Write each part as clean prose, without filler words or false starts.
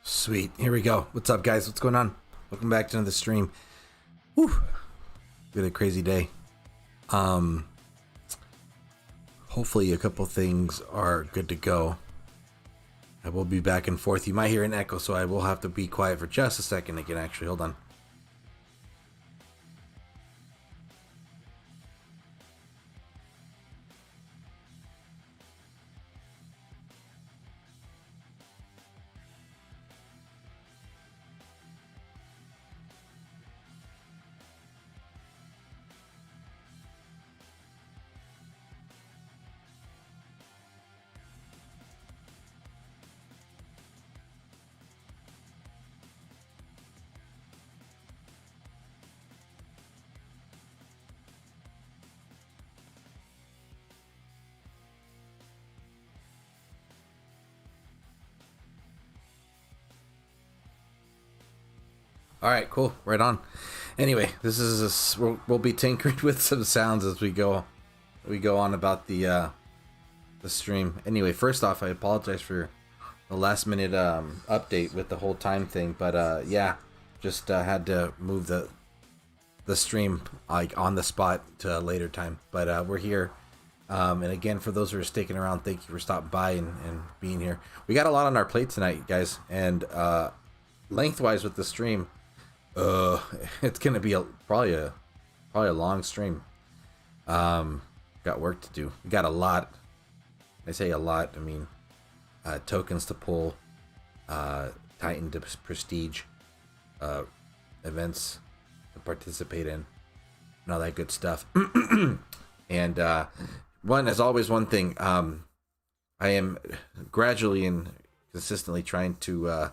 Sweet. Here we go. What's up, guys? What's going on? Welcome back to another stream. Whew. Been a crazy day. Hopefully a couple things are good to go. I will be back and forth. You might hear an echo, so I will have to be quiet for just a second again, actually. Hold on. All right, cool. Right on. Anyway, this is we'll be tinkering with some sounds as we go on about the stream. Anyway, first off, I apologize for the last minute update with the whole time thing, but yeah, just had to move the stream like on the spot to a later time. But we're here. And again, for those who are sticking around, thank you for stopping by and being here. We got a lot on our plate tonight, guys, and lengthwise with the stream, it's gonna be probably a long stream. Got work to do. We got a lot. I say a lot, I mean tokens to pull, Titan to prestige, events to participate in, and all that good stuff. And one thing, I am gradually and consistently trying to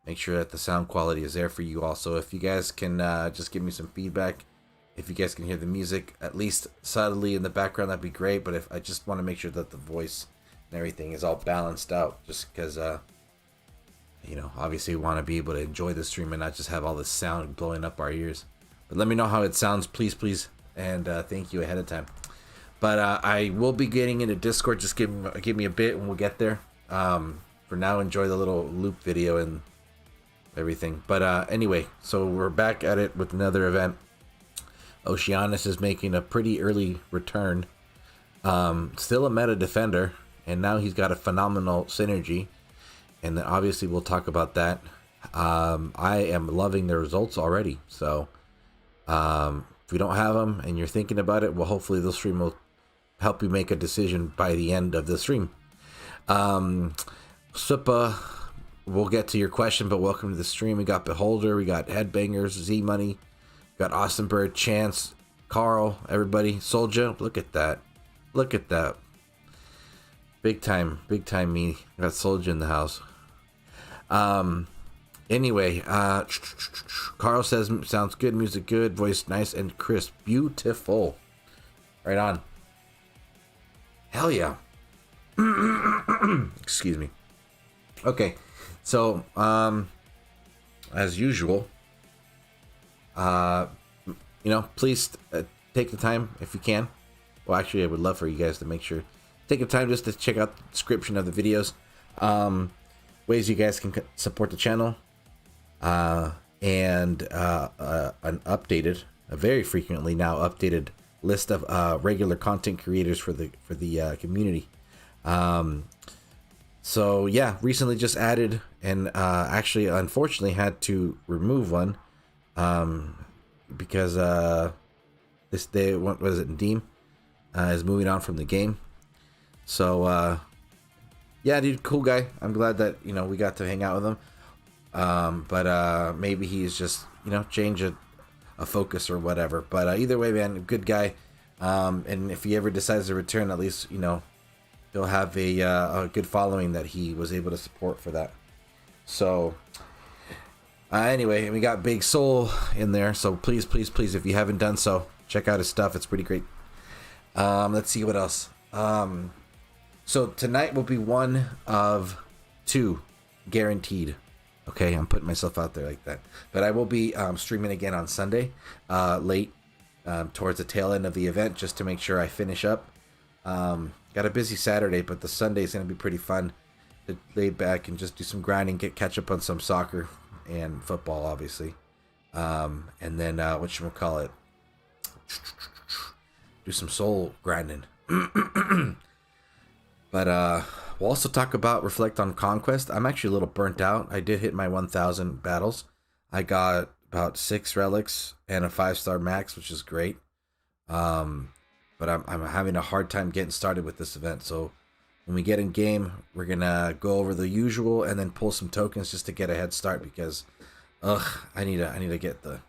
make sure that the sound quality is there for you all. So if you guys can just give me some feedback, if you guys can hear the music at least subtly in the background, that'd be great. But if I just want to make sure that the voice and everything is all balanced out, just because you know, obviously we want to be able to enjoy the stream and not just have all this sound blowing up our ears. But let me know how it sounds, please, and thank you ahead of time. But I will be getting into Discord. Just give me a bit and we'll get there. For now, enjoy the little loop video and everything. But anyway, so we're back at it with another event. Oceanus is making a pretty early return. Still a meta defender, and now he's got a phenomenal synergy, and then obviously we'll talk about that. I am loving the results already, so if we don't have them and you're thinking about it, well, hopefully this stream will help you make a decision by the end of the stream. Supa, we'll get to your question, but welcome to the stream. We got Beholder, we got Headbangers, Z Money, we got Austin Bird, Chance, Carl, everybody, Souljiah. Look at that. Look at that. Big time me. Got Souljiah in the house. Anyway, Carl says sounds good, music good, voice nice and crisp, beautiful. Right on. Hell yeah. Excuse me. Okay, so as usual, you know, please take the time if you can. Well, actually, I would love for you guys to make sure take the time just to check out the description of the videos. Ways you guys can support the channel. And an updated, a very frequently now updated list of regular content creators for the community. So yeah, recently just added, and actually unfortunately had to remove one because this day, what was it, Deem is moving on from the game. So yeah, dude, cool guy. I'm glad that we got to hang out with him. But maybe he's just change a focus or whatever. But either way, man, good guy. And if he ever decides to return, at least he'll have a good following that he was able to support for that. So anyway, we got Big Soul in there, so please, if you haven't done so, check out his stuff. It's pretty great. Let's see what else. So tonight will be one of two guaranteed. Okay, I'm putting myself out there like that, but I will be streaming again on Sunday late towards the tail end of the event, just to make sure I finish up. Got a busy Saturday, but the Sunday is going to be pretty fun to lay back and just do some grinding, catch up on some soccer and football, obviously. And then, whatchamacallit, do some soul grinding. But we'll also talk about, reflect on Conquest. I'm actually a little burnt out. I did hit my 1,000 battles. I got about 6 relics and a 5-star max, which is great. But I'm having a hard time getting started with this event. So when we get in game, we're gonna go over the usual and then pull some tokens just to get a head start, because I need to get the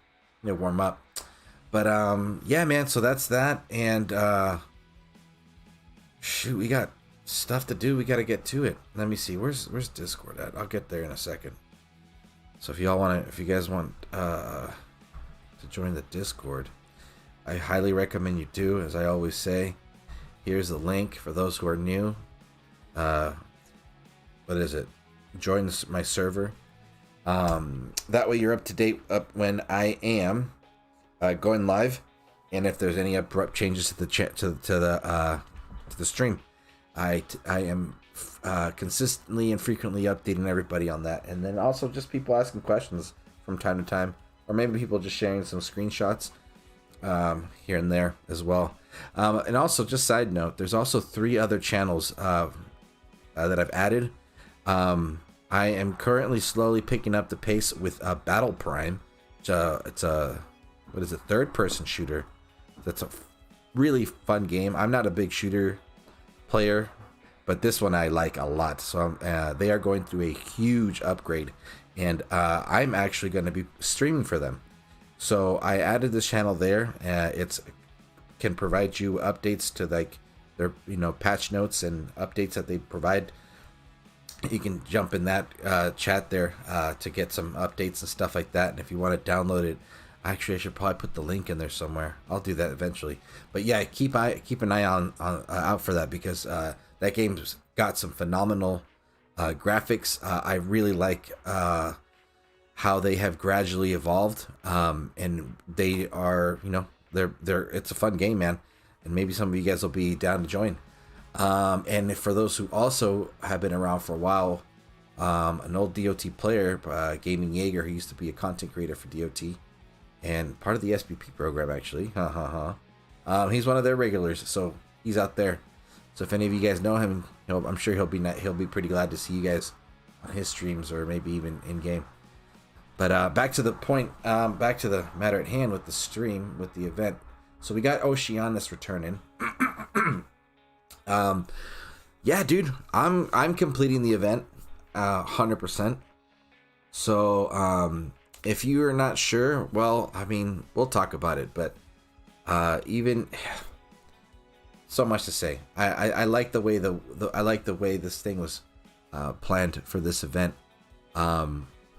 warm up. But yeah, man, so that's that. And shoot, we got stuff to do. We got to get to it. Let me see, where's Discord at? I'll get there in a second. So if you guys want to join the Discord, I highly recommend you do, as I always say. Here's the link for those who are new. What is it? Join my server. That way you're up to date when I am going live, and if there's any abrupt changes to the stream, I am consistently and frequently updating everybody on that. And then also just people asking questions from time to time, or maybe people just sharing some screenshots here and there as well. And also, just side note, there's also 3 other channels that I've added. I am currently slowly picking up the pace with Battle Prime. It's a third-person shooter. That's a really fun game. I'm not a big shooter player, but this one I like a lot. So they are going through a huge upgrade, and I'm actually going to be streaming for them. So I added this channel there. It's can provide you updates to like their patch notes and updates that they provide. You can jump in that chat there to get some updates and stuff like that. And if you want to download it, actually I should probably put the link in there somewhere. I'll do that eventually. But yeah, keep an eye on out for that, because that game's got some phenomenal graphics. I really like how they have gradually evolved, and they are, they're it's a fun game, man, and maybe some of you guys will be down to join. And for those who also have been around for a while, an old DOT player, Gaming Jaeger, who used to be a content creator for DOT and part of the SBP program, actually. He's one of their regulars, so he's out there. So if any of you guys know him, I'm sure he'll be pretty glad to see you guys on his streams, or maybe even in game. But back to the point, back to the matter at hand with the stream, with the event. So we got Oceanus returning. Yeah, dude, I'm completing the event 100%. So if you are not sure, well, I mean, we'll talk about it. But even so much to say. I like the way I like the way this thing was planned for this event.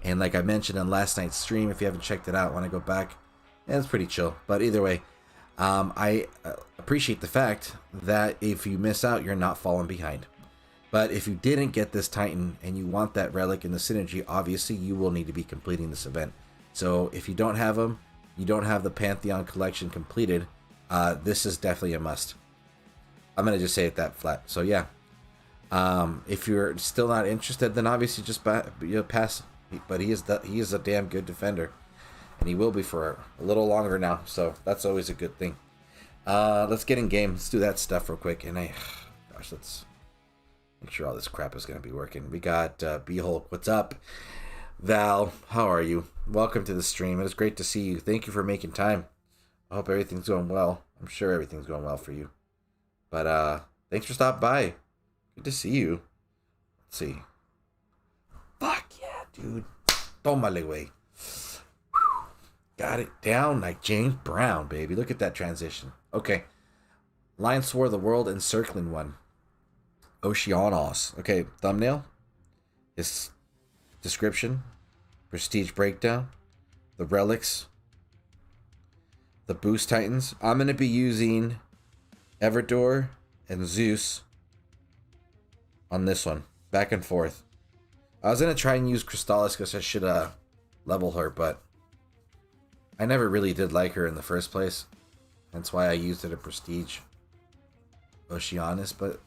And like I mentioned on last night's stream, if you haven't checked it out, want to go back, it's pretty chill. But either way, I appreciate the fact that if you miss out, you're not falling behind. But if you didn't get this Titan and you want that relic in the synergy, obviously you will need to be completing this event. So if you don't have them, you don't have the Pantheon collection completed, this is definitely a must. I'm going to just say it that flat. So yeah, if you're still not interested, then obviously just pass. But he is a damn good defender, and he will be for a little longer now. So that's always a good thing. Let's get in game. Let's do that stuff real quick. And gosh, let's make sure all this crap is going to be working. We got B-Hulk. What's up? Val, how are you? Welcome to the stream. It is great to see you. Thank you for making time. I hope everything's going well. I'm sure everything's going well for you. But thanks for stopping by. Good to see you. Let's see. Fuck yeah, dude. Tómale, güey. Got it down like James Brown, baby. Look at that transition. Okay. Lion swore the world-encircling one. Oceanus. Okay, thumbnail. His description. Prestige breakdown. The relics. The boost titans. I'm going to be using AVENTADOR and Zeus on this one. Back and forth. I was going to try and use Crystallis because I should level her, but I never really did like her in the first place. That's why I used it at Prestige Oceanus, but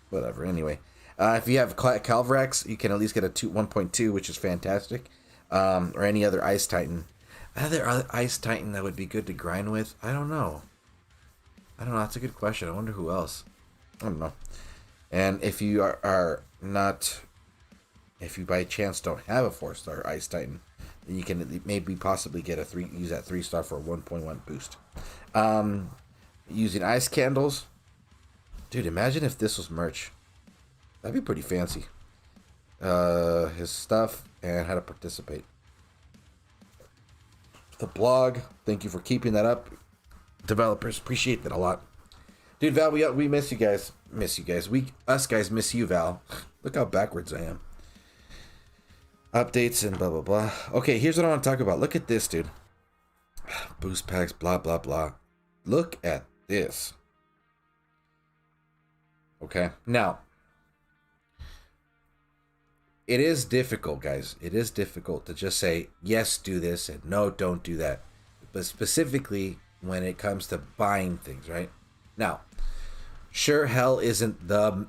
whatever. Anyway, if you have Calvarax, you can at least get a 1.2, which is fantastic. Or any other Ice Titan. Other Ice Titan that would be good to grind with? I don't know. That's a good question. I wonder who else. I don't know. And if you are not... If you by chance don't have a 4-star Ice Titan, then you can maybe possibly get use that 3-star for a 1.1 boost. Using ice candles. Dude, imagine if this was merch. That'd be pretty fancy. His stuff and how to participate. The blog. Thank you for keeping that up. Developers, appreciate that a lot. Dude, Val, we miss you guys. Us guys miss you, Val. Look how backwards I am. Updates and blah, blah, blah. Okay, here's what I want to talk about. Look at this, dude. Boost packs, blah, blah, blah. Look at this. Okay, now, it is difficult, guys. It is difficult to just say, yes, do this, and no, don't do that. But specifically when it comes to buying things, right? Now, sure, Hell isn't the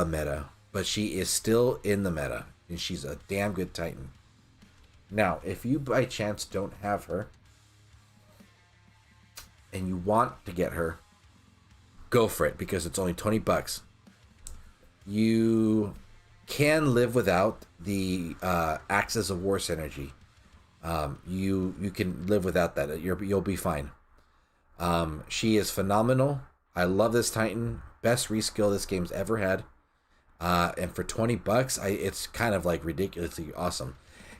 meta, but she is still in the meta. And she's a damn good Titan. Now, if you by chance don't have her, and you want to get her, go for it, because it's only $20. You can live without the Axis of War synergy. You can live without that. You'll be fine. She is phenomenal. I love this Titan. Best reskill this game's ever had. And for $20, it's kind of like ridiculously awesome.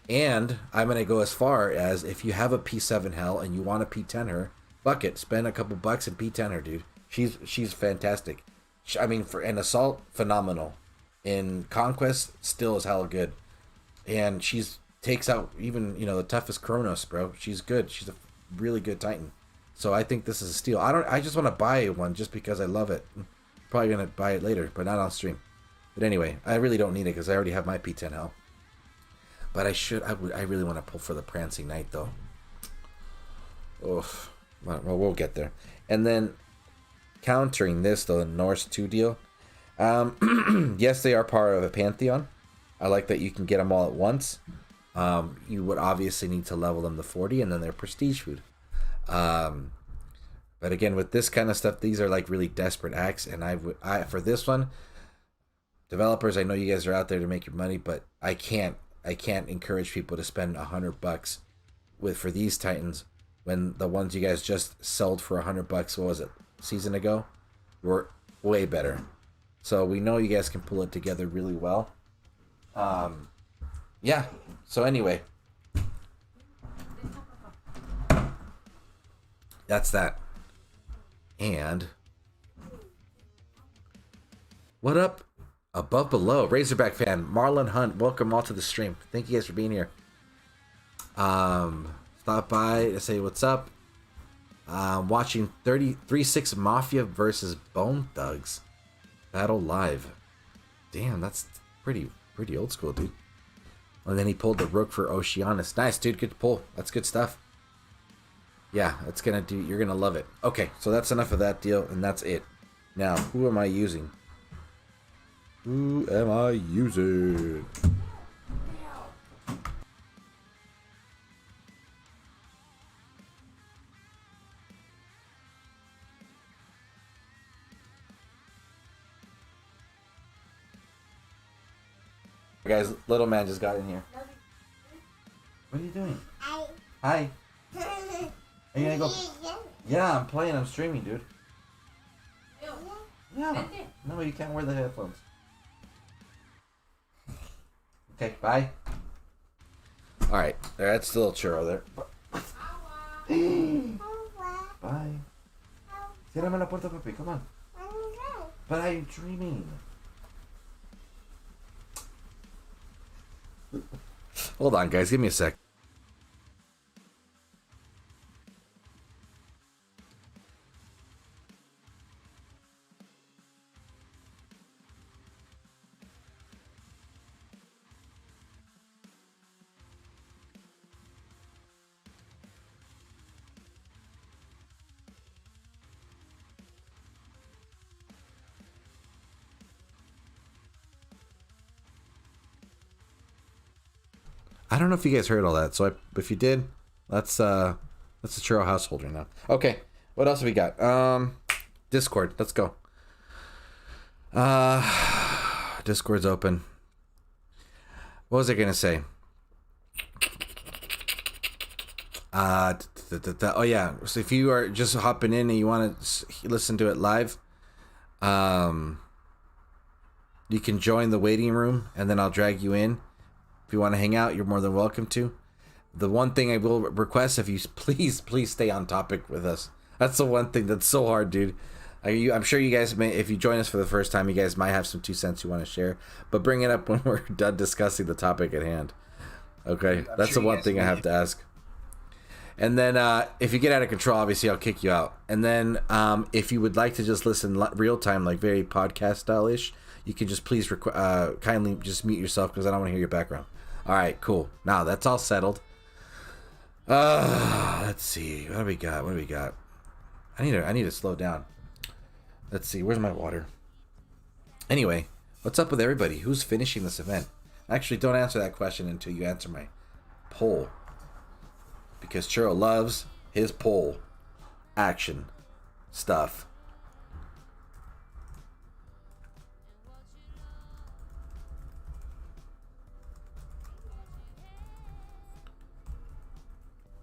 And I'm gonna go as far as, if you have a P7 Hell and you want to P10 her, fuck it, spend a couple bucks and P10 her, dude. She's fantastic. I mean, for an assault, phenomenal. In Conquest, still is hella good. And takes out even the toughest Kronos, bro. She's good. She's a really good Titan. So I think this is a steal. I just want to buy one just because I love it. Probably gonna buy it later, but not on stream. But anyway, I really don't need it because I already have my P10 Hell. But I really want to pull for the Prancing Knight, though. Oof. Well, we'll get there. And then, countering this, though, the Norse 2 deal. Yes, they are part of a pantheon. I like that you can get them all at once. You would obviously need to level them to 40, and then they're prestige food. But again, with this kind of stuff, these are like really desperate acts. And for this one... Developers, I know you guys are out there to make your money, but I can't encourage people to spend $100 for these Titans when the ones you guys just sold for $100, what was it, season ago, were way better. So we know you guys can pull it together really well. Yeah. So anyway, that's that. And what up? Above Below, Razorback fan, Marlon Hunt, welcome all to the stream. Thank you guys for being here. Stop by to say what's up. Watching 3-6 Mafia versus Bone Thugs battle live. Damn, that's pretty old school, dude. And then he pulled the Rook for Oceanus. Nice, dude. Good pull. That's good stuff. Yeah, you're gonna love it. Okay, so that's enough of that deal, and that's it. Now, who am I using? Who am I using? Guys, little man just got in here. What are you doing? Hi. Are you gonna go? Yeah, I'm playing. I'm streaming, dude. Yeah. No, you can't wear the headphones. Okay, bye. Alright, that's the little churro there. Bye. Cierrame la puerta, papi. Come on. But I'm dreaming. Hold on, guys. Give me a sec. I don't know if you guys heard all that. So if you did, that's the Churro household right now. Okay, what else have we got? Discord. Let's go. Discord's open. What was I gonna say? Oh yeah. So if you are just hopping in and you want to listen to it live, you can join the waiting room, and then I'll drag you in. If you want to hang out, you're more than welcome to. The one thing I will request, if you please stay on topic with us. That's the one thing that's so hard, dude. I'm sure you guys may, if you join us for the first time, you guys might have some 2 cents you want to share, but bring it up when we're done discussing the topic at hand. Okay, that's the one thing I have to ask. And then if you get out of control, obviously I'll kick you out. And then if you would like to just listen real time, like very podcast style ish, you can just please kindly just mute yourself because I don't want to hear your background. All right, cool. Now that's all settled. Let's see. What do we got? I need to slow down. Let's see. Where's my water? Anyway, what's up with everybody? Who's finishing this event? Actually, don't answer that question until you answer my poll. Because Churro loves his poll action stuff.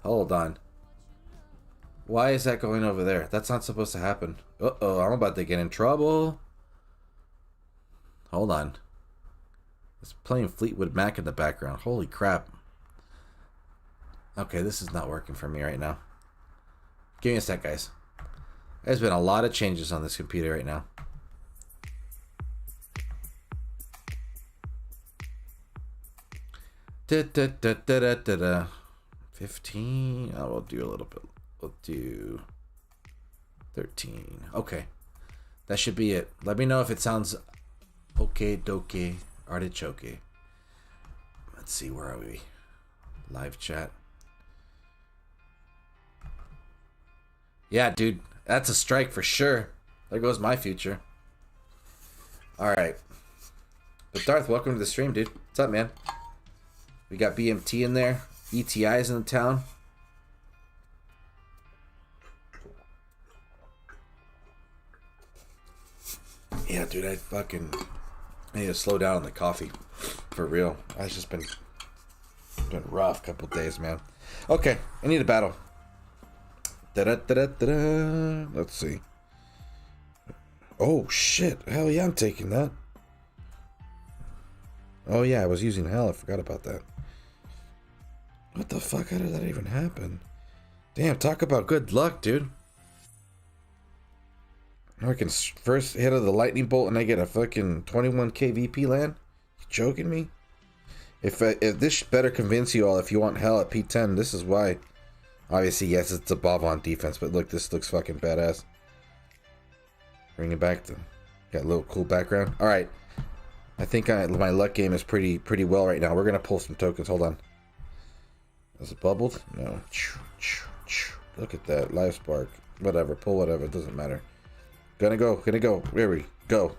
Hold on. Why is that going over there? That's not supposed to happen. Uh-oh, I'm about to get in trouble. Hold on. It's playing Fleetwood Mac in the background. Holy crap. Okay, this is not working for me right now. Give me a sec, guys. There's been a lot of changes on this computer right now. Da-da-da-da-da-da. 15. Oh, we'll do a little bit. We'll do 13. Okay. That should be it. Let me know if it sounds okay, doke, artichoke. Let's see, where are we? Live chat. Yeah, dude. That's a strike for sure. There goes my future. Alright. But Darth, welcome to the stream, dude. What's up, man? We got BMT in there. ETI's in the town. Yeah, dude, I need to slow down on the coffee. For real. I've just been rough couple days, man. Okay, I need a battle. Da-da-da-da-da-da. Let's see. Oh, shit. Hell yeah, I'm taking that. Oh, yeah, I was using hell. I forgot about that. What the fuck? How did that even happen? Damn, talk about good luck, dude. I can first hit of the lightning bolt and I get a fucking 21k VP land? You joking me? If this better convince you all, if you want hell at P10, this is why. Obviously, yes, it's a Bob on defense, but look, this looks fucking badass. Bring it back to... Got a little cool background. Alright. I think my luck game is pretty well right now. We're going to pull some tokens. Hold on. Is it bubbled? No. Look at that. Live spark. Whatever. Pull whatever. It doesn't matter. Gonna go. There we go.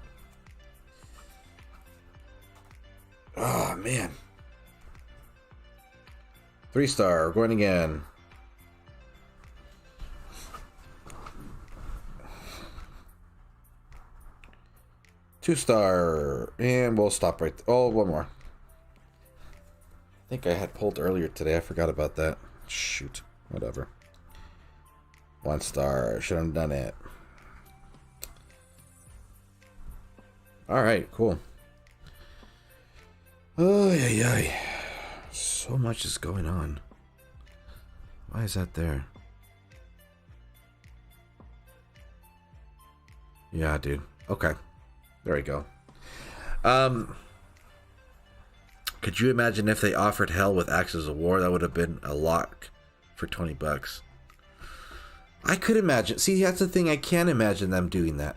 Oh, man. 3-star. We're going again. 2-star. And we'll stop right there. Oh, one more. I think I had pulled earlier today. I forgot about that. Shoot. Whatever. 1 star. Should have done it. Alright, cool. Oh, yeah. So much is going on. Why is that there? Yeah, dude. Okay. There we go. Could you imagine if they offered hell with Axes of War? That would have been a lock for $20. I could imagine. See, that's the thing. I can't imagine them doing that.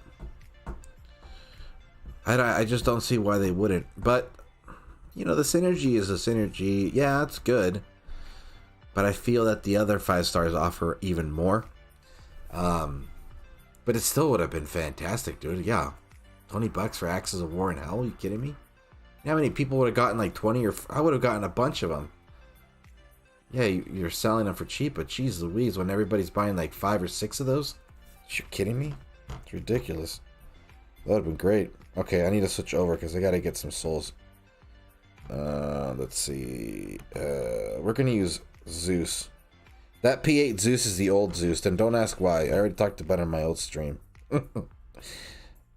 I just don't see why they wouldn't. But, you know, the synergy is a synergy. Yeah, it's good. But I feel that the other 5 stars offer even more. But it still would have been fantastic, dude. Yeah. $20 for Axes of War in Hell? Are you kidding me? You know how many people would have gotten like 20 or... I would have gotten a bunch of them. Yeah, you're selling them for cheap, but geez Louise, when everybody's buying like 5 or 6 of those? You're kidding me? It's ridiculous. That would have been great. Okay, I need to switch over because I got to get some souls. Let's see. We're going to use Zeus. That P8 Zeus is the old Zeus, and don't ask why. I already talked about it in my old stream.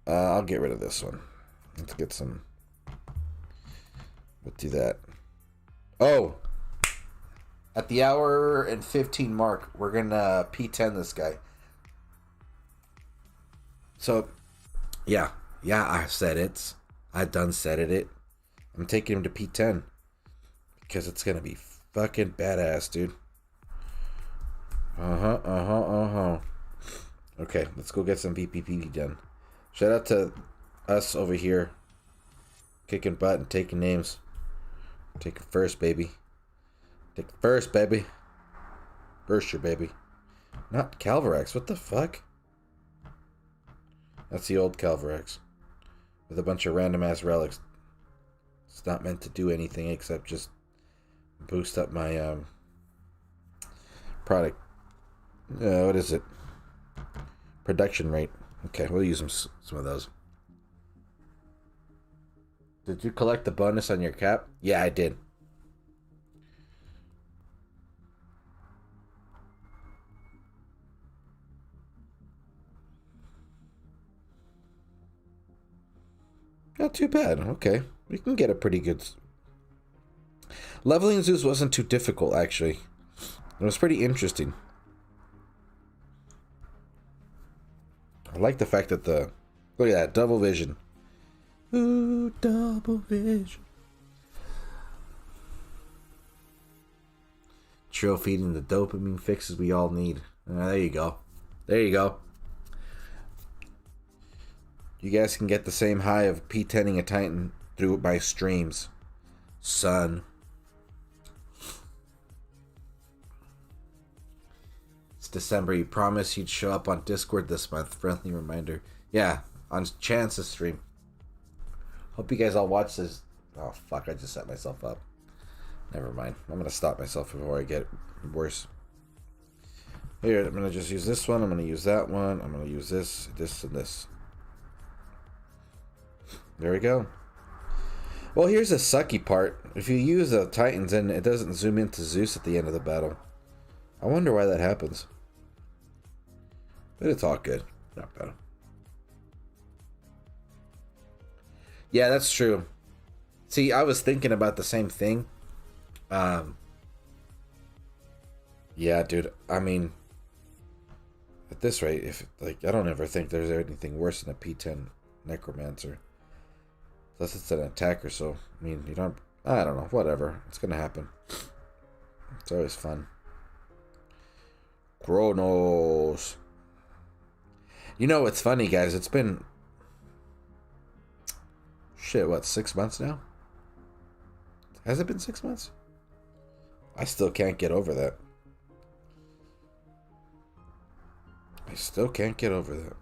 I'll get rid of this one. Let's get some... Let's do that. Oh! At the hour and 15 mark, we're going to P10 this guy. So, yeah, I said it. I done said it. I'm taking him to P10 because it's going to be fucking badass, dude. Okay, let's go get some VPP done. Shout out to us over here. Kicking butt and taking names. Taking first, baby. Take first, baby. First, your baby. Not Calvarax. What the fuck? That's the old Calvarax. With a bunch of random ass relics. It's not meant to do anything except just boost up my product. What is it? Production rate. Okay, we'll use some of those. Did you collect the bonus on your cap? Yeah, I did. Not too bad. Okay. We can get a pretty good... Leveling Zeus wasn't too difficult, actually. It was pretty interesting. I like the fact that the... Look at that, double vision. Ooh, double vision. Churro feeding the dopamine fixes we all need. There you go. There you go. You guys can get the same high of P10ing a Titan through my streams. Son. It's December. You promised you'd show up on Discord this month. Friendly reminder. Yeah, on Chance's stream. Hope you guys all watch this. Oh, fuck. I just set myself up. Never mind. I'm going to stop myself before I get worse. Here, I'm going to just use this one. I'm going to use that one. I'm going to use this, and this. There we go. Well, here's the sucky part. If you use the Titans and it doesn't zoom into Zeus at the end of the battle. I wonder why that happens. But it's all good. Not bad. Yeah, that's true. See, I was thinking about the same thing. Yeah, dude. I mean, at this rate, if like I don't ever think there's anything worse than a P10 Necromancer. Unless it's an attacker, so I mean you don't I don't know, whatever. It's gonna happen. It's always fun. Kronos. You know what's funny, guys? It's been shit, what, 6 months now? Has it been 6 months? I still can't get over that. I still can't get over that.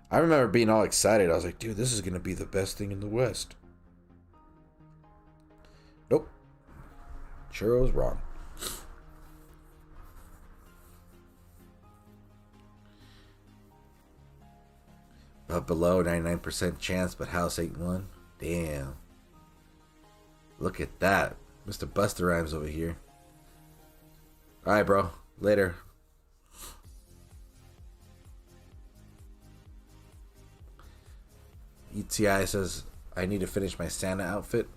I remember being all excited. I was like, dude, this is going to be the best thing in the West. Nope. Churro's wrong. But below 99% chance, but house 8-1. Damn. Look at that. Mr. Buster Rhymes over here. Alright, bro. Later. ETI says, I need to finish my Santa outfit.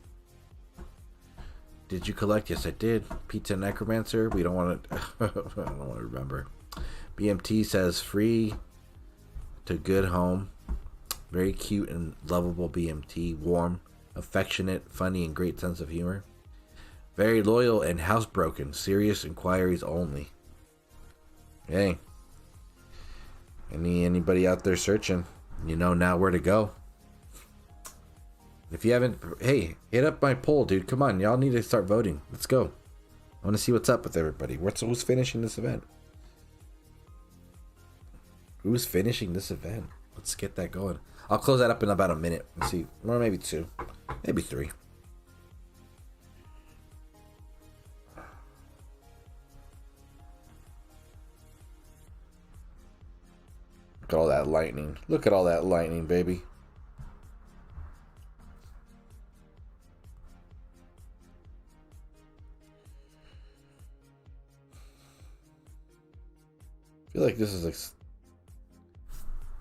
Did you collect? Yes, I did. Pizza Necromancer. We don't want to... I don't want to remember. BMT says, free to good home. Very cute and lovable BMT. Warm, affectionate, funny, and great sense of humor. Very loyal and housebroken. Serious inquiries only. Hey. Anybody out there searching, you know now where to go. If you haven't, hey, hit up my poll, dude. Come on, y'all need to start voting. Let's go. I want to see what's up with everybody. Who's finishing this event? Who's finishing this event? Let's get that going. I'll close that up in about a minute. Let's see, or maybe 2, maybe 3. Look at all that lightning. Look at all that lightning, baby. I feel like this is like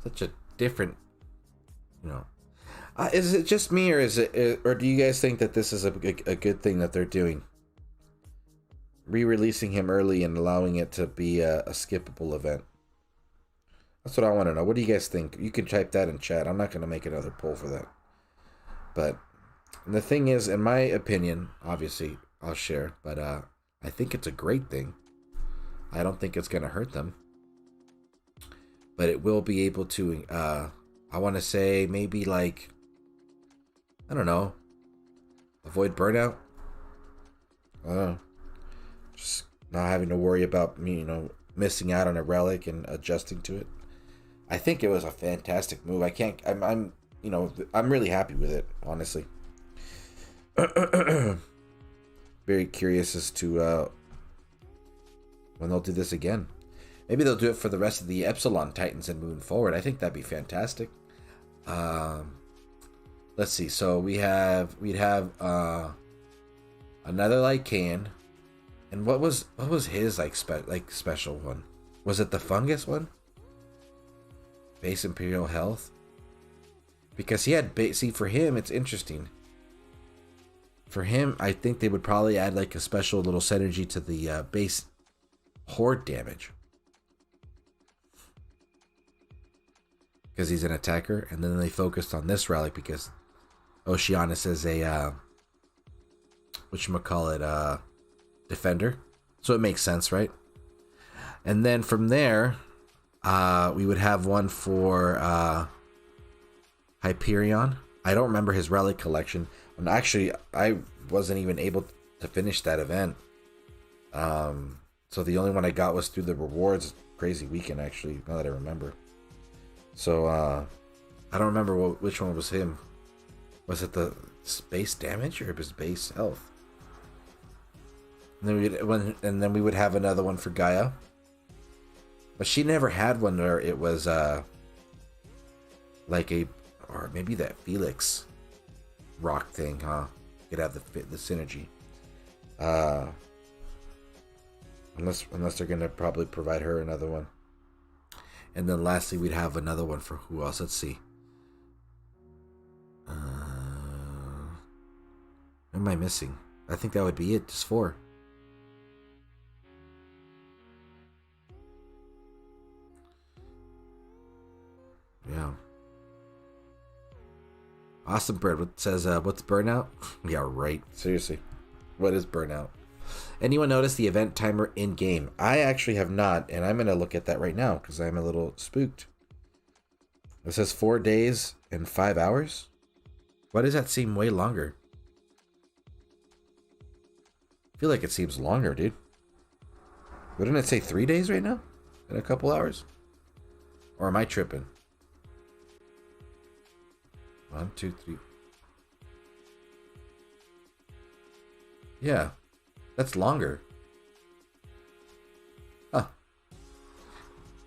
such a different, you know. Is it just me, or or do you guys think that this is a good thing that they're doing? Re-releasing him early and allowing it to be a skippable event. That's what I want to know. What do you guys think? You can type that in chat. I'm not going to make another poll for that. But the thing is, in my opinion, obviously I'll share, but I think it's a great thing. I don't think it's going to hurt them. But it will be able to, I want to say maybe like, I don't know, avoid burnout. Just not having to worry about me, you know, missing out on a relic and adjusting to it. I think it was a fantastic move. I'm you know, I'm really happy with it, honestly. Very curious as to when they'll do this again. Maybe they'll do it for the rest of the Epsilon Titans and moving forward. I think that'd be fantastic. Let's see. So we'd have another Lycan. And what was his special one? Was it the fungus one? Base Imperial Health? Because he had see, for him it's interesting. For him, I think they would probably add like a special little synergy to the base horde damage. Because he's an attacker, and then they focused on this relic because Oceanus is a whatchamacallit, defender. So it makes sense, right? And then from there, we would have one for Hyperion. I don't remember his relic collection. And actually, I wasn't even able to finish that event. So the only one I got was through the rewards. Crazy weekend, actually, now that I remember. So, I don't remember which one was him. Was it the base damage or his base health? And then we would have another one for Gaia. But she never had one where it was like or maybe that Felix rock thing, huh? You could have the synergy. Unless they're gonna probably provide her another one. And then lastly, we'd have another one for who else? Let's see. What am I missing? I think that would be it. Just 4. Yeah. Awesome Bird. What says, what's burnout? Yeah, right. Seriously. What is burnout? Anyone notice the event timer in game? I actually have not, and I'm going to look at that right now because I'm a little spooked. It says 4 days and 5 hours. Why does that seem way longer? I feel like it seems longer, dude. Wouldn't it say 3 days right now? In a couple hours? Or am I tripping? 1, 2, 3. Yeah. That's longer. Huh.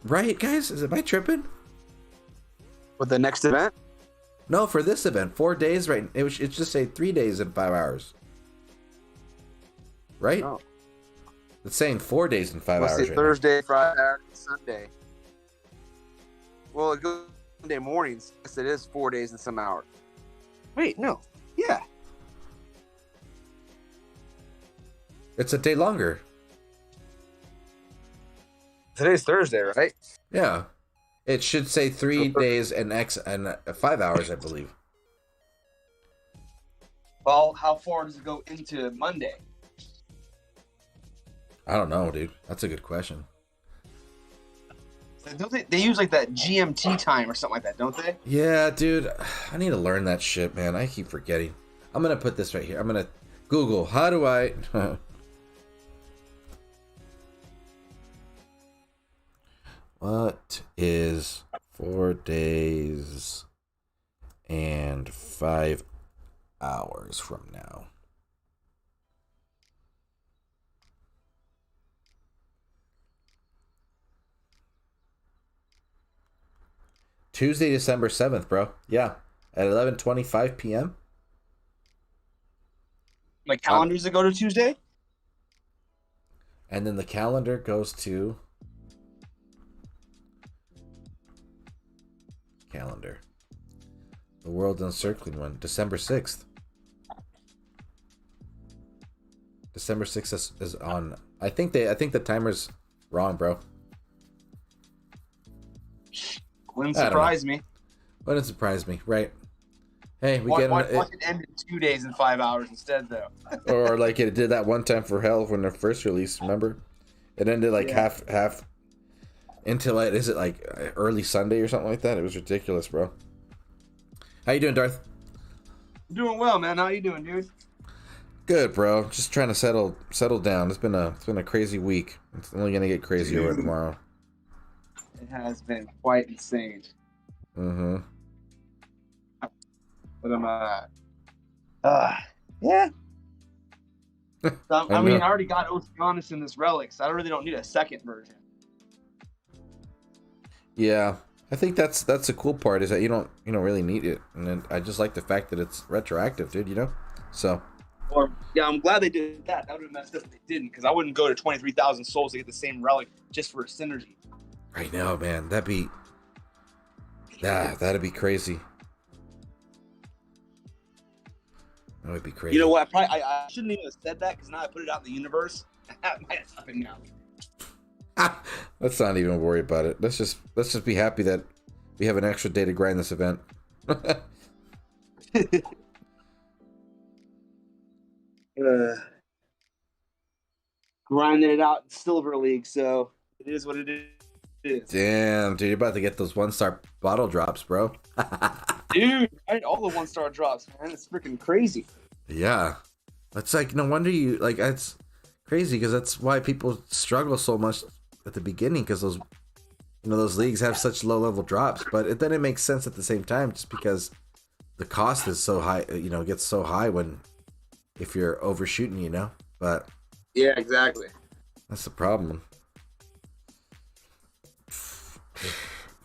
Right, guys? Am I tripping? With the next event? No, for this event. 4 days, right? It just say 3 days and 5 hours. right? Oh. It's saying 4 days and 5 Let's hours see, right Thursday, Friday, Saturday, Sunday. Well, it goes Sunday mornings. Yes, it is 4 days and some hours. Wait, no. Yeah. now. It's a day longer. Today's Thursday, right? Yeah. It should say 3 days and 5 hours, I believe. Well, how far does it go into Monday? I don't know, dude. That's a good question. Don't they use like that GMT time or something like that, don't they? Yeah, dude. I need to learn that shit, man. I keep forgetting. I'm going to put this right here. I'm going to Google, how do I... What is 4 days and 5 hours from now? Tuesday, December 7th, bro. Yeah. At 11:25 p.m. Like calendars that go to Tuesday? And then the calendar goes to... Calendar. The world-encircling one. December 6th. December 6th is on... I think the timer's wrong, bro. Wouldn't surprise me. Wouldn't surprise me, right? Hey, we Why get it end in 2 days and 5 hours instead, though? or like it did that one time for Hell when the first release. Remember, it ended like half until like, is it like early Sunday or something like that? It was ridiculous, bro. How you doing, Darth? Doing well, man. How you doing, dude? Good, bro. Just trying to settle down. It's been a crazy week. It's only gonna get crazier tomorrow. It has been quite insane. Mm-hmm. But yeah. I mean, I already got Oceanus in this relics. I really don't need a second version. Yeah, I think that's the cool part is that you don't really need it, and then I just like the fact that it's retroactive, dude. You know, so. Or yeah, I'm glad they did that. That would have messed up if they didn't, because I wouldn't go to 23,000 souls to get the same relic just for a synergy. I know, man. That'd be crazy. That would be crazy. You know what? I shouldn't even have said that, because now I put it out in the universe. That might have happened now. Let's not even worry about it. Let's just be happy that we have an extra day to grind this event. Grinding it out in Silver League, so it is what it is. Damn, dude, you're about to get those 1-star bottle drops, bro. Dude, I had all the 1-star drops, man. It's freaking crazy. Yeah, that's like no wonder you like. It's crazy because that's why people struggle so much at the beginning, because those leagues have such low level drops. But then it makes sense at the same time, just because the cost is so high. It gets so high if you're overshooting. But yeah, exactly. That's the problem.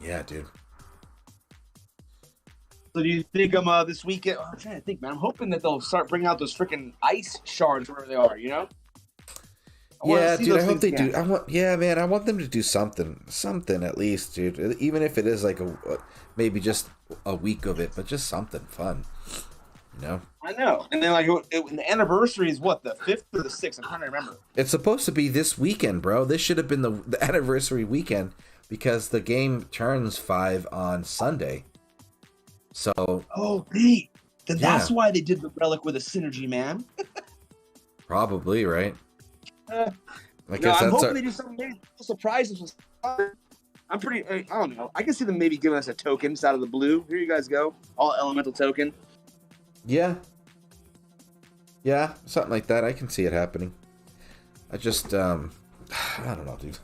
Yeah, dude. So do you think this weekend? I'm trying to think, man. I'm hoping that they'll start bringing out those freaking ice shards wherever they are. Yeah, dude. I hope they do. I want them to do something at least, dude. Even if it is like maybe just a week of it, but just something fun. I know. And then the anniversary is what, the 5th or the 6th? I'm trying to remember. It's supposed to be this weekend, bro. This should have been the anniversary weekend, because the game turns 5 on Sunday. So. Oh, wait. Then that's why they did the relic with a synergy, man. Probably, right? I'm hoping they do something maybe surprise us. I'm pretty. I don't know. I can see them maybe giving us a token just out of the blue. Here you guys go. All elemental token. Yeah, something like that. I can see it happening. I just, I don't know, dude.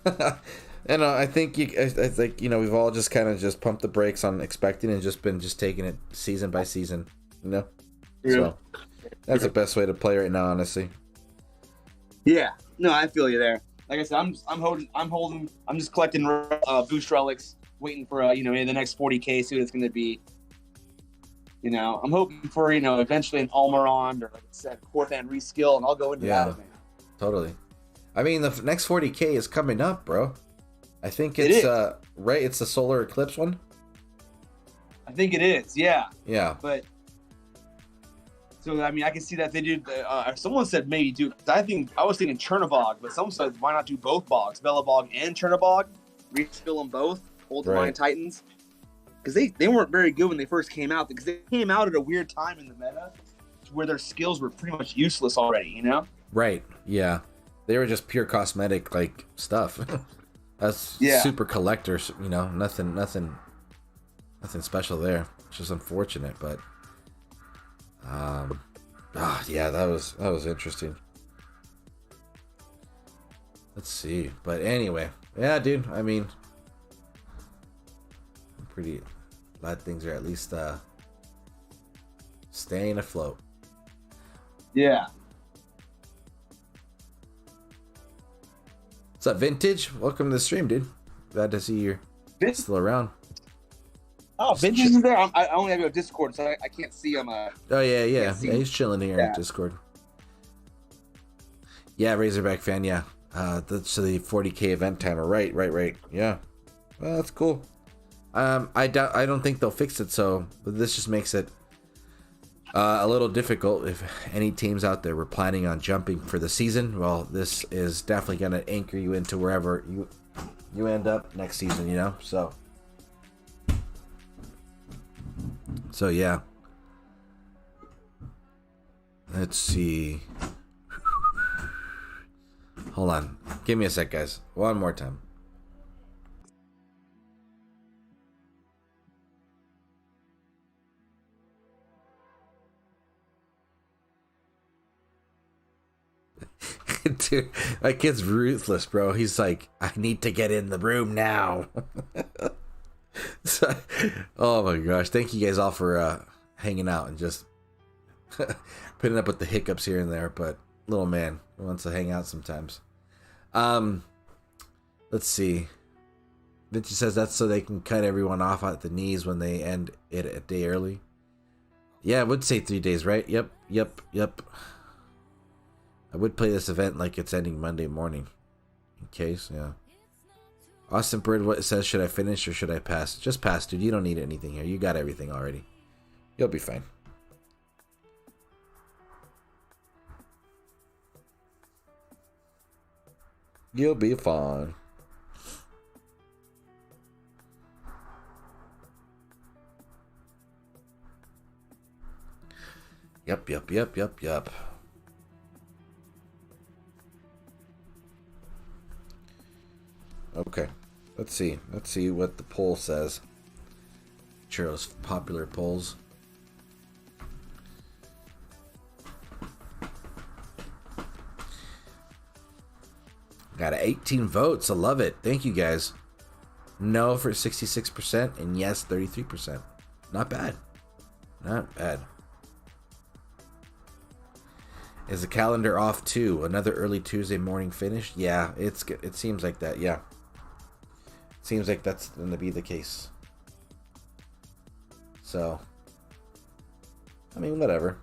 And I think we've all just kind of just pumped the brakes on expecting and just been taking it season by season, Yeah. So that's the best way to play right now, honestly. Yeah, no, I feel you there. Like I said, I'm just collecting boost relics, waiting for maybe the next 40K, see what it's going to be. I'm hoping for eventually an Almirond or like I said, Korthan reskill, and I'll go into that event. Totally. I mean, the next 40K is coming up, bro. I think it's right. It's the solar eclipse one. I think it is. Yeah. Yeah. But so I mean, I can see that they do. Someone said maybe do. I was thinking Chernobog, but someone said why not do both bogs, Belobog and Chernobog, refill them both, hold the Divine Titans, because they weren't very good when they first came out, because they came out at a weird time in the meta, where their skills were pretty much useless already. You know. Right. Yeah. They were just pure cosmetic like stuff. That's super collectors, you know, nothing special there. It's just unfortunate, but yeah, that was interesting. Let's see. But anyway, yeah, dude, I mean, I'm pretty glad things are at least staying afloat. Yeah. What's up, Vintage? Welcome to the stream, dude. Glad to see you're still around. Oh, Vintage is there. I only have your Discord, so I can't see him. Oh yeah. He's chilling here in Discord. Yeah, Razorback fan. Yeah, that's the 40K event timer. Right. Yeah, well, that's cool. I don't think they'll fix it. So, but this just makes it a little difficult if any teams out there were planning on jumping for the season. Well, this is definitely going to anchor you into wherever you end up next season, you know? So yeah. Let's see. Hold on. Give me a sec, guys. One more time. Dude, that kid's ruthless, bro. He's like, I need to get in the room now. So, oh my gosh. Thank you guys all for hanging out and just putting up with the hiccups here and there, but little man wants to hang out sometimes. Let's see. Vinci says that's so they can cut everyone off at the knees when they end it a day early. Yeah, I would say 3 days, right? Yep. I would play this event like it's ending Monday morning. In case, yeah. Austin Bird, what says, should I finish or should I pass? Just pass, dude. You don't need anything here. You got everything already. You'll be fine. You'll be fine. Yep. Okay, let's see what the poll says. Churro's popular polls. Got 18 votes. I love it. Thank you guys. No for 66% and yes 33%. Not bad. Is the calendar off too? Another early Tuesday morning finish? Yeah, it seems like that. Yeah. Seems like that's going to be the case. So, I mean, whatever.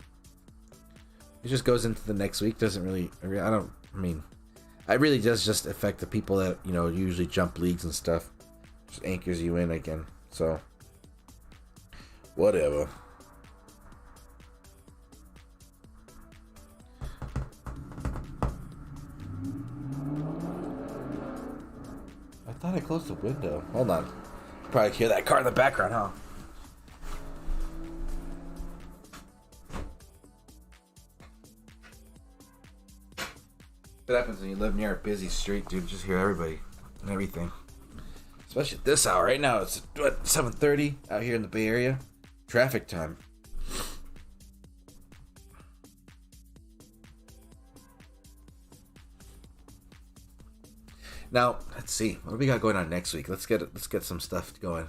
It just goes into the next week. Doesn't really. It really does just affect the people that, you know, usually jump leagues and stuff. Just anchors you in again. So, whatever. I thought I closed the window. Hold on. Probably hear that car in the background, huh? What happens when you live near a busy street, dude? Just hear everybody and everything. Especially at this hour. Right now, it's 7:30 out here in the Bay Area. Traffic time. Now, let's see. What do we got going on next week? Let's get some stuff going.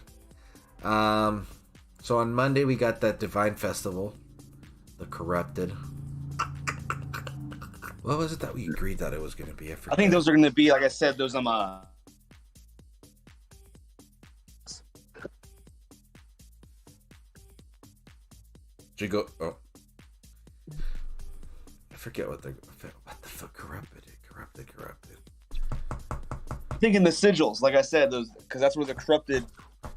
So on Monday we got that Divine Festival, the Corrupted. What was it that we agreed that it was going to be? I think those are going to be, like I said, those Jigo. Oh, I forget what the fuck Corrupted. The corrupted. I'm thinking the sigils, like I said, those because that's where the corrupted.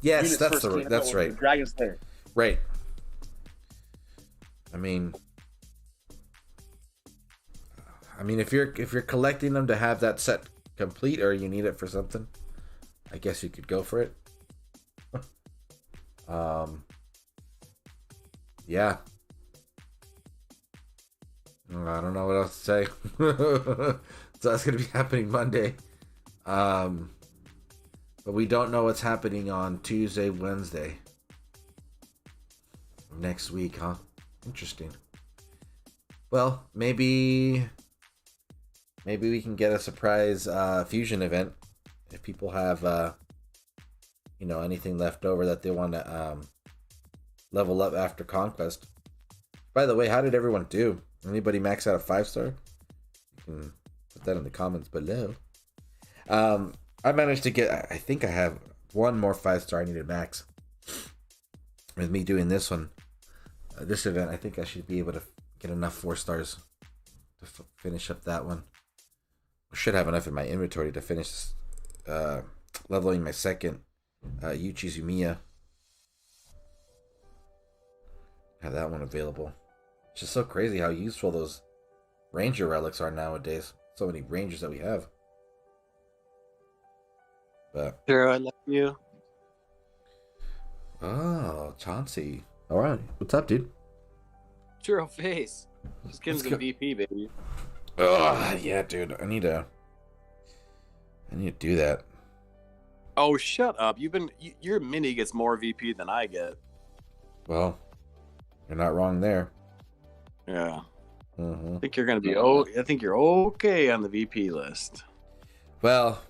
Yes, units that's first came that's out, right. The Dragon's Lair. Right. I mean, if you're collecting them to have that set complete, or you need it for something, I guess you could go for it. Yeah. I don't know what else to say. So that's gonna be happening Monday. But we don't know what's happening on Tuesday, Wednesday. Next week, huh? Interesting. Well, maybe we can get a surprise fusion event if people have anything left over that they want to level up after Conquest. By the way, how did everyone do? Anybody max out a 5-star? You can put that in the comments below. I managed to get, I think I have one more 5-star I needed max. With me doing this one, this event, I think I should be able to get enough 4 stars to finish up that one. I should have enough in my inventory to finish leveling my second Yuchi. Have that one available. It's just so crazy how useful those ranger relics are nowadays. So many rangers that we have. But Churro, I love you. oh, Chauncey. All right, what's up, dude? Churro face. Just getting some VP, baby. Oh yeah, dude. I need to do that. Oh, shut up. Your mini gets more VP than I get. Well, you're not wrong there. Yeah. Mm-hmm. I think you're gonna be I think you're okay on the VP list. Well,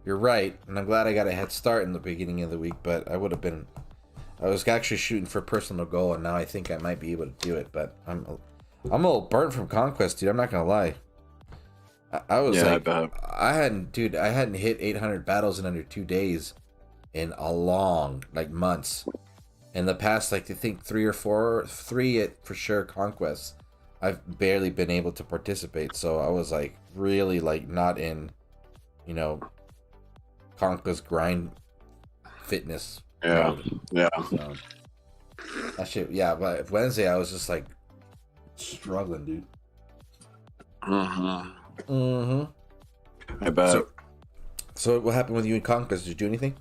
you're right, and I'm glad I got a head start in the beginning of the week, but I was actually shooting for a personal goal, and now I think I might be able to do it, but I'm a little burnt from Conquest, dude. I'm not gonna lie. I was yeah, like, I bet. I hadn't hit 800 battles in under 2 days in a long, months. In the past, I think 3 or 4, 3 for sure Conquests, I've barely been able to participate. So I was really not in, Conquest grind fitness. Yeah, mode. yeah. So, that shit, yeah. But Wednesday, I was just struggling, dude. I bet. So what happened with you in Conquest? Did you do anything?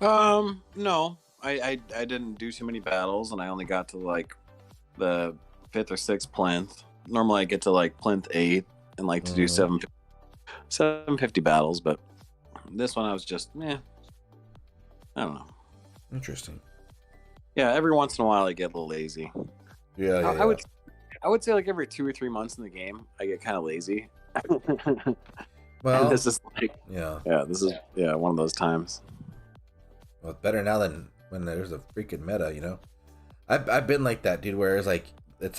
No. I didn't do too many battles, and I only got to the 5th or 6th plinth. Normally I get to plinth 8 and to do 750 battles, but this one I was just I don't know. Interesting. Yeah, every once in a while I get a little lazy. Yeah, I would say every 2 or 3 months in the game I get kind of lazy. Well, and this is this is one of those times. Well, it's better now than when there's a freaking meta, I've been like that, dude, where it's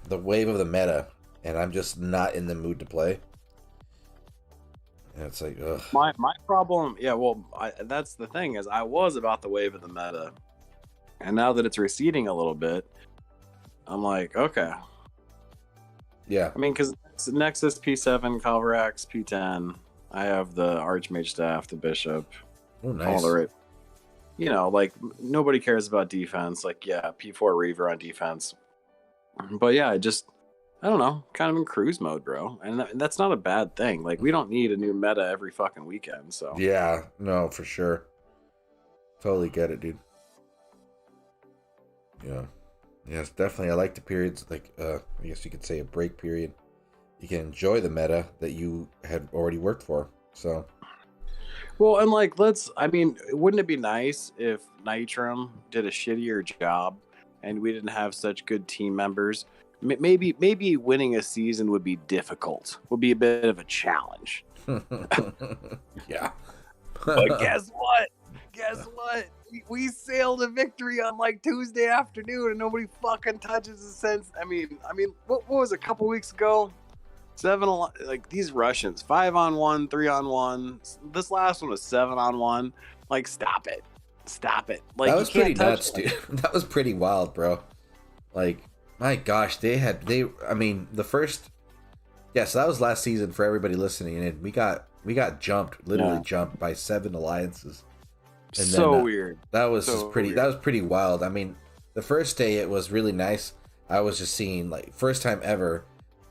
the wave of the meta, and I'm just not in the mood to play. And it's ugh. My problem, that's the thing, is I was about the wave of the meta, and now that it's receding a little bit, I'm okay. Yeah. I mean, because it's Nexus P7, Calvarax P10. I have the Archmage staff, the Bishop. Oh, nice. All the right. Nobody cares about defense. P4 Reaver on defense. But yeah, I don't know, kind of in cruise mode, bro. And that's not a bad thing. We don't need a new meta every fucking weekend, so. Yeah, no, for sure. Totally get it, dude. Yeah. Yes, definitely. I like the periods, I guess you could say a break period. You can enjoy the meta that you had already worked for, so. Well, and wouldn't it be nice if Nitram did a shittier job and we didn't have such good team members? Maybe winning a season would be difficult, would be a bit of a challenge. Yeah. But guess what? We sailed a victory on Tuesday afternoon, and nobody fucking touches us since. I mean, what was it, a couple weeks ago? 7 these Russians, 5-on-1, 3-on-1. This last one was 7-on-1. Stop it. That was pretty nuts, dude. That was pretty wild, bro. My gosh, the first Yeah, so that was last season for everybody listening, and we got jumped, literally jumped by 7 alliances. And So then, weird. That was So just pretty. weird. That was pretty wild. I mean, the first day it was really nice. I was just seeing like first time ever,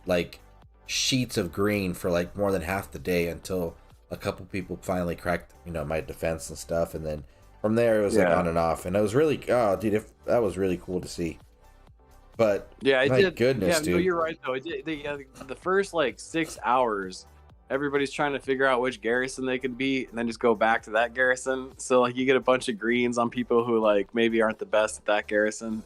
like sheets of green for like more than half the day until a couple people finally cracked, my defense and stuff, and then from there it was like on and off, and it was really, oh dude, that was really cool to see. But Yeah, it my did. goodness, Yeah, dude. no, you're right though. The first like 6 hours, everybody's trying to figure out which garrison they could beat, and then just go back to that garrison. So like you get a bunch of greens on people who like maybe aren't the best at that garrison.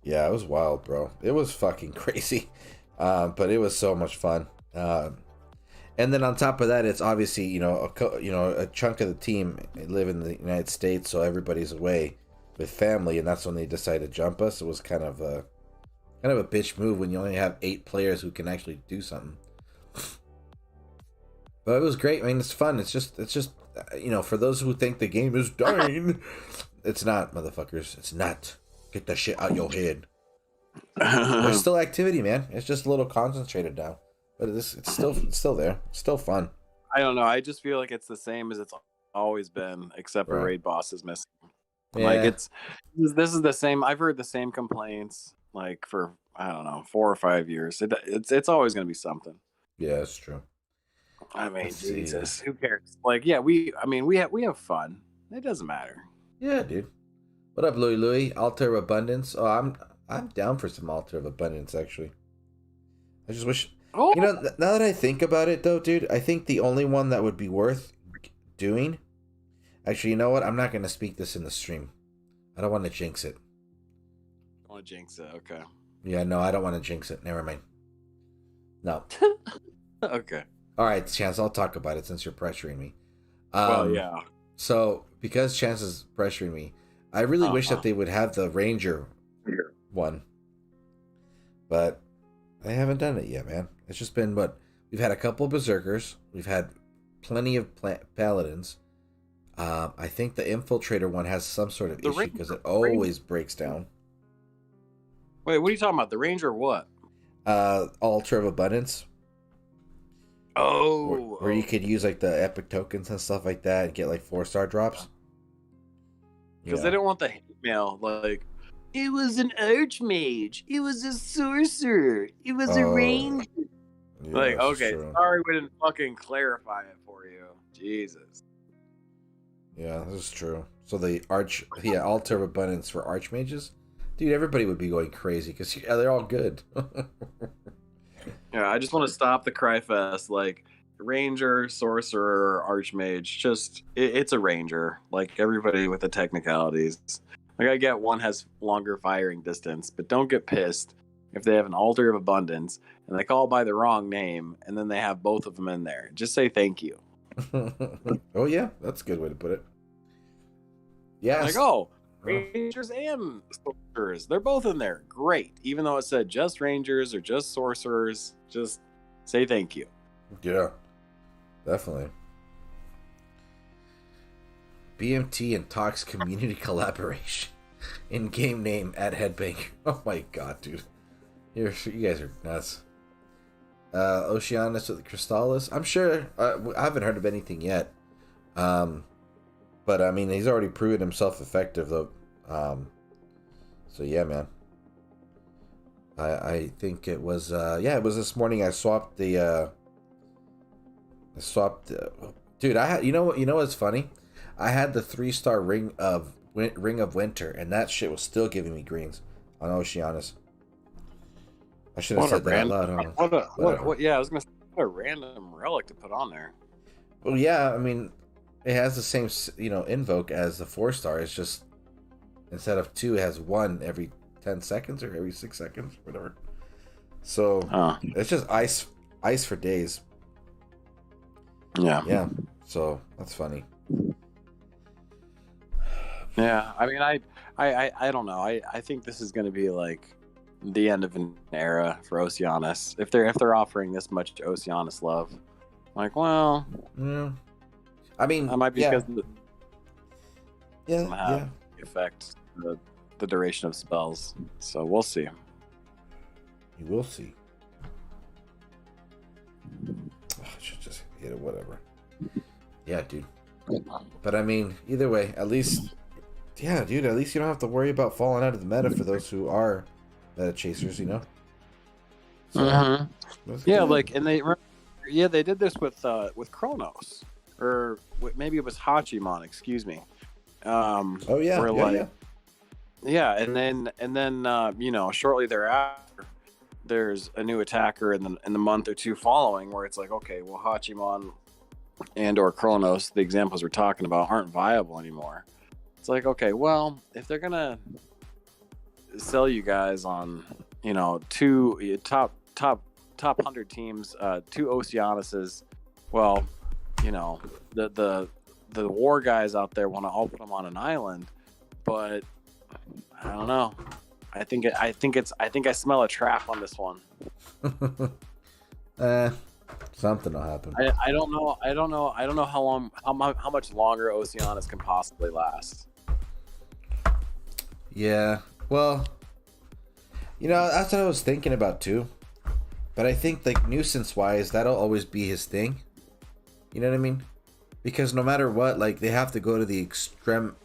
Yeah, it was wild, bro. It was fucking crazy, but it was so much fun. And then on top of that, it's obviously a chunk of the team live in the United States, so everybody's away with family, and that's when they decided to jump us. It was kind of a bitch move when you only have 8 players who can actually do something. But it was great. I mean, it's fun. It's just for those who think the game is dying, it's not, motherfuckers. It's not. Get that shit out your head. There's still activity, man. It's just a little concentrated now, but it's still there. It's still fun. I don't know. I just feel like it's the same as it's always been, except for Right. raid bosses missing. Yeah. Like this is the same. I've heard the same complaints like for I don't know 4 or 5 years. It's always going to be something. Yeah, it's true. I mean, Let's see. Jesus, who cares? Like, yeah, we have fun. It doesn't matter. Yeah, dude. What up, Louie? Altar of Abundance. Oh, I'm down for some Altar of Abundance, actually. I just wish. Oh, Now that I think about it, though, dude, I think the only one that would be worth doing. Actually, you know what? I'm not gonna speak this in the stream. I don't want to jinx it. I want to jinx it. Okay. Yeah, no, I don't want to jinx it. Never mind. No. Okay. All right, Chance, I'll talk about it since you're pressuring me. Well, yeah. So, because Chance is pressuring me, I really wish that they would have the Ranger one. But they haven't done it yet, man. It's just been we've had a couple of Berserkers. We've had plenty of Paladins. I think the Infiltrator one has some sort of issue because it always breaks down. Wait, what are you talking about? The Ranger or what? Altar of Abundance. Oh. Where you could use like the epic tokens and stuff like that and get like 4-star drops. Because they don't want the hate mail. Like, it was an archmage. It was a sorcerer. It was a ranger. Yeah, Like, that's okay, true. sorry we didn't fucking clarify it for you. Jesus. Yeah, this is true. So the Altar of Abundance for Archmages? Dude, everybody would be going crazy because they're all good. Yeah, I just want to stop the cry fest. Like, ranger, sorcerer, archmage, just, it's a ranger. Like, everybody with the technicalities. Like, I get one has longer firing distance, but don't get pissed if they have an Altar of Abundance and they call by the wrong name and then they have both of them in there. Just say thank you. Oh, yeah, that's a good way to put it. Yeah. Like, oh, rangers and sorcerers, they're both in there. Great. Even though it said just rangers or just sorcerers, just say thank you. Yeah, definitely. BMT and Talks community collaboration. In-game name at Headbanger. Oh my god, dude. You guys are nuts. Oceanus with the Crystallis. I'm sure. I haven't heard of anything yet. But I mean, he's already proven himself effective, though. So yeah, man. I think it was. It was this morning. I swapped the. Dude, I had. You know what's funny? I had the 3-star Ring of Winter, and that shit was still giving me greens on Oceanus. I should have said that out loud. Huh? What? Yeah, I was gonna say what a random relic to put on there. Well, yeah, I mean, it has the same, invoke as the 4-star. It's just instead of 2, it has 1 every 10 seconds or every 6 seconds, whatever. So it's just ice for days. Yeah. Yeah. So that's funny. Yeah, I mean, I don't know. I think this is going to be like the end of an era for Oceanus. If they're offering this much Oceanus love, like, well, Yeah. I mean, that might be because of yeah. the effect, the duration of spells. So we'll see. You will see. get it, whatever. Yeah, dude. But I mean, either way, at least, yeah, dude, at least you don't have to worry about falling out of the meta for those who are meta chasers, you know? So, that's Yeah, good. like, and they did this with Kronos, or maybe it was Hachimon, excuse me. Oh yeah, where, yeah, like, yeah. Yeah, and then you know, shortly thereafter, there's a new attacker in the month or two following, where it's like, okay, well, Hachimon and or Kronos, the examples we're talking about, aren't viable anymore. It's like, okay, well, if they're gonna sell you guys on, you know, two top 100 teams, two Oceanuses, well, you know, the war guys out there want to all put them on an island, but I don't know. I think I smell a trap on this one. Something will happen. I don't know how much longer Oceanus can possibly last. Yeah, well, you know, that's what I was thinking about too. But I think, like, nuisance wise, that'll always be his thing. You know what I mean? Because no matter what, like, they have to go to the extreme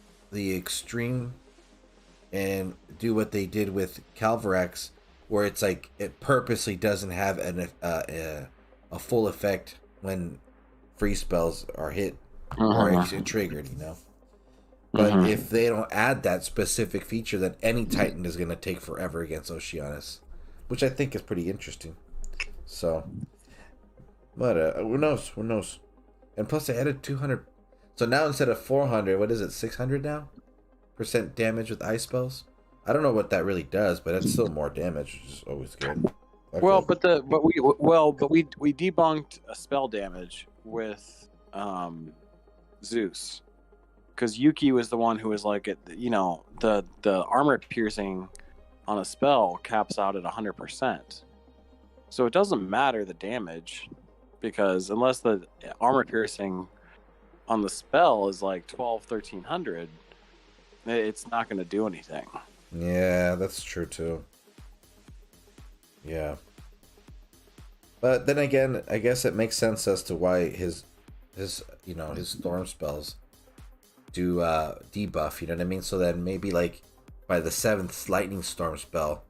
and do what they did with Calvarax, where it's like it purposely doesn't have a full effect when free spells are hit or triggered, you know. But if they don't add that specific feature, then any Titan is going to take forever against Oceanus, which I think is pretty interesting. So, but who knows? Who knows? And plus, they added 200. So now instead of 400, what is it? 600 now? % damage with ice spells. I don't know what that really does, but it's still more damage, which is always good. Okay. Well, but we debunked a spell damage with Zeus, because Yuki was the one who was like, you know, the armor piercing on a spell caps out at 100%. So it doesn't matter the damage, because unless the armor piercing on the spell is like 1300, it's not going to do anything. Yeah, that's true too. Yeah. But then again, I guess it makes sense as to why his you know, his storm spells do debuff, you know what I mean? So then maybe like by the 7th lightning storm spell,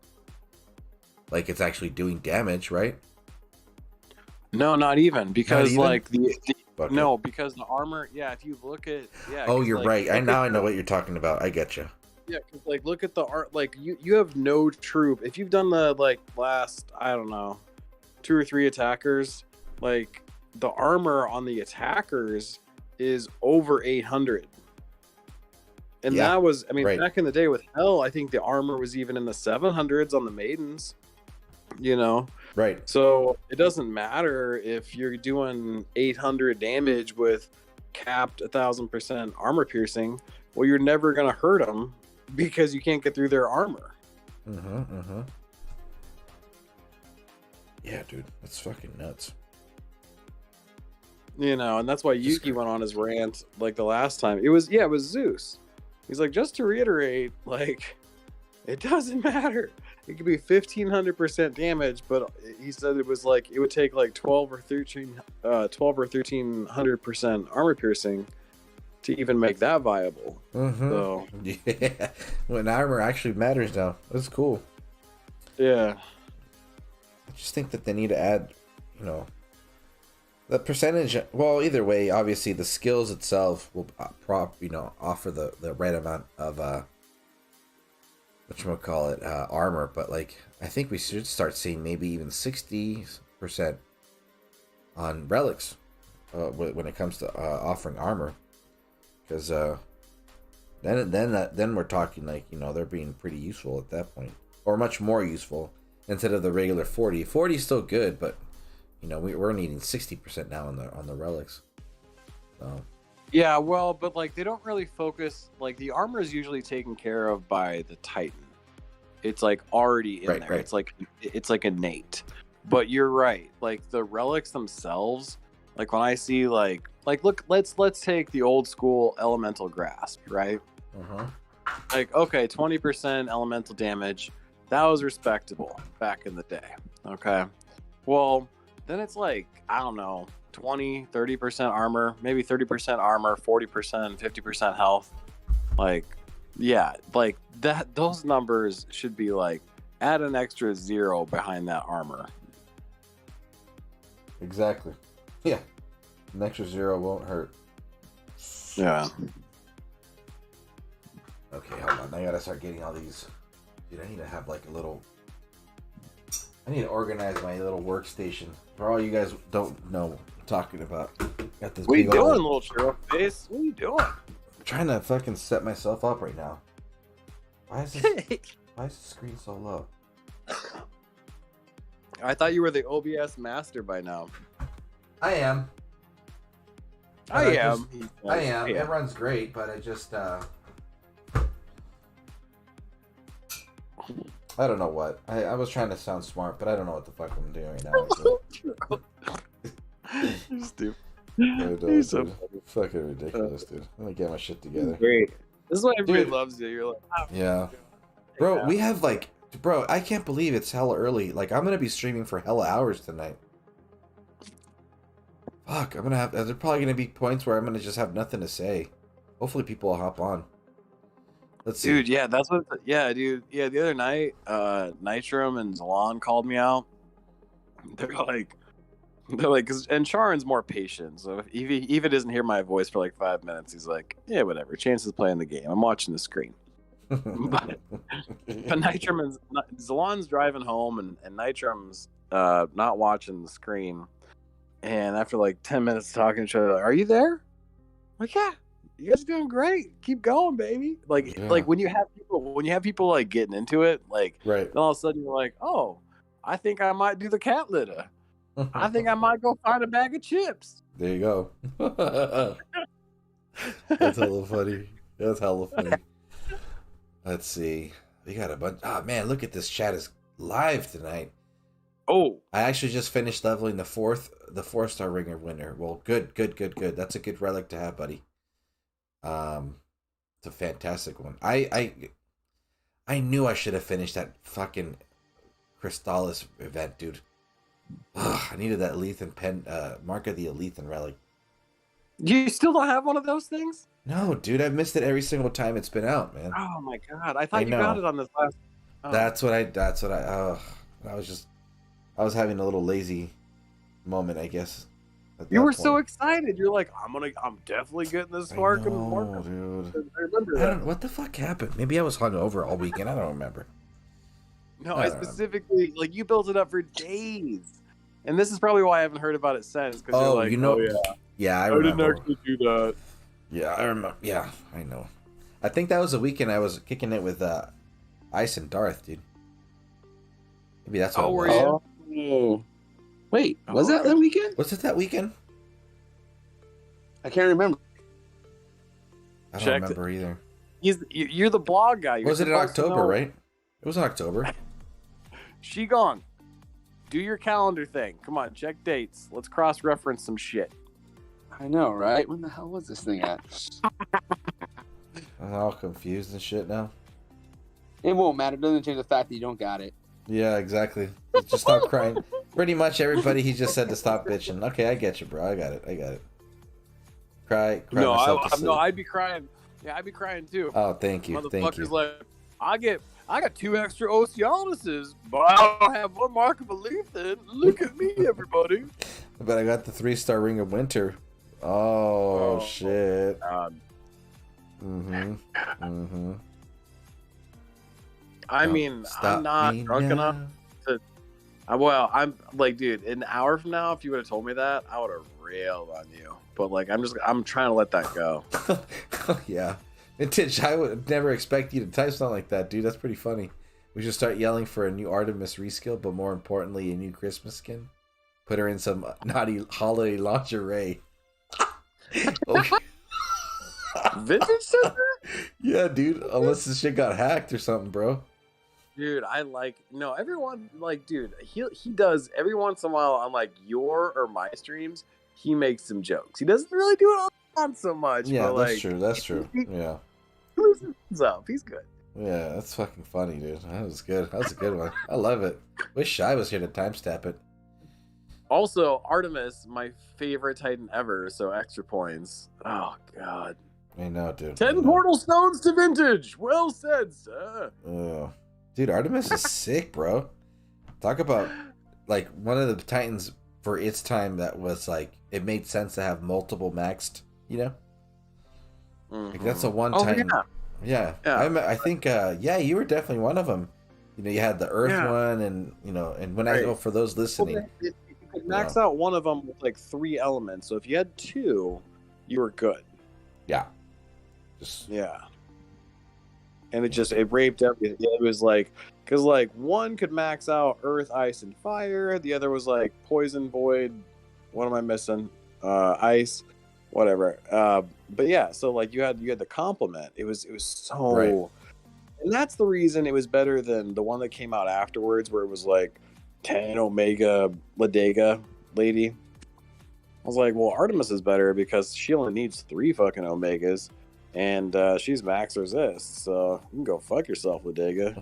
like it's actually doing damage, right? No, not even, because like no, because the armor. Yeah, if you look at Oh, you're like, right. I know what you're talking about. I get you. Yeah, because like look at the art. Like you have no troop. If you've done the like last, I don't know, 2 or 3 attackers, like the armor on the attackers is over 800. And Yeah, that was, I mean, right. back in the day with Hell, I think the armor was even in the 700s on the maidens. You know, Right. so it doesn't matter if you're doing 800 damage with capped 1000% armor piercing. Well, you're never gonna hurt them because you can't get through their armor. Yeah, dude, that's fucking nuts. You know, and that's why Yuki went on his rant like the last time. It was Zeus. He's like, just to reiterate, like, it doesn't matter. It could be 1500% damage, but he said it was like it would take like 12 or 1300% armor piercing to even make that viable. So yeah, when armor actually matters now, that's cool. Yeah, I just think that they need to add, you know, the percentage. Well, either way, obviously the skills itself will offer the right amount of whatchamacallit, armor, but like I think we should start seeing maybe even 60% on relics when it comes to offering armor, because then we're talking like, you know, they're being pretty useful at that point, or much more useful instead of the regular 40 is still good, but you know, we're needing 60% now on the relics. So yeah, well, but like they don't really focus. Like the armor is usually taken care of by the Titan. It's like already in there. Right. It's like innate. But you're right. Like the relics themselves. Like when I see like look, let's take the old school elemental grasp, right? Like okay, 20% elemental damage. That was respectable back in the day. Okay. Well, then it's like, I don't know, 20, 30% armor, maybe 30% armor, 40%, 50% health. Like, yeah, like that. Those numbers should be like add an extra 0 behind that armor. Exactly. Yeah. An extra 0 won't hurt. Yeah. Okay, hold on. I gotta start getting all these. Dude, I need to have like a little. I need to organize my little workstation. For all you guys don't know what I'm talking about. Got this What are you big doing, old... little Churro face? What are you doing? I'm trying to fucking set myself up right now. Why is the screen so low? I thought you were the OBS master by now. I am. I am. I am. It runs great, but I just I don't know what. I was trying to sound smart, but I don't know what the fuck I'm doing right now. You're stupid. You're so fucking ridiculous, dude. Let me get my shit together. Great. This is why everybody Dude. loves you. You're like, oh, Yeah. Bro, we have like, bro, I can't believe it's hella early. Like, I'm gonna be streaming for hella hours tonight. Fuck, I'm gonna have, there's probably gonna be points where I'm gonna just have nothing to say. Hopefully people will hop on. Let's see. dude, yeah, that's what. Yeah, dude. Yeah, the other night, Nitram and ZALON called me out. They're like, and Charon's more patient. So if he doesn't hear my voice for like 5 minutes, he's like, yeah, whatever. Chance is playing the game. I'm watching the screen. But Nitram and ZALON's driving home, and Nitram's not watching the screen. And after like 10 minutes talking to each other, like, are you there? I'm like, yeah. You guys are doing great. Keep going, baby. Like, Yeah. like when you have people like getting into it, like, Right. then all of a sudden you're like, oh, I think I might do the cat litter. I think I might go find a bag of chips. There you go. That's hella funny. That's hella funny. Let's see. We got a bunch. Oh man, look at this chat is live tonight. Oh, I actually just finished leveling the 4-star ringer winner. Well, good. That's a good relic to have, buddy. It's a fantastic one. I knew I should have finished that fucking Crystallis event, dude. Ugh, I needed that Lethan pen, Mark of the Lethan relic. you still don't have one of those things? No, dude, I've missed it every single time it's been out, man. Oh my god, I thought I you got know. it on this last. Oh. That's what I I was having a little lazy moment, I guess. at You that were so point. excited. You're like, I'm definitely getting this mark. I know, dude. I remember I that. don't. What the fuck happened? Maybe I was hungover all weekend. I don't remember. No, I I don't know. specifically like you built it up for days, and this is probably why I haven't heard about it since. Because Oh, you're like, you know. oh, yeah, Yeah, I I didn't remember. actually do that. Yeah, I remember. Yeah, I know. I think that was the weekend I was kicking it with Ice and Darth, dude. Maybe that's what Oh, it were was. you? Oh. Wait, was Oh, that that weekend? Was it that weekend? I can't remember. I don't Checked remember either. You're the blog guy. You're Was it in supposed to October, know. right? It was in October. She gone. Do your calendar thing. Come on, check dates. Let's cross-reference some shit. I know, right? When the hell was this thing at? I'm all confused and shit now. It won't matter. It doesn't change the fact that you don't got it. Yeah, exactly. Just stop crying. Pretty much everybody he just said to stop bitching. Okay, I get you, bro. I got it. Cry No, myself to sleep. no, I'd be crying. Yeah, I'd be crying too. Oh, thank you. Motherfucker's like, I got 2 extra Oceanuses, but I don't have 1 mark of a leaf then. Look at me, everybody. But I got the 3-star Ring of Winter. Oh, shit. Mm-hmm. I Don't mean, stop I'm not me drunk now. enough. Well, I'm like, dude, an hour from now, if you would have told me that, I would have railed on you. But like, I'm trying to let that go. Yeah. Vintage, I would never expect you to type something like that, dude. That's pretty funny. We should start yelling for a new Artemis reskill, but more importantly, a new Christmas skin. Put her in some naughty holiday lingerie. Okay. Vintage said that? Yeah, dude. Unless this shit got hacked or something, bro. Dude, everyone, like, dude, he does every once in a while on like your or my streams. He makes some jokes. He doesn't really do it on so much. Yeah, but, that's like, true. That's true. Yeah. He loosens up. He's good. Yeah, that's fucking funny, dude. That was good. That was a good one. I love it. Wish I was here to timestamp it. Also, Artemis, my favorite Titan ever, so extra points. Oh god. I know, dude. 10 portal stones to vintage. Well said, sir. Dude, Artemis is sick, bro. Talk about like one of the Titans for its time that was like it made sense to have multiple maxed, you know? Like that's a one Titan. Yeah. I think you were definitely one of them. You know, you had the Earth one, and you know, and when I go for those listening, you could max out one of them with like 3 elements. So if you had 2, you were good. Yeah. And it raped everything. It was like, because like one could max out Earth, Ice, and Fire. The other was like Poison, Void. What am I missing? Ice, whatever. But yeah, so like you had the complement. It was so. Right. And that's the reason it was better than the one that came out afterwards, where it was like 10 Omega Ladega lady. I was like, well, Artemis is better because she only needs 3 fucking Omegas, and she's max resist, so you can go fuck yourself, Ladega.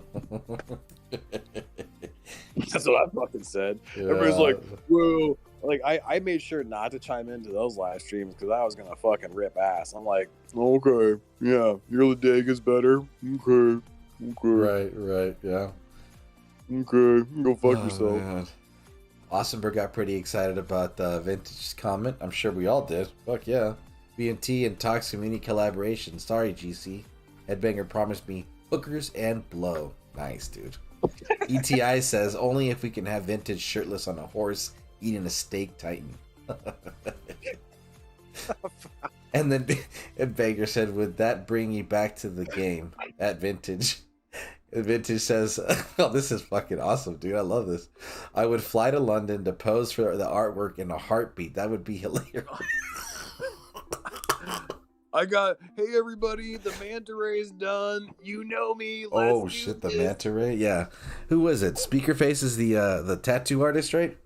That's what I fucking said. Yeah. Everybody's like, whoa. Like, I made sure not to chime into those live streams because I was going to fucking rip ass. I'm like, okay, yeah, your Ladega's better. Okay. Right, yeah. Okay, go fuck yourself. Man. Awesenberg got pretty excited about the vintage comment. I'm sure we all did. Fuck yeah. BNT and Tox Community collaboration. Sorry, GC. Headbanger promised me hookers and blow. Nice, dude. ETI says, only if we can have vintage shirtless on a horse eating a steak Titan. And then Banger said, would that bring you back to the game at vintage? And Vintage says, oh, this is fucking awesome, dude. I love this. I would fly to London to pose for the artwork in a heartbeat. That would be hilarious. Hey everybody, the manta ray's done. You know me. Let's shit, the manta ray? Yeah. Who was it? Speakerface is the tattoo artist, right?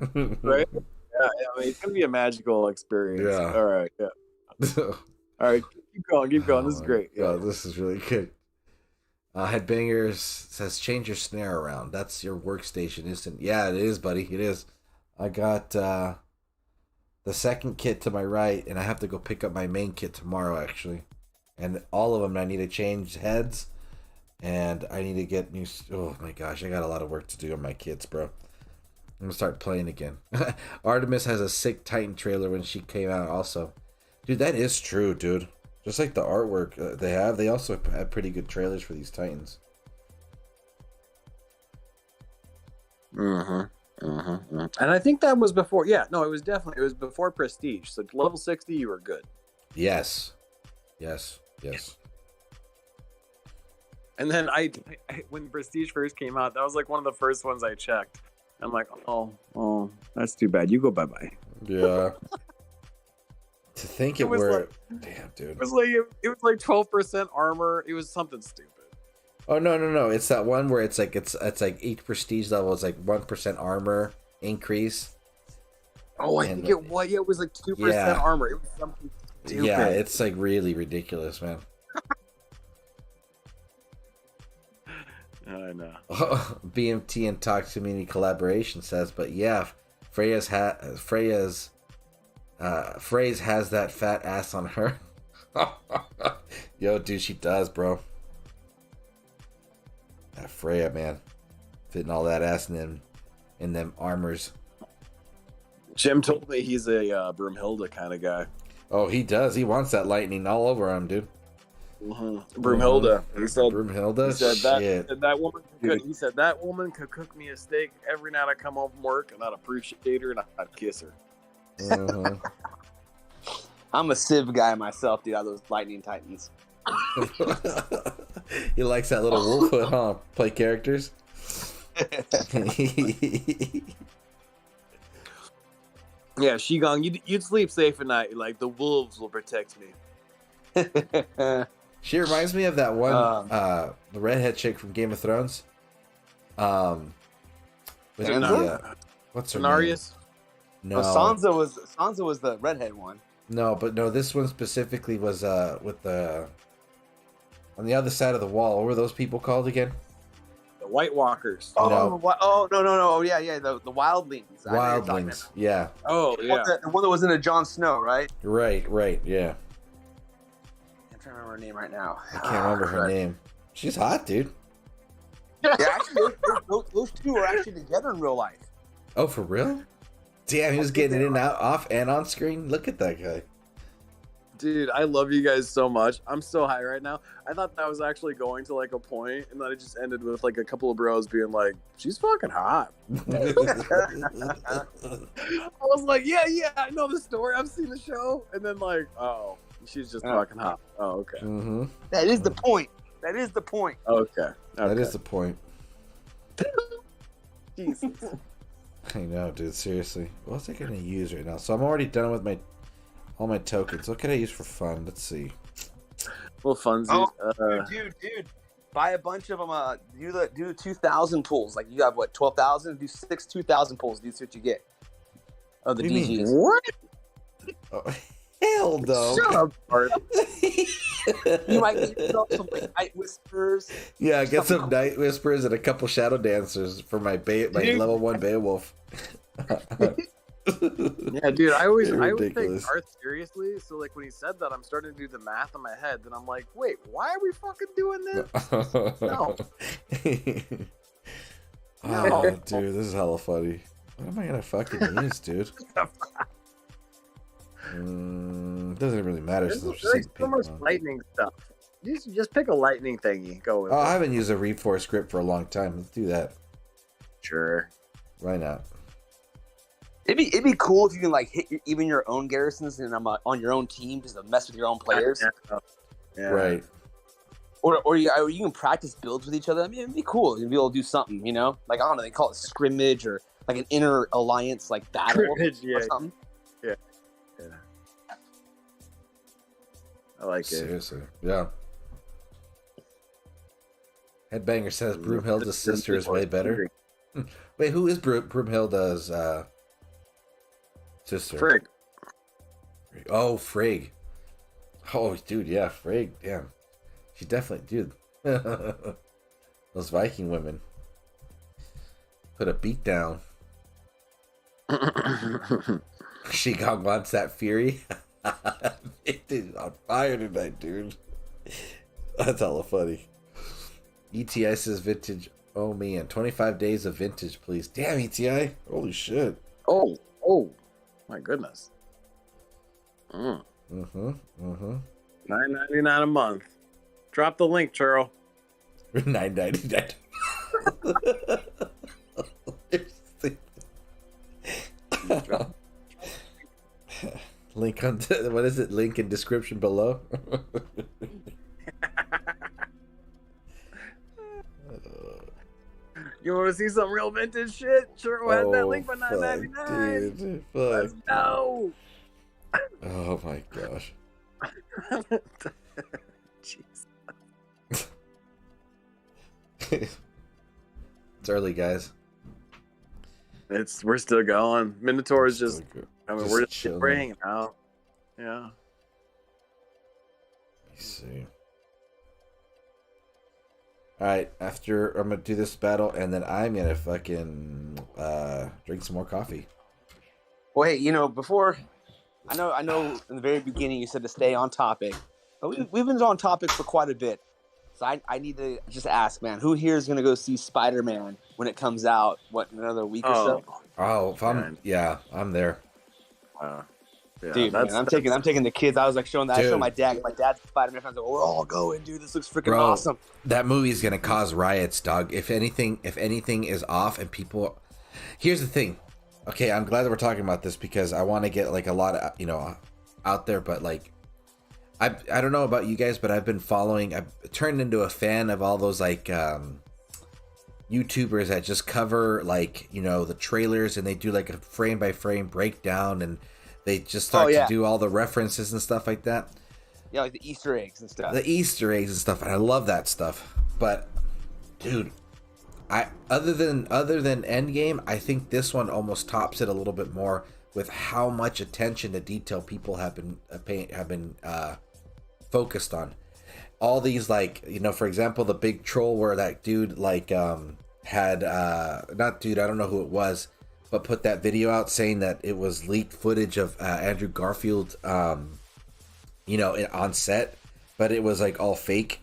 Right? Yeah, I mean, it's gonna be a magical experience. Yeah. All right, yeah. All right, keep going. This is great. Yeah, this is really good. Headbangers says, change your snare around. That's your workstation, isn't it? Yeah, it is, buddy. It is. I got the second kit to my right, and I have to go pick up my main kit tomorrow, actually. And all of them, I need to change heads, and I need to get new... Oh, my gosh. I got a lot of work to do on my kits, bro. I'm going to start playing again. Artemis has a sick Titan trailer when she came out also. Dude, that is true, dude. Just like the artwork they also have pretty good trailers for these Titans. And I think that was before. Yeah, no, it was before Prestige. So level 60, you were good. Yes. And then I when Prestige first came out, that was like one of the first ones I checked. I'm like, oh, that's too bad. You go bye. Yeah. To think it were, damn, dude. It was like 12% armor. It was something stupid. Oh no! It's that one where it's like each prestige level is like 1% armor increase. Oh, I think it was. Yeah, it was like 2% armor. It was something stupid. Yeah, it's like really ridiculous, man. I know. BMT and Talk Community collaboration says, but yeah, Freya's Phrase has that fat ass on her. Yo, dude, she does, bro. That Freya, man, fitting all that ass in them armors. Jim told me he's a Broomhilda kind of guy. Oh, he does. He wants that lightning all over him, dude. Broomhilda. He said Broomhilda. He said that woman could cook me a steak every night I come home from work, and I'd appreciate her and I'd kiss her. I'm a Civ guy myself, dude. Out of those Lightning Titans. He likes that little wolf hood, huh? Play characters. Yeah, Shigong, you'd sleep safe at night. Like, the wolves will protect me. She reminds me of that one, the redhead chick from Game of Thrones. What's her name? No, Sansa was the redhead one. No, this one specifically was with the on the other side of the wall. What were those people called again? The White Walkers. Oh, No. oh no. Oh, yeah. The wildlings. I know you're talking Wildlings. Yeah. Oh about. yeah. The one that was in a Jon Snow, right? Right. Yeah. I'm trying to remember her name right now. I can't remember her name. She's hot, dude. Yeah, actually, those two are actually together in real life. Oh, for real? Damn, he was getting it in, out, off, and on screen. Look at that guy. Dude, I love you guys so much. I'm so high right now. I thought that was actually going to like a point, and then it just ended with like a couple of bros being like, "She's fucking hot." I was like, "Yeah, I know the story. I've seen the show." And then like, "Oh, she's just fucking hot." Oh, okay. Mm-hmm. That is the point. That is the point. Okay. That is the point. Jesus. I know, dude. Seriously, what's I gonna use right now? So I'm already done with all my tokens. What can I use for fun? Let's see. Little funsies. Oh, dude. Buy a bunch of them. Do 2,000 pulls. Like you have what 12,000? Do 2,000 pulls. These what you get. Oh, the What do you DGs. mean? What? Oh, hell no. Shut up, Art. You might get yourself some like night whispers. Yeah, get some night whispers and a couple shadow dancers for my level 1 Beowulf. Yeah, dude, I always take Ridiculous. Art seriously. So like when he said that, I'm starting to do the math in my head. Then I'm like, wait, why are we fucking doing this? No. Oh, dude, this is hella funny. What am I gonna fucking use, dude? Doesn't really matter. There's Since like I'm so much lightning stuff. You just pick a lightning thingy. Go with Oh, I it. haven't used a Reforce script for a long time. Let's do that. Sure. Why not? It'd be cool if you can like hit even your own garrisons and I'm on your own team just to mess with your own players. Yeah. Right. Or you can practice builds with each other. I mean, it'd be cool. You'd be able to do something, you know? Like, I don't know, they call it scrimmage or like an inner alliance, like battle Scrimmage, or yeah. something. Yeah. I like it. Seriously. Yeah. Headbanger says Broomhilda's sister is way better. Wait, who is Broomhilda's sister? Frig. Oh, Frigg. Oh, dude, yeah, Frigg. Damn. She definitely, dude. Those Viking women. Put a beat down. She-Gong wants that fury. Dude, on fire tonight, dude. That's hella funny. ETI says vintage. Oh, man. 25 days of vintage, please. Damn, ETI. Holy shit. Oh, my goodness. Mm-hmm. $9.99 a month. Drop the link, Churro. $9.99. Link on what is it? Link in description below. You want to see some real vintage shit? Churro had that link for $9.99. Dude, Let's fuck. go. Oh my gosh. Jeez. It's early, guys. We're still going. Minotaur is just. Still good. I mean, Just we're chilling. we're hanging out. Yeah. Let me see. Alright, after I'm gonna do this battle and then I'm gonna fucking drink some more coffee. Well, hey, you know, before I know in the very beginning you said to stay on topic, but we've been on topic for quite a bit. So I need to just ask, man, who here is gonna go see Spider-Man when it comes out? What, in another week or so? Oh, if I'm Man. yeah, I'm there. Yeah, Dude, man, I'm taking the kids. I was like showing that. I Dude. showed my dad. My dad's Spider-Man fans. Like, we're all going, dude. This looks freaking Bro. awesome. That movie is gonna cause riots, dog. If anything is off and people, here's the thing. Okay, I'm glad that we're talking about this because I want to get like a lot of out there. But like, I don't know about you guys, but I've been following. I've turned into a fan of all those like YouTubers that just cover like the trailers and they do like a frame by frame breakdown and they just start to do all the references and stuff like that. Yeah, like the Easter eggs and stuff. The Easter eggs and stuff, and I love that stuff. But, dude, other than Endgame, I think this one almost tops it a little bit more with how much attention to detail people have been focused on. All these, like, for example, the big troll where that dude like had not dude, I don't know who it was, but put that video out saying that it was leaked footage of Andrew Garfield, you know, on set, but it was like all fake.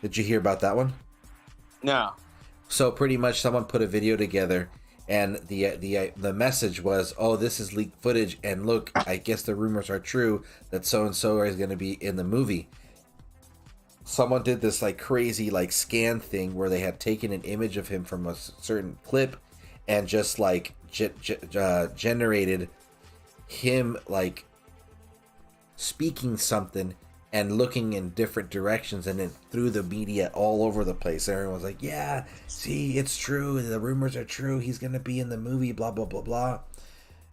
Did you hear about that one? No. So pretty much someone put a video together, and the message was, "Oh, this is leaked footage, and look, I guess the rumors are true that so and so is going to be in the movie." Someone did this like crazy like scan thing where they had taken an image of him from a certain clip, and just like generated him like speaking something and looking in different directions, and then threw the media all over the place. Everyone was like, yeah, see, it's true, the rumors are true, he's gonna be in the movie, blah blah blah blah.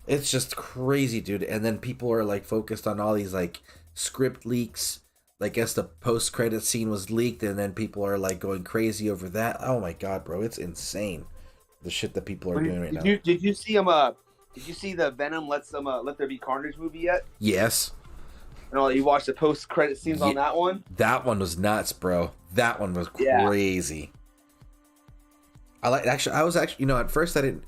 It's just crazy, dude. And then people are like focused on all these like script leaks. Like, I guess the post-credit scene was leaked, and then people are like going crazy over that. Oh my god, bro, it's insane the shit that people are doing right now. Did you see did you see the Venom Let There Be Carnage movie yet? Yes. No, you watched the post-credit scenes on that one? That one was nuts, bro. That one was crazy. I was actually, you know, at first I didn't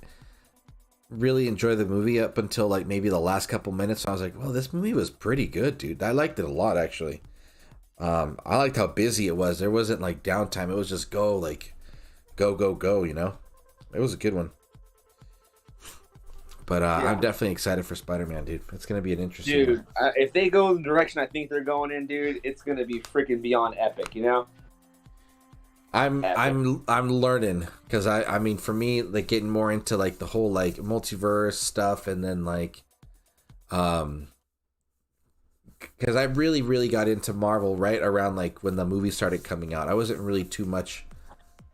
really enjoy the movie up until like maybe the last couple minutes. I was like, well, this movie was pretty good, dude. I liked it a lot, actually. I liked how busy it was. There wasn't like downtime. It was just go, you know? It was a good one. But I'm definitely excited for Spider-Man, dude. It's gonna be an interesting one. If they go in the direction I think they're going in, dude, it's gonna be freaking beyond epic, you know? I'm learning, because I mean, for me, like getting more into like the whole like multiverse stuff, and then like because I really got into Marvel right around like when the movie started coming out. I wasn't really too much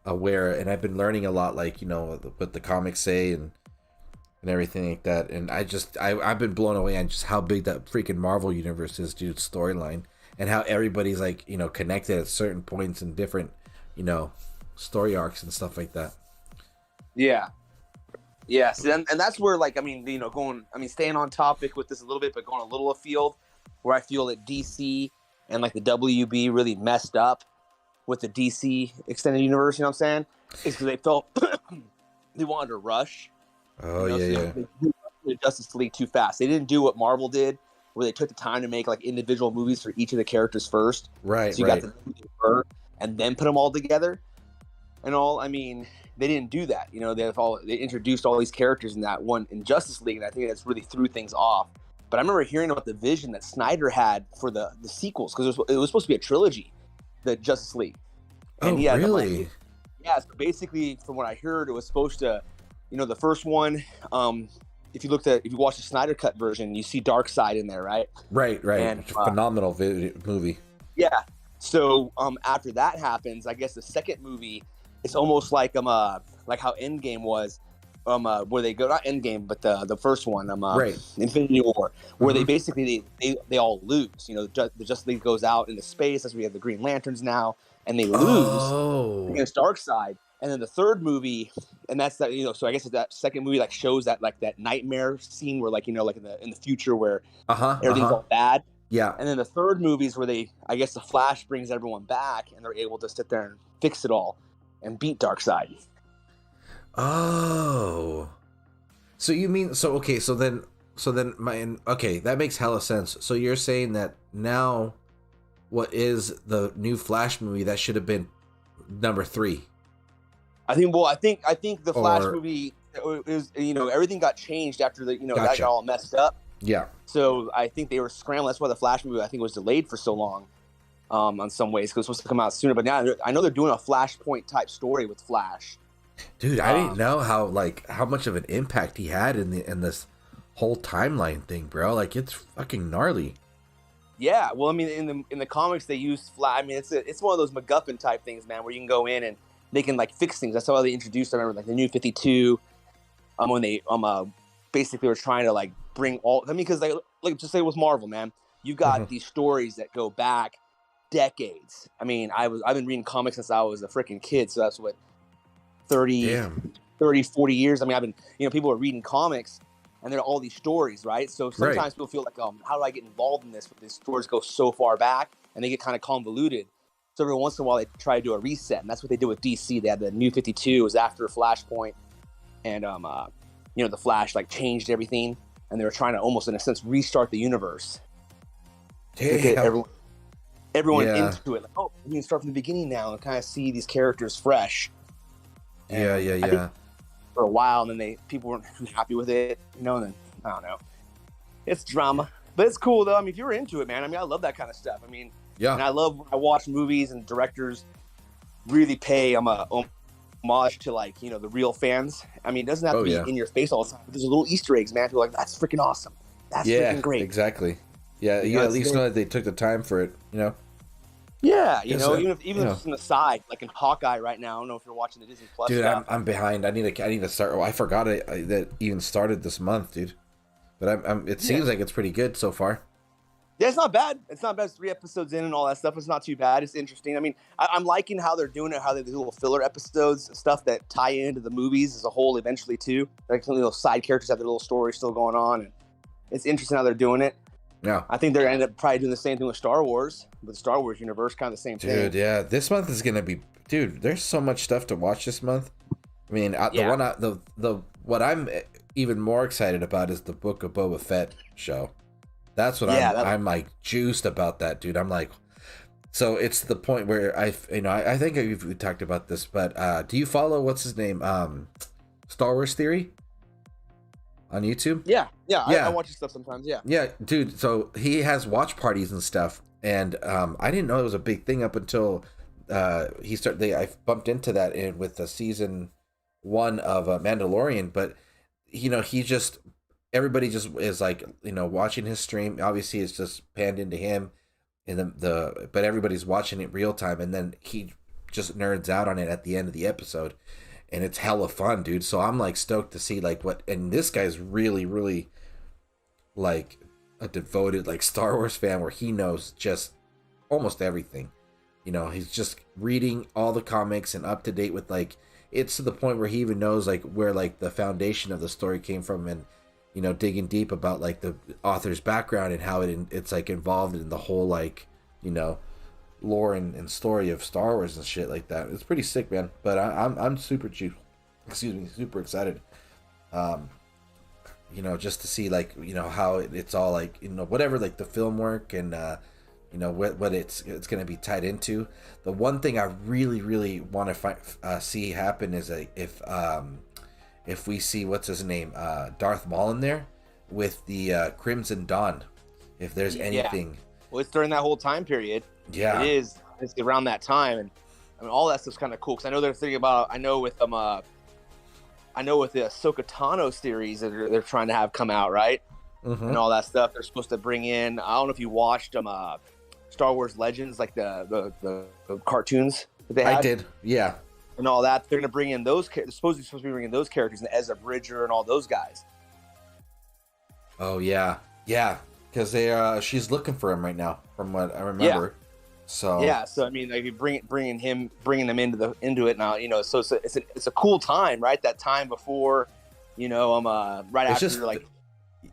aware, and I've been learning a lot, like, you know, what the comics say and everything like that. And I've been blown away on just how big that freaking Marvel universe is, dude. Storyline, and how everybody's like, you know, connected at certain points in different, you know, story arcs and stuff like that. Yeah. Yes, and that's where, like, I mean, you know, staying on topic with this a little bit, but going a little afield, where I feel that DC and like the WB really messed up with the DC extended universe, you know what I'm saying? Is because they felt they wanted to rush. Oh, you know, yeah. They did the Justice League too fast. They didn't do what Marvel did, where they took the time to make like individual movies for each of the characters first. Right, so you got the movie first, and then put them all together. And all, I mean, they didn't do that. You know, they introduced all these characters in that one in Justice League, and I think that's really threw things off. But I remember hearing about the vision that Snyder had for the sequels, because it was supposed to be a trilogy, the Justice League. And really? Yeah. So basically, from what I heard, it was supposed to, you know, the first one. If you watch the Snyder Cut version, you see DARKSIDE in there, right? Right. And, phenomenal movie. Yeah. So after that happens, I guess the second movie, it's almost like how Endgame was, where they go, not Endgame, but the first one, Infinity War, where they basically they all lose. You know, the Justice League goes out into space. That's where we have the Green Lanterns now, and they lose against DARKSIDE. And then the third movie, and that's that, you know. So I guess that second movie like shows that like that nightmare scene where, like, you know, like in the future where everything's all bad. Yeah. And then the third movie is where I guess the Flash brings everyone back, and they're able to sit there and fix it all and beat DARKSIDE. Oh. So you mean, okay, so then that makes hella sense. So you're saying that now what is the new Flash movie, that should have been number 3? I think the Flash movie is, you know, everything got changed after that got all messed up. Yeah. So I think they were scrambling. That's why the Flash movie, I think, was delayed for so long, on some ways, because it was supposed to come out sooner. But now I know they're doing a Flashpoint type story with Flash. Dude, I didn't know how much of an impact he had in this whole timeline thing, bro. Like, it's fucking gnarly. Yeah, well, I mean, in the comics they use Flash. I mean, it's one of those MacGuffin type things, man, where you can go in and they can like fix things. That's how they introduced. I remember like the New 52, when they basically were trying to like bring all. I mean, because like just say with Marvel, man, you've got these stories that go back decades. I mean, I've been reading comics since I was a freaking kid, so that's what 30, 40 years. I mean, I've been, you know, people are reading comics, and there are all these stories, right? So sometimes people feel like, how do I get involved in this? But these stories go so far back, and they get kind of convoluted. So every once in a while, they try to do a reset, and that's what they did with DC. They had the New 52, it was after Flashpoint, and the Flash like changed everything, and they were trying to almost, in a sense, restart the universe. Damn. Everyone into it. Like, oh, we can start from the beginning now and kind of see these characters fresh. Yeah. For a while, and then people weren't happy with it, and then I don't know. It's drama, but it's cool though. I mean, if you're into it, man. I mean, I love that kind of stuff. I mean, and I love when I watch movies and directors really pay homage to the real fans. I mean, it doesn't have to be in your face all the time. But there's little Easter eggs, man. People are like, that's freaking awesome. That's freaking great. Exactly. Yeah, you at least know that they took the time for it. Yeah, even if it's from the side, like in Hawkeye right now. I don't know if you're watching the Disney Plus. Dude, I'm behind. I need to start. Oh, I forgot that even started this month, dude. But it seems like it's pretty good so far. Yeah, it's not bad. It's 3 episodes in and all that stuff. It's not too bad. It's interesting. I mean, I'm liking how they're doing it, how they do little filler episodes, stuff that tie into the movies as a whole eventually too. Like some little side characters have their little story still going on, and it's interesting how they're doing it. Yeah. I think they're going to end up probably doing the same thing with Star Wars, with the Star Wars universe, kind of the same thing. Dude, yeah. This month is going to be... Dude, there's so much stuff to watch this month. I mean, what I'm even more excited about is the Book of Boba Fett show. That's what I'm like juiced about that, dude. I'm like... So it's the point where I think we talked about this, but do you follow, what's his name? Star Wars Theory? On YouTube? Yeah. I watch his stuff sometimes. Yeah, dude. So he has watch parties and stuff, and I didn't know it was a big thing up until I bumped into that with the season 1 of Mandalorian. But everybody just is like watching his stream. Obviously, it's just panned into him, and but everybody's watching it real time, and then he just nerds out on it at the end of the episode. And it's hella fun, dude. So I'm like stoked to see and this guy's really, really like a devoted like Star Wars fan where he knows just almost everything. He's just reading all the comics and up to date with it's to the point where he even knows where the foundation of the story came from, and digging deep about the author's background and how it's involved in the whole lore and story of Star Wars and shit like that. It's pretty sick, man. But I'm super super excited. Just to see how it's all whatever the film work and what it's gonna be tied into. The one thing I really want to see happen is if we see what's his name, Darth Maul in there with the Crimson Dawn. If there's anything. Well, it's during that whole time period. Yeah, it is. It's around that time, and I mean all that stuff's kind of cool because I know they're thinking about. I know with the Ahsoka Tano series that they're trying to have come out, right? Mm-hmm. And all that stuff. They're supposed to bring in. I don't know if you watched Star Wars Legends, like the cartoons that they had. I did, yeah. And all that. They're gonna bring in those. They're supposed to be bringing those characters, and Ezra Bridger and all those guys. Oh yeah, because she's looking for him right now, from what I remember. Yeah. So I mean, like you bringing them into it now, so it's a cool time, right? That time before, right it's after just,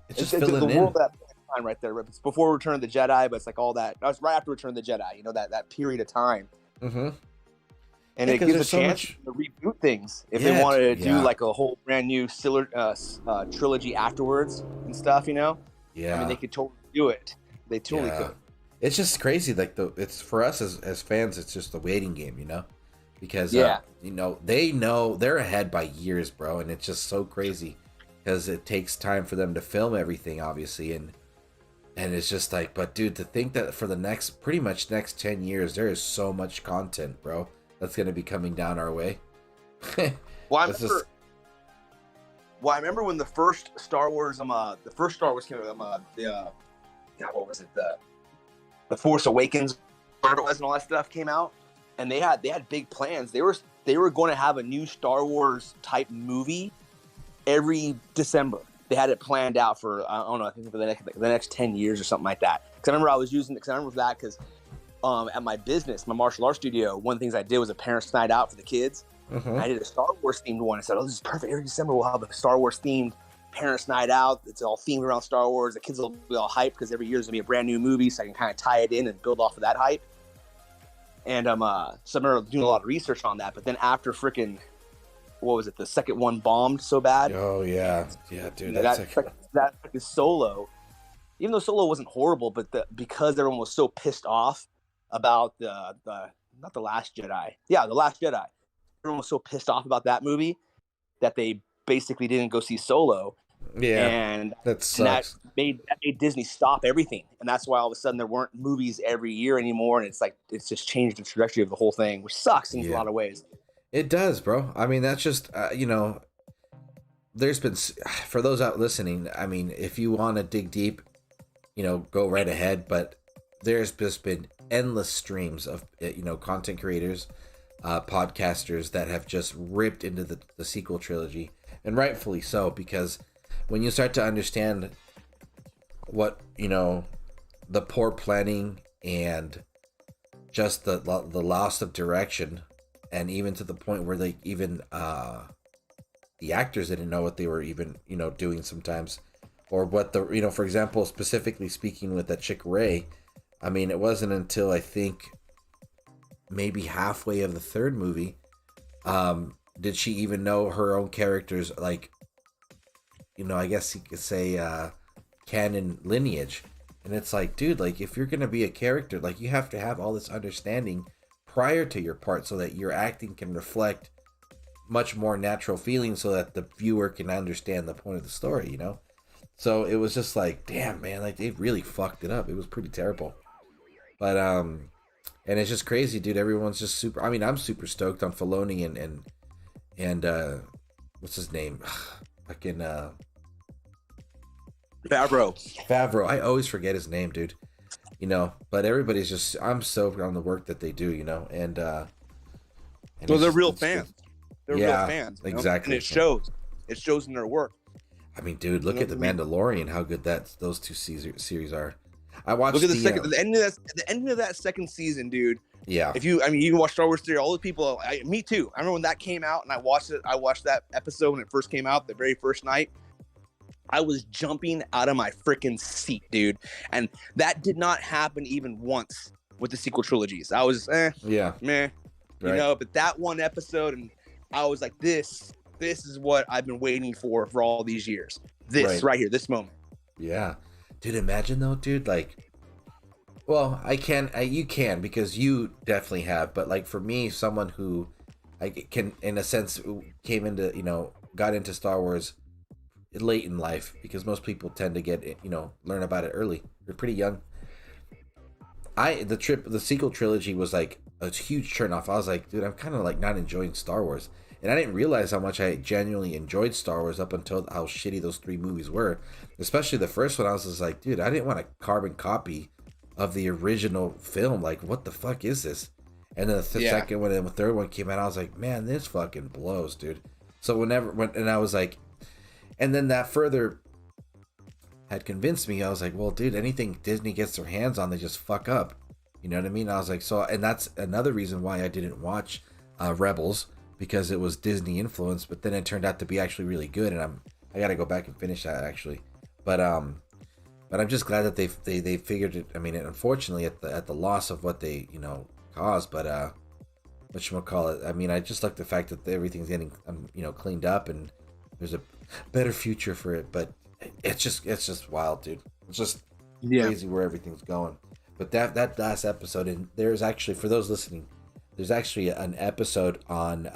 it's the world that time right there. It's before Return of the Jedi, but it's like all that. It's right after Return of the Jedi, that period of time. Mm-hmm. And it gives a chance to reboot things if they wanted to do like a whole brand new trilogy afterwards and stuff, Yeah, I mean they could totally do it. They totally could. It's just crazy, it's for us as fans. It's just a waiting game, because they know they're ahead by years, bro, and it's just so crazy because it takes time for them to film everything, obviously, and it's just but dude, to think that for the pretty much next 10 years, there is so much content, bro, that's gonna be coming down our way. Well, I remember when the first Star Wars came out. What was it? The Force Awakens, whatever it was, and all that stuff came out, and they had big plans. They were going to have a new Star Wars type movie every December. They had it planned out for I don't know, I think for the next 10 years or something like that. Because I remember that because at my business, my martial arts studio, one of the things I did was a parents' night out for the kids. Mm-hmm. I did a Star Wars themed one. I said, "Oh, this is perfect. Every December we'll have a Star Wars themed parents' night out. It's all themed around Star Wars. The kids will be all hyped because every year there's gonna be a brand new movie, so I can kind of tie it in and build off of that hype." And so I remember doing a lot of research on that. But then after freaking, what was it? The second one bombed so bad. Oh yeah, yeah, dude. That is Solo. Even though Solo wasn't horrible, but because everyone was so pissed off about the not the Last Jedi, the Last Jedi. Everyone was so pissed off about that movie that they basically didn't go see Solo. Yeah, and that sucks. That made Disney stop everything, and that's why all of a sudden there weren't movies every year anymore, and it's just changed the trajectory of the whole thing, which sucks in a lot of ways. It does, bro. I mean, that's just there's been, for those out listening, I mean, if you want to dig deep, go right ahead, but there's just been endless streams of content creators, podcasters that have just ripped into the sequel trilogy, and rightfully so, because when you start to understand what the poor planning and just the loss of direction, and even to the point where they even the actors didn't know what they were even doing sometimes, or what the for example, specifically speaking with that chick Ray, I mean, it wasn't until I think maybe halfway of the third movie did she even know her own character's, like, I guess you could say canon lineage. And it's like, dude, like, if you're gonna be a character, like, you have to have all this understanding prior to your part so that your acting can reflect much more natural feelings, so that the viewer can understand the point of the story, So it was just like, damn, man, like, they really fucked it up. It was pretty terrible. But and it's just crazy, dude. Everyone's just super. I mean, I'm super stoked on Filoni and what's his name? Fucking Favreau. I always forget his name, dude. But everybody's just, I'm stoked on the work that they do, and well, they're real fans. They're real fans, exactly. And it shows. It shows in their work. I mean, dude, look at The Mandalorian, how good those two series are. I watched. Look at the ending of that second season, dude. Yeah. You can watch Star Wars theory. All the people, me too. I remember when that came out, and I watched it. I watched that episode when it first came out, the very first night. I was jumping out of my freaking seat, dude. And that did not happen even once with the sequel trilogies. I was, meh, right. But that one episode, and I was like, this is what I've been waiting for all these years. This right here, this moment. Yeah. Dude, imagine though, dude, like, well, you can, because you definitely have, but like for me, someone who I can, in a sense, came into, got into Star Wars late in life, because most people tend to get, learn about it early. You're pretty young. The sequel trilogy was like a huge turn off. I was like, dude, I'm kind of like not enjoying Star Wars. And I didn't realize how much I genuinely enjoyed Star Wars up until how shitty those three movies were. Especially the first one, I was just like, dude, I didn't want a carbon copy of the original film. Like, what the fuck is this? And then the second one and the third one came out, I was like, man, this fucking blows, dude. So and I was like, and then that further had convinced me. I was like, well, dude, anything Disney gets their hands on, they just fuck up. You know what I mean? I was like, and that's another reason why I didn't watch Rebels, because it was Disney influenced, but then it turned out to be actually really good, and I got to go back and finish that actually. But I'm just glad that they figured it. I mean, unfortunately at the loss of what they caused, but whatchamacallit, I mean, I just like the fact that everything's getting cleaned up and there's a better future for it. But it's just wild, dude. It's just crazy where everything's going. But that last episode, and there's actually, for those listening, there's actually an episode on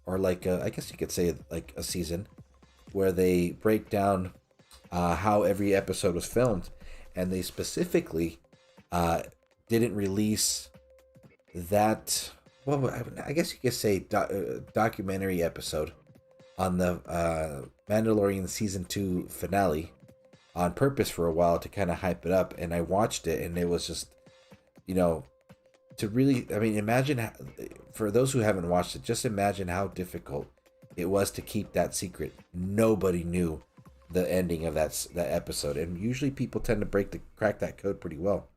or like I guess you could say like a season, where they break down how every episode was filmed, and they specifically didn't release that, well, I guess you could say documentary episode on the Mandalorian season 2 finale on purpose for a while to kind of hype it up. And I watched it, and it was just, to really, I mean, imagine, for those who haven't watched it, just imagine how difficult it was to keep that secret. Nobody knew the ending of that episode, and usually people tend to crack that code pretty well.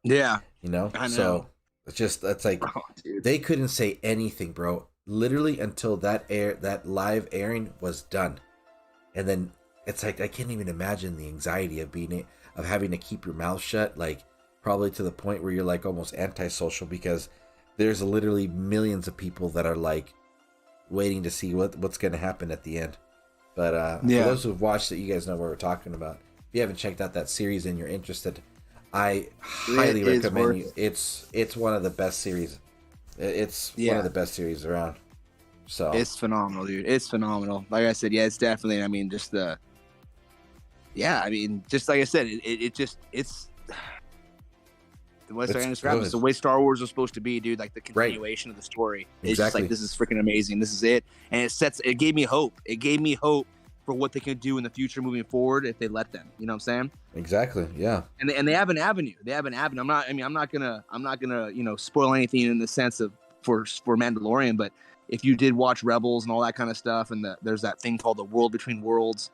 Yeah, I know. So it's like, dude, they couldn't say anything, bro, literally until that live airing was done. And then it's like, I can't even imagine the anxiety of having to keep your mouth shut, like probably to the point where you're like almost antisocial, because there's literally millions of people that are like waiting to see what's going to happen at the end. But for those who've watched it, you guys know what we're talking about. If you haven't checked out that series and you're interested, I highly recommend you. It's one of the best series. It's one of the best series around. So it's phenomenal, dude. It's phenomenal. Like I said, it's definitely. I mean, just the. Yeah, I mean, just like I said, it's. The way I describe it is the way Star Wars was supposed to be, dude. Like the continuation of the story. It's just like, this is freaking amazing. This is it, and it gave me hope. It gave me hope for what they can do in the future moving forward if they let them. You know what I'm saying? Exactly. Yeah. And they have an avenue. They have an avenue. I'm not gonna spoil anything in the sense of for Mandalorian, but if you did watch Rebels and all that kind of stuff, and there's that thing called the World Between Worlds.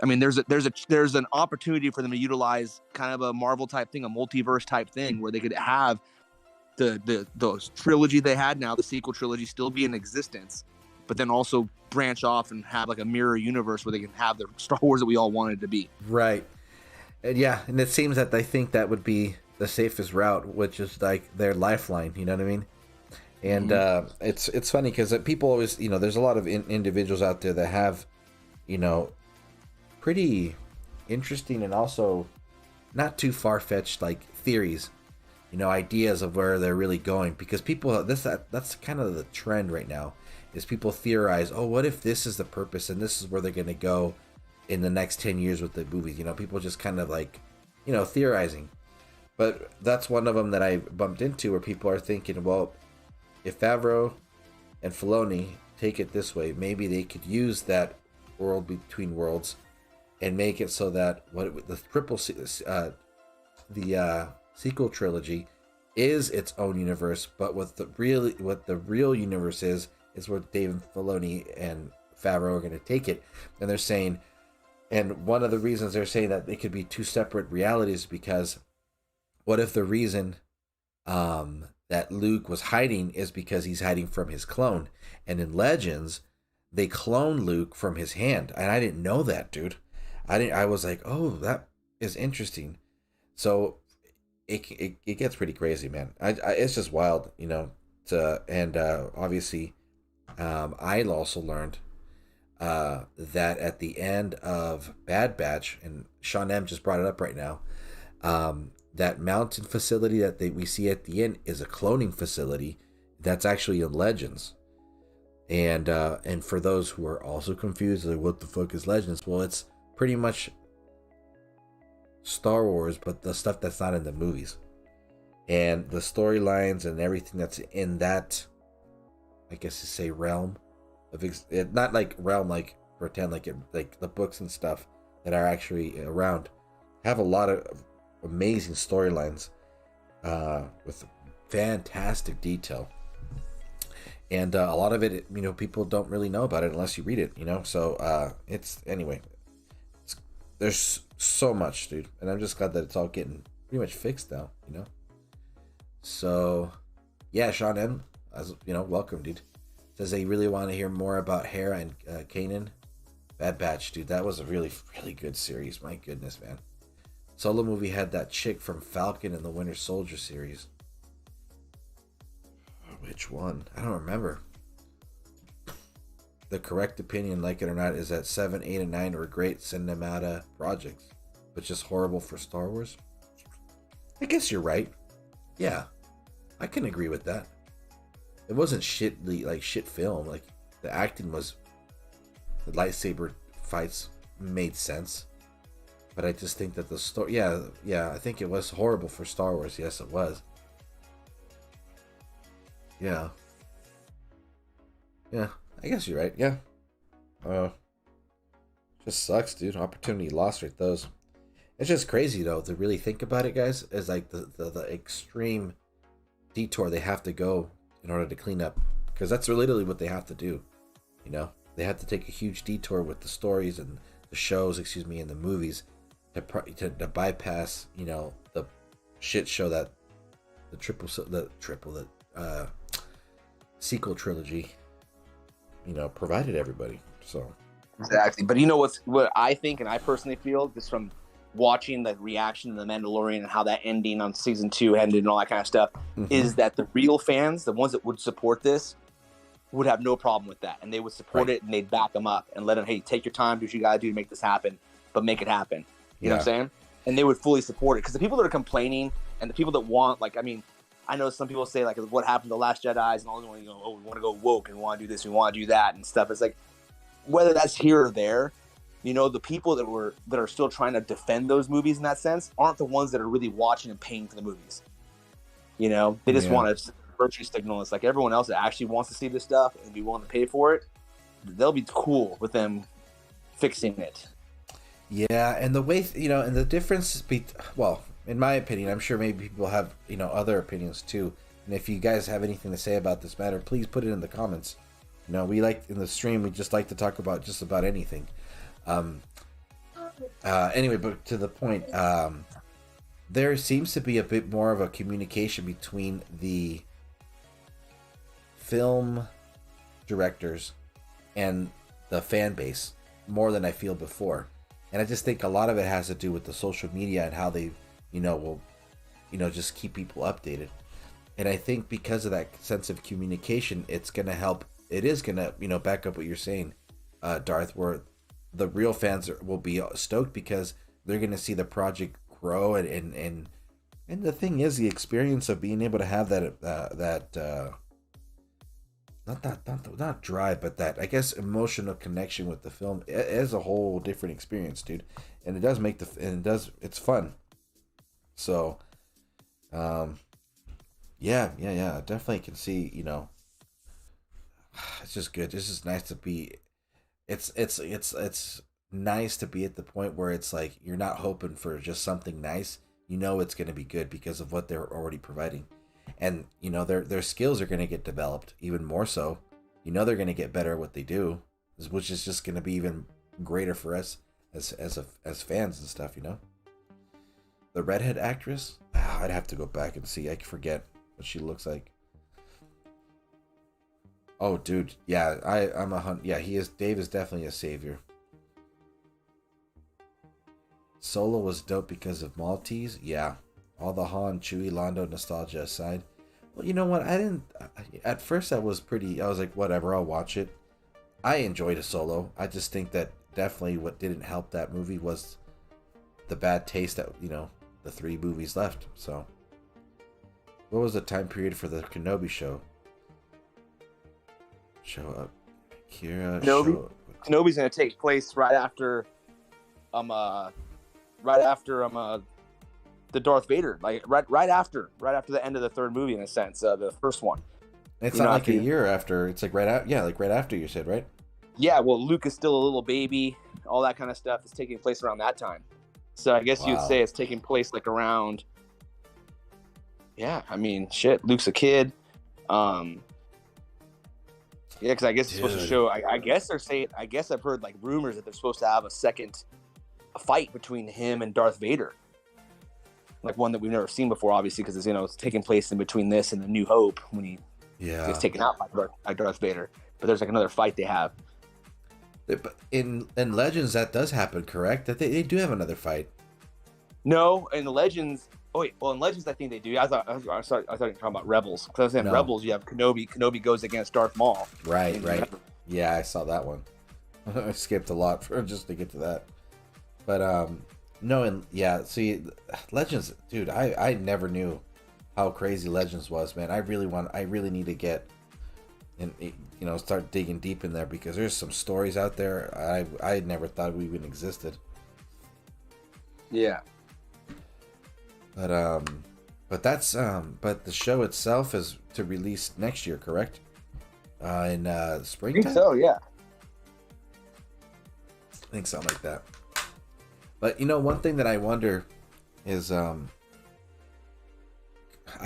I mean, there's an opportunity for them to utilize kind of a Marvel type thing, a multiverse type thing, where they could have the trilogy they had now, the sequel trilogy, still be in existence, but then also branch off and have like a mirror universe where they can have the Star Wars that we all wanted to be. Right. And and it seems that they think that would be the safest route, which is like their lifeline. You know what I mean? And it's funny because people always, there's a lot of individuals out there that have, pretty interesting and also not too far-fetched like theories, ideas of where they're really going, because people that's kind of the trend right now, is people theorize, oh, what if this is the purpose and this is where they're going to go in the next 10 years with the movies. People just kind of like theorizing. But that's one of them that I bumped into, where people are thinking, well, if Favreau and Filoni take it this way, maybe they could use that world between worlds and make it so that the sequel trilogy is its own universe, but what the real universe is where Dave Filoni and Favreau are going to take it. And they're saying, and one of the reasons they're saying that they could be two separate realities, because what if the reason that Luke was hiding is because he's hiding from his clone, and in Legends they clone Luke from his hand, and I didn't know that, dude. I was like, oh, that is interesting. So it gets pretty crazy, man. It's just wild, and obviously I also learned that at the end of Bad Batch, and Sean M just brought it up right now, that mountain facility that we see at the end is a cloning facility that's actually in Legends. And for those who are also confused, like, what the fuck is Legends? Well, it's pretty much Star Wars, but the stuff that's not in the movies, and the storylines and everything that's in that, I guess you say, realm of not like realm like pretend like the books and stuff that are actually around have a lot of amazing storylines with fantastic detail, and a lot of it, people don't really know about it unless you read it, so it's anyway. There's so much, dude, and I'm just glad that it's all getting pretty much fixed now, So, yeah, Sean M, welcome, dude. Says they really want to hear more about Hera and Kanan. Bad Batch, dude, that was a really, really good series. My goodness, man. Solo movie had that chick from Falcon and the Winter Soldier series. Which one? I don't remember. The correct opinion, like it or not, is that 7, 8, and 9 were great cinematic projects, but just horrible for Star Wars. I guess you're right. Yeah, I can agree with that. It wasn't shit film. Like, the acting was, the lightsaber fights made sense, but I just think that the story, yeah, I think it was horrible for Star Wars. Yes, it was. Yeah, I guess you're right. Yeah. Just sucks, dude. Opportunity lost right those. It's just crazy though to really think about it, guys. Is like the extreme detour they have to go in order to clean up, because that's literally what they have to do. They have to take a huge detour with the stories and the shows, and the movies to bypass, the shit show that the sequel trilogy, provided everybody. So exactly. But what I think, and I personally feel, just from watching the reaction of the Mandalorian and how that ending on season 2 ended and all that kind of stuff, is that the real fans, the ones that would support this, would have no problem with that, and they would support it and they'd back them up and let them, hey, take your time, do what you gotta do to make this happen, but make it happen. You know what I'm saying? And they would fully support it, because the people that are complaining and the people that want, like, I mean, I know some people say, like, what happened to the Last Jedis and all they want to go, oh, we want to go woke and we want to do this, we want to do that and stuff. It's like, whether that's here or there, you know, the people that are still trying to defend those movies in that sense aren't the ones that are really watching and paying for the movies. You know, they just want to virtue signal. It's like everyone else that actually wants to see this stuff and be willing to pay for it, they'll be cool with them fixing it. Yeah, and the way, you know, and the difference well, in my opinion, I'm sure maybe people have, you know, other opinions too. And if you guys have anything to say about this matter, please put it in the comments. You know, we like in the stream, we just like to talk about just about anything. Anyway, but to the point, there seems to be a bit more of a communication between the film directors and the fan base more than I feel before. And I just think a lot of it has to do with the social media and how they, you know, will, you know, just keep people updated. And I think because of that sense of communication, it's going to help. It is going to, you know, back up what you're saying, Darth, where the real fans will be stoked because they're going to see the project grow. And the thing is, the experience of being able to have that, not drive, but that, I guess, emotional connection with the film is a whole different experience, dude. And it does make it's fun. So, yeah, definitely can see, you know, it's just good. It's just nice to be, it's nice to be at the point where it's like, you're not hoping for just something nice. You know, it's going to be good because of what they're already providing. And, you know, their skills are going to get developed even more so. You know, they're going to get better at what they do, which is just going to be even greater for us as fans and stuff, you know. The redhead actress, I'd have to go back and see. I forget what she looks like. Oh, dude, yeah, I'm a hunt. Yeah, he is. Dave is definitely a savior. Solo was dope because of Maltese. Yeah, all the Han, Chewie, Lando nostalgia aside. Well, you know what? At first, I was like, whatever, I'll watch it. I enjoyed a Solo. I just think that definitely what didn't help that movie was the bad taste that, you know, the 3 movies left. So, what was the time period for the Kenobi show? Show up, Kira. Kenobi's gonna take place right after, the Darth Vader, like right after the end of the 3rd movie, in a sense, the first one. It's not like a year after. It's like right after you said, right? Yeah, well, Luke is still a little baby. All that kind of stuff is taking place around that time. So I guess you'd say it's taking place like around. Yeah, I mean, shit. Luke's a kid. Yeah, because I guess it's supposed to show. I guess they're saying. I guess I've heard like rumors that they're supposed to have a fight between him and Darth Vader, like one that we've never seen before, obviously, because it's, you know, it's taking place in between this and the New Hope when he gets taken out by Darth Vader. But there's like another fight they have. But in Legends, that does happen, correct? That they do have another fight. No, in the Legends. Oh wait, well, in Legends, I think they do. I thought you were talking about Rebels. Because I was saying Rebels, you have Kenobi. Kenobi goes against Darth Maul. Right. Yeah, I saw that one. I skipped a lot just to get to that. But no, and yeah, see, Legends, dude, I never knew how crazy Legends was, man. I really need to get and, you know, start digging deep in there, because there's some stories out there I never thought we even existed. Yeah. But that's but the show itself is to release next year, correct? In springtime? I think so, yeah. I think something like that. But you know, one thing that I wonder is I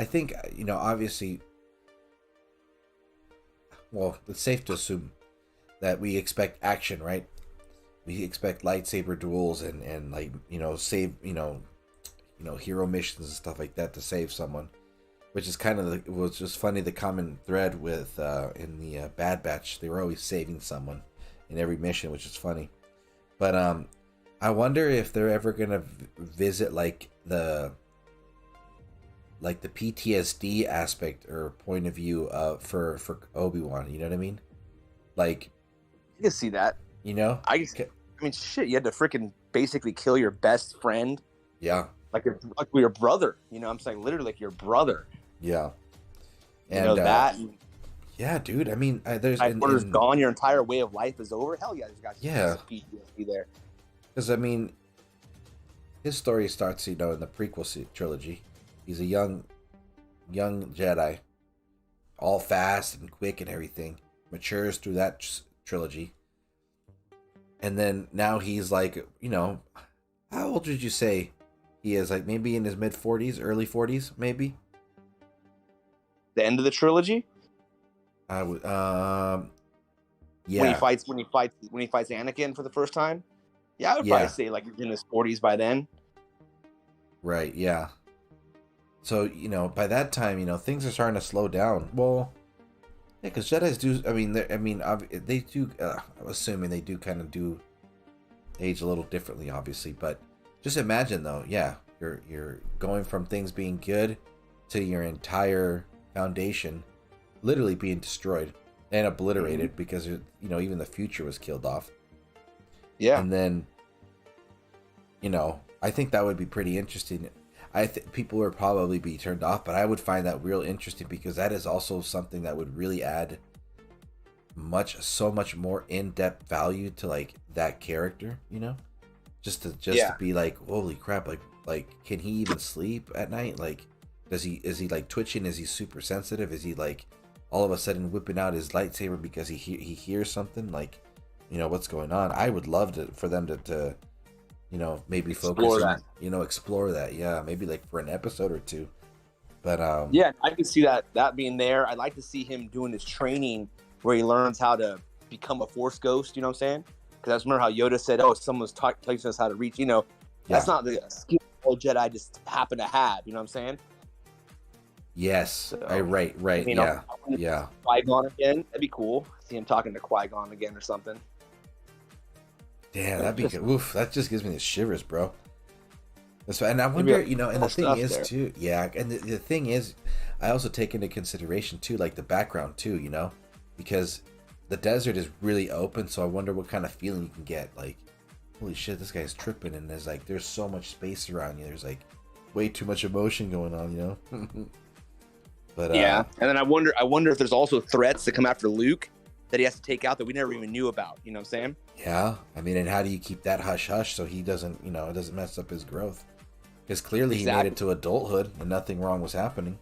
think, you know, obviously, well, it's safe to assume that we expect action, right? We expect lightsaber duels and like, you know, save, you know, hero missions and stuff like that to save someone, which is kind of it was just funny, the common thread with in the Bad Batch, they were always saving someone in every mission, which is funny. But I wonder if they're ever gonna visit like the PTSD aspect or point of view for Obi-Wan. You know what I mean? Like, I can see that. you know? I mean, shit. You had to freaking basically kill your best friend, Yeah, like your brother. You know, I'm saying literally like your brother. yeah. You know that. And Yeah, dude. I mean, there's my brother's gone. Your entire way of life is over. Hell yeah, there's got PTSD there. because I mean, his story starts, in the prequel trilogy. He's a young Jedi, all fast and quick and everything. Matures through that trilogy, and then now he's like, how old did you say he is? Like maybe in his mid 40s, early 40s, maybe. The end of the trilogy. I would, yeah. When he fights Anakin for the first time. Yeah, I would probably say like he's in his 40s by then. Right. Yeah. So by that time, things are starting to slow down. Well, yeah, because Jedi's do. They do. I'm assuming they do kind of do age a little differently, obviously. But just imagine though, yeah, you're going from things being good to your entire foundation literally being destroyed and obliterated because even the future was killed off. Yeah. And then I think that would be pretty interesting. I think people would probably be turned off, but I would find that real interesting because that is also something that would really add so much more in-depth value to like that character, just to be like, holy crap, like can he even sleep at night? Like is he like twitching? Is he super sensitive? Is he like all of a sudden whipping out his lightsaber because he hears something? Like, what's going on? I would love for them to maybe explore focus on, explore that. Yeah, maybe like for an episode or two. But yeah, I can see that being there. I'd like to see him doing his training where he learns how to become a Force ghost. You know what I'm saying? Because I just remember how Yoda said, "Oh, someone's teaching us how to reach." That's not the skill all Jedi just happen to have. You know what I'm saying? Yes. So, right. Yeah. Qui-Gon again. That'd be cool. See him talking to Qui-Gon again or something. Yeah, that'd be good. Oof, that just gives me the shivers, bro. That's why, and I wonder, and the thing is too, yeah, and the thing is, I also take into consideration too, like the background too, because the desert is really open, so I wonder what kind of feeling you can get. Like, holy shit, this guy's tripping, and there's so much space around you. There's like way too much emotion going on, But yeah, and then I wonder if there's also threats that come after Luke that he has to take out that we never even knew about. You know what I'm saying? Yeah, I mean, and how do you keep that hush hush so he doesn't, it doesn't mess up his growth? Because clearly he made it to adulthood and nothing wrong was happening.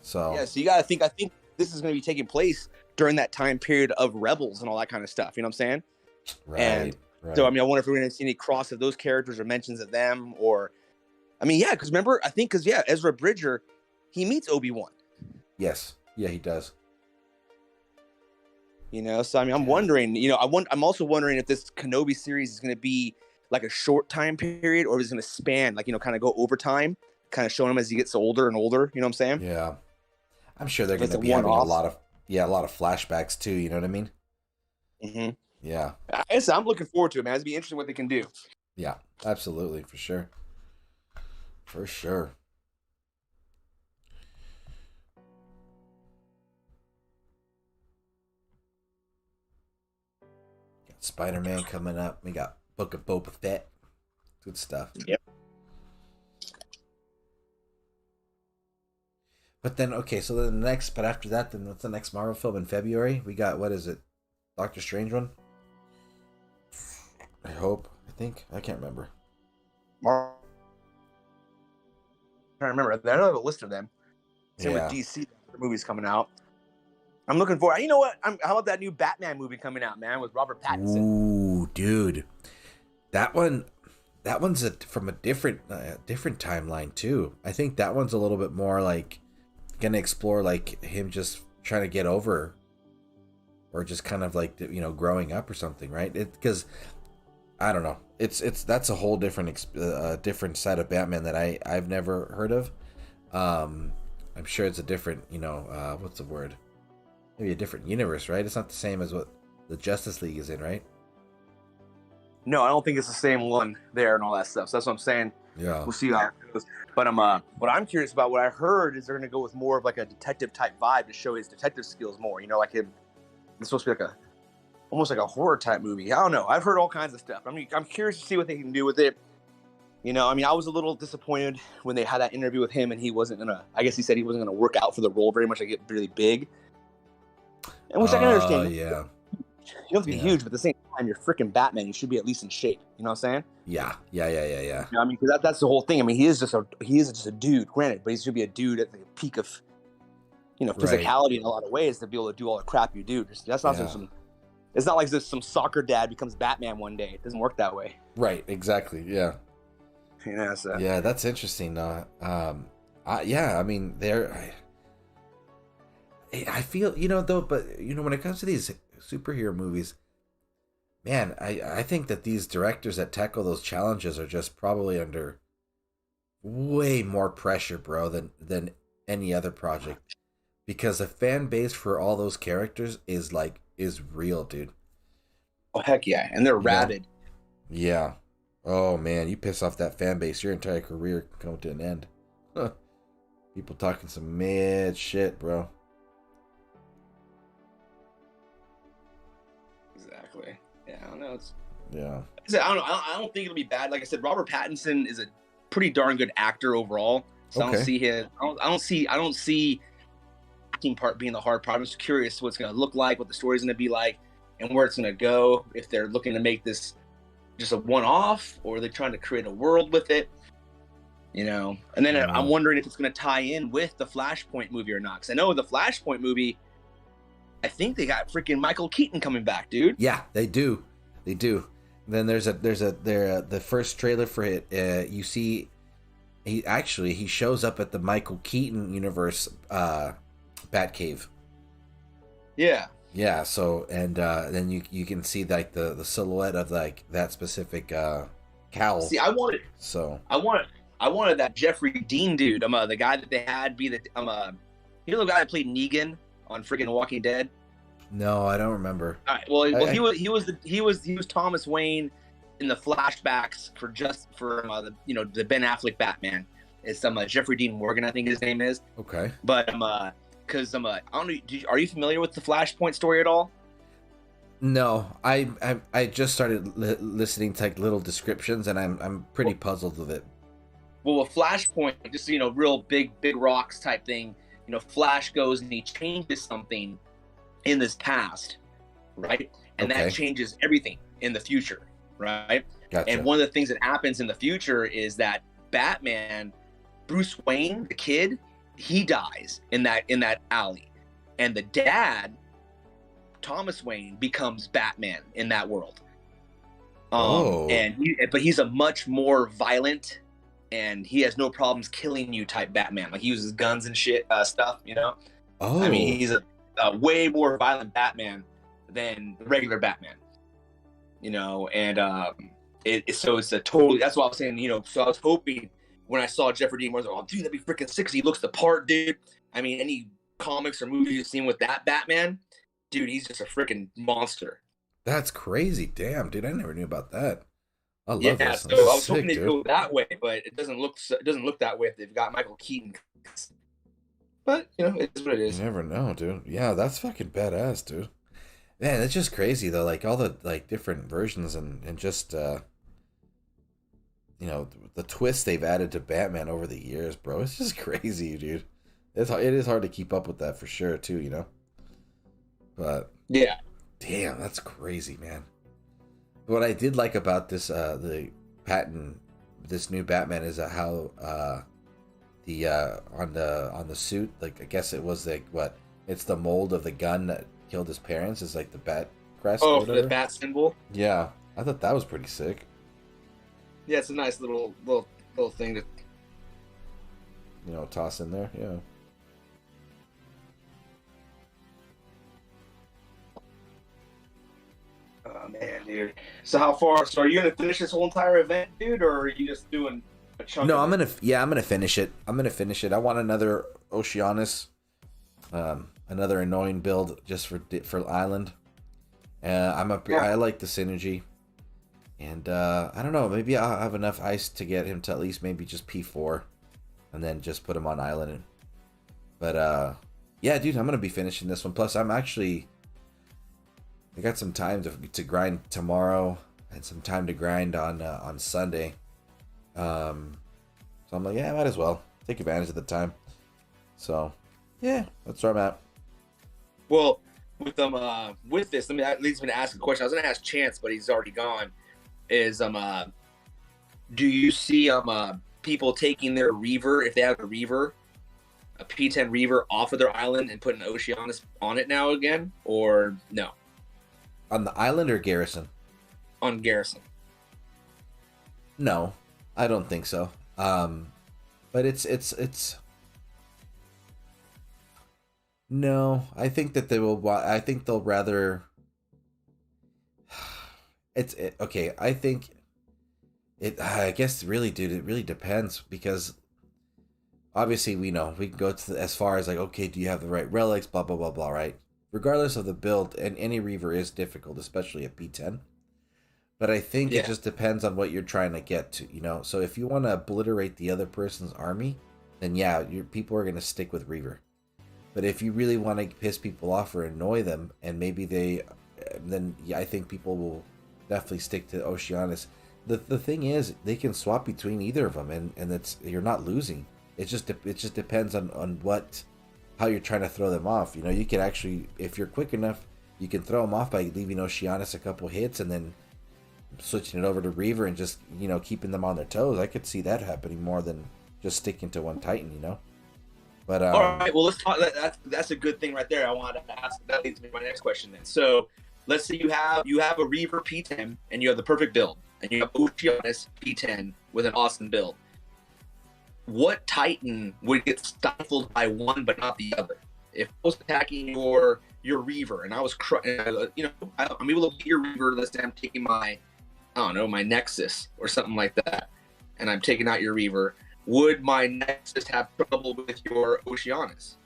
So yeah, so you gotta think. I think this is going to be taking place during that time period of Rebels and all that kind of stuff. You know what I'm saying? Right. So I wonder if we're going to see any cross of those characters or mentions of them, or because remember, Ezra Bridger, he meets Obi-Wan. Yes. Yeah, he does. So I'm wondering, I'm also wondering if this Kenobi series is going to be like a short time period or is it going to span, like, kind of go over time, kind of showing him as he gets older and older. You know what I'm saying? Yeah. I'm sure they're going to be having a lot of flashbacks too. You know what I mean? Mm-hmm. Yeah. I'm looking forward to it, man. It'd be interesting what they can do. Yeah, absolutely. For sure. For sure. Spider-Man coming up. We got Book of Boba Fett. Good stuff. Yep. But then, okay, so but after that, then what's the next Marvel film in February? We got, what is it? Doctor Strange one? I think. I can't remember. I'm trying to remember. I don't have a list of them. Same Yeah. with DC movies coming out. I'm looking forward. You know what? How about that new Batman movie coming out, man, with Robert Pattinson? Ooh, dude, that one's from a different timeline too. I think that one's a little bit more like gonna explore like him just trying to get over, or just kind of like growing up or something, right? Because I don't know. That's a whole different different side of Batman that I've never heard of. I'm sure it's a different what's the word? Maybe a different universe, right? It's not the same as what the Justice League is in, right? No, I don't think it's the same one there and all that stuff. So that's what I'm saying. Yeah. We'll see how it goes. But what I'm curious about, what I heard is they're gonna go with more of like a detective type vibe to show his detective skills more. You know, like him. It's supposed to be like almost like a horror type movie. I don't know. I've heard all kinds of stuff. I mean, I'm curious to see what they can do with it. You know, I mean, I was a little disappointed when they had that interview with him, and he wasn't gonna. I guess he said he wasn't gonna work out for the role very much. Like get really big, and which I can understand. Yeah. You don't have to be huge, but at the same time, you're freaking Batman. You should be at least in shape. You know what I'm saying? Yeah. You know, I mean, because that's the whole thing. I mean, he is just a dude, granted, but he's gonna be a dude at the peak of, you know, physicality in a lot of ways to be able to do all the crap you do. That's not it's not like some soccer dad becomes Batman one day. It doesn't work that way. Right. Exactly. Yeah. You know, so. Yeah, that's interesting. Yeah, I mean, I feel, you know, though, but you know, when it comes to these superhero movies, man, I think that these directors that tackle those challenges are just probably under way more pressure, bro, than any other project, because the fan base for all those characters is real, dude. Oh heck yeah, and they're rabid. Yeah. Oh man, you piss off that fan base, your entire career come to an end. Huh. People talking some mad shit, bro. Exactly. Yeah, I don't know. Yeah. I don't think it'll be bad. Like I said, Robert Pattinson is a pretty darn good actor overall. So I don't see his. I don't see acting part being the hard part. I'm just curious what it's going to look like, what the story's going to be like, and where it's going to go. If they're looking to make this just a one-off, or they're trying to create a world with it, you know. And then I'm wondering if it's going to tie in with the Flashpoint movie or not. Because I know the Flashpoint movie, I think they got freaking Michael Keaton coming back, dude. Yeah, they do. They do. Then there's the first trailer for it. You see, he shows up at the Michael Keaton universe, Batcave. Yeah. Yeah. So and then you can see like the silhouette of like that specific cowl. See, I wanted that Jeffrey Dean dude. The guy that they had be the you know the guy that played Negan on freaking Walking Dead. No, I don't remember. All right, well, he was Thomas Wayne in the flashbacks for the Ben Affleck Batman. It's Jeffrey Dean Morgan, I think his name is. Okay. But because I don't know, are you familiar with the Flashpoint story at all? No, I just started listening to like little descriptions, and I'm pretty puzzled with it. Well, a Flashpoint, just real big rocks type thing. You know, Flash goes and he changes something in this past, right? And that changes everything in the future, right? Gotcha. And one of the things that happens in the future is that Batman, Bruce Wayne, the kid, he dies in that alley, and the dad, Thomas Wayne, becomes Batman in that world. But he's a much more violent, and he has no problems killing you type Batman. Like he uses guns and shit stuff, you know. Oh, I mean, he's a way more violent Batman than the regular Batman, you know. And so it's a totally. That's what I was saying, you know. So I was hoping when I saw Jeffrey Dean Morgan, I was like, oh, dude, that'd be freaking sick. 'Cause he looks the part, dude. I mean, any comics or movies you've seen with that Batman, dude, he's just a freaking monster. That's crazy. Damn, dude, I never knew about that. I love this. So I was hoping they'd go that way, but it doesn't look that way if they've got Michael Keaton. But you know, it's what it is. You never know, dude. Yeah, that's fucking badass, dude. Man, it's just crazy though. Like all the like different versions and just you know, the twists they've added to Batman over the years, bro. It's just crazy, dude. It is hard to keep up with that for sure, too. You know. But yeah, damn, that's crazy, man. What I did like about this this new Batman is how on the suit, like I guess it was like it's the mold of the gun that killed his parents is like the bat crest. Oh, for the bat symbol. Yeah, I thought that was pretty sick. Yeah, it's a nice little thing to toss in there. Yeah. Oh man, dude. So how far? So are you gonna finish this whole entire event, dude, or are you just doing a chunk? No, I'm gonna finish it. I want another Oceanus, another annoying build just for Island. I like the synergy, And I don't know, maybe I'll have enough ice to get him to at least maybe just P4, and then just put him on island. But yeah, dude, I'm gonna be finishing this one. Plus, I got some time to grind tomorrow and some time to grind on Sunday. So I'm like, yeah, I might as well take advantage of the time. So yeah, that's where I'm at. Well, with this, that leads me to ask a question. I was gonna ask Chance, but he's already gone. Do you see people taking their Reaver, if they have a Reaver, a P10 Reaver, off of their island and putting Oceanus on it now again, or no? On the island or Garrison? On Garrison. No, I don't think so. But it's no. I think that they will. I think they'll rather. Okay. I think it. I guess really, dude. It really depends because obviously we know we can go as far as like, okay, do you have the right relics? Blah blah blah blah. Right. Regardless of the build, and any Reaver is difficult, especially at P10. But I think it just depends on what you're trying to get to, you know? So if you want to obliterate the other person's army, then yeah, people are going to stick with Reaver. But if you really want to piss people off or annoy them, and maybe then yeah, I think people will definitely stick to Oceanus. The thing is, they can swap between either of them, and you're not losing. It just depends on how you're trying to throw them off. You know, you can actually, if you're quick enough, you can throw them off by leaving Oceanus a couple hits and then switching it over to Reaver and just, you know, keeping them on their toes. I could see that happening more than just sticking to one Titan, you know. But all right, well, let's talk. That's a good thing right there. I wanted to ask. That leads me to my next question then. So let's say you have a Reaver P10 and you have the perfect build, and you have Oceanus P10 with an awesome build. What Titan would get stifled by one but not the other? If I was attacking your Reaver and I was, I'm able to get your Reaver. Let's say I'm taking my Nexus or something like that, and I'm taking out your Reaver. Would my Nexus have trouble with your Oceanus?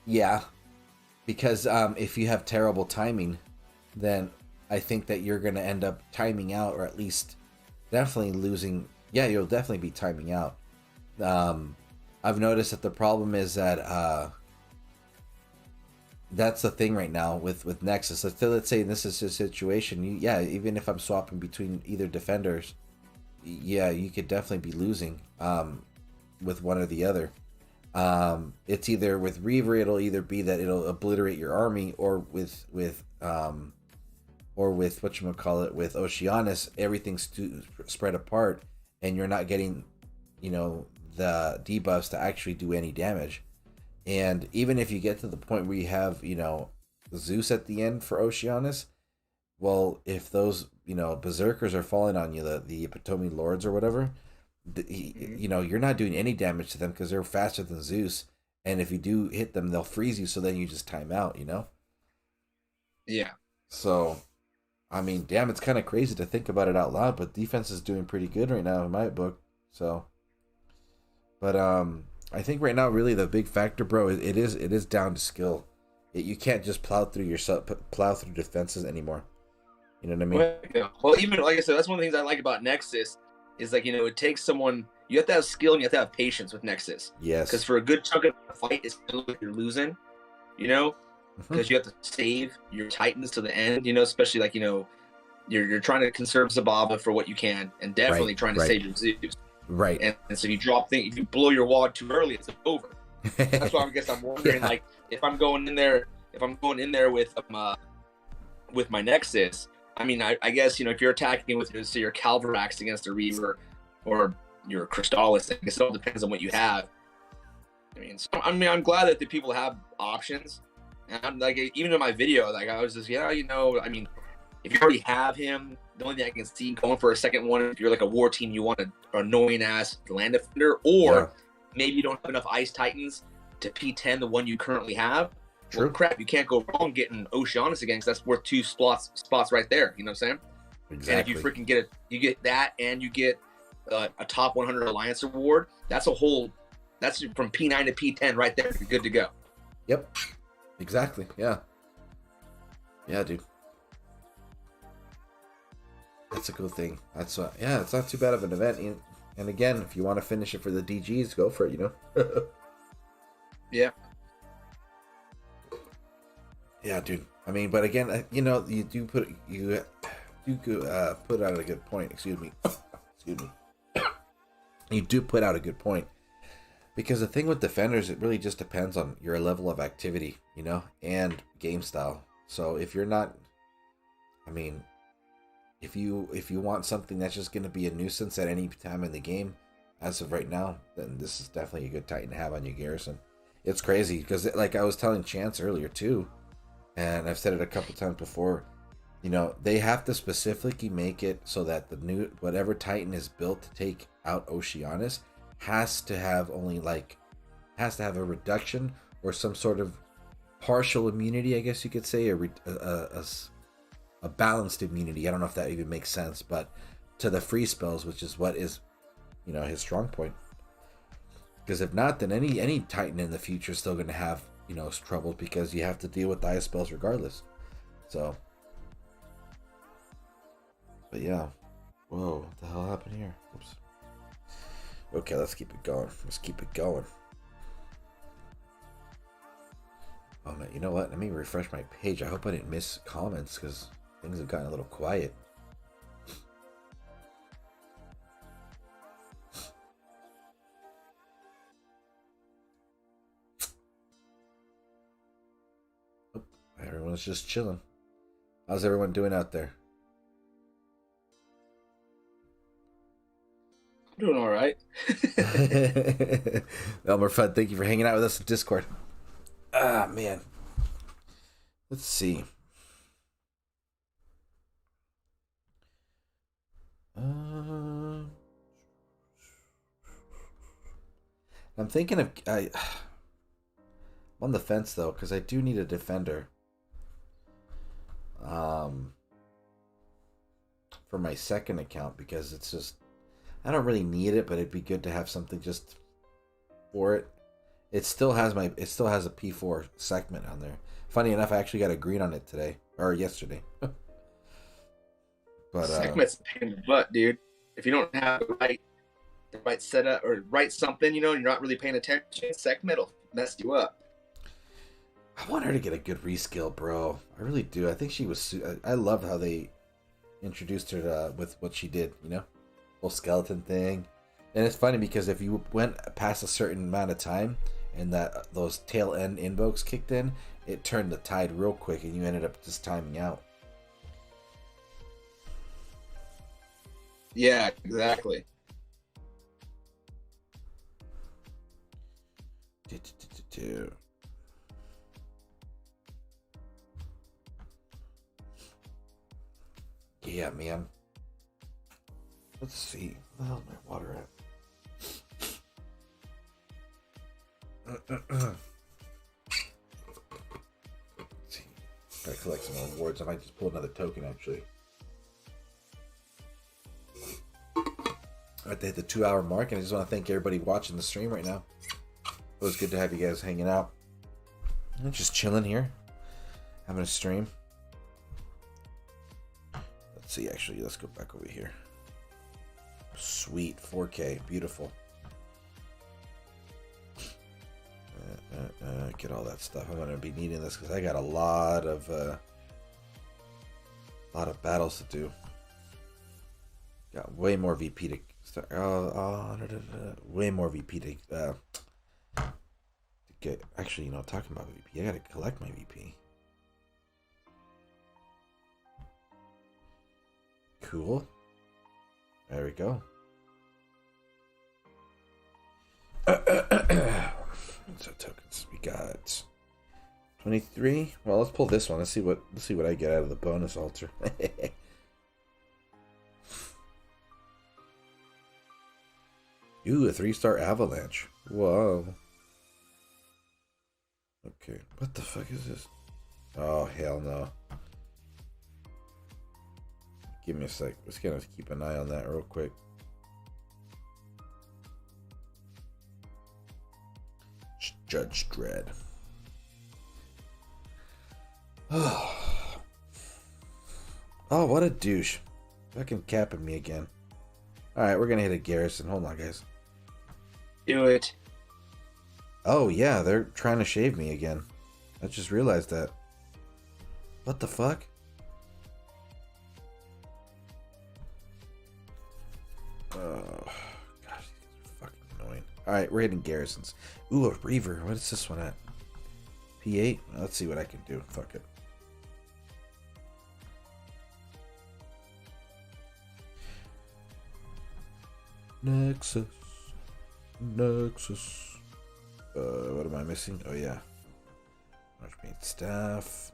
Yeah, because if you have terrible timing, then I think that you're going to end up timing out, or at least definitely losing. Yeah, you'll definitely be timing out. I've noticed that the problem is that that's the thing right now with Nexus. Let's say this is a situation. Even if I'm swapping between either defenders, yeah, you could definitely be losing with one or the other. It's either with Reaver, it'll either be that it'll obliterate your army, or with whatchamacallit, with Oceanus, everything's spread apart, and you're not getting, you know, the debuffs to actually do any damage. And even if you get to the point where you have, you know, Zeus at the end for Oceanus, well, if those, you know, berserkers are falling on you, the Epitome Lords or whatever, you know, you're not doing any damage to them because they're faster than Zeus. And if you do hit them, they'll freeze you, so then you just time out, you know? Yeah. So, I mean, damn, it's kind of crazy to think about it out loud, but defense is doing pretty good right now in my book. So, but I think right now, really the big factor, bro, it is down to skill. You can't just plow through defenses anymore. You know what I mean? Well, even like I said, that's one of the things I like about Nexus is, like, you know, it takes someone. You have to have skill and you have to have patience with Nexus. Yes. Because for a good chunk of the fight, it's like you're losing. You know, because you have to save your Titans to the end. You know, especially like, you know, you're trying to conserve Zababa for what you can, and definitely trying to save your Zeus. Right. And so if you drop things, if you blow your wad too early, it's over. That's why I guess I'm wondering, like, if I'm going in there with my Nexus. I mean, I guess, you know, if you're attacking with your Calvarax against a Reaver or your Crystallis, I guess it all depends on what you have. I'm glad that the people have options. And I'm like, even in my video, like, I was just, you know, I mean, if you already have him, the only thing I can see going for a second one, if you're like a war team, you want an annoying ass land defender, or maybe you don't have enough Ice Titans to P10 the one you currently have. True. Well, crap, you can't go wrong getting Oceanus again, because that's worth 2 spots right there. You know what I'm saying? Exactly. And if you freaking get you get that, and you get a top 100 alliance award. That's from P9 to P10 right there. You're good to go. Yep. Exactly. Yeah. Yeah, dude. That's a cool thing. That's yeah, it's not too bad of an event. And again, if you want to finish it for the DGs, go for it. You know. Yeah. Yeah, dude. I mean, but again, you know, you do put out a good point. Excuse me. Excuse me. You do put out a good point. Because the thing with defenders, it really just depends on your level of activity, you know, and game style. So if you're not, I mean, if you want something that's just going to be a nuisance at any time in the game, as of right now, then this is definitely a good Titan to have on your garrison. It's crazy because, like I was telling Chance earlier too, and I've said it a couple times before, you know, they have to specifically make it so that the new whatever Titan is built to take out Oceanus has to have a reduction or some sort of partial immunity, I guess you could say, a balanced immunity. I don't know if that even makes sense, but to the free spells, which is what is, you know, his strong point. Because if not, then any Titan in the future is still going to have, you know, trouble because you have to deal with dire spells regardless. So, but yeah, whoa, what the hell happened here? Oops. Okay, let's keep it going. Let's keep it going. Oh man, you know what? Let me refresh my page. I hope I didn't miss comments because things have gotten a little quiet. Oh, everyone's just chilling. How's everyone doing out there? Doing all right. Elmer Fudd, thank you for hanging out with us in Discord. Ah, man. Let's see. I'm thinking of... I'm on the fence, though, because I do need a defender. For my second account, because it's just... I don't really need it, but it'd be good to have something just for it. It still has a P4 segment on there. Funny enough, I actually got a green on it today or yesterday. But segment's a pain in the butt, dude. If you don't have the right setup or right something, you know, and you're not really paying attention, segment will mess you up. I want her to get a good reskill, bro. I really do. I think she was. I love how they introduced her with what she did. You know. Whole skeleton thing. And it's funny because if you went past a certain amount of time and those tail end invokes kicked in, it turned the tide real quick and you ended up just timing out. Yeah, exactly. Yeah, man. Let's see. Where the hell's my water at? Let's see. Gotta collect some more rewards. I might just pull another token, actually. Alright, they hit the 2-hour mark, and I just want to thank everybody watching the stream right now. It was good to have you guys hanging out. I'm just chilling here. Having a stream. Let's see, actually. Let's go back over here. Sweet, 4K, beautiful. Get all that stuff. I'm gonna be needing this because I got a lot of battles to do. Got way more VP to start. Way more VP to get. Actually, you know, talking about VP, I gotta collect my VP. Cool. There we go. So tokens we got 23. Well, let's pull this one. Let's see what I get out of the bonus altar. Ooh, a 3-star avalanche. Whoa. Okay, what the fuck is this? Oh hell no. Give me a sec. Let's gonna keep an eye on that real quick. Judge Dredd. Oh, what a douche. Fucking capping me again. Alright, we're gonna hit a garrison. Hold on, guys. Do it. Oh, yeah, they're trying to shave me again. I just realized that. What the fuck? Oh, gosh, these guys are fucking annoying. Alright, we're hitting garrisons. Ooh, a Reaver. What is this one at? P8? Let's see what I can do. Fuck it. Nexus. Nexus. What am I missing? Oh, yeah. Archmage Staff.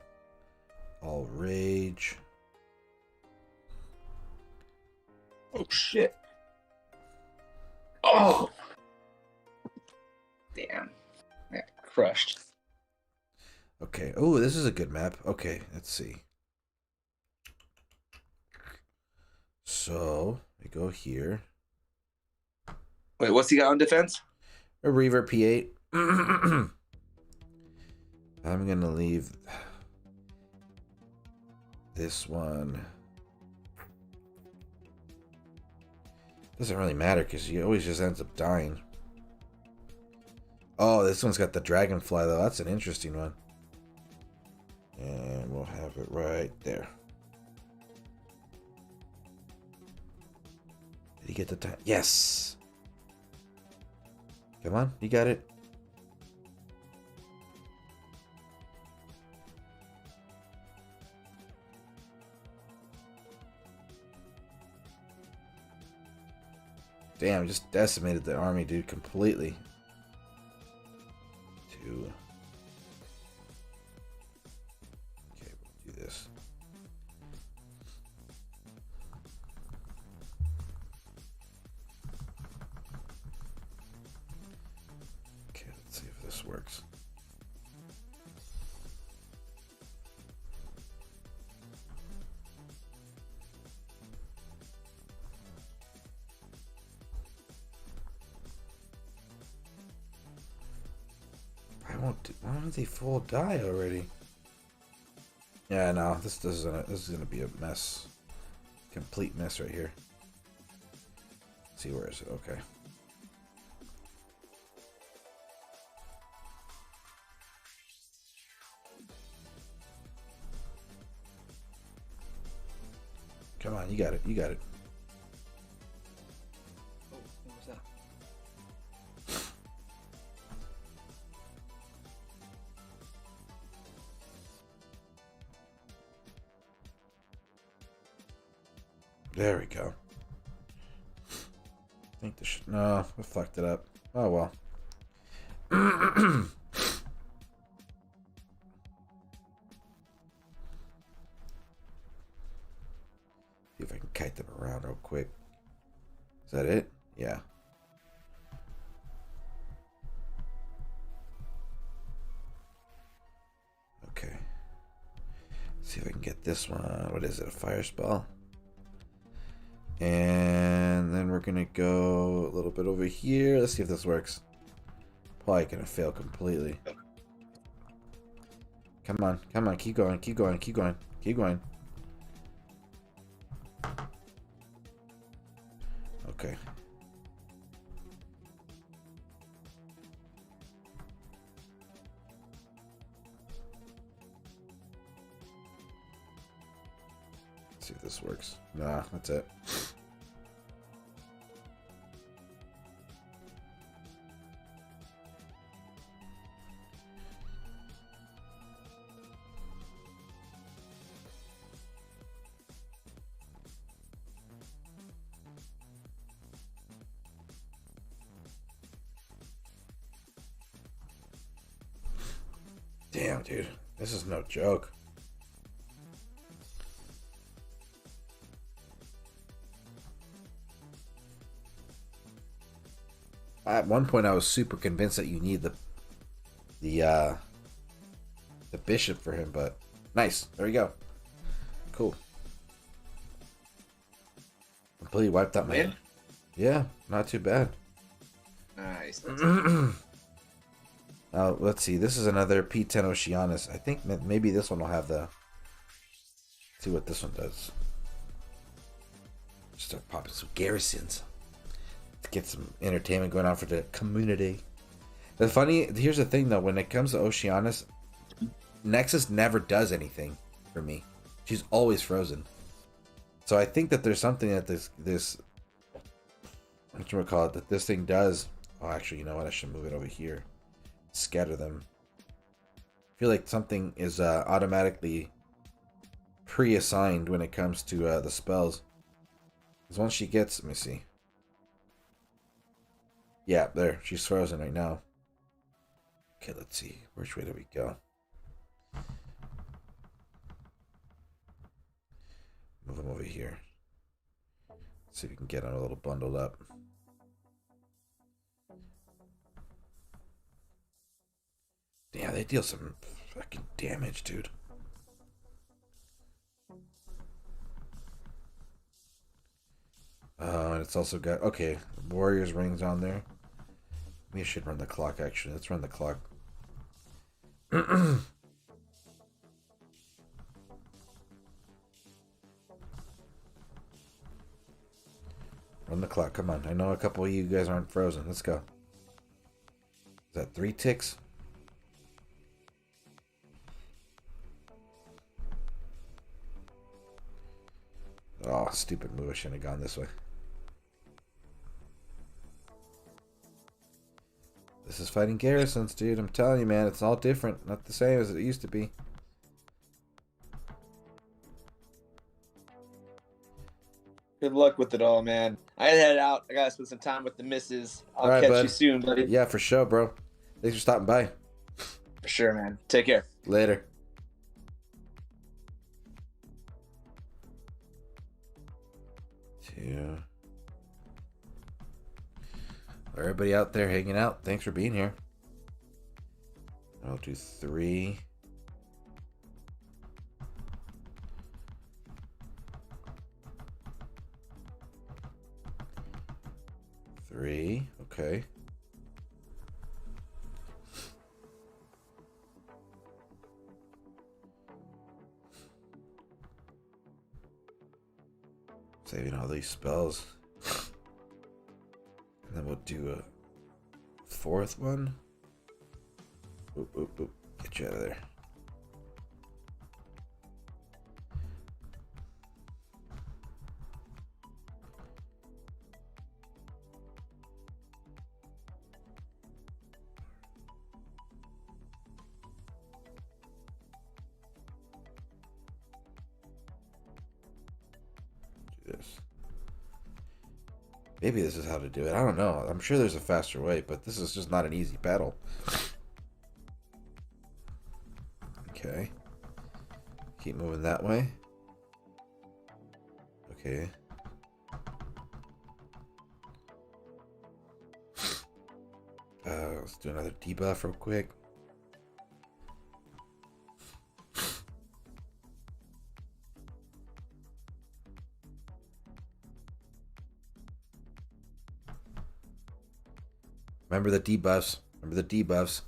All Rage. Oh shit. Oh. Damn. Yeah, crushed. Okay. Oh, this is a good map. Okay, let's see. So, we go here. Wait, what's he got on defense? A Reaver P8. I'm gonna leave this one. Doesn't really matter because he always just ends up dying. Oh, this one's got the dragonfly though. That's an interesting one. And we'll have it right there. Did he get the time? Yes. Come on, you got it. Damn, just decimated the army, dude, completely. 2. Okay, we'll do this. Okay, let's see if this works. Why don't they full die already? Yeah, no, this is gonna be a mess. Complete mess right here. Let's see, where is it? Okay. Come on, you got it. You got it. Oh, what was that? There we go. I think this no, I fucked it up. Oh well. See if I can kite them around real quick. Is that it? Yeah. Okay. See if I can get this one. What is it? A fire spell? And then we're gonna go a little bit over here. Let's see if this works. Probably gonna fail completely. Come on, come on, keep going, keep going, keep going, keep going. Okay. Let's see if this works. Nah, that's it. Damn, dude. This is no joke. At one point, I was super convinced that you need the bishop for him, but nice. There we go. Cool. Completely wiped out my. Win? Yeah, not too bad. Nice. Now let's see. This is another P10 Oceanus. I think maybe this one will have the. See what this one does. Start popping some garrisons to get some entertainment going on for the community. Here's the thing though, when it comes to Oceanus, Nexus never does anything for me. She's always frozen. So I think that there's something that this whatchamacallit, that this thing does. Oh, actually, you know what? I should move it over here. Scatter them. I feel like something is automatically pre-assigned when it comes to the spells. Because once she gets, let me see. Yeah, there. She's frozen right now. Okay, let's see. Which way do we go? Move them over here. See if we can get them a little bundled up. Yeah, they deal some fucking damage, dude. And it's also got, okay, Warrior's Rings on there. We should run the clock, actually. Let's run the clock. Run the clock, come on. I know a couple of you guys aren't frozen. Let's go. Is that 3 ticks? Oh, stupid move. I shouldn't have gone this way. This is fighting garrisons, dude. I'm telling you, man. It's all different. Not the same as it used to be. Good luck with it all, man. I head out. I gotta spend some time with the missus. I'll All right, catch bud. you soon, buddy. Yeah, for sure, bro. Thanks for stopping by. For sure, man. Take care. Later. Two. Everybody out there hanging out, thanks for being here. I'll do 3. Okay. Saving all these spells. And then we'll do a 4th one. Oop, oop, oop. Get you out of there. Do this. Maybe this is how to do it. I don't know. I'm sure there's a faster way, but this is just not an easy battle. Okay. Keep moving that way. Okay. Let's do another debuff real quick. Remember the debuffs. Remember the debuffs.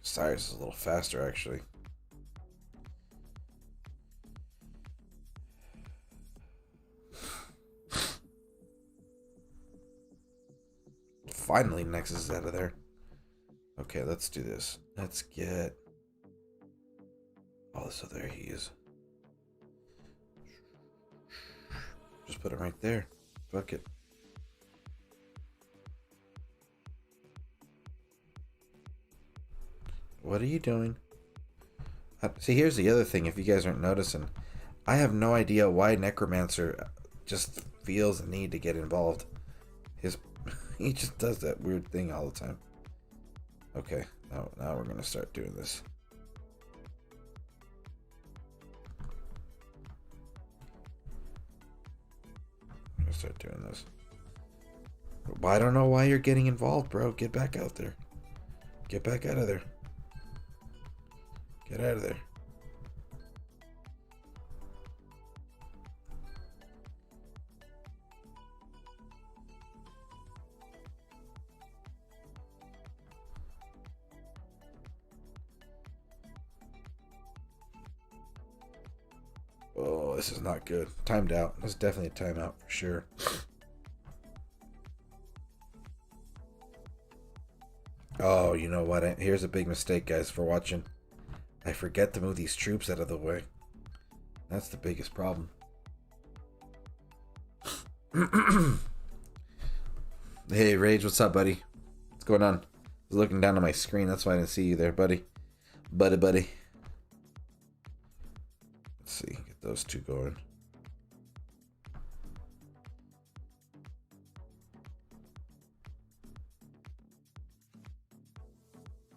Cyrus is a little faster, actually. Finally, Nexus is out of there. Okay, let's do this. Let's get... Oh, so there he is. Just put it right there. Fuck it. What are you doing? See, here's the other thing, if you guys aren't noticing. I have no idea why Necromancer just feels the need to get involved. He just does that weird thing all the time. Okay, now we're gonna start doing this. I'm gonna start doing this. I don't know why you're getting involved, bro. Get back out there. Get back out of there. Get out of there. this is not good. Timed out. This is definitely a timeout for sure. Oh, you know what? Here's a big mistake, guys, for watching. I forget to move these troops out of the way. That's the biggest problem. Hey, Rage, what's up, buddy? What's going on? I was looking down on my screen. That's why I didn't see you there, buddy. Buddy. Let's see. Get those two going.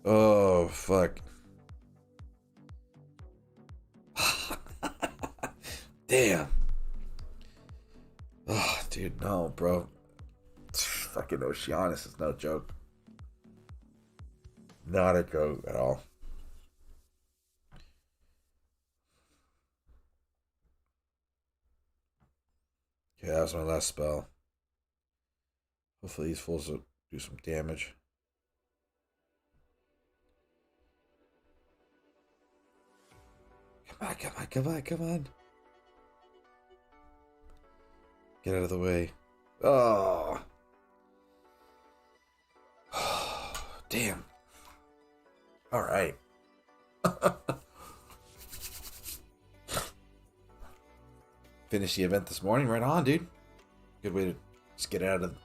Oh, fuck. Damn. Oh, dude, no, bro. Fucking Oceanus is no joke. Not a joke at all. Okay, that was my last spell. Hopefully these fools will do some damage. Come on. Get out of the way. Oh. Damn. All right. Finish the event this morning. Right on, dude. Good way to just get out of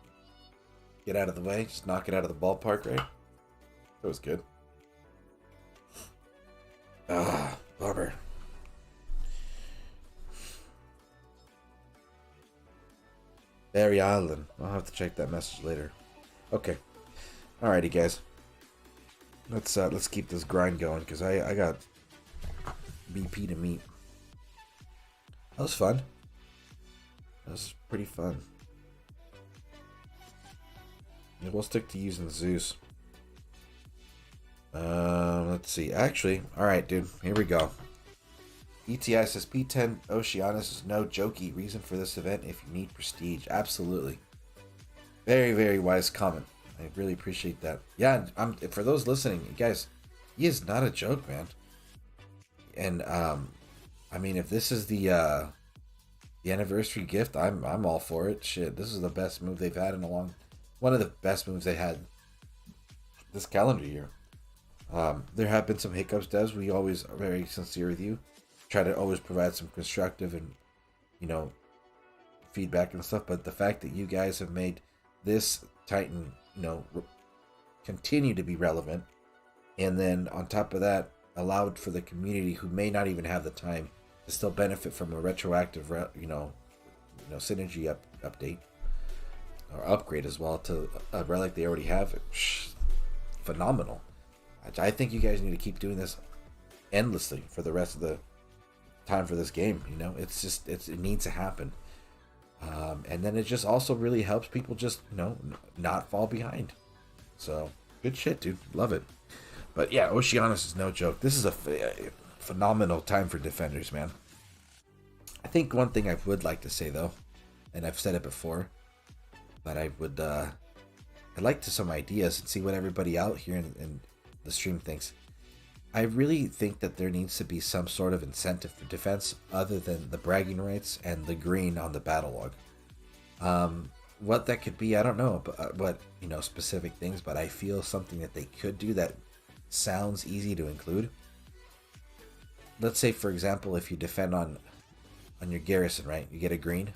the way. Just knock it out of the ballpark, right? That was good. Bummer. Barry Island. I'll have to check that message later. Okay. Alrighty, guys. Let's keep this grind going because I got BP to meet. That was fun. That was pretty fun. Yeah, we'll stick to using Zeus. Let's see. Actually, alright, dude. Here we go. ETI says P10 Oceanus is no jokey reason for this event if you need prestige. Absolutely. Very, very wise comment. I really appreciate that. Yeah, for those listening, you guys, he is not a joke, man. And I mean, if this is the anniversary gift, I'm all for it. Shit, this is the best move they've had in a long. One of the best moves they had this calendar year. There have been some hiccups, Des. We always are very sincere with you. Try to always provide some constructive and, feedback and stuff. But the fact that you guys have made this Titan, continue to be relevant, and then on top of that, allowed for the community who may not even have the time to still benefit from a retroactive, synergy update or upgrade as well to a relic they already have. Phenomenal. I think you guys need to keep doing this endlessly for the rest of the time for this game. It needs to happen. And then it just also really helps people just not fall behind. So good shit, dude. Love it. But yeah, Oceanus is no joke. This is a phenomenal time for defenders, man. I think one thing I would like to say though, and I've said it before, but I would I'd like to some ideas and see what everybody out here in the stream thinks. I really think that there needs to be some sort of incentive for defense other than the bragging rights and the green on the battle log. What that could be, I don't know, but specific things, but I feel something that they could do that sounds easy to include. Let's say, for example, if you defend on your garrison, right, you get a green.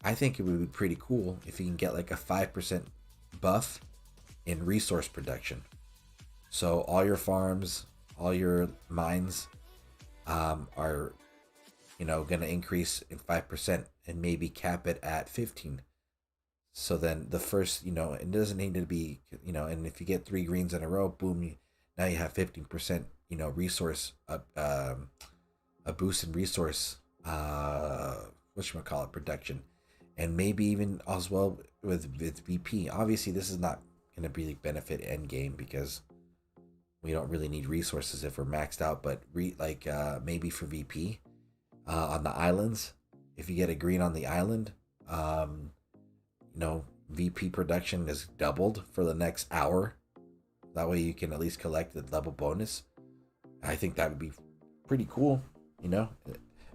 I think it would be pretty cool if you can get like a 5% buff in resource production. So all your farms, all your mines are, going to increase in 5% and maybe cap it at 15. So then the first, it doesn't need to be, and if you get 3 greens in a row, boom, now you have 15%, resource, a boost in resource, production. And maybe even as well with VP. Obviously, this is not going to really benefit end game because we don't really need resources if we're maxed out, but maybe for VP on the islands, if you get a green on the island, VP production is doubled for the next hour. That way you can at least collect the double bonus. I think that would be pretty cool,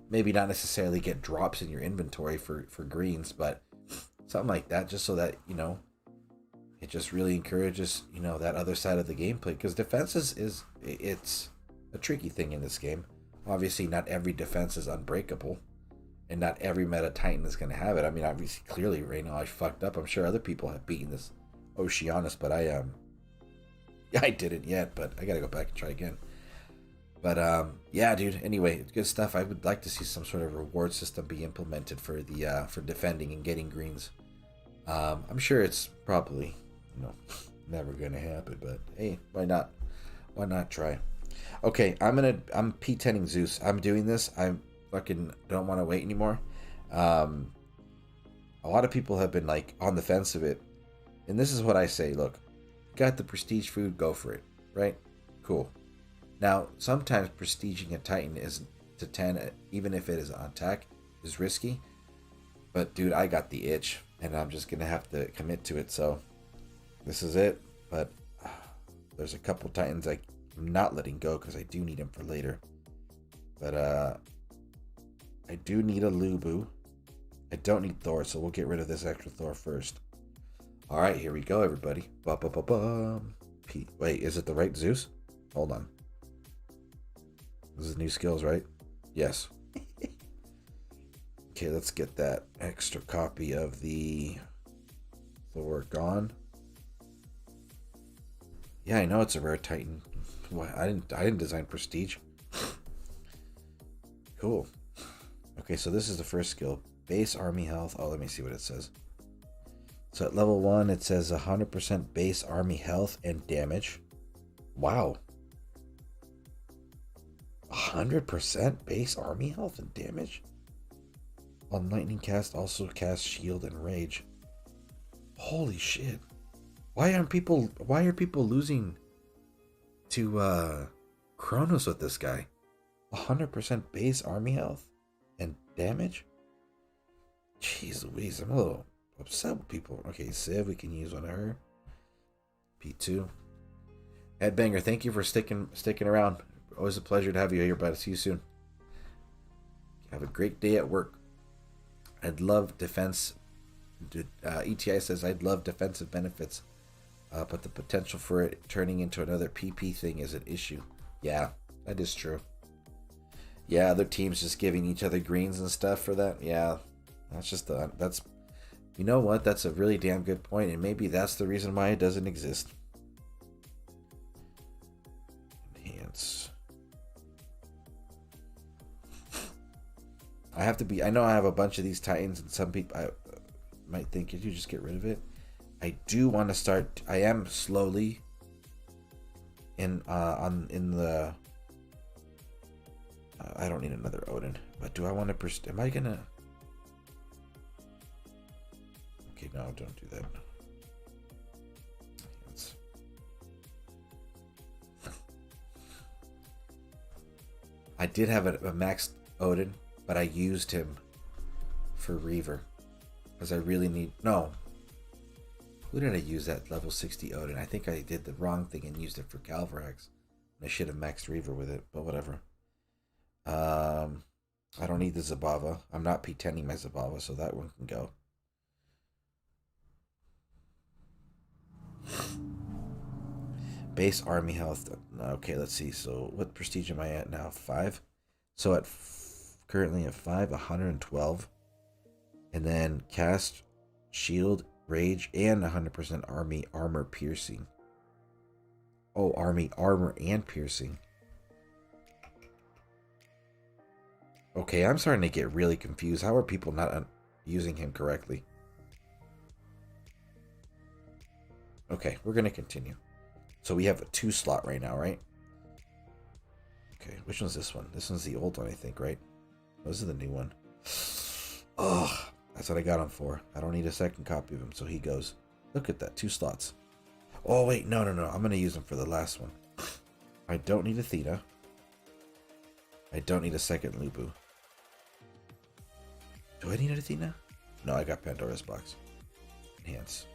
maybe not necessarily get drops in your inventory for greens, but something like that, just so that, you know, it just really encourages, you know, that other side of the gameplay. Because defense it's a tricky thing in this game. Obviously, not every defense is unbreakable, and not every meta Titan is going to have it. I mean, obviously, clearly, right now I fucked up. I'm sure other people have beaten this Oceanus, but I didn't yet. But I got to go back and try again. But yeah, dude. Anyway, it's good stuff. I would like to see some sort of reward system be implemented for the for defending and getting greens. I'm sure it's probably, you know, never gonna happen. But hey, why not? Why not try? Okay, I'm P10ing Zeus. I'm doing this. I fucking don't want to wait anymore. A lot of people have been like on the fence of it, and this is what I say. Look, got the prestige food, go for it. Right? Cool. Now, sometimes prestiging a Titan is to 10, even if it is on attack, is risky. But dude, I got the itch, and I'm just gonna have to commit to it. So this is it. But there's a couple Titans I'm not letting go because I do need them for later. But I do need a Lubu. I don't need Thor, so we'll get rid of this extra Thor first. All right, here we go, everybody. Wait, is it the right Zeus? Hold on. This is new skills, right? Yes. Okay, let's get that extra copy of the Thor gone. Yeah, I know it's a rare Titan. What? I didn't design Prestige. Cool. Okay, so this is the first skill. Base army health. Oh, let me see what it says. So at level 1, it says 100% base army health and damage. Wow. 100% base army health and damage? On lightning cast, also cast shield and rage. Holy shit. Why are people losing to Kronos with this guy? 100% base army health and damage? Jeez Louise, I'm a little upset with people. Okay, Civ, we can use one of her. P2. Headbanger, thank you for sticking around. Always a pleasure to have you here, bud. See you soon. Have a great day at work. I'd love defense. ETI says, I'd love defensive benefits, but the potential for it turning into another PP thing is an issue. Yeah, that is true. Yeah, other teams just giving each other greens and stuff for that. Yeah, that's you know what? That's a really damn good point, and maybe that's the reason why it doesn't exist. Enhance. I know I have a bunch of these Titans, and some people might think, did you just get rid of it? I do want to start. I am slowly in the. I don't need another Odin, but do I want to? Am I gonna? Okay, no, don't do that. I did have a maxed Odin, but I used him for Reaver because I really need. No, who did I use that level 60 Odin? I think I did the wrong thing and used it for Calvarax. I should have maxed Reaver with it, but whatever. I don't need the Zabava. I'm not P10ing my Zabava, so that one can go. Base army health. Okay, let's see. So what prestige am I at now? 5. So at currently at 5, 112. And then cast shield, rage, and 100% armor piercing. Oh, armor and piercing. Okay, I'm starting to get really confused. How are people not using him correctly? Okay, we're going to continue. So we have a 2 slot right now, right? Okay, which one's this one? This one's the old one, I think, right? This is the new one. Oh, that's what I got him for. I don't need a second copy of him, so he goes. Look at that, 2 slots. Oh, wait, no. I'm going to use him for the last one. I don't need Athena. I don't need a second Lubu. Do I need an Athena? No, I got Pandora's box. Enhance.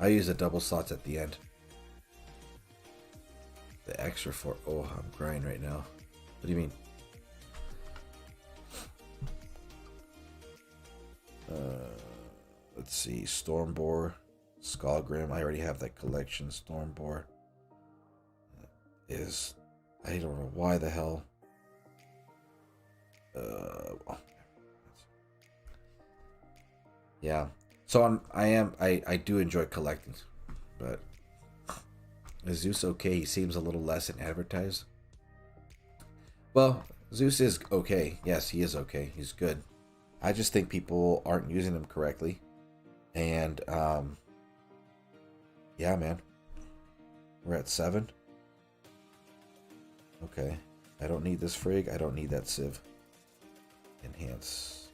I use the double slots at the end. The extra for... Oh, I'm crying right now. What do you mean? let's see, Stormboar, Skullgrim. I already have that collection. Stormboar is, I don't know why the hell. Yeah. So I do enjoy collecting, but is Zeus okay? He seems a little less than advertised. Well, Zeus is okay. Yes, he is okay. He's good. I just think people aren't using him correctly. And, yeah, man. We're at 7. Okay. I don't need this frig. I don't need that civ. Enhance.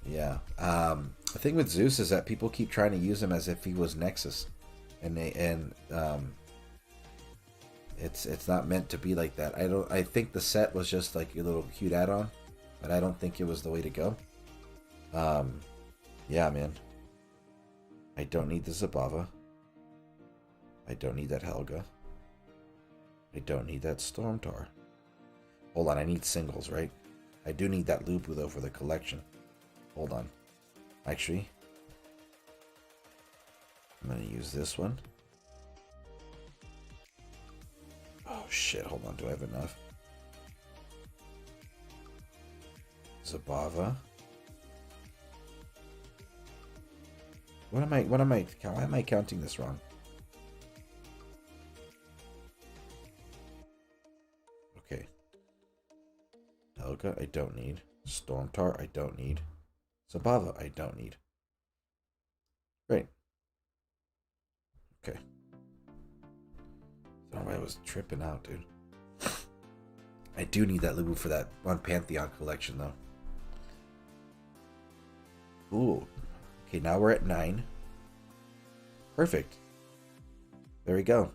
Yeah. The thing with Zeus is that people keep trying to use him as if he was Nexus. It's not meant to be like that. I think the set was just like a little cute add-on, but I don't think it was the way to go. Yeah, man. I don't need the Zabava. I don't need that Helga. I don't need that Stormtar. Hold on, I need singles, right? I do need that Lubu though for the collection. Hold on. Actually, I'm gonna use this one. Oh shit, hold on, do I have enough? Zabava. Why am I counting this wrong? Okay. Helga, I don't need. Stormtar, I don't need. Zabava, I don't need. Great. Okay. Oh, I was tripping out, dude. I do need that Lubu for that one Pantheon collection, though. Ooh. Okay, now we're at 9. Perfect. There we go.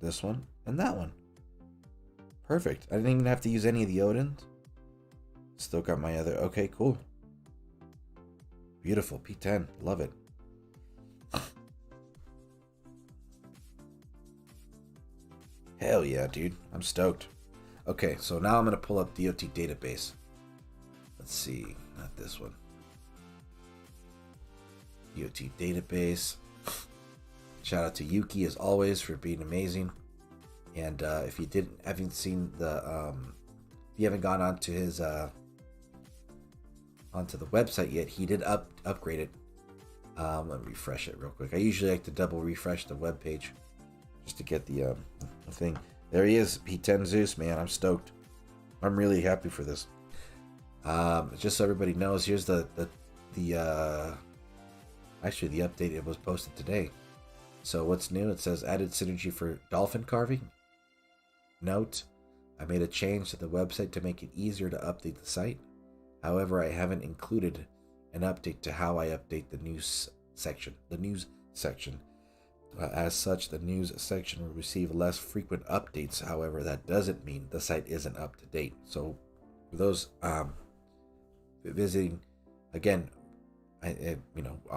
This one and that one. Perfect. I didn't even have to use any of the Odins. Still got my other... Okay, cool. Beautiful. P10. Love it. Hell yeah, dude. I'm stoked. Okay, so now I'm going to pull up DOT database. Let's see. Not this one. DOT database. Shout out to Yuki as always for being amazing. And if you haven't seen the... if you haven't gone onto his... onto the website yet, he did upgrade it. Let me refresh it real quick. I usually like to double refresh the web page just to get the thing. There he is, P10 Zeus, man. I'm stoked. I'm really happy for this. Just so everybody knows, here's the actually the update. It was posted today. So what's new? It says added synergy for dolphin carving. Note, I made a change to the website to make it easier to update the site. However, I haven't included an update to how I update the news section. As such, the news section will receive less frequent updates. However, that doesn't mean the site isn't up to date. So, for those visiting, again, a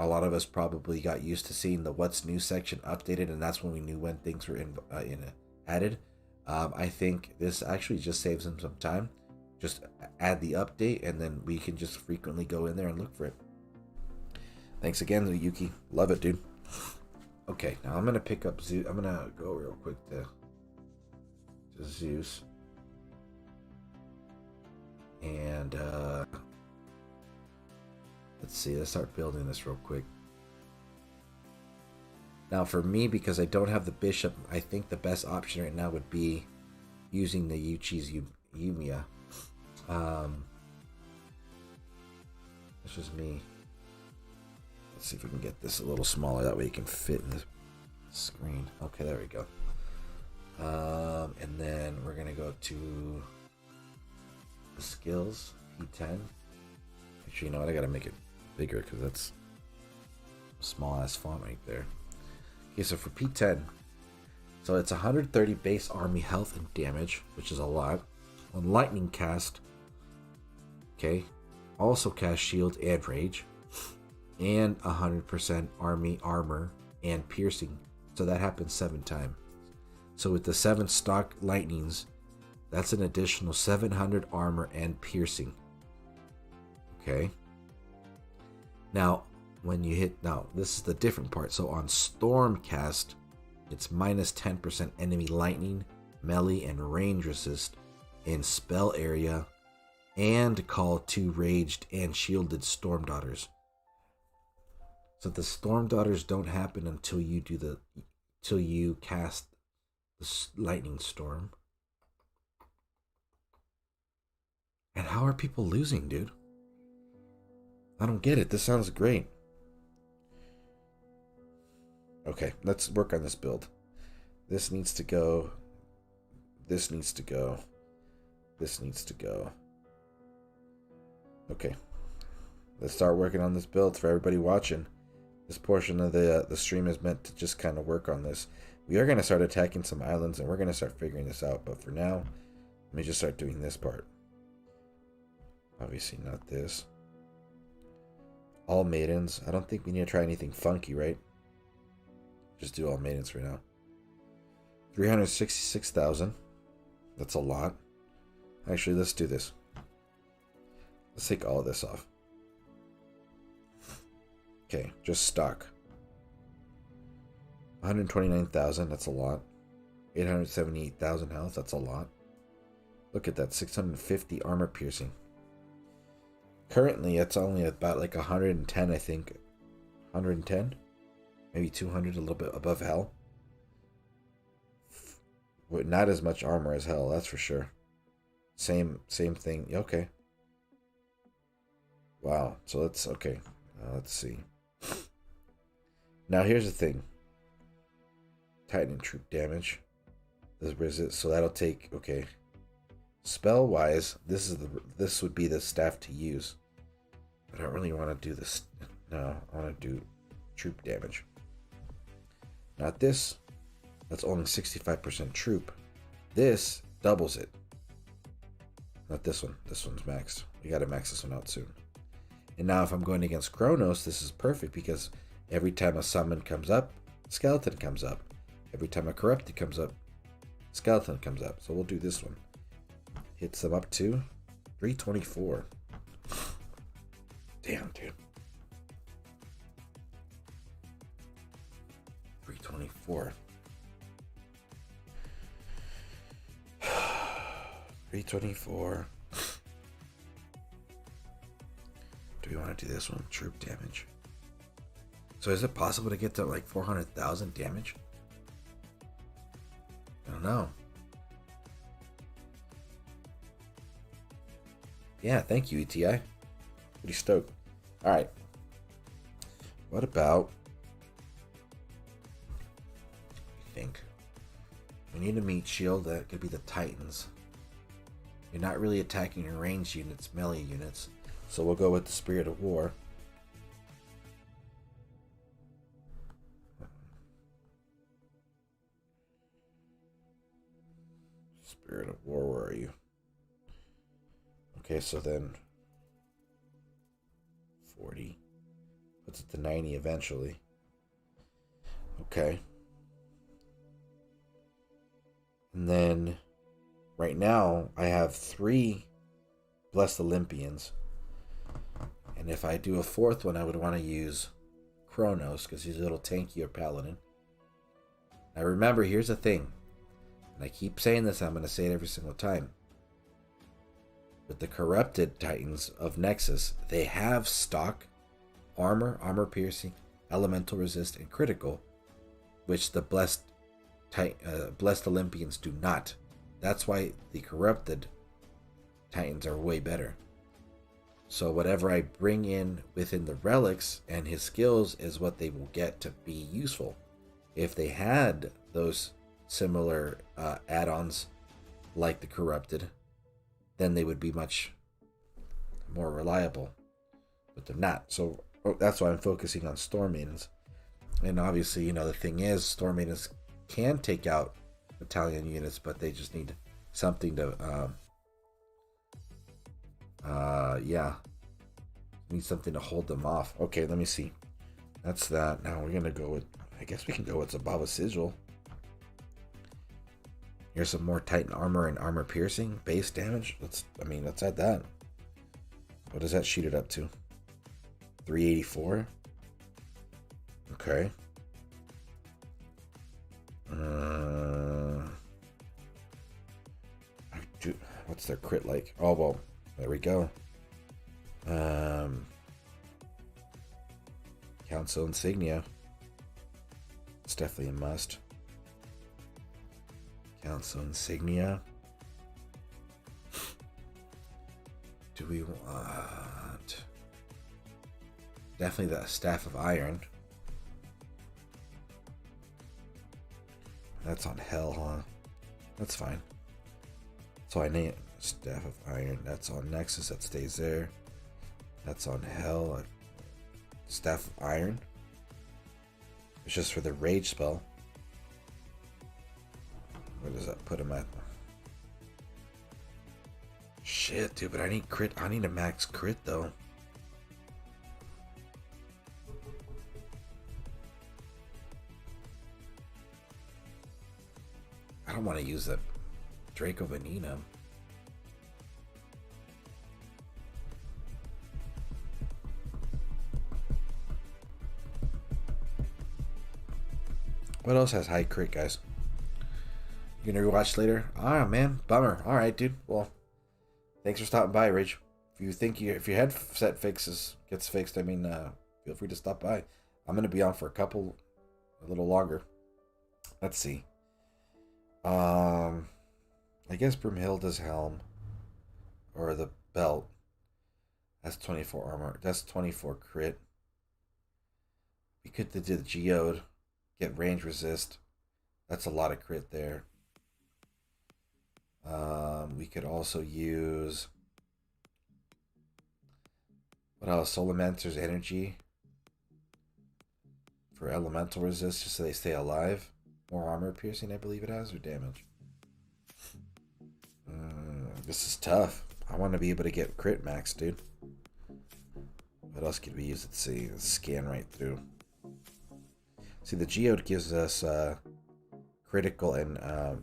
lot of us probably got used to seeing the what's new section updated, and that's when we knew when things were added. I think this actually just saves them some time. Just add the update, and then we can just frequently go in there and look for it. Thanks again, Yuki. Love it, dude. Okay, now I'm gonna pick up Zeus. I'm gonna go real quick to Zeus, and let's see. Let's start building this real quick. Now, for me, because I don't have the bishop, I think the best option right now would be using the Yuchi's Yumiya. It's just me. Let's see if we can get this a little smaller. That way it can fit in the screen. Okay, there we go. And then we're going to go to the skills, P10. Actually, you know what? I got to make it bigger because that's a small-ass font right there. Okay, so for P10, so it's 130 base army health and damage, which is a lot. On lightning cast, okay, also cast shield and rage, and 100% army armor and piercing. So that happens 7 times. So with the 7 stock lightnings, that's an additional 700 armor and piercing. Okay. Now, when you hit... Now, this is the different part. So on Stormcast, it's minus 10% enemy lightning, melee, and range resist in spell area, and call 2 raged and shielded Storm Daughters. So the Storm Daughters don't happen until you cast the Lightning Storm. And how are people losing, dude? I don't get it. This sounds great. Okay, let's work on this build. This needs to go. This needs to go. This needs to go. Okay. Let's start working on this build for everybody watching. This portion of the stream is meant to just kind of work on this. We are going to start attacking some islands, and we're going to start figuring this out. But for now, let me just start doing this part. Obviously not this. All maidens. I don't think we need to try anything funky, right? Just do all maidens for now. 366,000. That's a lot. Actually, let's do this. Let's take all of this off. Okay, just stock. 129,000, that's a lot. 878,000 health, that's a lot. Look at that, 650 armor piercing. Currently, it's only about like 110, I think. 110? Maybe 200, a little bit above hell. Not as much armor as hell, that's for sure. Same thing. Okay. Wow. So let's let's see. Now here's the thing. Titan troop damage. So that'll take, okay. Spell wise, this would be the staff to use. I don't really want to do this. No, I want to do troop damage. Not this. That's only 65% troop. This doubles it. Not this one. This one's maxed. We gotta max this one out soon. And now if I'm going against Kronos, this is perfect because every time a summon comes up, skeleton comes up. Every time a corrupted comes up, skeleton comes up. So we'll do this one. Hits them up to 324. Damn, dude. 324. 324. Do we want to do this one? Troop damage. So is it possible to get to like 400,000 damage? I don't know. Yeah, thank you, ETI. Pretty stoked. Alright. What about... I think we need a meat shield that could be the Titans. You're not really attacking your ranged units, melee units. So we'll go with the Spirit of War. Spirit of War, where are you? Okay, so then 40 puts it to 90 eventually. Okay. And then right now I have 3 Blessed Olympians. And if I do a 4th one, I would want to use Kronos because he's a little tankier paladin. Now remember, here's the thing. And I keep saying this, I'm going to say it every single time. With the corrupted Titans of Nexus, they have stock, armor piercing, elemental resist, and critical, which the blessed Olympians do not. That's why the corrupted Titans are way better. So whatever I bring in within the relics and his skills is what they will get to be useful. If they had those similar add-ons like the corrupted, then they would be much more reliable. But they're not. So that's why I'm focusing on Storm Maidens. And obviously, you know, the thing is, Storm Maidens can take out battalion units, but they just need something to need something to hold them off. Okay, let me see. That's that. Now we're gonna go with, I guess we can go with Zabava Sigil. Here's some more Titan armor and armor piercing base damage. Let's add that. What does that shoot it up to? 384. Okay. What's their crit like? Oh well, there we go. Council insignia. It's definitely a must. Council insignia. Do we want... Definitely the staff of iron. That's on hell, huh? That's fine. So I need staff of iron. That's on Nexus. That stays there. That's on hell. Staff of iron. It's just for the rage spell. Where does that put him at? Shit, dude, but I need crit. I need a max crit though. I don't want to use that Draco Venena. What else has high crit, guys? You gonna rewatch later? Ah, man, bummer. All right, dude. Well, thanks for stopping by, Rich. If your headset gets fixed, I mean, feel free to stop by. I'm gonna be on for a little longer. Let's see. I guess Broomhilda's helm or the belt. That's 24 armor. That's 24 crit. We could do the geode, get range resist. That's a lot of crit there. We could also use, what else? Souljiah's energy for elemental resist, just so they stay alive. More armor piercing, I believe it has, or damage. This is tough. I want to be able to get crit max, dude. What else could we use? Let's see. Let's scan right through. See, the geode gives us critical and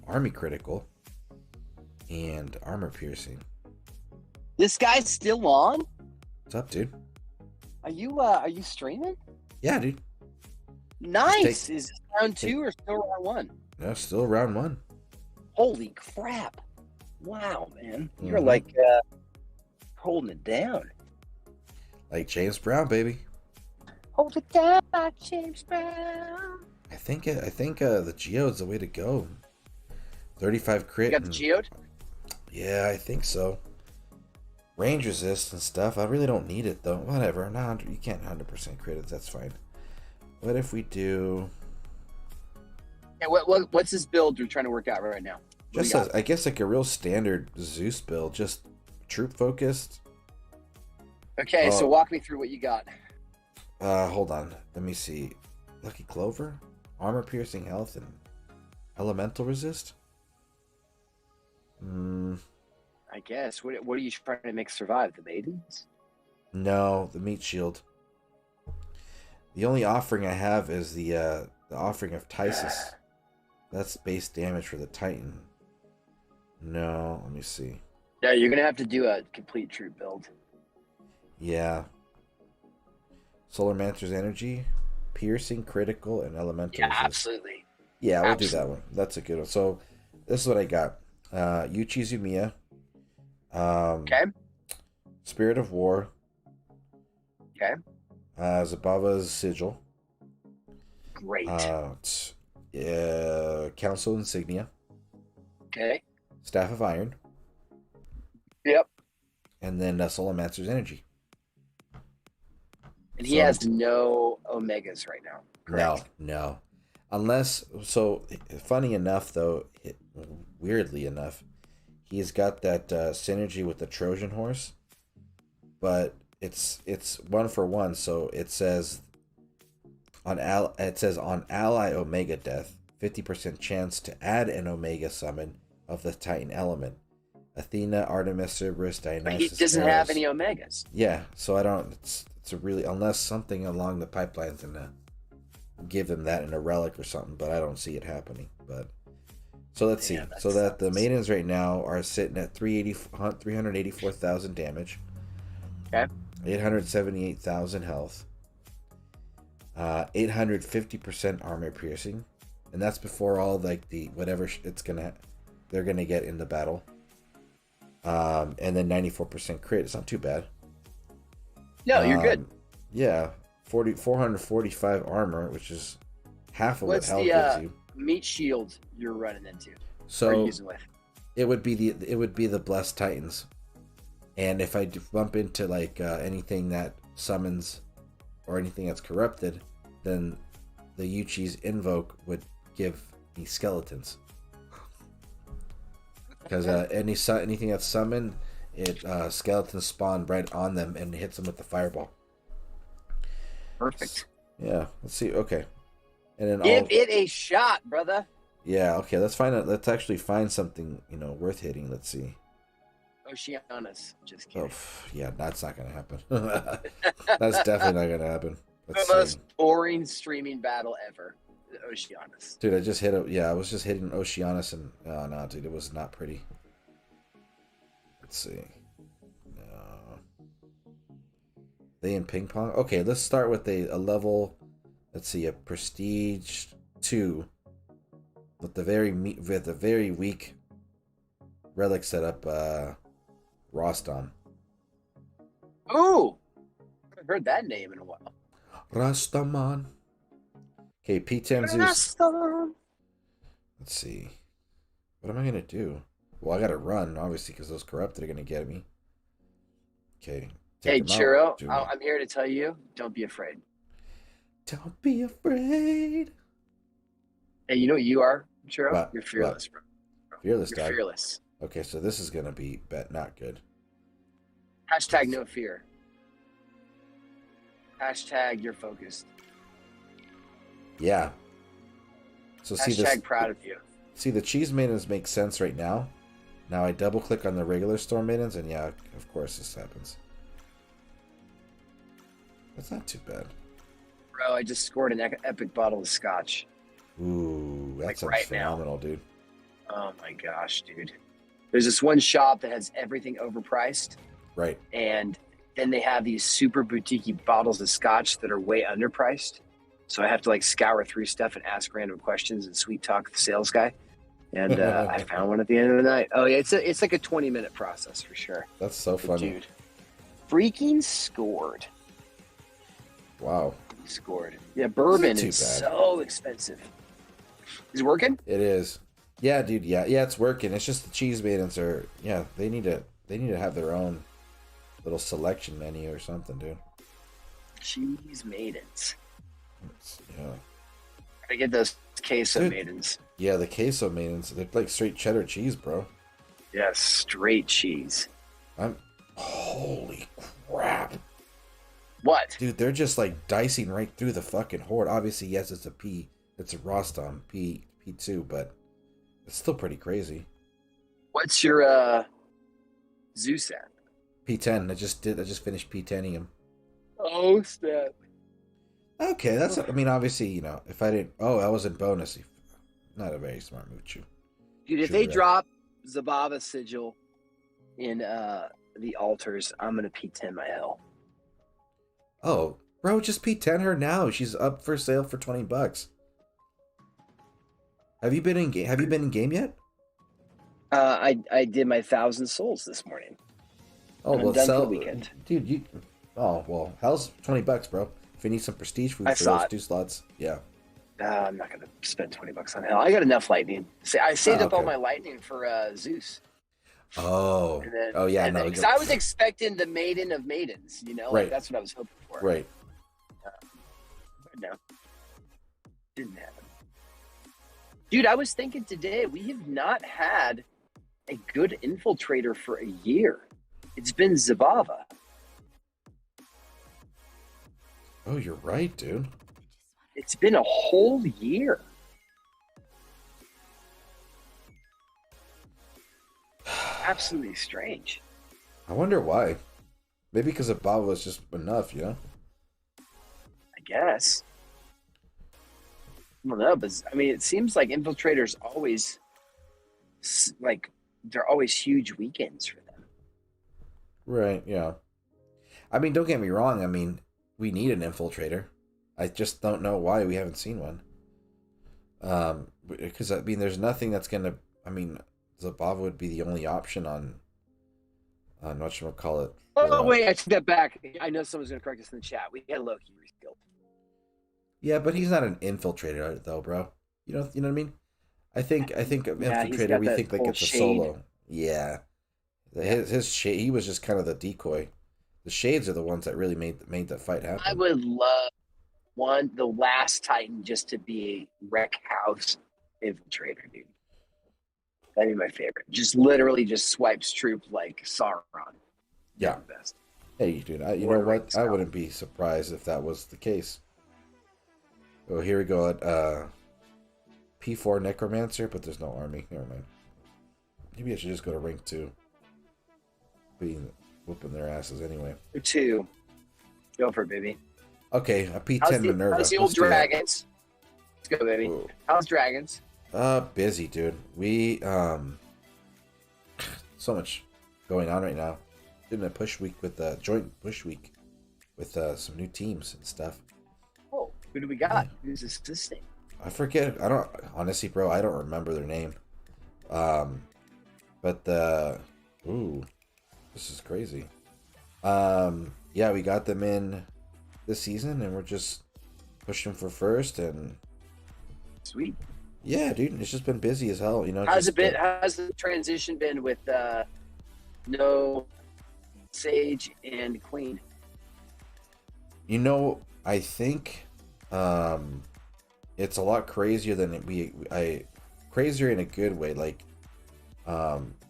army critical and armor piercing. This guy's still on? What's up, dude? Are you streaming? Yeah, dude. Nice. Is it round 2 or still round 1? No, still round 1. Holy crap. Wow, man. You're Mhm. like holding it down. Like James Brown, baby. Hold it down like James Brown. I think the geode's the way to go. 35 crit. You got the geode? Yeah, I think so. Range resist and stuff. I really don't need it though. Whatever. No, you can't 100% crit it. That's fine. What if we do? Yeah, what's this build you're trying to work out right now? Just I guess like a real standard Zeus build, just troop focused. Okay, so walk me through what you got. Hold on. Let me see. Lucky Clover, armor piercing health, and elemental resist. I guess. What are you trying to make survive? The maidens? No, the meat shield. The only offering I have is the offering of Titus. That's base damage for the Titan. No, let me see. Yeah, you're gonna have to do a complete troop build. Yeah. Souljiah's energy, piercing, critical, and elemental. Yeah, resist. absolutely. Yeah, we'll do that one. That's a good one. So this is what I got. Yuki Zumiya. Okay. Spirit of War. Okay. Zabava's Sigil. Great. Council Insignia. Okay. Staff of Iron. Yep. And then Souljiah's energy. And he has no Omegas right now. Correct? No. Unless, so funny enough though, weirdly enough, he's got that synergy with the Trojan horse, but it's 1-for-1. So it says on ally Omega death, 50% chance to add an Omega summon of the Titan element. Athena, Artemis, Cerberus, Dionysus. But he doesn't have any Omegas. Yeah, so I don't. It's a really, unless something along the pipeline's gonna give them that in a relic or something, but I don't see it happening. But so let's see. So that the maidens right now are sitting at 384,000 damage. Okay. 878,000 health. 850% armor piercing, and that's before all like the whatever they're gonna get in the battle. And then 94% crit. It's not too bad. No, you're good. Yeah, 445 armor, which is half of What's what health gives you. Meat shield you're running into? So or using with? it would be the blessed titans, and if I bump into like anything that summons or anything that's corrupted, then the Yuchi's invoke would give me skeletons. Because anything that's summoned, skeletons spawn right on them and hits them with the fireball. Perfect. Yeah, let's see. Okay, and then Give it a shot, brother. Yeah, okay. Let's find out. Let's actually find something worth hitting. Let's see. Oceanus. Just Oh, kidding. yeah, that's not gonna happen. That's definitely not gonna happen. The Let's most see. boring streaming battle ever. The Oceanus. Dude, I just hit it. Yeah, I was just hitting Oceanus, and oh no, dude, it was not pretty. Let's see. No. They in ping pong. Okay, let's start with a level. Let's see, a prestige 2 with the very weak relic setup. Rostam. Ooh! I haven't heard that name in a while. Rastaman. Okay, P10 Zeus. Rasta. Let's see. What am I gonna do? Well, I gotta run, obviously, because those corrupted are gonna get me. Okay. Hey, take them Churro, out. Do I'm here to tell you, don't be afraid. Don't be afraid. Hey, you know what you are, Churro? What? You're fearless, bro. Fearless, You're dog. fearless. Okay, so this is gonna be not good. Hashtag no fear. Hashtag you're focused. Yeah. So see this. Hashtag proud of you. See, the cheese maidens make sense right now. Now I double click on the regular storm maidens, and yeah, of course this happens. That's not too bad. Bro, I just scored an epic bottle of scotch. Ooh, that Like sounds right now. phenomenal, dude. Oh my gosh, dude. There's this one shop that has everything overpriced, Right. and then they have these super boutique bottles of scotch that are way underpriced. So I have to like scour through stuff and ask random questions and sweet talk the sales guy. And I found one at the end of the night. Oh yeah, it's like a 20-minute process for sure. That's so But funny. dude, freaking scored. Wow. Scored. Yeah, bourbon too is bad. so expensive. Is it working? It is. Yeah, dude. Yeah, it's working. It's just the cheese maidens are. Yeah, they need to have their own little selection menu or something, dude. Cheese maidens. Yeah. I get those queso Dude. maidens. Yeah, the queso maidens. They're like straight cheddar cheese, bro. Yeah, straight cheese. Holy crap. What? Dude, they're just like dicing right through the fucking horde. Obviously, yes, it's a Rostam P2, but it's still pretty crazy. What's your Zeus at? P10. I just finished P10ing him. Oh, snap. Okay, that's. I mean, obviously, if I didn't. Oh, I was in bonus. Not a very smart move, Chu. Dude, if Sure, they right. drop Zabava sigil in the altars, I'm gonna P10 my hell. Oh, bro, just P10 her now. She's up for sale for $20. Have you been in game? Have you been in game yet? I did my 1,000 souls this morning. Oh, I'm well, done for sell, the weekend. dude. Oh, well, how's $20, bro? If you need some prestige food I for saw those it. 2 slots, yeah. I'm not gonna spend $20 on hell. I got enough lightning. I saved up all okay. my lightning for Zeus. Oh, And then, oh yeah, and no, then, 'cause I was expecting the maiden of maidens. Right. Like that's what I was hoping for. right. But no, didn't happen. Dude, I was thinking today we have not had a good infiltrator for a year. It's been Zabava. Oh, you're right, dude. It's been a whole year. Absolutely strange. I wonder why. Maybe because Ababa was just enough, I guess. I don't know, but I mean, it seems like infiltrators always they're always huge weekends for them. Right, yeah. I mean, don't get me wrong. I mean, we need an infiltrator. I just don't know why we haven't seen one. Because I mean, there's nothing that's gonna. I mean, Zabava would be the only option on whatchamacallit. Oh wait, I take that back. I know someone's gonna correct us in the chat. We had Loki reskilled. Yeah, but he's not an infiltrator though, bro. You know what I mean? I think infiltrator. We think like it's a solo. Yeah, his shade. He was just kind of the decoy. The shades are the ones that really made the fight happen. I would love the last Titan just to be a wreck house infiltrator, dude. That'd be my favorite. Just literally just swipes troop like Sauron. Yeah. The best. Hey, dude. You know what? I wouldn't be surprised if that was the case. Oh, here we go at P4 Necromancer, but there's no army. Never mind. Maybe I should just go to rank 2. Being whooping their asses anyway. 2. Go for it, baby. Okay, a P10 Minerva. How's the old Dragons? Let's go, baby. Ooh. How's Dragons? Busy, dude. We so much going on right now. Doing a push week with joint push week with some new teams and stuff. Oh, who do we got? Who's assisting? I forget. I don't honestly, bro. I don't remember their name. But this is crazy. Yeah, we got them in this season, and we're just pushing for first. And sweet. Yeah, dude, it's just been busy as hell. You know. How's it been? How's the transition been with no Sage and Queen? You know, I think it's a lot crazier than crazier in a good way. Like,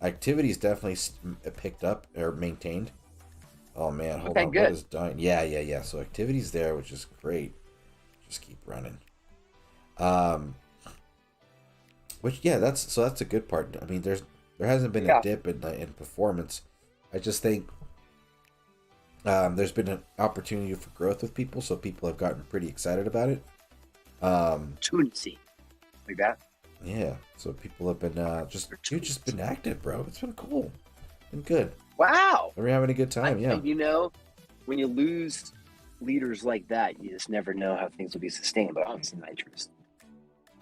activities definitely picked up or maintained. Oh man, hold on, good. What is dying? Yeah. So activities there, which is great. Just keep running. Which that's a good part. I mean, there hasn't been a dip in performance. I just think there's been an opportunity for growth with people, so people have gotten pretty excited about it. Opportunity, like that. Yeah, so people have been just been active, bro. It's been cool, been good. Wow, We're having a good time. Yeah, you know, when you lose leaders like that, you just never know how things will be sustained. But obviously, Nitrous.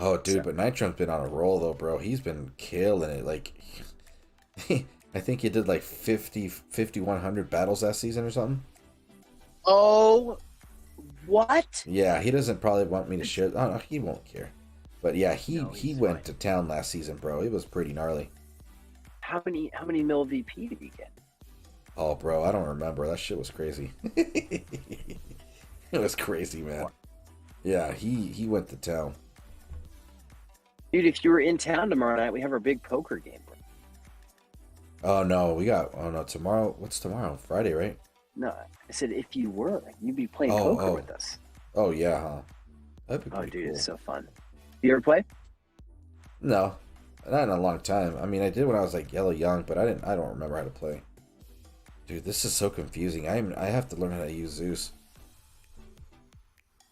Oh, dude, but Nitron's been on a roll though, bro. He's been killing it. Like, I think he did like 5,100 battles last season or something. Oh, what? Yeah, he doesn't probably want me to share. Oh, no, he won't care. But yeah, he went to town last season, bro. It was pretty gnarly. How many mil VP did he get? Oh, bro, I don't remember. That shit was crazy. It was crazy, man. Yeah, he went to town. Dude, if you were in town tomorrow night, we have our big poker game. Oh no, tomorrow. What's tomorrow? Friday, right? No, I said if you were, you'd be playing poker with us. Oh yeah, huh? That'd be pretty dude, cool. It's so fun. You ever play? No, not in a long time. I mean, I did when I was like yellow young, but I don't remember how to play. Dude, this is so confusing. I have to learn how to use Zeus.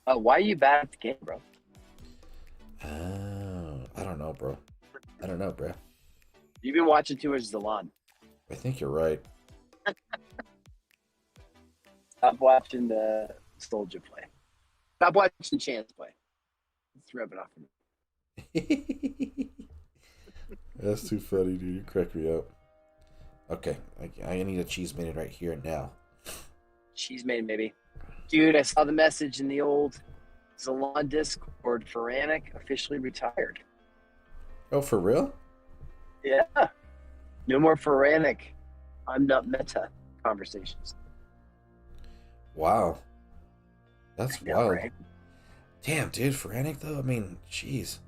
Why are you bad at the game, bro? I don't know, bro. You've been watching too much ZALON. I think you're right. Stop watching the Souljiah play. Stop watching Chance play. It's rubbing off me. That's too funny, dude. You crack me up. Okay, I need a cheese minute right here and now. Cheese made, maybe. Dude, I saw the message in the old ZALON Discord. Feranic officially retired. Oh, for real? Yeah. No more Feranic. I'm not meta conversations. Wow. That's wild. Right? Damn, dude, Feranic though? I mean, jeez.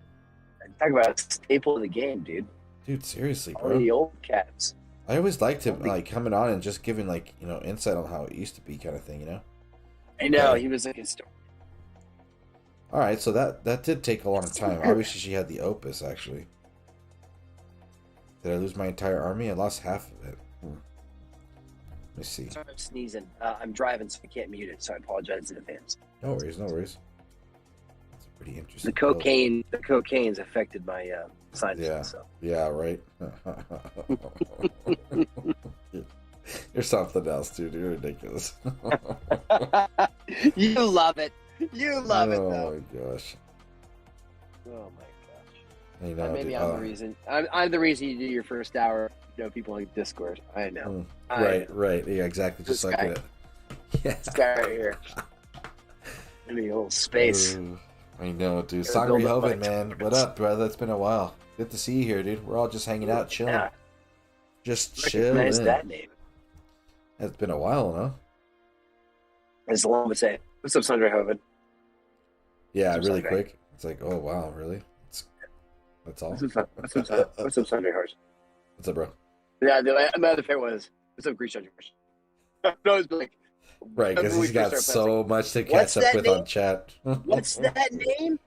Talk about a staple of the game, dude. Dude, seriously, All bro. the old cats. I always liked him, like, coming on and just giving, like, you know, insight on how it used to be kind of thing, you know? I know, Okay. he was like a historian. All right, so that did take a long time. Obviously, she had the Opus, actually. Did I lose my entire army? I lost half of it. Let me see. Sorry, I'm sneezing. I'm driving, so I can't mute it, so I apologize in advance. No worries. That's a pretty interesting. The cocaine's affected my sinuses. Yeah. So. Yeah, right. You're something else, dude. You're ridiculous. You love it. You love it, Oh though. my gosh. Oh my gosh. I know, Maybe dude. I'm the reason. I'm the reason you do your first hour. You know, people like Discord. I know. Right. Yeah, exactly. Just This like guy. it. Yeah. This guy right here. Give me a little space. I know, dude. Gotta build Sangre up my Hoven, man. What up, brother? It's been a while. Good to see you here, dude. We're all just hanging out, chilling. Yeah, Just recognize chilling. that name. It's been a while, no? As Zalon would say, "What's up, Sandra Hoven?" Yeah, What's up, really Sangre? quick. It's like, oh wow, really? That's all. What's up, what's up, Sandra Horse? What's up, bro? Yeah, my other favorite was, "What's up, Grisha George?" No, it's like, Right, because when we he's got first started so much to What's catch up that with name? on chat. what's that name?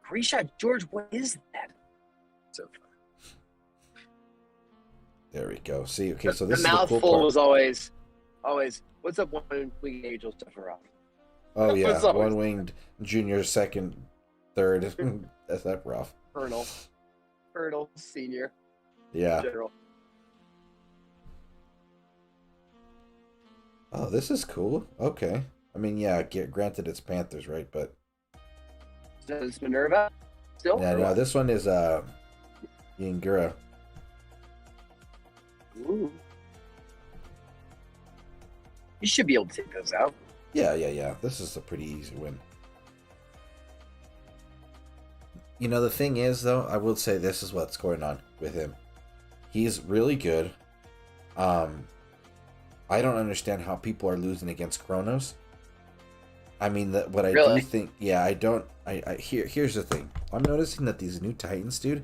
Grisha George, what is that? So There we go. See, okay, so the this is the mouthful cool part. was always, "What's up, one winged angel Sephiroth?" Oh it yeah, was always- one-winged junior, second, third. That's that rough. Colonel, Senior, Yeah. General. Oh, this is cool. Okay. I mean, yeah. Granted, it's Panthers, right? But So it's Minerva still. yeah, or no. what? This one is Yingura. Ooh. You should be able to take those out. Yeah. This is a pretty easy win. You know, the thing is, though, I will say this is what's going on with him. He's really good. I don't understand how people are losing against Kronos. I mean, what I Really? do think, yeah, I don't. Here's the thing. I'm noticing that these new Titans, dude,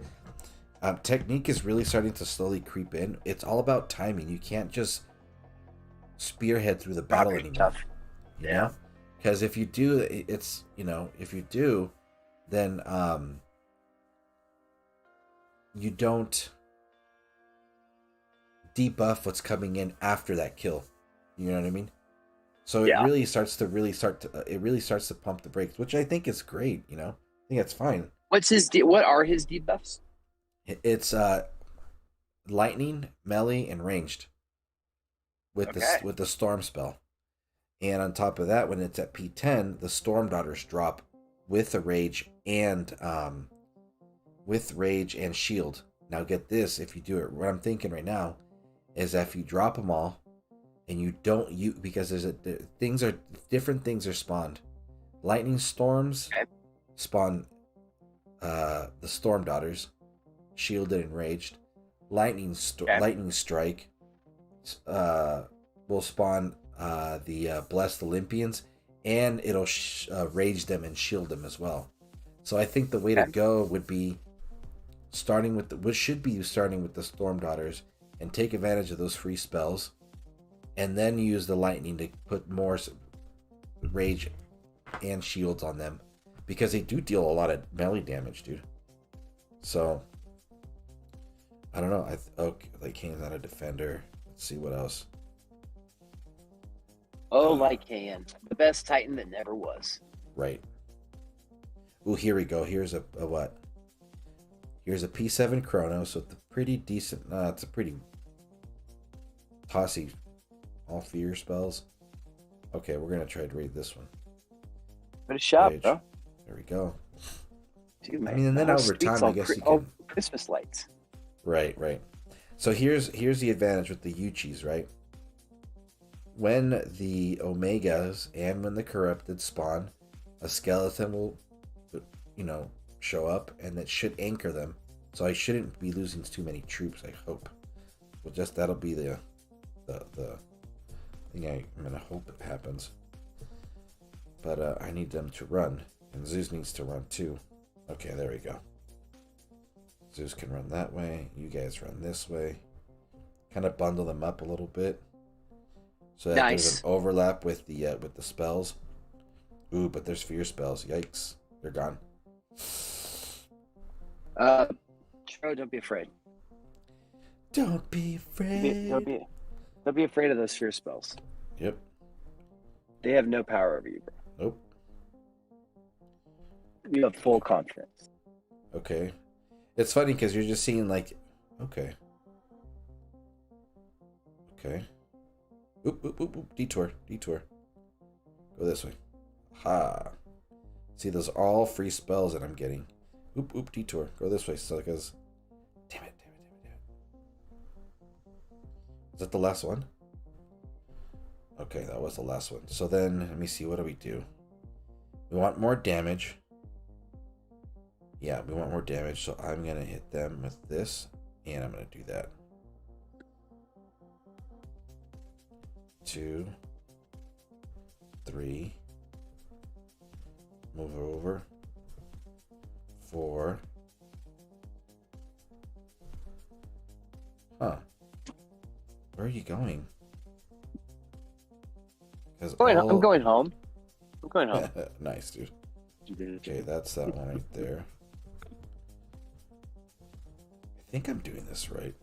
technique is really starting to slowly creep in. It's all about timing. You can't just spearhead through the battle Very anymore. tough. You Yeah. know? Because if you do, it's, you know, if you do, then you don't debuff what's coming in after that kill. You know what I mean? So Yeah. it really starts to pump the brakes, which I think is great. You know, I think that's fine. What are his debuffs? It's lightning, melee, and ranged with Okay. the storm spell. And on top of that, when it's at P10, the storm daughters drop with the rage and shield. Now get this, if you do it, what I'm thinking right now is that if you drop them all and you don't because different things are spawned. Lightning storms spawn the storm daughters, shielded and raged. Lightning strike will spawn the blessed Olympians, and it'll rage them and shield them as well. So I think the way to go would be starting with the storm daughters and take advantage of those free spells, and then use the lightning to put more rage and shields on them, because they do deal a lot of melee damage, dude. So I don't know. Like Kane's not a defender. Let's see what else. Oh, like Kayan, the best Titan that never was. Right. Ooh, here we go. Here's a what? Here's a P7 Chronos with a pretty decent. It's a pretty tossy, all fear spells. Okay, we're gonna try to read this one. But a shop, Rage. bro. There we go. Dude, I man, mean, and then the whole over street's time, I all guess you all can. Christmas lights. Right. So here's the advantage with the Uchis, right? When the Omegas and when the Corrupted spawn, a skeleton will, show up, and that should anchor them. So I shouldn't be losing too many troops, I hope. Well, just that'll be the thing I'm gonna hope it happens. But I need them to run, and Zeus needs to run too. Okay, there we go. Zeus can run that way. You guys run this way. Kind of bundle them up a little bit, so that there's an overlap with the spells. Ooh, but there's fear spells. Yikes, they're gone. Churro, don't be afraid. Don't be afraid. Don't be afraid of those fear spells. Yep. They have no power over you, bro. Nope. You have full confidence. Okay. It's funny because you're just seeing like, okay. Okay. Oop, oop, oop, oop. Detour. Detour. Go this way. Ha. See, those are all free spells that I'm getting. Oop, oop, detour. Go this way. So, because... Damn it, damn it, damn it, damn it. Is that the last one? Okay, that was the last one. So then, let me see. What do we do? We want more damage. Yeah, we want more damage. So I'm going to hit them with this. And I'm going to do that. 2, 3. Move over. 4. Huh. Where are you going? I'm going home. I'm going home. Nice, dude. Okay, that's that one right there. I think I'm doing this right.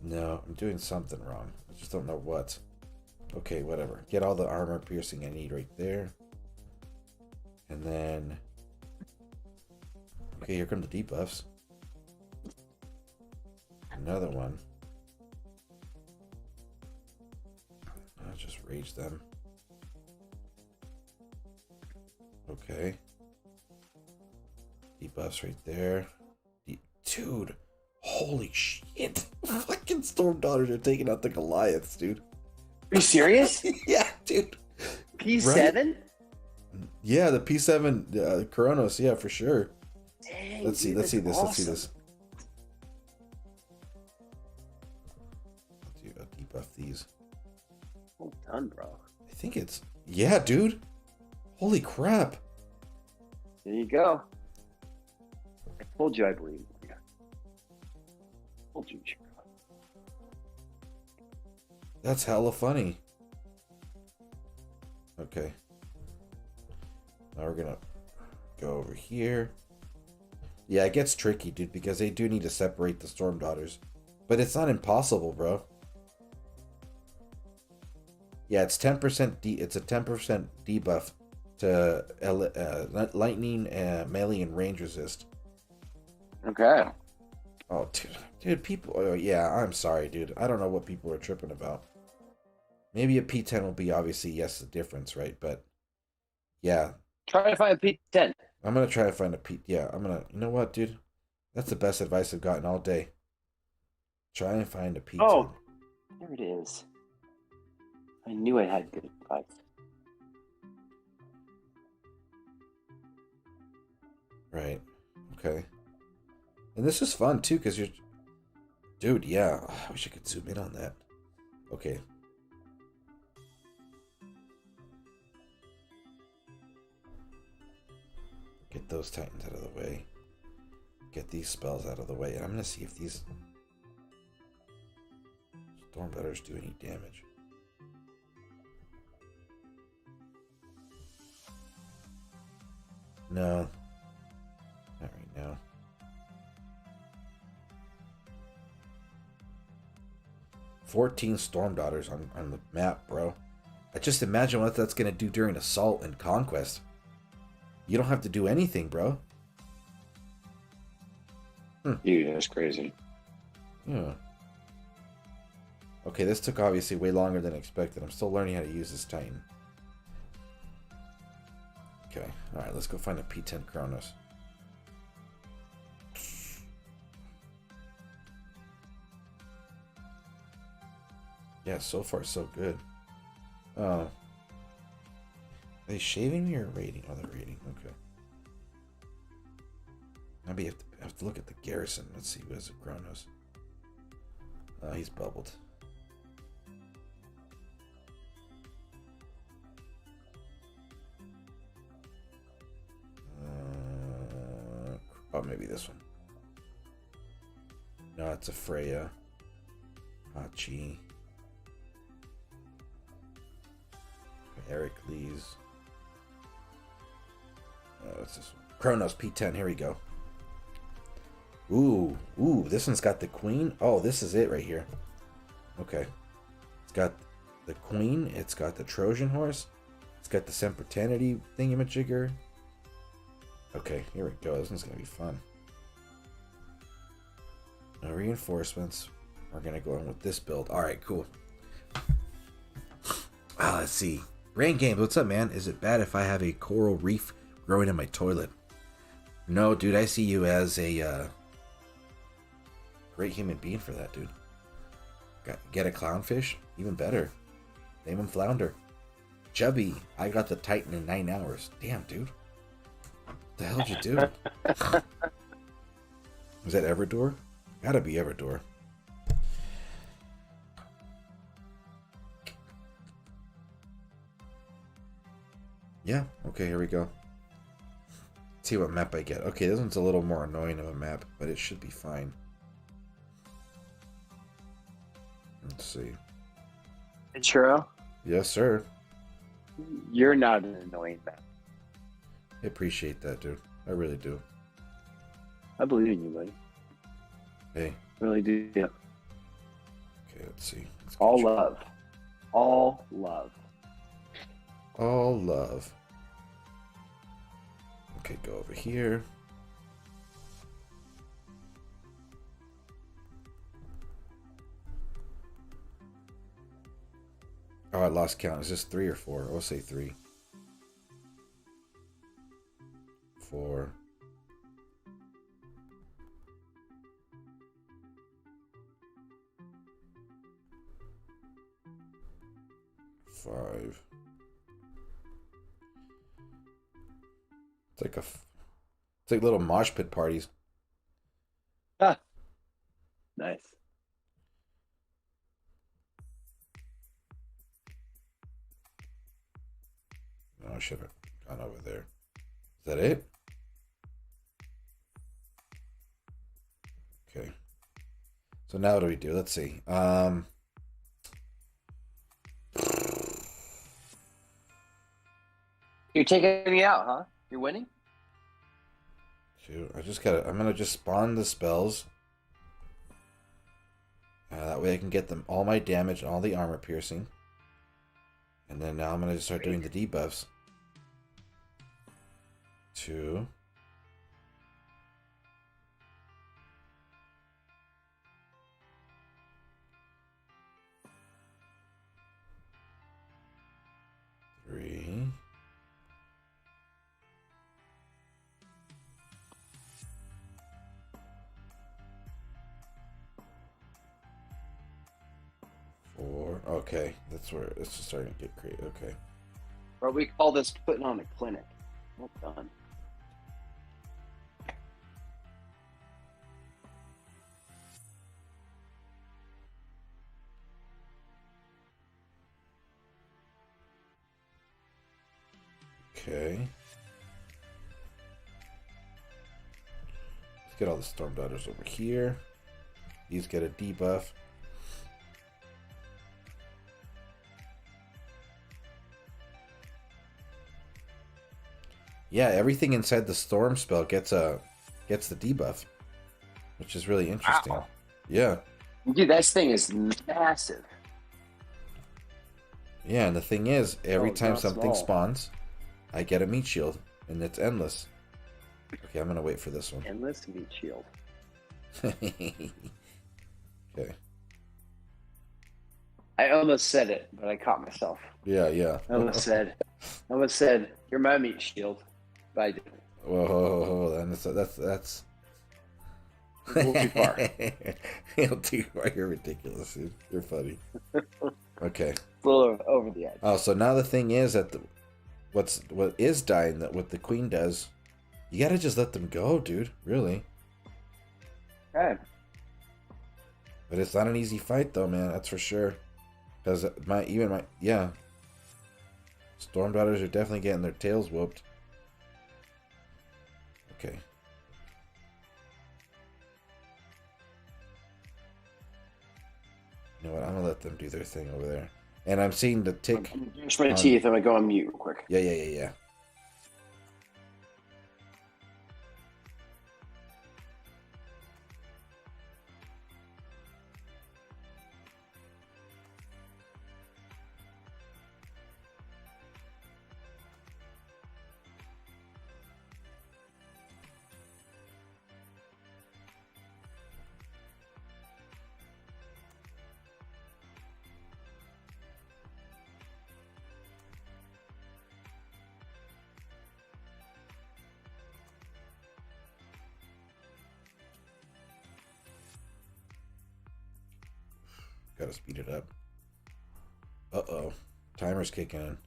No, I'm doing something wrong. I just don't know what. Okay, whatever. Get all the armor piercing I need right there. And then... Okay, here come the debuffs. Another one. I'll just rage them. Okay. Debuffs right there. Dude, holy shit. Fucking Storm Daughters are taking out the Goliaths, dude. Are you serious? Yeah, dude. P7? Right? Yeah, the P7 Kronos, yeah, for sure. Dang, Let's see dude, this. awesome. Let's see this. I'll debuff these. Well done, bro. I think it's... Yeah, dude. Holy crap. There you go. I told you I believe. Yeah. Told you, Churro. That's hella funny. Okay. Now we're gonna go over here. Yeah, it gets tricky, dude, because they do need to separate the Storm Daughters. But it's not impossible, bro. Yeah, it's 10% it's a 10% debuff to lightning, melee, and range resist. Okay. Oh, dude, people... Oh, yeah, I'm sorry, dude. I don't know what people are tripping about. Maybe a P10 will be obviously, yes, the difference, right? But, yeah. Try to find a P10. I'm going to try to find a P... Yeah, I'm going to... You know what, dude? That's the best advice I've gotten all day. Try and find a P10. Oh, there it is. I knew I had good advice. Right. Okay. And this is fun, too, because you're... Dude, yeah. I wish I could zoom in on that. Okay. Get those Titans out of the way. Get these spells out of the way. And I'm going to see if these Storm Daughters do any damage. No. Not right now. "14 Storm Daughters on the map, bro. I just imagine what that's going to do during Assault and Conquest. You don't have to do anything, bro. Dude, that's crazy. Yeah. Okay, this took obviously way longer than expected. I'm still learning how to use this Titan. Okay, alright, let's go find a P10 Kronos. Yeah, so far so good. Oh. Are they shaving me or rating? Oh, they're rating. Okay. Maybe I have to look at the garrison. Let's see who has a Kronos. He's bubbled. Oh, maybe this one. No, it's a Freya. Hachi. Heracles. What's this one? Kronos P10. Here we go. Ooh, this one's got the queen. Oh, this is it right here. Okay. It's got the queen. It's got the Trojan horse. It's got the Sempiternity thingamajigger. Okay, here we go. This one's gonna be fun. No reinforcements. We're gonna go in with this build. Alright, cool. Let's see. Rain Games, what's up, man? Is it bad if I have a coral reef growing in my toilet? No, dude, I see you as a great human being for that, dude. Get a clownfish? Even better. Name him Flounder. Chubby, I got the Titan in 9 hours. Damn, dude. What the hell did you do? Was that Everdor? Gotta be Everdor. Yeah, okay, here we go. Let's see what map I get. Okay, this one's a little more annoying of a map, but it should be fine. Let's see. And Churro, Yes, sir. you're not an annoying man. I appreciate that, dude. I really do. I believe in you, buddy. Hey, Really do. Yeah. okay, let's see. Let's All get you- love. All love. All love. Okay, go over here. Oh, I lost count. Is this 3 or 4? I'll say 3. 4. 5. It's like little mosh pit parties. Nice. Oh, I should have gone over there. Is that it? Okay. So now what do we do? Let's see. You're taking me out, huh? You're winning? Shoot, I'm gonna just spawn the spells. That way I can get them all my damage and all the armor piercing. And then now I'm gonna just start doing the debuffs. 2. 3. 4. Okay, that's where it's just starting to get creative. Okay. Or we call this putting on a clinic. Well done. Okay. Let's get all the Storm Daughters over here. These get a debuff. Yeah, everything inside the Storm spell gets the debuff, which is really interesting. Wow. Yeah. Dude, that thing is massive. Yeah, and the thing is, every it's time not something small. spawns, I get a meat shield, and it's endless. Okay, I'm gonna wait for this one. Endless meat shield. Okay. I almost said it, but I caught myself. Yeah. I almost said, you're my meat shield. But I didn't. Whoa, that's A little too far. You're too far. You're ridiculous, dude. You're funny. Okay. It's a little over the edge. Oh, so now the thing is that what is dying, that what the queen does, you gotta just let them go, dude. Really. Okay. But it's not an easy fight, though, man. That's for sure. Because yeah, Storm Daughters are definitely getting their tails whooped. Okay. You know what? I'm gonna let them do their thing over there. And I'm seeing the tick. I'm gonna brush my teeth. I'm gonna go on mute real quick. Yeah. Gotta speed it up. Uh-oh. Timer's kicking in.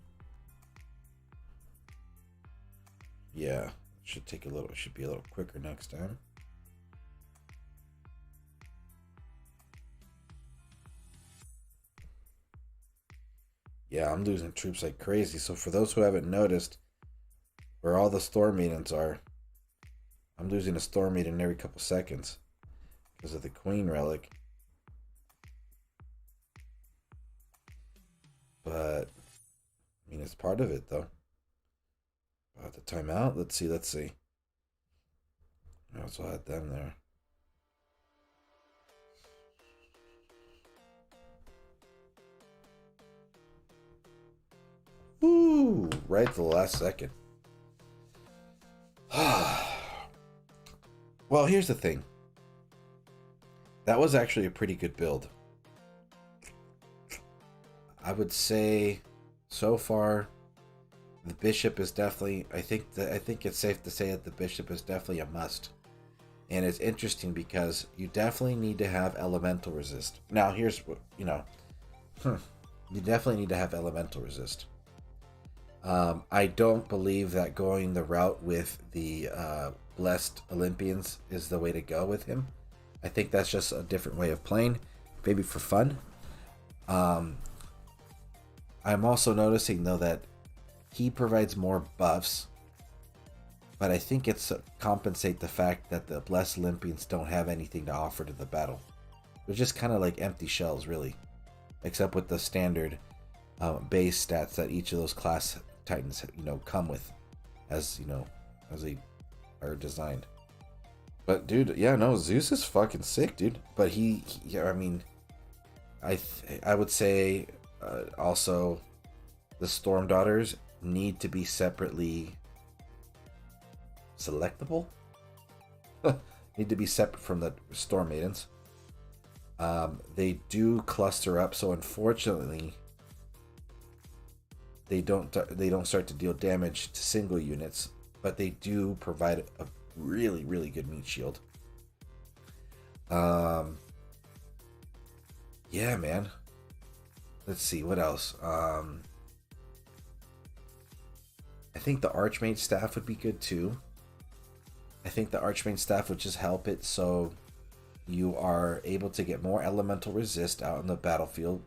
Yeah. Should be a little quicker next time. Yeah, I'm losing troops like crazy. So for those who haven't noticed where all the storm maidens are, I'm losing a storm maiden every couple seconds because of the queen relic. But I mean, it's part of it though. About the timeout. Let's see. I also had them there. Ooh, right to the last second. Well, here's the thing. That was actually a pretty good build. I would say so far the bishop is definitely I think it's safe to say that the bishop is definitely a must. And it's interesting because you definitely need to have elemental resist. Now here's what you definitely need to have elemental resist. I don't believe that going the route with the blessed Olympians is the way to go with him. I think that's just a different way of playing, maybe for fun. I'm also noticing though that he provides more buffs, but I think it's to compensate the fact that the blessed Olympians don't have anything to offer to the battle. They're just kind of like empty shells, really, except with the standard base stats that each of those class titans come with, as they are designed. But dude, yeah, no, Zeus is fucking sick, dude. But I would say also the Storm Daughters need to be separately selectable. Need to be separate from the Storm Maidens. They do cluster up, so unfortunately they don't start to deal damage to single units, but they do provide a really, really good meat shield. Yeah, man. Let's see what else. I think the Archmage staff would be good too. I think the Archmage staff would just help it so you are able to get more elemental resist out in the battlefield.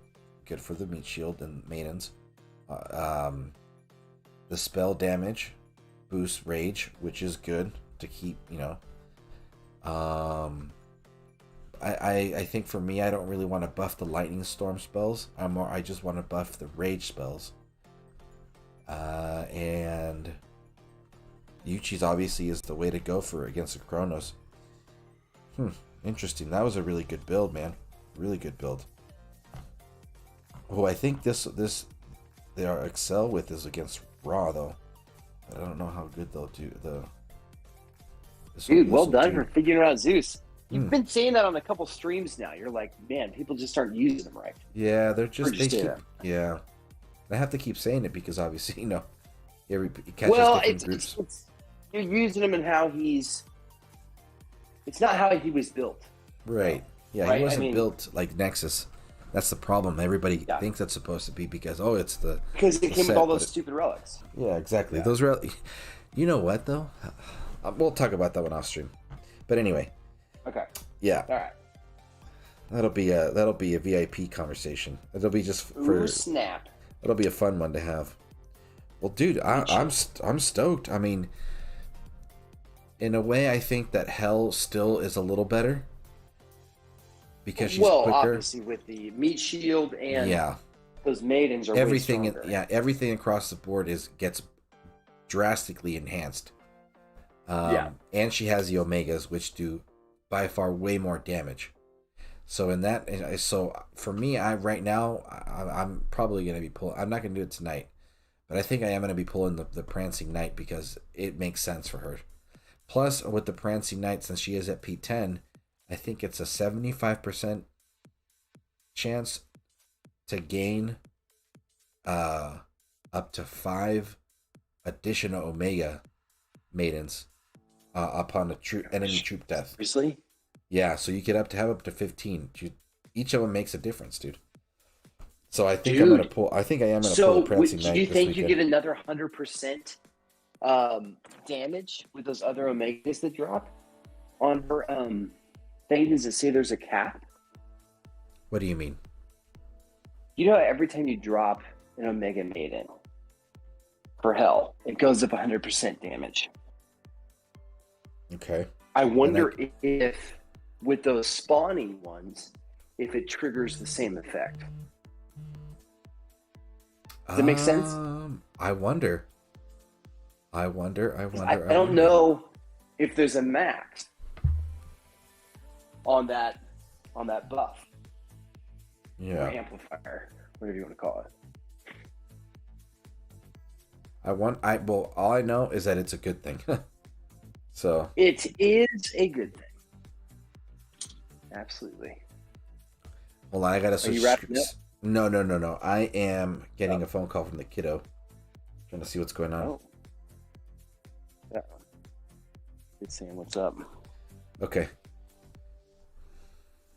Good for the meat shield and maidens. The spell damage boosts rage, which is good to keep, I think for me, I don't really want to buff the lightning storm spells. I just want to buff the rage spells. And Yuchi's obviously is the way to go for against the Chronos. Interesting. That was a really good build, man. Really good build. Oh, I think this they are excel with is against Raw though. I don't know how good they'll do Dude, well done for figuring out Zeus. You've been saying that on a couple streams now. You're like, man, people just start using them right. Yeah, they yeah. I have to keep saying it because obviously, it catches different groups. You're using him and how he's. It's not how he was built. Right. Yeah, right? He wasn't built like Nexus. That's the problem. Everybody thinks that's supposed to be because it came with all those stupid relics. Yeah, exactly. Yeah. Those relics. You know what though? We'll talk about that one off stream. But anyway. Okay. Yeah. All right. That'll be a VIP conversation. It'll be just for snap. It'll be a fun one to have. Well, dude, I'm stoked. I mean, in a way, I think that Hell still is a little better because she's quicker. Obviously with the meat shield and those maidens are everything. Way stronger. Everything across the board gets drastically enhanced. And she has the Omegas, which do by far way more damage. So for me, right now I'm probably gonna be pulling. I'm not gonna do it tonight, but I think I am gonna be pulling the Prancing Knight because it makes sense for her. Plus, with the Prancing Knight, since she is at P10, I think it's a 75% chance to gain up to 5 additional Omega maidens upon a enemy troop death. Seriously? Yeah, so you could have up to 15. each of them makes a difference, dude. So I think I'm gonna pull. I think I am gonna pull So the Prancing Knight do you this think you weekend. get another 100% damage with those other Omegas that drop on her thing? Does it say there's a cap? What do you mean? You know, every time you drop an Omega Maiden for hell, it goes up 100% damage. Okay. I wonder if with those spawning ones, if it triggers the same effect. Does that make sense? I wonder. I don't know if there's a max on that buff. Yeah. Or amplifier, whatever you want to call it. Well, all I know is that it's a good thing. So It is a good thing. Absolutely. hold on, I gotta switch. you wrapping up? No. I am getting a phone call from the kiddo. Trying to see what's going on. Oh. Yeah. It's saying what's up. Okay.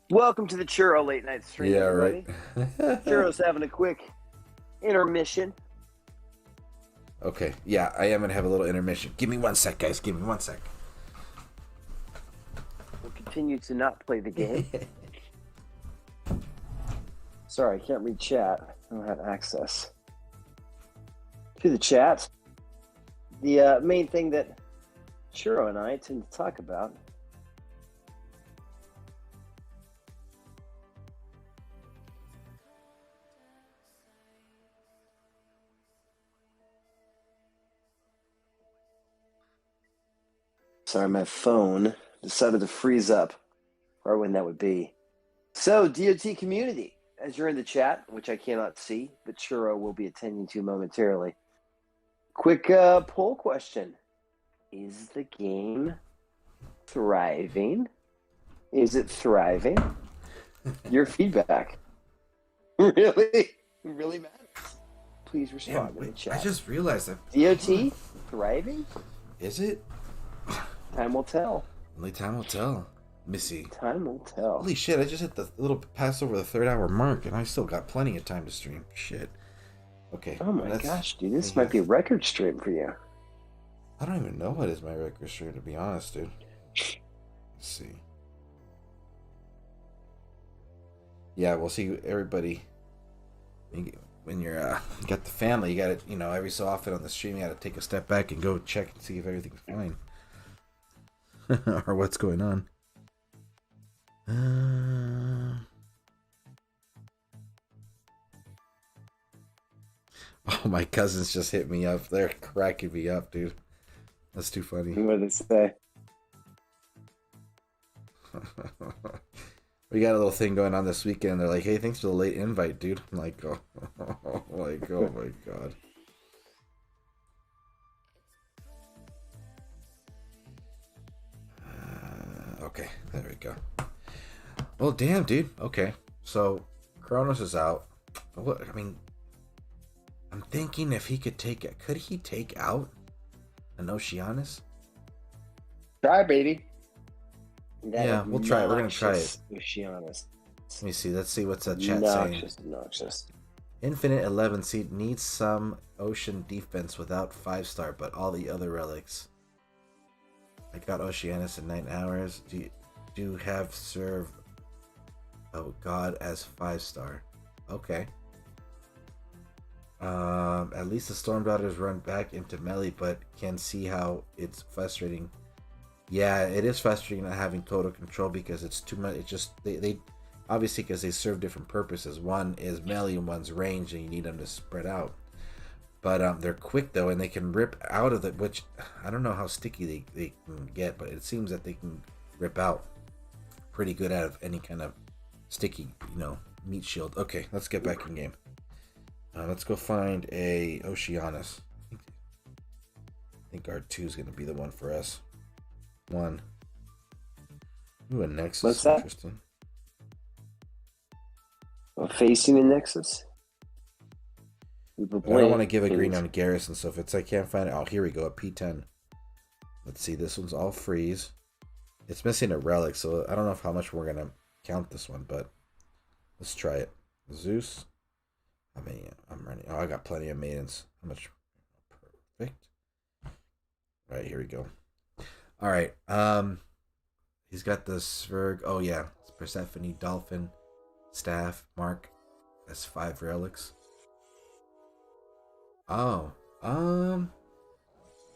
Welcome to the Churro late night stream. Yeah, everybody. right. Churro's having a quick intermission. Okay. Yeah, I am gonna have a little intermission. Give me 1 sec, guys. Give me 1 sec. We'll continue to not play the game. Sorry, I can't read chat. I don't have access to the chat. The main thing that Churro and I tend to talk about Sorry, my phone decided to freeze up, or when that would be. So, DOT community, as you're in the chat, which I cannot see, but Churro will be attending to momentarily. Quick poll question. Is the game thriving? Is it thriving? Your feedback really matters. Please respond in the chat. I just realized that. DOT thriving? Is it? Time will tell. Only time will tell. Missy. Time will tell. Holy shit, I just hit the little pass over the 3rd-hour mark, and I still got plenty of time to stream. Shit. Okay. Oh my gosh, dude, this might be a record stream for you. I don't even know what is my record stream, to be honest, dude. Let's see. Yeah, we'll see everybody. When you're got the family, you gotta, every so often on the stream, you gotta take a step back and go check and see if everything's fine. Or what's going on. Oh, my cousins just hit me up. They're cracking me up, dude. That's too funny. What did it say? We got a little thing going on this weekend. They're like, hey, thanks for the late invite, dude. I'm like, oh my god. Okay, there we go. Well, damn, dude. Okay, so Kronos is out. What? I mean, I'm thinking if he could take it. Could he take out an Oceanus? Try, baby. Yeah, we'll try it. We're gonna try it. Oceanus. Let me see. Let's see what's that chat saying. Obnoxious. Infinite 11 seed needs some ocean defense without 5-star, but all the other relics. I got Oceanus in 9 hours. Do have serve God as 5-star. Okay. At least the Storm Daughters run back into melee, but can see how it's frustrating. Yeah, it is frustrating not having total control because it's too much. It just they obviously, because they serve different purposes. One is melee and one's range, and you need them to spread out. But they're quick though, and they can rip out of it. Which I don't know how sticky they can get, but it seems that they can rip out pretty good out of any kind of sticky, meat shield. Okay, let's get back in game. Let's go find a Oceanus. I think R2 is going to be the one for us. One. Ooh, a Nexus. What's that? Interesting. Facing a Nexus? I don't want to give a green on Garrison, so if it's I can't find it. Oh, here we go, a P10. Let's see, this one's all freeze. It's missing a relic, so I don't know how much we're going to count this one, but Let's try it. Zeus. How many? I'm running. Oh, I got plenty of maidens. How much? Perfect. All right, here we go. All right. He's got the Sverg. Oh yeah, it's Persephone, Dolphin, Staff, Mark. That's 5 relics. Oh,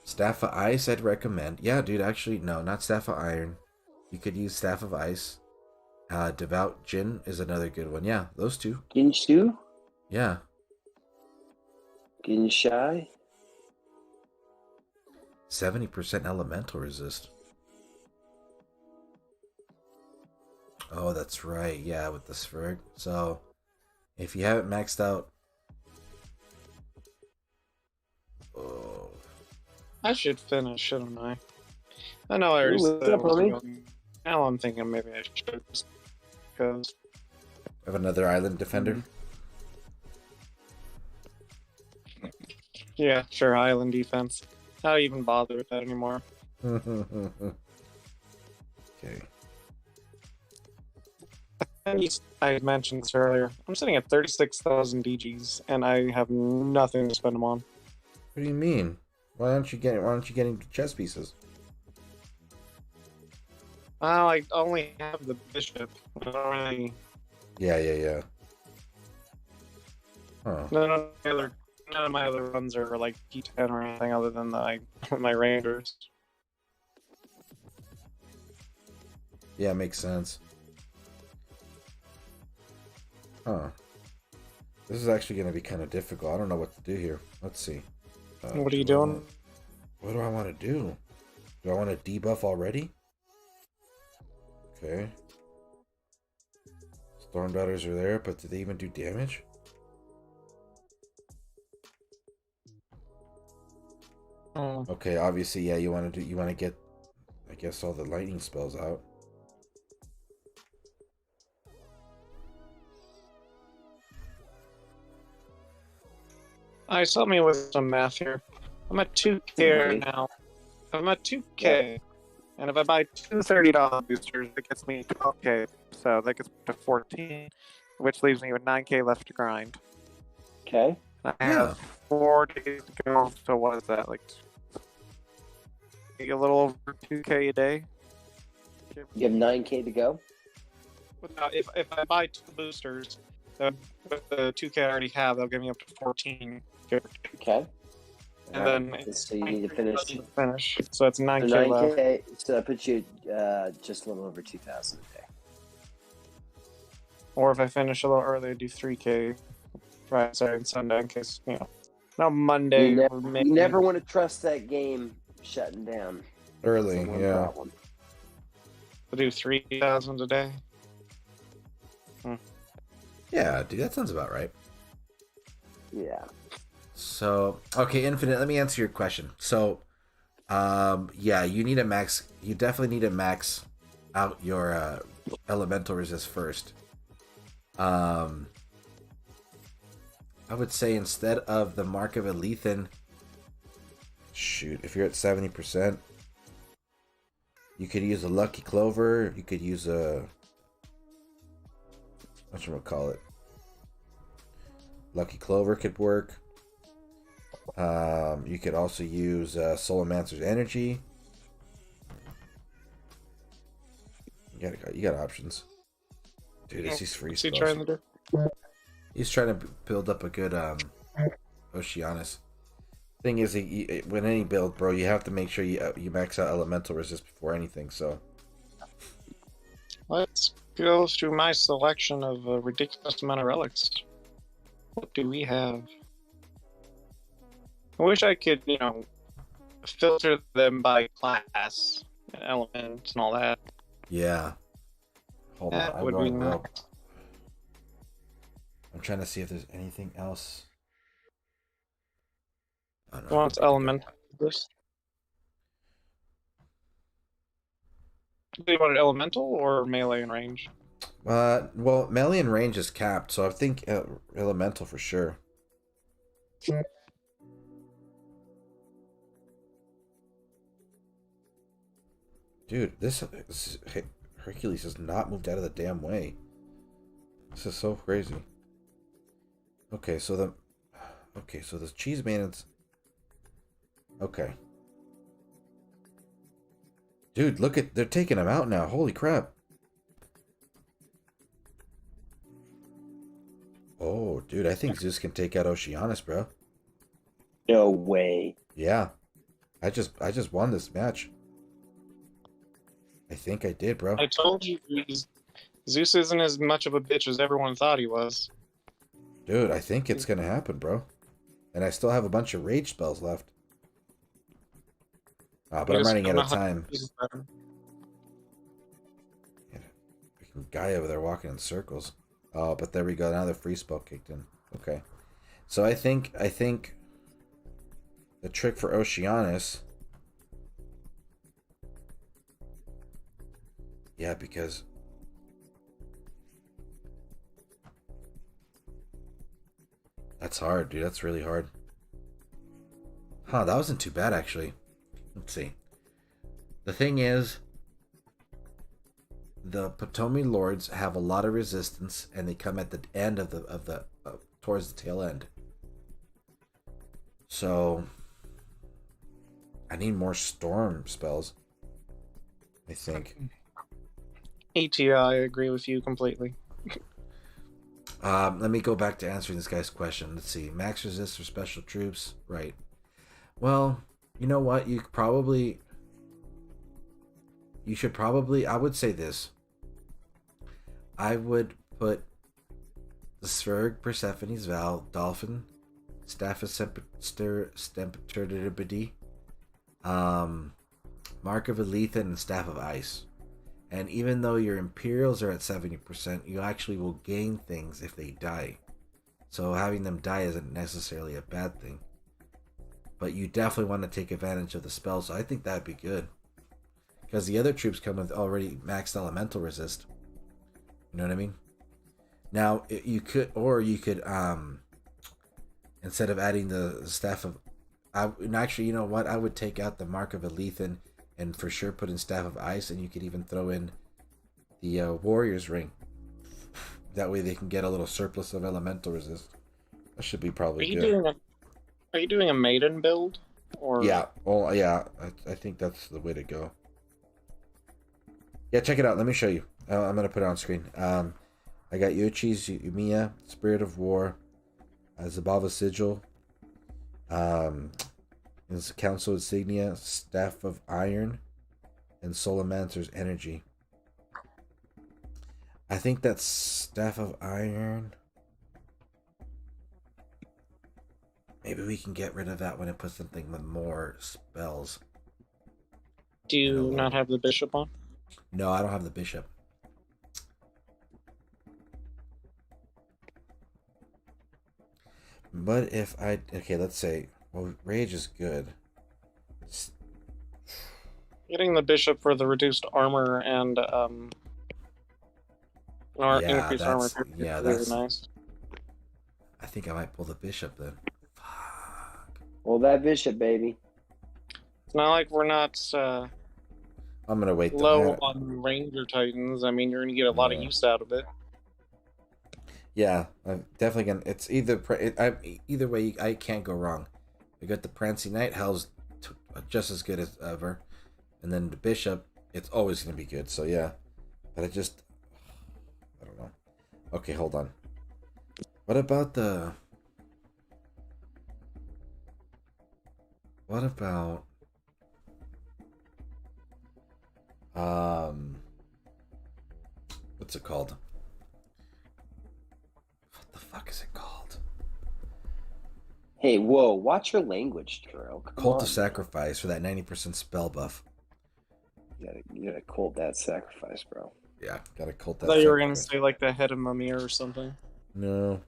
Staff of Ice. I'd recommend. Yeah, dude. Actually, no, not Staff of Iron. You could use Staff of Ice. Devout Jin is another good one. Yeah, those two. Ginshu? Yeah. Ginshai? 70% elemental resist. Oh, that's right. Yeah, with the Sverg. So, if you haven't maxed out... Oh. I should finish, shouldn't I? I know I already Ooh, said what's I up, was homie? going. Now I'm thinking maybe I should just because Have another island defender? yeah, sure, island defense. I don't even bother with that anymore. Okay. And I mentioned this earlier. I'm sitting at 36,000 DGs, and I have nothing to spend them on. What do you mean? Why aren't you getting chess pieces? Oh, I only have the bishop. I don't really. Yeah. Huh. None of my other runs are like P10 or anything other than my Rangers. Yeah, makes sense. Huh. This is actually going to be kind of difficult. I don't know what to do here. Let's see. What are you doing? What do I want to do? Do I want to debuff already? Okay. Storm Daughters are there, but do they even do damage? Oh. Okay, obviously, yeah, you want to get, I guess, all the lightning spells out. I help me with some math here. I'm at 2K right now. I'm at 2K. And if I buy two $30 boosters, it gets me 12K. So that gets me to 14, which leaves me with 9K left to grind. Okay. I have 4 days to go. So what is that? Like a little over 2K a day? You have 9K to go? Now, if I buy 2 boosters, with the 2K I already have, they'll give me up to 14. Okay. And Alright, then so you need to finish. So it's 9K, So left. 9K, so that puts you just a little over 2,000 a day. Or if I finish a little early, I do 3K Friday, Saturday, and Sunday in case, no Monday. You never want to trust that game shutting down. Early, That's the one yeah. problem. I do 3,000 a day. Yeah, dude, that sounds about right. Yeah. So, okay, Infinite, let me answer your question. So, yeah, you definitely need to max out your elemental resist first. I would say instead of the Mark of a Lethan, shoot, if you're at 70%, you could use a Lucky Clover, you could use a, whatchamacallit, Lucky Clover could work. You could also use Solomancer's Energy. You got options. Dude, it's these free What's he spells. trying to do? He's trying to build up a good Oceanus. Thing is, when any build, bro, you have to make sure you max out elemental resist before anything. So Let's go through my selection of a ridiculous amount of relics. What do we have? I wish I could, filter them by class, and elements, and all that. yeah. Hold on, That I'm would be going, bro. nice. I'm trying to see if there's anything else. Oh, no, Who wants elemental? This? Do you want it elemental or melee and range? Well, melee and range is capped, so I think elemental for sure. Dude, this Hercules has not moved out of the damn way. This is so crazy. Okay, so the cheese maintenance. Okay. Dude, look at, they're taking him out now. Holy crap. Oh, dude, I think Zeus can take out Oceanus, bro. No way. Yeah. I just won this match. I think I did, bro. I told you, Zeus isn't as much of a bitch as everyone thought he was. Dude, I think it's gonna happen, bro. And I still have a bunch of rage spells left. But I'm running out of time. Freaking guy over there walking in circles. Oh, but there we go. Now the free spell kicked in. Okay. So I think the trick for Oceanus. Yeah, because that's hard, dude. That's really hard. Huh, that wasn't too bad actually. Let's see. The thing is, the Potomi Lords have a lot of resistance, and they come at the end of the towards the tail end. So I need more storm spells, I think. ATI, I agree with you completely. Let me go back to answering this guy's question. Let's see. Max resist for special troops. Right. Well, you know what? You should probably, I would say this. I would put the Spheric Persephone's Vow, Dolphin, Staff of Stemperaturity, Mark of Alethan, and Staff of Ice. And even though your Imperials are at 70%, you actually will gain things if they die. So having them die isn't necessarily a bad thing. But you definitely want to take advantage of the spell, so I think that'd be good. Because the other troops come with already maxed elemental resist. You know what I mean? Now, you could, instead of adding the Staff of... actually, you know what? I would take out the Mark of Alethan and for sure put in Staff of Ice, and you could even throw in the Warrior's Ring. That way they can get a little surplus of elemental resist. That should be probably good. Are you doing a maiden build? Or Yeah, well, yeah, I think that's the way to go. Yeah, check it out. Let me show you. I'm going to put it on screen. I got Yochi's Yumiya, Spirit of War, Zabava Sigil, his Council Insignia, Staff of Iron, and Solomancer's Energy. I think that's Staff of Iron. Maybe we can get rid of that when it puts something with more spells. do you not have the bishop on? No, I don't have the bishop. But if I... Okay, let's say... Well, Rage is good. Getting the bishop for the reduced armor and increased armor yeah, really that's nice. I think I might pull the bishop then. Fuck. Well, that bishop, baby. It's not like we're not I'm gonna wait. low on Ranger Titans. I mean, you're gonna get a lot of use out of it. Yeah, I'm definitely gonna. It's either either way. I can't go wrong. We got the Prancing Knight. Hell's just as good as ever, and then the bishop. It's always gonna be good. So yeah, but I don't know. Okay, hold on. What about the? What about? What's it called? What the fuck is it called? Hey, whoa! Watch your language, Churro. Come Cult on. of Sacrifice for that 90% spell buff. You gotta cult that sacrifice, bro. Yeah, gotta cult that. I thought you were gonna sacrifice. say like the head of Mumir or something. No.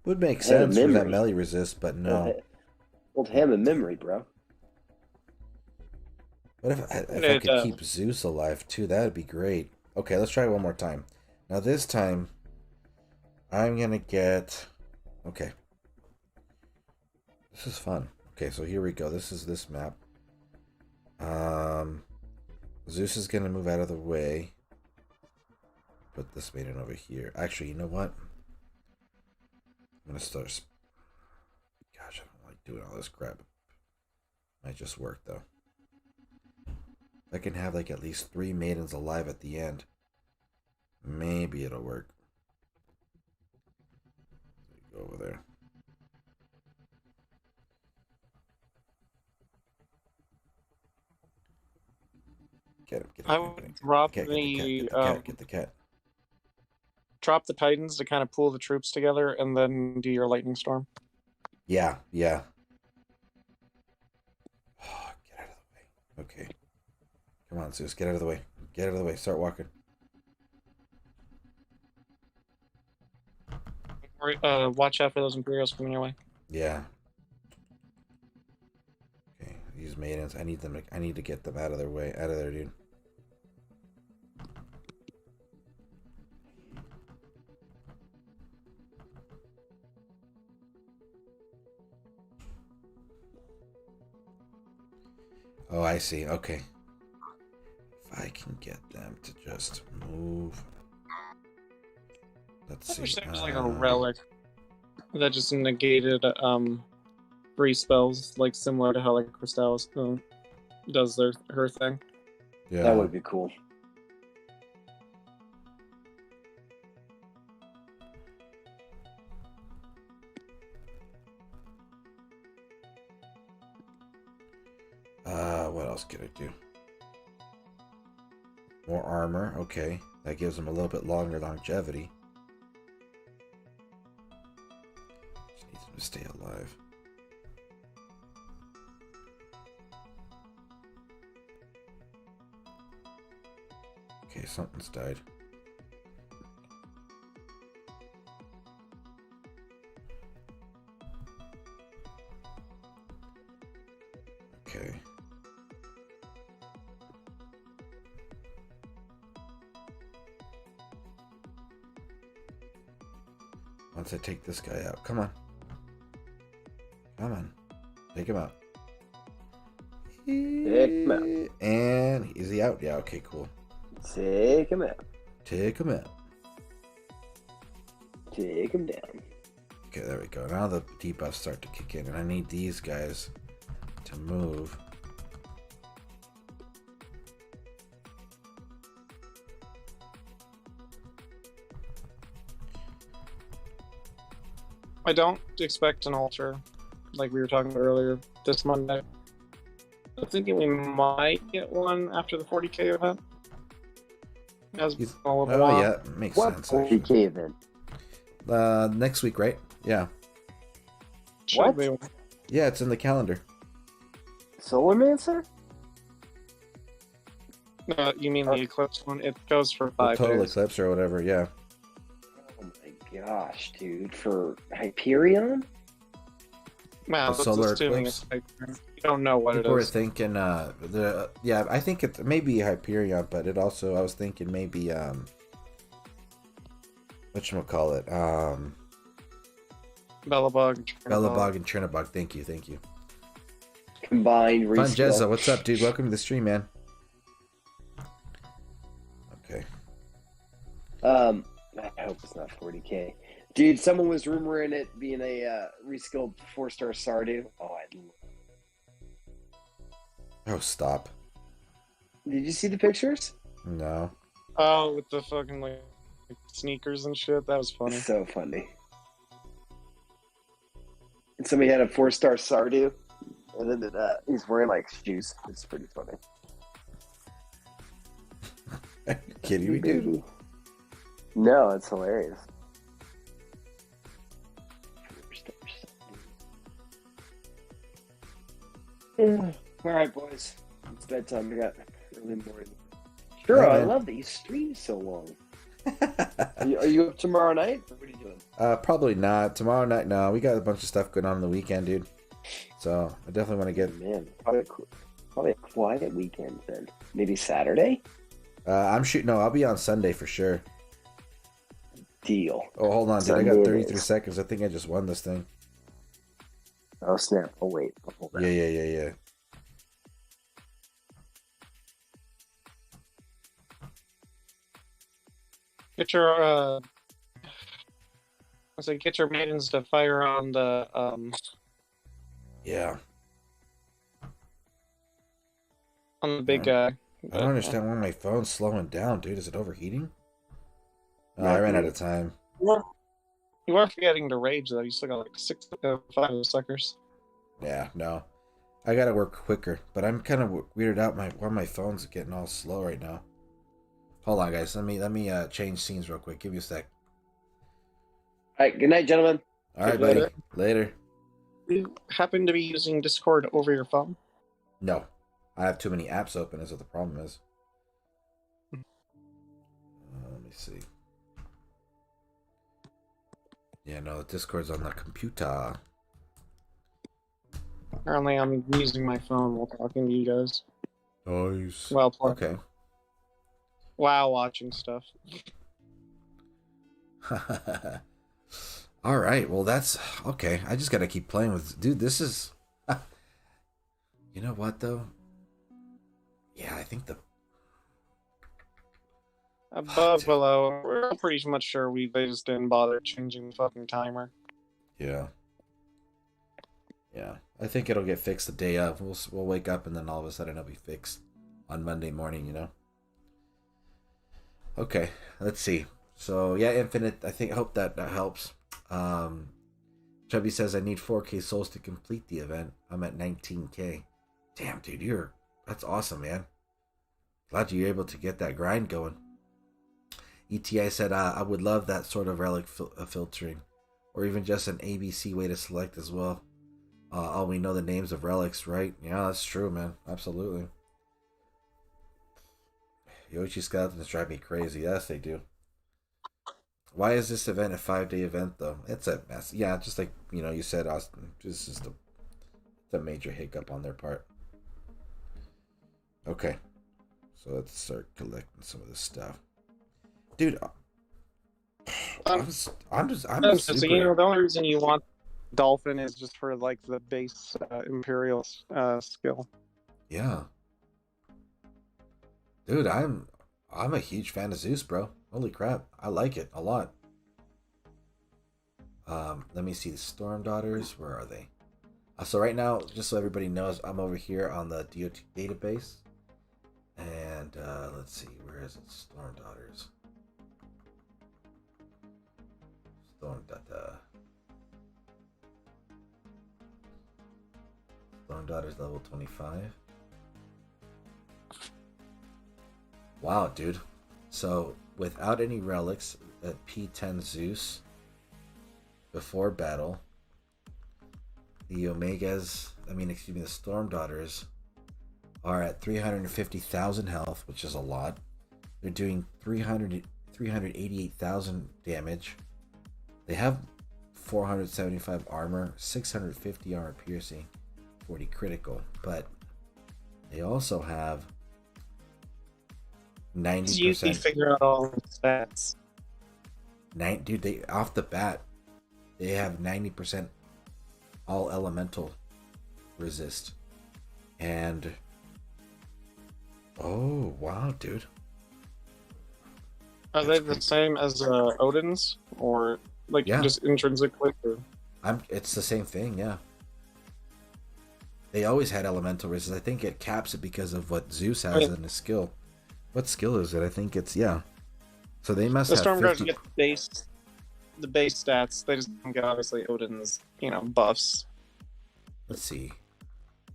Would make Head of sense for that memory. melee resist, but no. Old ham in memory, bro. What if I could keep Zeus alive too? That'd be great. Okay, let's try it one more time. Now this time, I'm gonna get... Okay. This is fun. Okay, so here we go. This is this map. Zeus is gonna move out of the way. put this maiden over here. Actually, you know what? I'm gonna start. Gosh, I don't like doing all this crap. Might just work though. I can have like at least 3 maidens alive at the end. Maybe it'll work. Go over there. Get him. I would drop Get the cat. Drop the Titans to kind of pull the troops together, and then do your lightning storm. Yeah. Oh, get out of the way. Okay. Come on, Zeus. Get out of the way. Get out of the way. Start walking. Watch out for those Imperials coming your way. Yeah. Okay, these maidens. I need them. I need to get them out of their way. Out of there, dude. Oh, I see. Okay. If I can get them to just move. Let's see. There's like a relic that just negated 3 spells, like similar to how like Crystallis does her thing. Yeah. That would be cool. What else could I do? More armor. Okay. That gives them a little bit longer longevity. Just needs them to stay alive. Okay, something's died. Okay. Once I take this guy out, come on. Come on. Take him out. Take him out. And is he out? Yeah, okay, cool. Take him out. Take him out. Take him down. Okay, there we go. Now the debuffs start to kick in, and I need these guys to move. I don't expect an altar, like we were talking about earlier, this Monday. I'm thinking we might get one after the 40k event. As all of Oh yeah, makes What sense. 40k event? Next week, right? Yeah. What? Yeah, it's in the calendar. Solarmancer? No, you mean the Eclipse one? It goes for The 5 total days. eclipse or whatever. Yeah. Oh my gosh, dude. For Hyperion? Wow, The that's solar assuming eclipse? it's Hyperion. You don't know what People it were is. thinking I think it may be Hyperion, but it also I was thinking maybe whatchamacallit? Bellabog. Bellabog and Chernabog. Thank you. Combined Fun reskill. Jezza, what's up, dude? Welcome to the stream, man. Okay. I hope it's not 40k. Dude, someone was rumoring it being a reskilled 4-star Sardu. Oh, Oh, stop. Did you see the pictures? No. Oh, with the fucking like sneakers and shit. That was funny. So funny. And somebody had a 4-star Sardu, and then he's wearing like shoes. It's pretty funny. Are you kidding me, dude? No, it's hilarious. All right, boys. It's bedtime. We got early morning. Sure, Yeah, I man. love that you stream so long. Are you up tomorrow night? Or what are you doing? Probably not. Tomorrow night, no. We got a bunch of stuff going on the weekend, dude. So I definitely want to get. Man, probably a quiet weekend then. Maybe Saturday? I'm shooting. No, I'll be on Sunday for sure. Deal. Oh, hold on, dude. I Sunday got it 33 is. seconds. I think I just won this thing. Oh, snap. Oh, wait. Hold on. Yeah. get your I said get your maidens to fire on the Yeah. on the big guy. I don't understand why my phone's slowing down, dude. Is it overheating? Oh, I ran out of time. You are forgetting to rage though. You still got like 5 of those suckers. Yeah, no. I gotta work quicker, but I'm kind of weirded out why my phone's getting all slow right now. Hold on, guys. Let me change scenes real quick. Give me a sec. All right. Good night, gentlemen. All right, buddy. Later. You happen to be using Discord over your phone? No, I have too many apps open. Is what the problem is. Let me see. Yeah, no, Discord's on the computer. Apparently, I'm using my phone while talking to you guys. Nice. Well, Okay. While watching stuff. All right. Well, that's okay. I just got to keep playing with. Dude, this is. You know what, though? Yeah, I think the. Above, below, we're pretty much sure they just didn't bother changing the fucking timer. Yeah. Yeah. I think it'll get fixed the day of. We'll wake up and then all of a sudden it'll be fixed on Monday morning, you know? Okay. Let's see. So, yeah, Infinite. Hope that helps. Chubby says, I need 4K souls to complete the event. I'm at 19K. Damn, dude, that's awesome, man. Glad you're able to get that grind going. ETI said, I would love that sort of relic filtering, or even just an ABC way to select as well. All we know the names of relics, right? Yeah, that's true, man. Absolutely. Yoshi skeletons drive me crazy. Yes, they do. Why is this event a 5-day event, though? It's a mess. Yeah, just like, you said, Austin. It's just a major hiccup on their part. Okay. So let's start collecting some of this stuff. Dude, I'm super... The only reason you want Dolphin is just for, like, the base Imperial skill. Yeah. Dude, I'm a huge fan of Zeus, bro. Holy crap. I like it a lot. Let me see. The Storm Daughters, where are they? So right now, just so everybody knows, I'm over here on the DOT database. And let's see, where is it? Storm Daughters. Storm Daughters level 25. Wow, dude. So without any relics at P10 Zeus before battle, the the Storm Daughters are at 350,000 health, which is a lot. They're doing 388,000 damage. They have 475 armor, 650 armor piercing, 40 critical, but they also have 90%. You can figure out all the stats. Dude, they off the bat, they have 90% all elemental resist, and oh wow, dude. Are they the same as Odin's, or like just intrinsically? Or... It's the same thing, yeah. They always had elemental resist. I think it caps it because of what Zeus has in his skill. What skill is it? I think it's So they must have. The Stormguards get the base stats. They just don't get obviously Odin's, buffs. Let's see.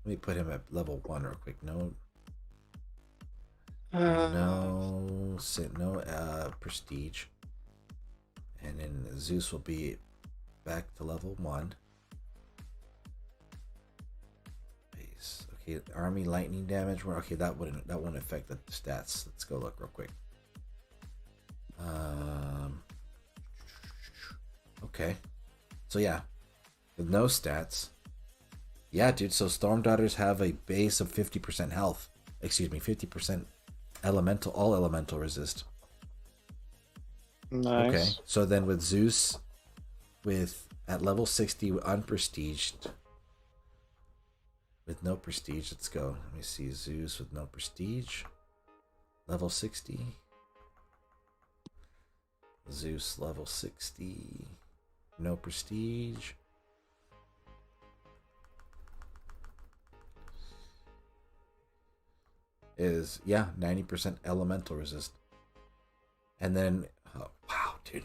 Let me put him at level 1 real quick. No prestige. And then Zeus will be back to level 1. Base. Okay, army lightning damage. Okay, that wouldn't affect the stats. Let's go look real quick. Okay. So yeah, with no stats. Yeah, dude. So Storm Daughters have a base of 50% health. 50% all elemental resist. Nice. Okay. So then with Zeus, at level 60 unprestiged, with no prestige. Let's go. Let me see. Zeus with no prestige, level 60. Zeus level 60. No prestige. Is, yeah, 90% elemental resist. And then, oh, wow, dude.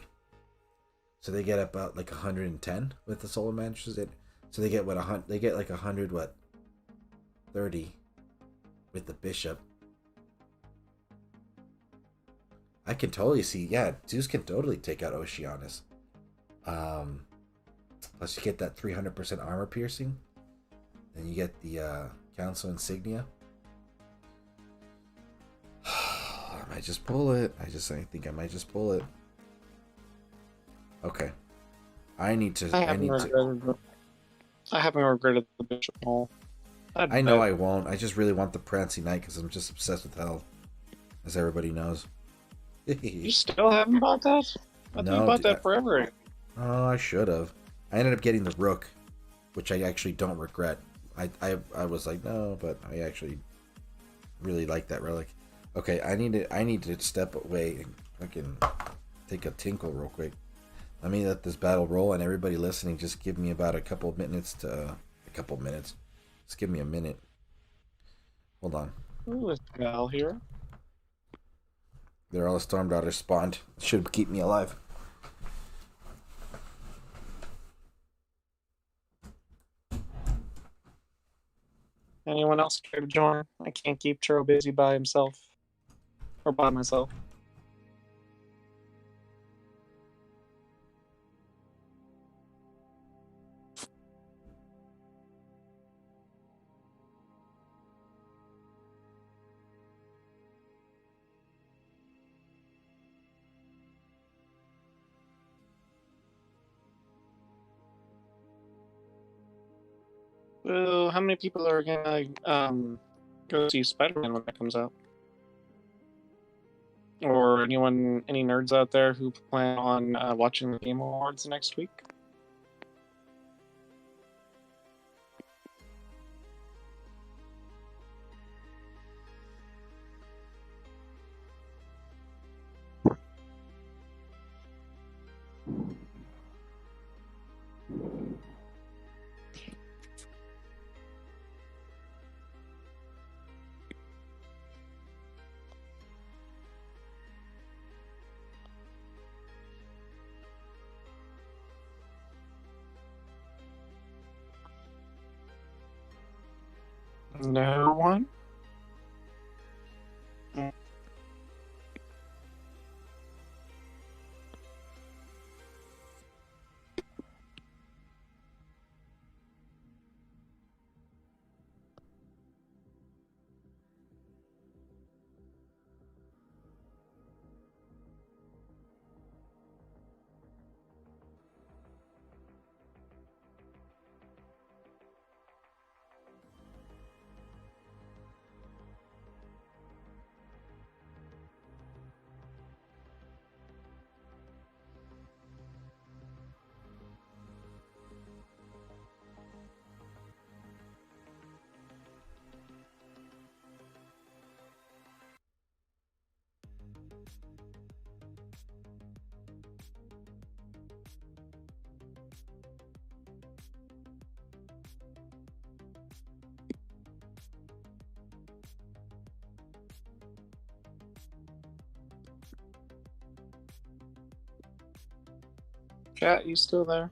So they get about like 110 with the solar mantras. So they get what, they get like 100, what, 30 with the bishop. I can totally see, yeah, Zeus can totally take out Oceanus. Plus you get that 300% armor piercing. Then you get the council insignia. I might just pull it. I think I might just pull it. Okay. I haven't regretted the bishop hole. I know I won't. I just really want the Prancy Knight because I'm just obsessed with hell, as everybody knows. You still haven't bought that? I thought you bought that forever. Oh, I should have. I ended up getting the Rook, which I actually don't regret. I was like, no, but I actually really like that relic. Okay, I need to step away and fucking take a tinkle real quick. Let me let this battle roll, and everybody listening, just give me about a couple minutes. Just give me a minute. Hold on. Who is Val here? They're all the Storm Daughters spawned. Should keep me alive. Anyone else care to join? I can't keep Churro busy by himself. Or by myself. How many people are gonna go see Spider-Man when that comes out? Or any nerds out there who plan on watching the Game Awards next week? No one? Chat, you still there?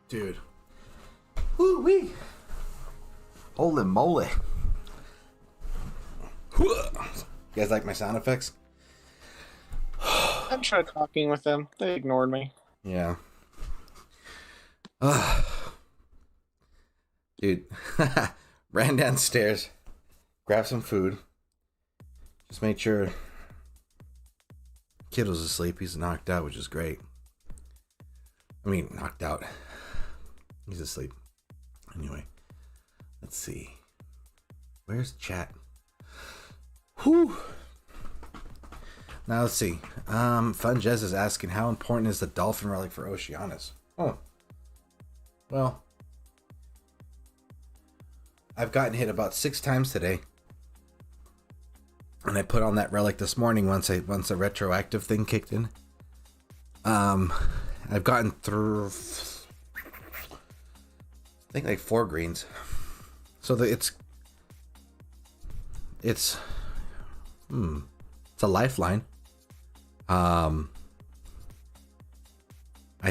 Dude. Woo wee. Holy moly. You guys like my sound effects? I tried talking with them. They ignored me. Yeah. Dude. Ran downstairs. Grabbed some food. Just made sure kid was asleep. He's knocked out, which is great. I mean, knocked out. He's asleep. Anyway, let's see. Where's chat? Whew. Now let's see. Fun Jez is asking, how important is the dolphin relic for Oceanus? Oh. Well, I've gotten hit about 6 times today. And I put on that relic this morning once the retroactive thing kicked in. I've gotten through, I think, like 4 greens. So it's a lifeline. I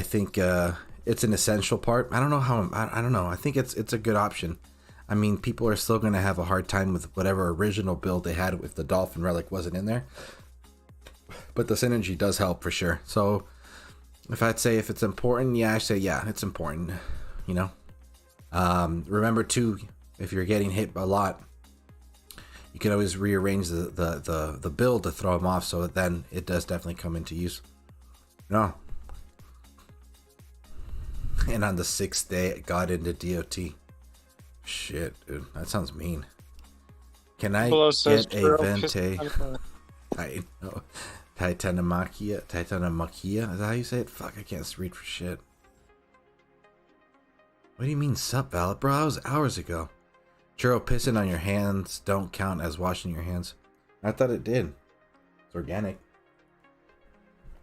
think it's an essential part. I don't know how. I don't know. I think it's a good option. I mean, people are still going to have a hard time with whatever original build they had if the dolphin relic wasn't in there. But the synergy does help for sure. So if I'd say if it's important, yeah, I say yeah, it's important. You know. Remember too, if you're getting hit a lot, you can always rearrange the build to throw them off, so then it does definitely come into use. No. And on the 6th day, it got into DOT. Shit, dude, that sounds mean. Can I get a Vente? I know. Titanamachia? Is that how you say it? Fuck, I can't read for shit. What do you mean, sup, Valid? Bro, that was hours ago. Churro, pissing on your hands don't count as washing your hands. I thought it did. It's organic.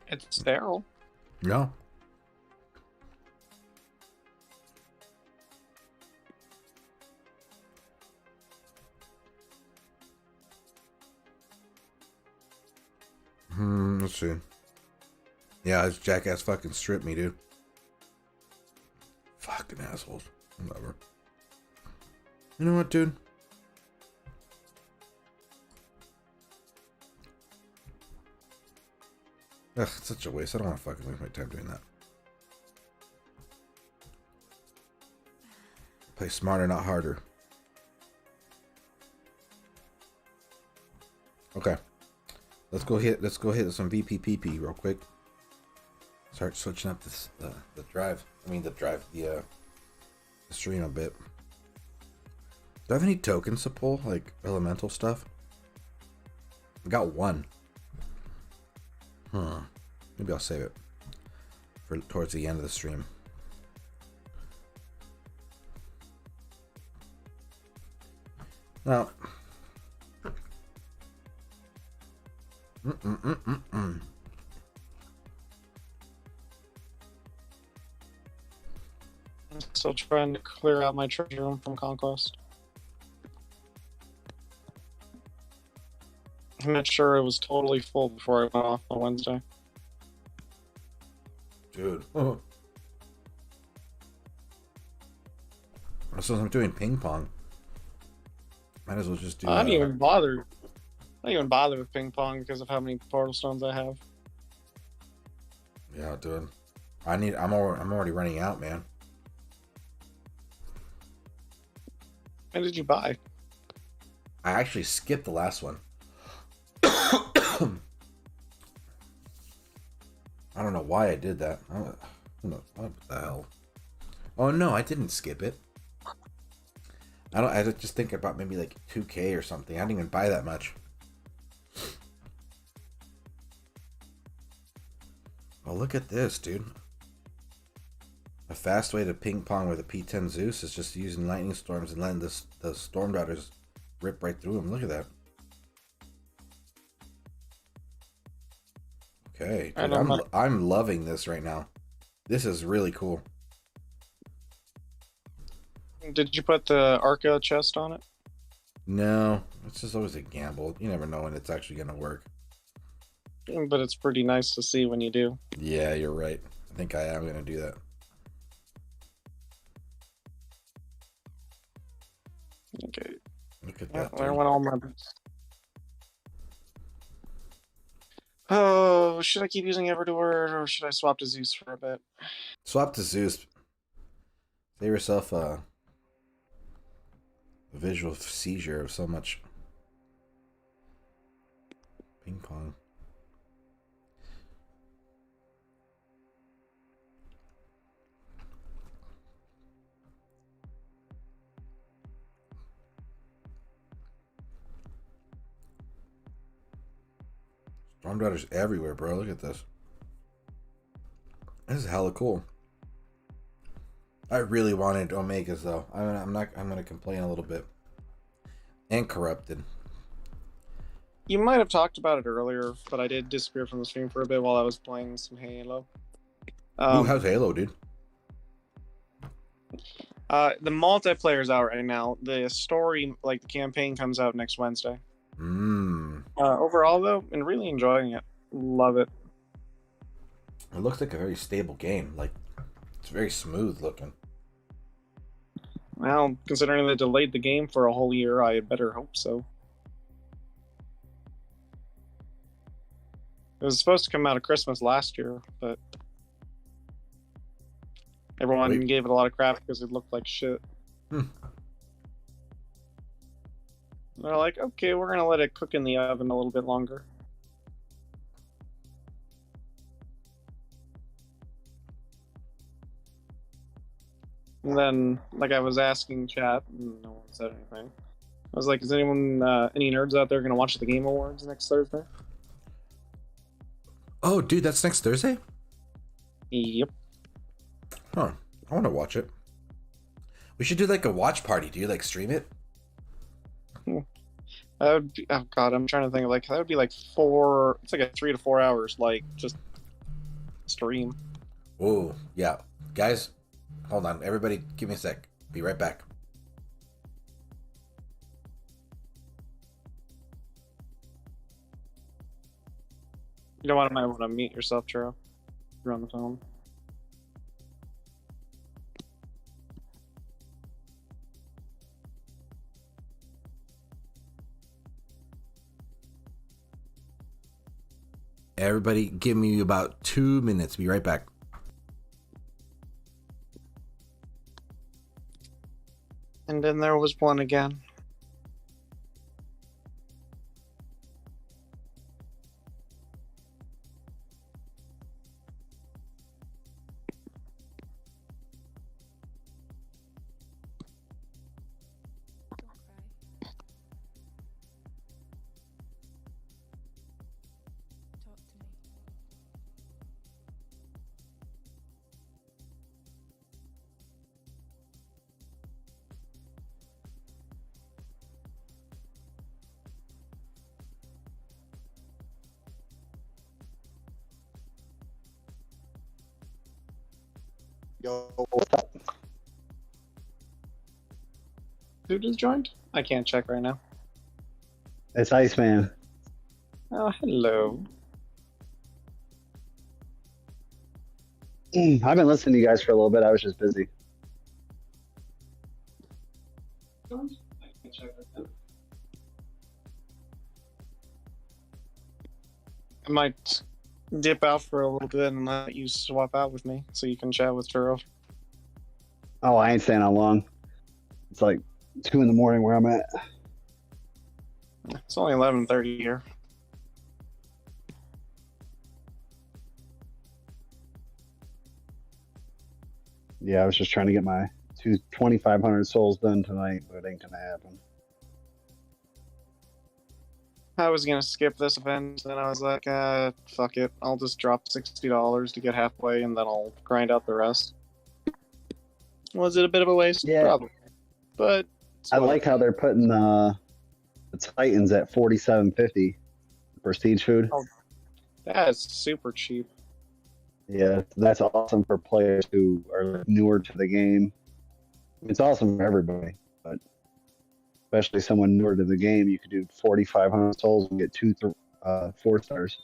It's sterile. No. Let's see. Yeah, this jackass fucking stripped me, dude. Fucking assholes. Whatever. You know what, dude? Ugh, it's such a waste. I don't want to fucking waste my time doing that. Play smarter, not harder. Okay. Let's go hit some VPPP real quick. Start switching up this the drive. I mean the stream a bit. Do I have any tokens to pull, like elemental stuff? I got 1. Maybe I'll save it for towards the end of the stream. Now, I'm still trying to clear out my treasure room from Conquest. I made sure it was totally full before I went off on Wednesday. dude. So I'm doing ping pong. Might as well just do. I didn't even bother. I didn't even bother with ping pong because of how many portal stones I have. Yeah, dude. I'm already running out, man. When did you buy? I actually skipped the last one. I don't know why I did that. What the hell? Oh no, I didn't skip it. I just think about maybe like 2K or something. I didn't even buy that much. Oh, look at this, dude. A fast way to ping pong with a P10 Zeus is just using lightning storms and letting the storm daughters rip right through them. Look at that. Okay, dude, I'm loving this right now. This is really cool. Did you put the Arca chest on it? No, it's just always a gamble. You never know when it's actually gonna work. But it's pretty nice to see when you do. Yeah, you're right. I think I am gonna do that. Okay. Look at Yeah, that. there dude. went all my. Oh, should I keep using Everdor or should I swap to Zeus for a bit? Swap to Zeus. Save yourself a visual seizure of so much ping pong. Storm Darters everywhere, bro. Look at this. This is hella cool. I really wanted Omegas though. I'm gonna complain a little bit. And corrupted. You might have talked about it earlier, but I did disappear from the stream for a bit while I was playing some Halo. Who has Halo, dude? The multiplayer's out right now. The story, like the campaign, comes out next Wednesday. Overall, though, and really enjoying it. Love it. It looks like a very stable game. Like, it's very smooth looking. Well, considering they delayed the game for a whole year, I better hope so. It was supposed to come out of Christmas last year, but everyone Wait. gave it a lot of crap because it looked like shit. They're like, okay, we're gonna let it cook in the oven a little bit longer. And then, like, I was asking chat, and no one said anything. I was like, is anyone, any nerds out there gonna watch the Game Awards next Thursday? Oh, dude, that's next Thursday? Yep. Huh. I want to watch it. We should do like a watch party. Do you like stream it? That would be, oh god, I'm trying to think, like, that would be like it's like a 3 to 4 hours, like, just stream. Oh, yeah. Guys, hold on. Everybody, give me a sec. Be right back. You don't might want to mute yourself, Churro. You're on the phone. Everybody, give me about 2 minutes. Be right back. And then there was one again. Yo, what's up? Who just joined? I can't check right now. It's Iceman. Oh, hello. I've been listening to you guys for a little bit. I was just busy. I can't check right now. I might dip out for a little bit and let you swap out with me so you can chat with Churro. Oh, I ain't staying on long. It's like 2 in the morning where I'm at. It's only 11:30 here. Yeah, I was just trying to get my 2,500 souls done tonight, but it ain't gonna happen. I was gonna skip this event, and I was like, fuck it. I'll just drop $60 to get halfway, and then I'll grind out the rest. Was it a bit of a waste? Yeah. Probably. But I like how they're putting the Titans at 47.50 prestige food. Oh. That's super cheap. Yeah, that's awesome for players who are newer to the game. It's awesome for everybody, but especially someone newer to the game, you could do 4,500 souls and get 4 stars.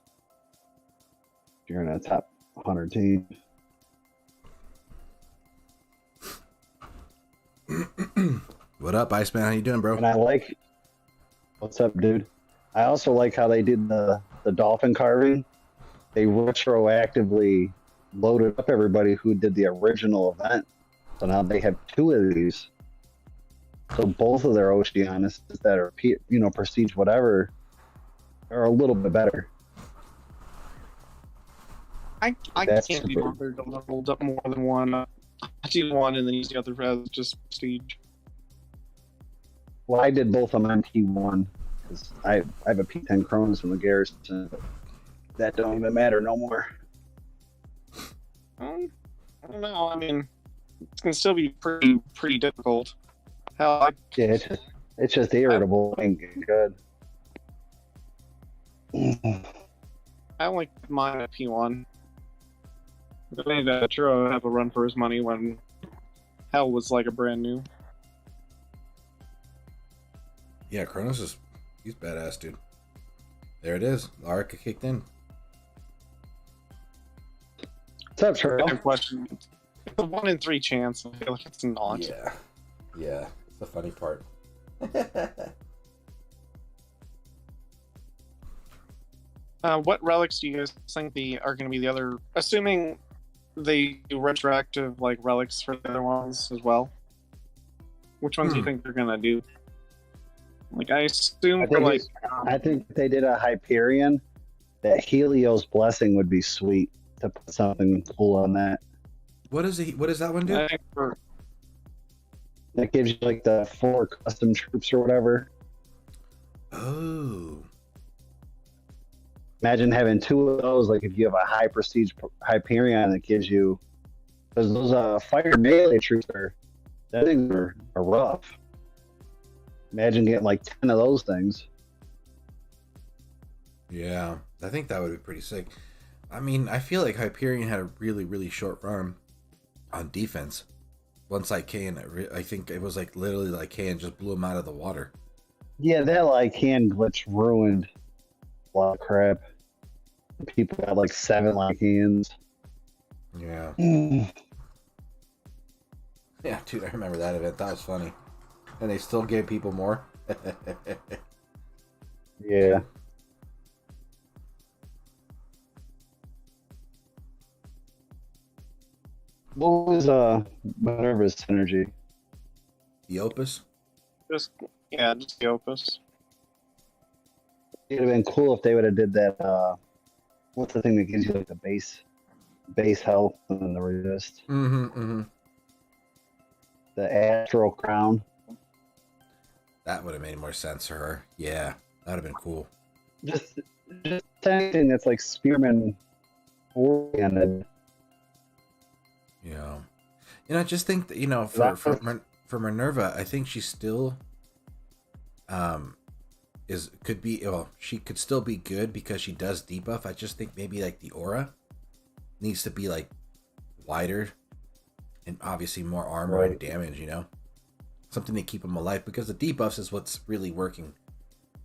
If you're in a top 100 team. What up, Iceman? How you doing, bro? And I like. What's up, dude? I also like how they did the dolphin carving. They retroactively loaded up everybody who did the original event. So now they have 2 of these. So both of their Oceanus that are, prestige whatever, are a little bit better. I That's can't be super. bothered to level up more than one. I do one and then use the other as just prestige. Well, I did both of them on P1 because I have a P10 Cronus in the garrison. But that don't even matter no more. I don't know. I mean, it can still be pretty difficult. Hell, Yeah, it's just irritable. Ain't good. I only put mine at P1. I made Churro have a run for his money when Hell was like a brand new. Yeah, Kronos he's badass, dude. There it is. Larka kicked in. What's up, Second Churro? question. It's a 1 in 3 chance. I feel like it's not. Yeah. It's the funny part. What relics do you guys think are going to be the other? Assuming they do retroactive like relics for the other ones as well. Which ones do you think they're going to do? Like I assume for like. I think if they did a Hyperion, that Helios Blessing would be sweet to put something cool on that. What does that one do? I think for That gives you like the 4 custom troops or whatever. Oh. Imagine having 2 of those. Like if you have a high prestige Hyperion, that gives you, because those fire melee troops that things are rough. Imagine getting like 10 of those things. Yeah, I think that would be pretty sick. I mean, I feel like Hyperion had a really, really short run on defense. Once I think it was like literally like Lycan just blew him out of the water. Yeah, that like hand glitch ruined a lot of crap. People got like 7 Lycans. Yeah. Yeah, dude, I remember that event. That was funny. And they still gave people more. Yeah. What was Minerva's synergy? The Opus? just the Opus. It'd have been cool if they would have did that. What's the thing that gives you like the base health and then the resist? The Astral Crown. That would have made more sense for her. Yeah, that would have been cool. Just anything that's like Spearman oriented. Yeah. I just think that, for Minerva, I think she still she could still be good because she does debuff. I just think maybe like the aura needs to be like wider and obviously more armor and damage, something to keep them alive, because the debuffs is what's really working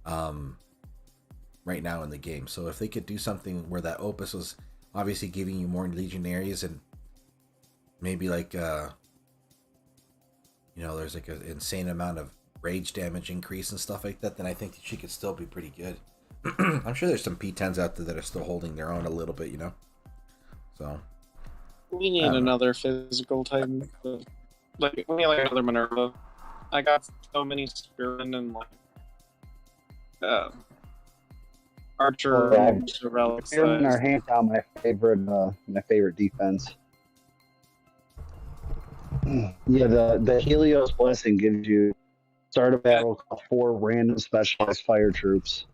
right now in the game. So if they could do something where that Opus was obviously giving you more legionaries and maybe like there's like an insane amount of rage damage increase and stuff like that, then I think she could still be pretty good. I'm sure there's some P10s out there that are still holding their own a little bit, so We need another physical Titan. Like we need like another Minerva. I got so many Spearmen and like Archer relics. Spearmen are hands down my favorite defense. Yeah, the Helios Blessing gives you start a battle 4 random specialized fire troops.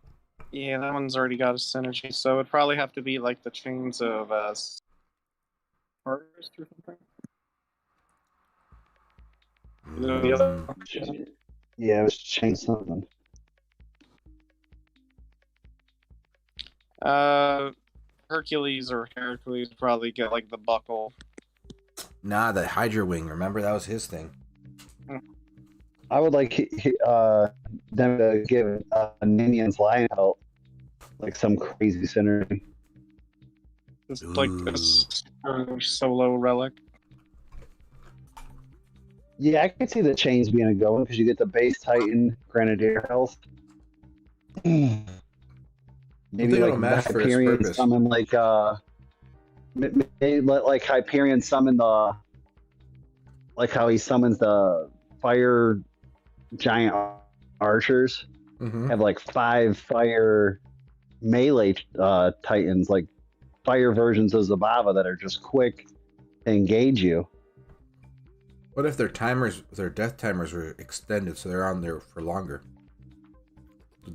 Yeah, that one's already got a synergy, so it'd probably have to be like the chains of Harvest or something. The other Yeah, it was chain something. Hercules or Heracles probably get like the buckle. Nah, the Hydra Wing, remember that was his thing. I would like them to give Ninian's Lion Belt like some crazy synergy. It's like a solo relic. Yeah, I could see the chains being a go because you get the base Titan Grenadier health. Maybe think like it'll match for its Hyperion purpose. summon maybe let like Hyperion summon the like how he summons the fire giant archers. Mm-hmm. Have like 5 fire melee Titans, like fire versions of Zabava that are just quick to engage you. What if their death timers were extended so they're on there for longer?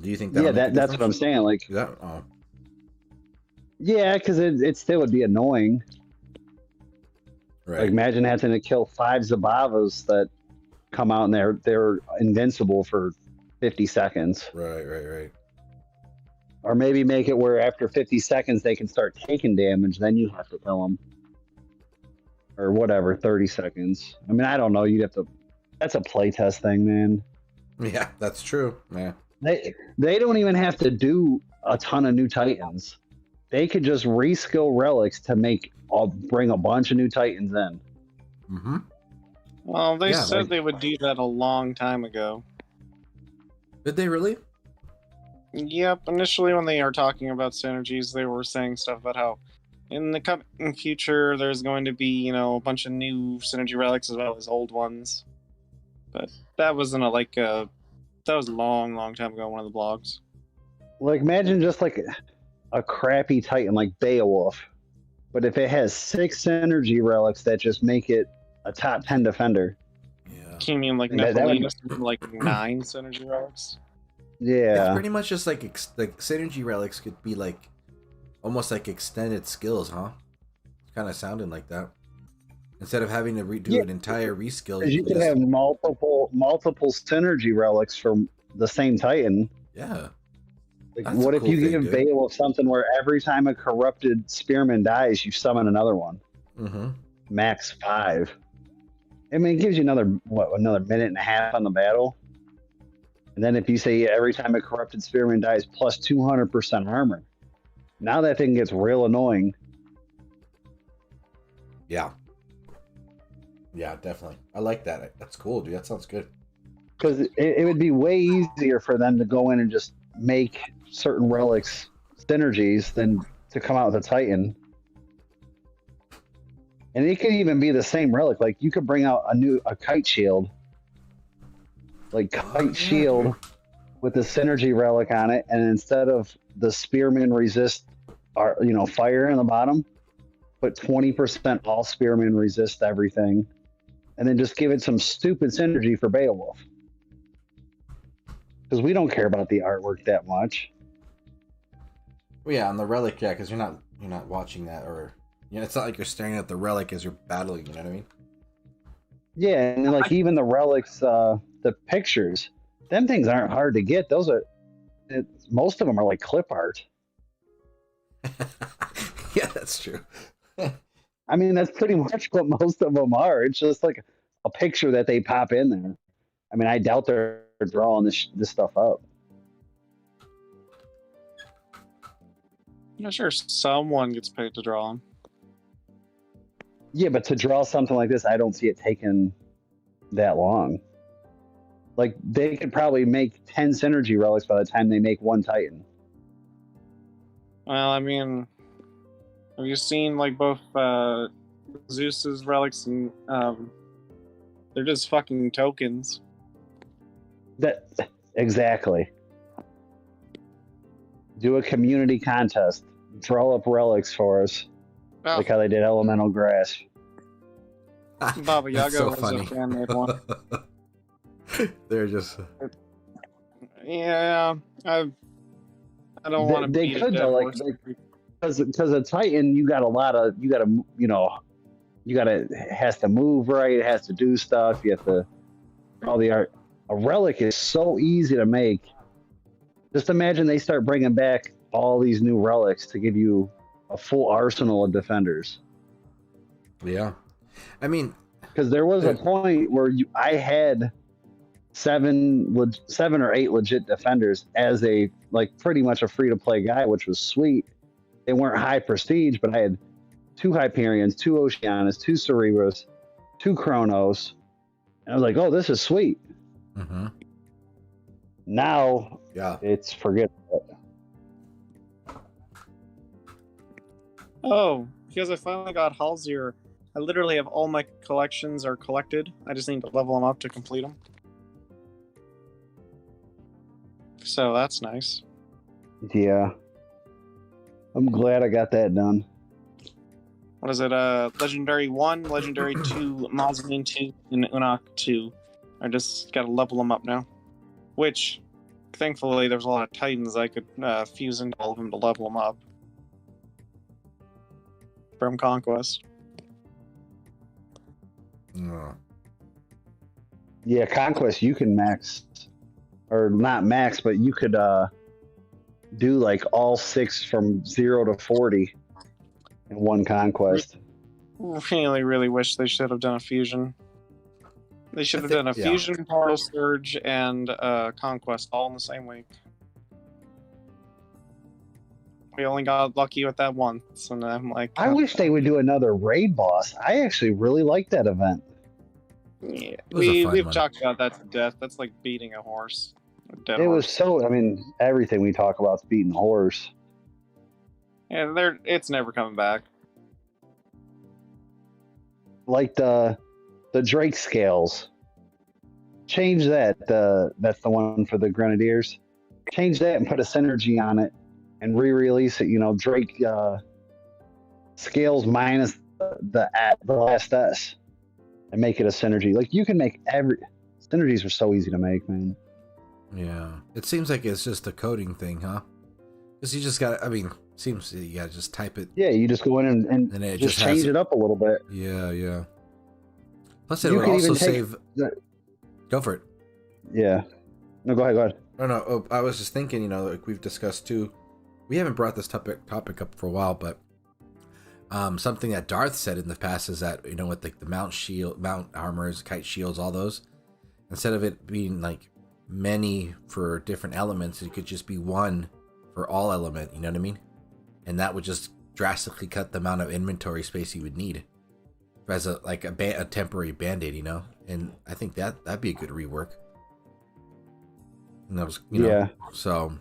Do you think that? Yeah, that's what I'm saying. Like, yeah, because it still would be annoying. Right. Like, imagine having to kill 5 Zabavas that come out and they're invincible for 50 seconds. Right. Or maybe make it where after 50 seconds they can start taking damage, then you have to kill them. Or whatever, 30 seconds. I mean, I don't know. You'd have to. That's a playtest thing, man. Yeah, that's true. Yeah. They don't even have to do a ton of new Titans. They could just reskill relics to bring a bunch of new Titans in. Mm-hmm. Well, they said they would do that a long time ago. Did they really? Yep. Initially, when they are talking about synergies, they were saying stuff about how in the coming future there's going to be, a bunch of new synergy relics as well as old ones. But that wasn't that was a long time ago on one of the blogs. Like, imagine just like a crappy Titan like Beowulf, but if it has 6 synergy relics that just make it a top 10 defender. Yeah. You mean like Nephilinus with like 9 synergy relics? Yeah. It's pretty much just like synergy relics could be like almost like extended skills, huh? It's kind of sounding like that. Instead of having to redo an entire reskill, You could have multiple synergy relics from the same Titan. Yeah. Like, That's what a if cool you thing, give dude. Beowulf something where every time a corrupted spearman dies, you summon another one? Mm-hmm. Max 5. I mean, it gives you another minute and a half on the battle. And then if you say every time a corrupted spearman dies, plus 200% armor. Now that thing gets real annoying. Yeah. Yeah, definitely. I like that. That's cool, dude. That sounds good. Because it would be way easier for them to go in and just make certain relics synergies than to come out with a Titan. And it could even be the same relic. Like, you could bring out a kite shield. Like, kite shield with the synergy relic on it, and instead of the spearmen resist fire in the bottom, put 20% all spearmen resist everything, and then just give it some stupid synergy for Beowulf. Because we don't care about the artwork that much. Well, yeah, on the relic, yeah, because you're not watching that, or it's not like you're staring at the relic as you're battling. You know what I mean? Yeah, and like even the relics, the pictures, them things aren't hard to get. Most of them are like clip art. Yeah, that's true. I mean, that's pretty much what most of them are. It's just like a picture that they pop in there. I mean, I doubt they're drawing this stuff up. I'm not sure someone gets paid to draw them. Yeah, but to draw something like this, I don't see it taking that long. Like, they could probably make 10 synergy relics by the time they make one Titan. Well, I mean, have you seen like both Zeus's relics and they're just fucking tokens. Exactly. Do a community contest. Draw up relics for us. Oh, Like how they did Elemental Grass. Baba That's Yaga so was funny. a fan-made one. They're just Yeah, I don't want to. They could though, because a Titan, has to move right. It has to do stuff. You have to all the art. A relic is so easy to make. Just imagine they start bringing back all these new relics to give you a full arsenal of defenders. yeah. I mean, Because there was a point where I had 7 or 8 legit defenders as pretty much a free to play guy, which was sweet. They weren't high prestige, but I had 2 Hyperions, 2 Oceanus, 2 Cerebros, 2 Chronos, And I was like, oh, this is sweet. Mm-hmm. Now Yeah. it's forgettable. Oh, because I finally got Halsir. I literally have all my collections are collected. I just need to level them up to complete them. So that's nice. Yeah. I'm glad I got that done. What is it? Legendary 1, Legendary 2, Mazmin 2, and Unak 2. I just gotta level them up now. Which, thankfully, there's a lot of Titans I could fuse into all of them to level them up. From Conquest. Mm. Yeah, Conquest, you can max, or not max, but you could do like all 6 from 0 to 40 in one Conquest. Really, really wish they should have done a fusion. They should have done a fusion, Portal Surge, and Conquest all in the same week. We only got lucky with that once, and I'm like, I wish they would do another raid boss. I actually really like that event. yeah, was a fun we've one. talked about that to death. That's like beating a horse. A dead It horse. was so, I mean, everything we talk about is beating the horse. And it's never coming back. Like the Drake scales. Change that. That's the one for the Grenadiers. Change that and put a synergy on it and re-release it. You know, Drake scales minus the last S and make it a synergy. Like you can make synergies are so easy to make, man. Yeah. It seems like it's just a coding thing, huh? Because you just got, I mean, seems you got to just type it. Yeah, you just go in and it just just has change it up a little bit. Yeah, yeah. Plus, it You would can also even take save. Go for it. Yeah. No, go ahead. No. Oh, I was just thinking, you know, like we've discussed too. We haven't brought this topic up for a while, but something that Darth said in the past is that, you know, with like the mount armors, kite shields, all those, instead of it being like many for different elements, it could just be one for all element. You know what I mean? And that would just drastically cut the amount of inventory space you would need as a temporary band-aid, you know. And I think that'd be a good rework. And that was, you know, Yeah. so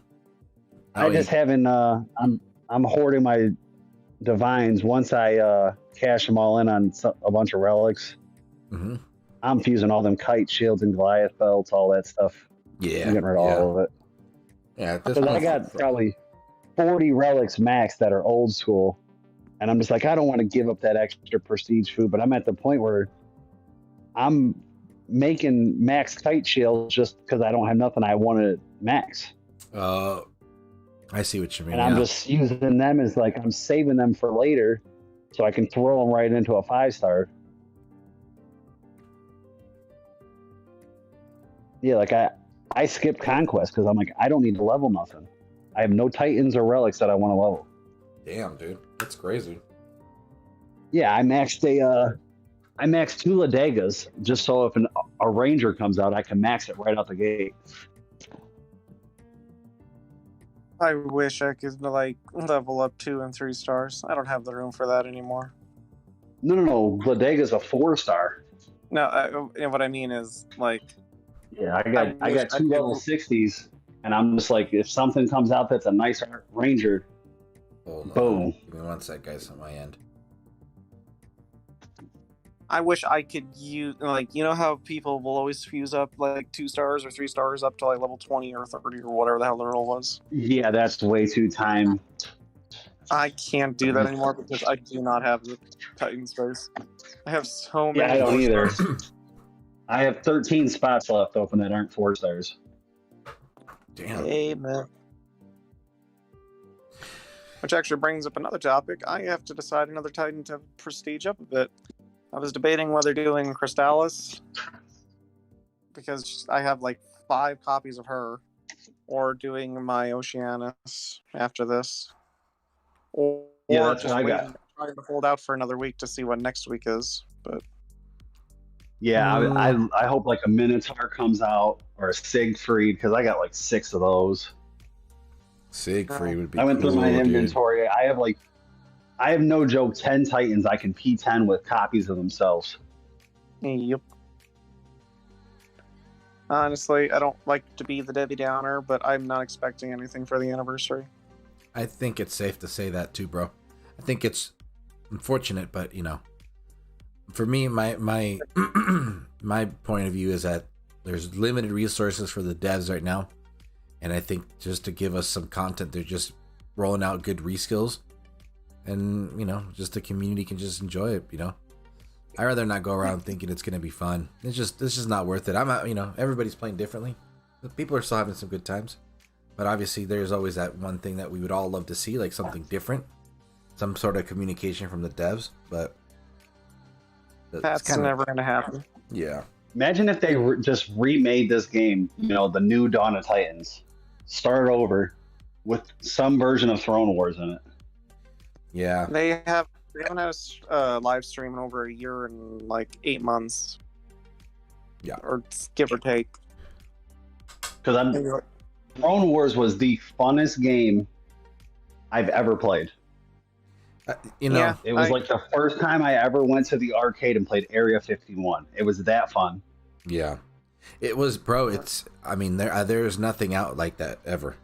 I just haven't. I'm hoarding my divines. Once I cash them all in on a bunch of relics, Mm-hmm. I'm fusing all them kite shields and Goliath belts, all that stuff. Yeah, I'm getting rid of all of it. Yeah, at this Because I point, got probably 40 relics max that are old school, and I'm just like, I don't want to give up that extra prestige food, but I'm at the point where I'm making max kite shields just because I don't have nothing I want to max. I see what you mean. And I'm just using them as like, I'm saving them for later so I can throw them right into a 5-star. Yeah, like I skipped Conquest because I'm like, I don't need to level nothing. I have no Titans or relics that I want to level. Damn, dude, that's crazy. Yeah, I maxed 2 Ladegas just so if a Ranger comes out, I can max it right out the gate. I wish I could like level up 2 and 3 stars. I don't have the room for that anymore. No. Ladega's a 4-star. No, what I mean is like. Yeah, I got 2 level 60s, and I'm just like, if something comes out that's a nice Ranger, Hold boom. on. Give me one sec, guys, on my end. I wish I could use, like, you know how people will always fuse up like 2 stars or 3 stars up to like level 20 or 30 or whatever the hell the roll was. Yeah, that's way too time. I can't do that anymore because I do not have the Titan space. I have so many. Yeah, I don't more either. stars. I have 13 spots left open that aren't 4 stars. Damn. Amen. Which actually brings up another topic. I have to decide another Titan to prestige up a bit. I was debating whether doing Crystallis, because I have like 5 copies of her, or doing my Oceanus after this. Or Yeah, that's just what I got. waiting, trying to hold out for another week to see what next week is. But Yeah, I hope like a Minotaur comes out or a Siegfried because I got like 6 of those. Siegfried would be. I went through my cool, dude. inventory. I have no joke 10 Titans I can P10 with copies of themselves. yep. Honestly, I don't like to be the Debbie Downer, but I'm not expecting anything for the anniversary. I think it's safe to say that too, bro. I think it's unfortunate, but for me, my my point of view is that there's limited resources for the devs right now, and I think just to give us some content, they're just rolling out good reskills, and just the community can just enjoy it. I'd rather not go around thinking it's gonna be fun. It's just not worth it. I'm not, everybody's playing differently. People are still having some good times, but obviously there's always that one thing that we would all love to see, like something different, some sort of communication from the devs. But that's never gonna happen. Yeah. Imagine if they just remade this game, the new Dawn of Titans, start over with some version of Throne Wars in it. Yeah. They haven't had a live stream in over a year and like 8 months. Yeah. Or give or take. Because Throne Wars was the funnest game I've ever played. It was like the first time I ever went to the arcade and played Area 51. It was that fun. Yeah. It was, bro. There's nothing out like that ever.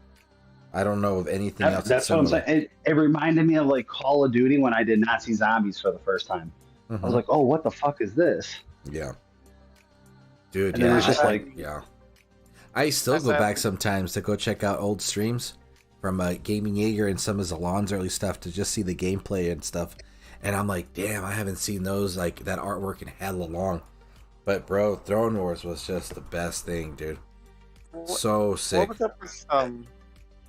I don't know of anything else. That's what I'm saying. It reminded me of like Call of Duty when I did Nazi zombies for the first time. I was like, oh, what the fuck is this? Yeah. Dude, and it's just I still go back sometimes to go check out old streams from Gaming Jaeger and some of ZALON's early stuff to just see the gameplay and stuff. And I'm like, damn, I haven't seen those, like, that artwork in hella long. But, bro, Throne Wars was just the best thing, dude. So sick. What was up with,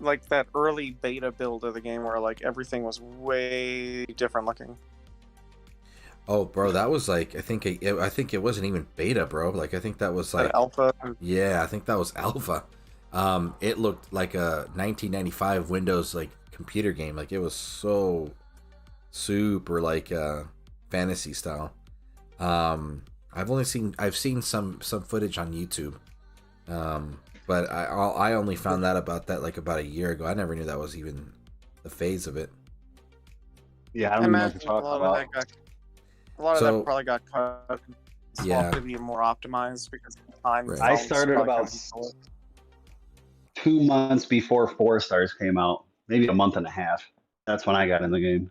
like, that early beta build of the game where, like, everything was way different looking? Oh, bro, that was like, I think it wasn't even beta, bro. Like, I think that was like alpha. Yeah, I think that was alpha. It looked like a 1995 Windows like computer game. Like, it was so super like fantasy style. I've seen some footage on YouTube. But I only found out about that like about a year ago. I never knew that was even the phase of it. Yeah, I don't know what you're talking about. A lot of that probably got cut. Yeah, to be more optimized because of the time. Right. I started about 2 months before 4 Stars came out, maybe a month and a half. That's when I got in the game.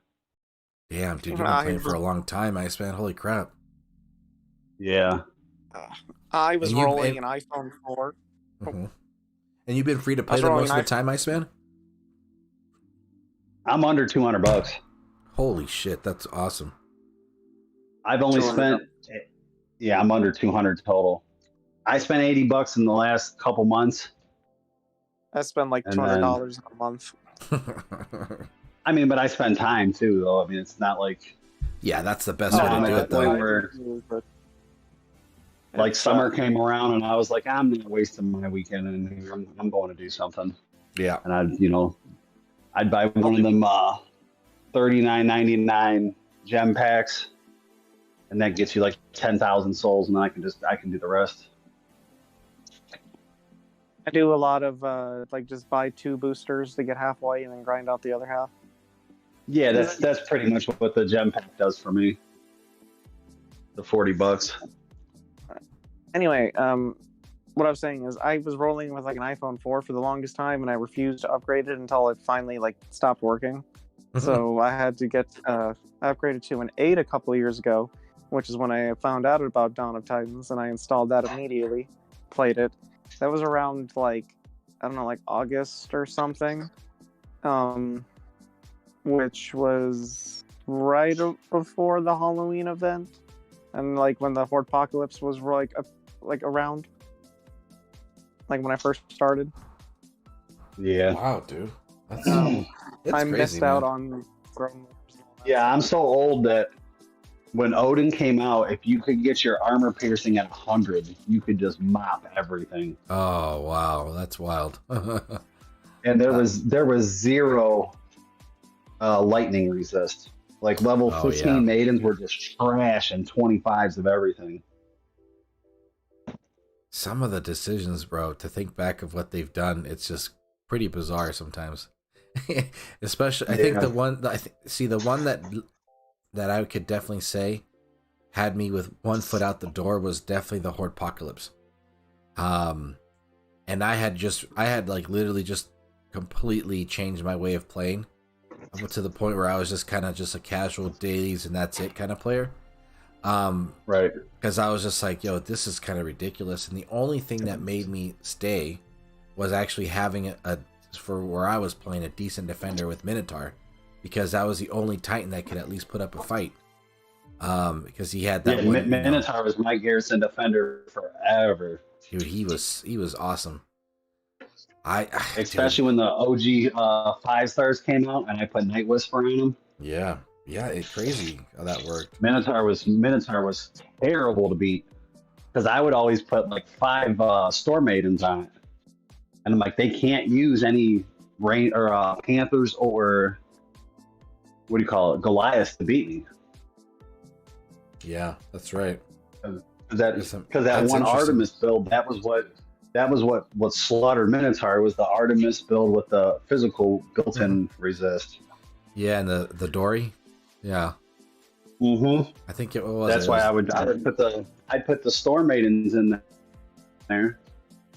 Damn, dude, you've been playing for a long time, Iceman. Holy crap. Yeah. I was rolling an iPhone 4. Mm-hmm. And you've been free to play the most of the time, Iceman? I'm under $200. Holy shit, that's awesome. I've only spent, I'm under 200 total. I spent $80 in the last couple months. I spend like $200 a month. I mean, but I spend time too, though. I mean, it's not like. Yeah, that's the best way to do it, though. Like summer came around, and I was like, I'm not wasting my weekend, and I'm going to do something. Yeah, and I'd buy one of them $39.99 gem packs. And that gets you like 10,000 souls, and then I can do the rest. I do a lot of like just buy 2 boosters to get halfway, and then grind out the other half. Yeah, that's pretty much what the gem pack does for me. The $40. Anyway, what I was saying is I was rolling with like an iPhone 4 for the longest time, and I refused to upgrade it until it finally like stopped working. So I had to get upgraded to an 8 a couple of years ago, which is when I found out about Dawn of Titans, and I installed that immediately, played it. That was around like, I don't know, like August or something, which was right before the Halloween event, and like when the Horde Apocalypse was like around, like when I first started. Yeah. Wow, dude. That's, I crazy, missed out on. Yeah, I'm so old that when Odin came out, if you could get your armor piercing at 100, you could just mop everything. Oh wow, that's wild. And there was 0 lightning resist. Like level 15 maidens were just trash and 25s of everything. Some of the decisions, bro, to think back of what they've done, it's just pretty bizarre sometimes. Especially, I think the one that I could definitely say had me with one foot out the door was definitely the Horde Apocalypse. And I had like literally just completely changed my way of playing up to the point where I was just kind of just a casual dailies and that's it kind of player. Right. Because I was just like, yo, this is kind of ridiculous. And the only thing that made me stay was actually having for where I was playing, a decent defender with Minotaur, because that was the only Titan that could at least put up a fight. Because he had that one. Minotaur was my Garrison defender forever. Dude, he was awesome. Especially when the OG 5-stars came out and I put Night Whisper on him. Yeah, it's crazy how that worked. Minotaur was terrible to beat because I would always put like 5 Storm Maidens on it, and I'm like, they can't use any rain or Panthers or what do you call it, Goliaths to beat me. Yeah, that's right. Because that one Artemis build, that was what slaughtered Minotaur, was the Artemis build with the physical built-in resist. Yeah, and the Dory. Yeah. Mm-hmm. I think it was. That's why I would put the Storm Maidens in there,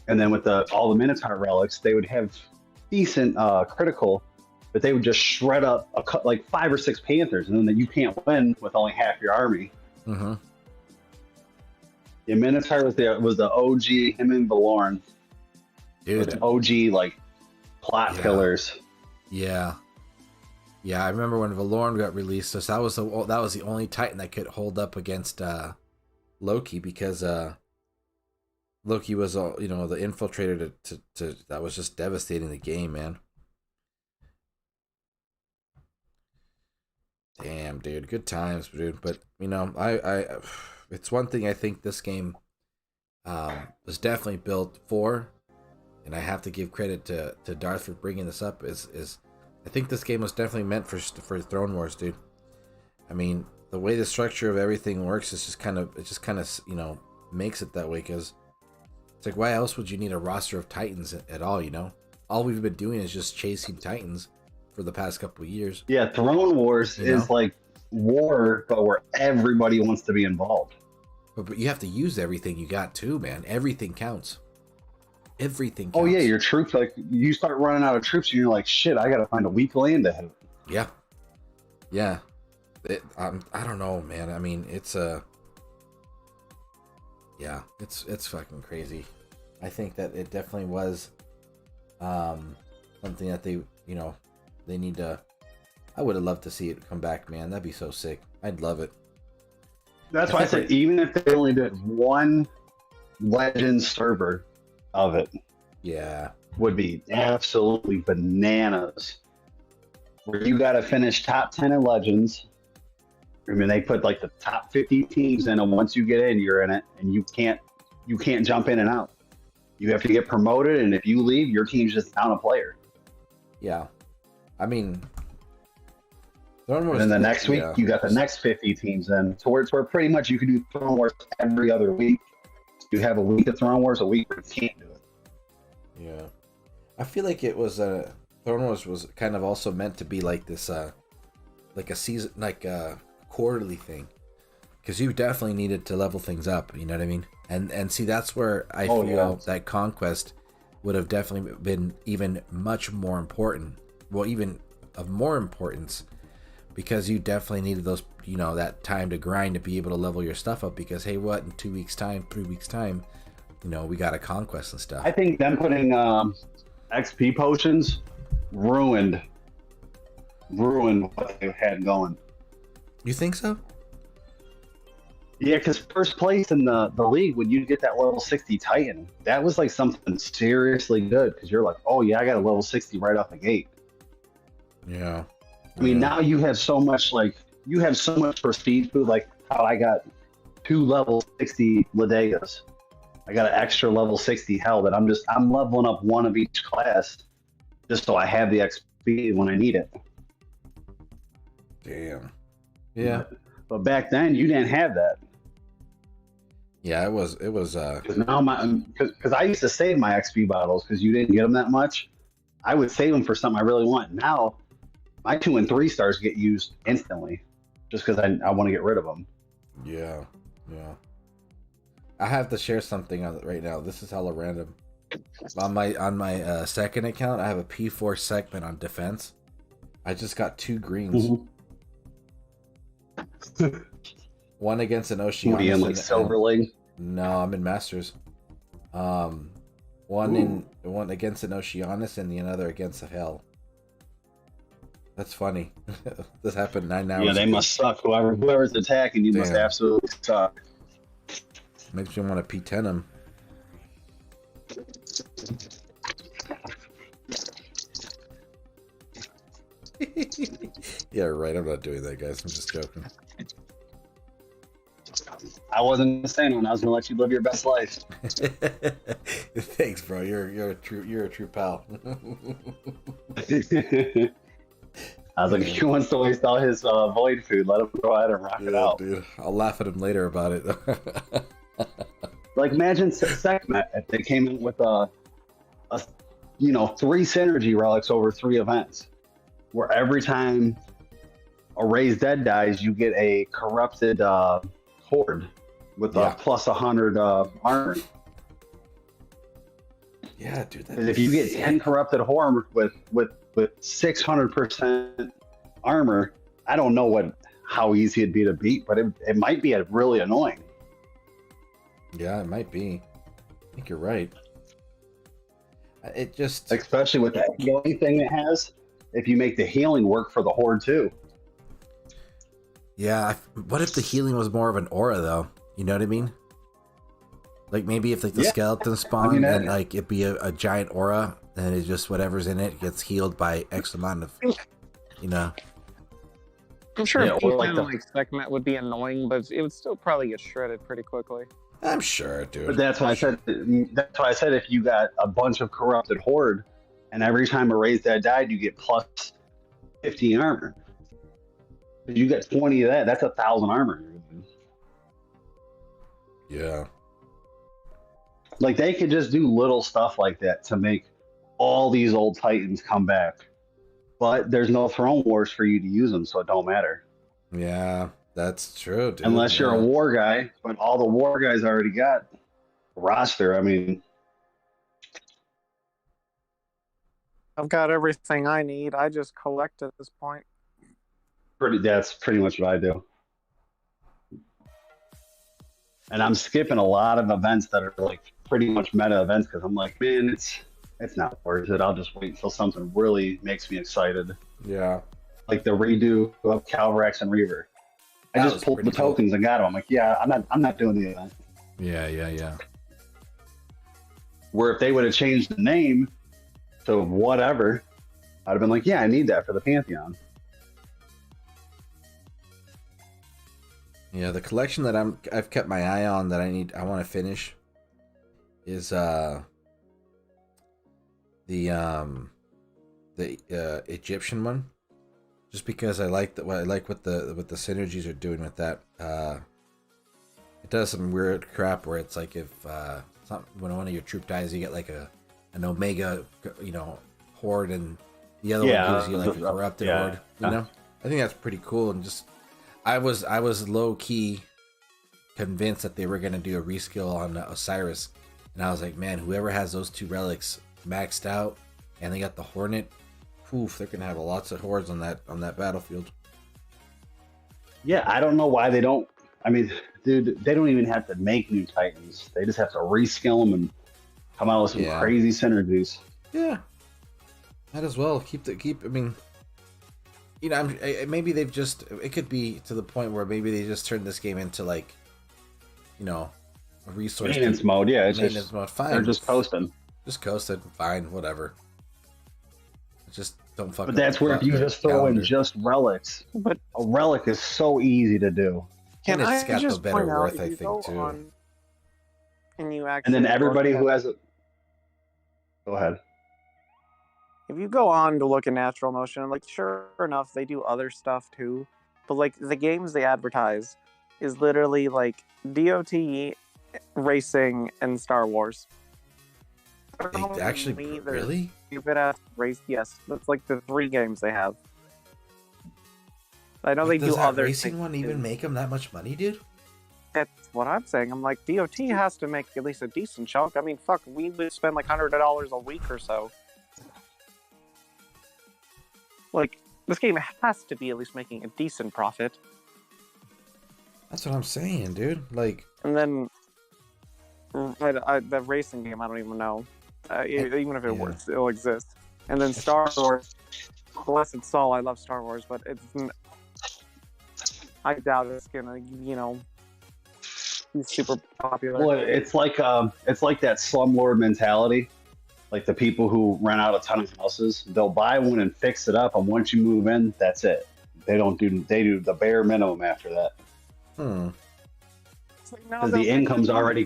and then with all the Minotaur relics, they would have decent critical, but they would just shred up like 5 or 6 Panthers, and then you can't win with only half your army. Mm-hmm. Yeah, Minotaur was the OG, him and Valorn. Dude, the OG like plot killers. Yeah. Yeah, I remember when Valorn got released. So that was the only Titan that could hold up against Loki, because Loki was the infiltrator to that was just devastating the game, man. Damn, dude, good times, dude. But I it's one thing I think this game was definitely built for, and I have to give credit to Darth for bringing this up. Is I think this game was definitely meant for Throne Wars, dude. I mean, the way the structure of everything works is just kind of makes it that way, because it's like, why else would you need a roster of Titans at all? All we've been doing is just chasing Titans for the past couple of years. Yeah, Throne Wars is like war, but where everybody wants to be involved. But you have to use everything you got too, man. Everything counts. Everything counts. Oh yeah, your troops, like you start running out of troops and you're like, shit, I gotta find a weak land to hit. Yeah. I don't know, man. I mean, it's fucking crazy. I think that it definitely was something that they need to. I would have loved to see it come back, man. That'd be so sick. I'd love it. That's why I said, even if they only did one Legends server of it, would be absolutely bananas. Where you got to finish top 10 in Legends. I mean, they put like the top 50 teams in, and once you get in, you're in it, and you can't jump in and out. You have to get promoted, and if you leave, your team's just down a player. Yeah, I mean, and then the next week, you got the next 50 teams in, to where pretty much you can do Throne Wars every other week. You have a week of Throne Wars, a week where you can't do it. Yeah, I feel like it was Throne Wars was kind of also meant to be like this, like a season, like a quarterly thing, because you definitely needed to level things up. You know what I mean? And see, that's where I feel that Conquest would have definitely been even much more important. Well, even of more importance, because you definitely needed those, that time to grind to be able to level your stuff up. Because hey, what, in 2 weeks time, 3 weeks time, we got a Conquest and stuff. I think them putting XP potions ruined what they had going. You think so? Yeah, because first place in the league, when you get that level 60 Titan, that was like something seriously good, because you're like, oh yeah, I got a level 60 right off the gate. Yeah. I mean, now you have so much prestige food, like how I got 2 level 60 Ladeas. I got an extra level 60 hell that I'm leveling up one of each class just so I have the XP when I need it. Damn. Yeah. But back then you didn't have that. Yeah, it was. Because I used to save my XP bottles because you didn't get them that much. I would save them for something I really want. Now, my 2 and 3 stars get used instantly, just because I want to get rid of them. Yeah. I have to share something on it right now. This is hella random. On my second account, I have a P4 segment on defense. I just got 2 greens. One against an Oceanus. What are you in, like Silver League? No, I'm in Masters. One against an Oceanus and the other against a Hell. That's funny. This happened 9 hours. Yeah, they must suck. Whoever's attacking you must absolutely suck. Makes me want to P10 them. Yeah, right. I'm not doing that, guys. I'm just joking. I wasn't gonna say one. I was gonna let you live your best life. Thanks, bro. You're a true pal. I was like, if he wants to waste all his void food, let him go ahead and rock it out. Dude, I'll laugh at him later about it. Like, imagine Sekhmet if they came in with 3 synergy relics over 3 events, where every time a raised dead dies, you get a corrupted horde with a plus 100 armor. Yeah, dude. If you get 10 corrupted horde with 600% armor, I don't know how easy it'd be to beat, but it might be really annoying. Yeah, it might be. I think you're right. It just, especially with that healing thing it has, if you make the healing work for the horde too. Yeah, what if the healing was more of an aura though? You know what I mean? Like maybe if like the skeleton spawn and like it'd be a giant aura, and it's just whatever's in it gets healed by X amount of, you know. I'm sure like Sekhmet would be annoying, but it would still probably get shredded pretty quickly. I'm sure, dude. But that's why I said if you got a bunch of corrupted horde, and every time a raised dead died, you get plus 15 armor. If you get 20 of that, that's 1,000 armor. Yeah. Like they could just do little stuff like that to make all these old Titans come back. But there's no throne wars for you to use them, so it don't matter. Yeah, that's true, dude. Unless you're a war guy, but all the war guys already got a roster. I mean, I've got everything I need. I just collect at this point. That's pretty much what I do. And I'm skipping a lot of events that are like pretty much meta events because I'm like, man, it's not worth it. I'll just wait until something really makes me excited. Yeah. Like the redo of Calvarax and Reaver. I just pulled the tokens and got them. I'm like, yeah, I'm not doing the event. Yeah. Where if they would have changed the name to whatever, I'd have been like, yeah, I need that for the Pantheon. Yeah, the collection that I've kept my eye on that I want to finish is the Egyptian one, just because I like what the synergies are doing with that. It does some weird crap where it's like if when one of your troop dies, you get like an Omega, horde, and the other one gives you like a corrupted horde. You know, I think that's pretty cool. And just I was low key convinced that they were gonna do a reskill on Osiris, and I was like, man, whoever has those 2 relics maxed out, and they got the Hornet, poof, they're gonna have lots of hordes on that battlefield. Yeah, I don't know why they don't. I mean, dude, they don't even have to make new Titans. They just have to reskill them and come out with some crazy synergies. Yeah, might as well keep. I mean, maybe they've just. It could be to the point where maybe they just turned this game into like, a resource maintenance mode. Yeah, it's maintenance mode. Fine, they're just coasting. Just coasted. Fine, whatever. Just don't fuck. But that's where if you just throw in just relics, but a relic is so easy to do. Can I got just the better point worth, out, I think, too. And you actually, and then everybody who has it. Go ahead. If you go on to look at Natural Motion, like sure enough, they do other stuff too, but like the games they advertise is literally like DOT, racing, and Star Wars. They actually really? Stupid ass race. Yes, that's like the 3 games they have. I know they do does that other racing things one even too. make them that much money, dude? That's what I'm saying. I'm like, DOT has to make at least a decent chunk. I mean, fuck, we would spend like $100 a week or so. Like, this game has to be at least making a decent profit. That's what I'm saying, dude. Like, And then the racing game, I don't even know. Even if it still exists. And then Star Wars, bless its soul, I love Star Wars, but I doubt it's gonna, be super popular. Well, it's like that slumlord mentality. Like the people who rent out a ton of houses, they'll buy one and fix it up, and once you move in, that's it. They do the bare minimum after that. Because the income's already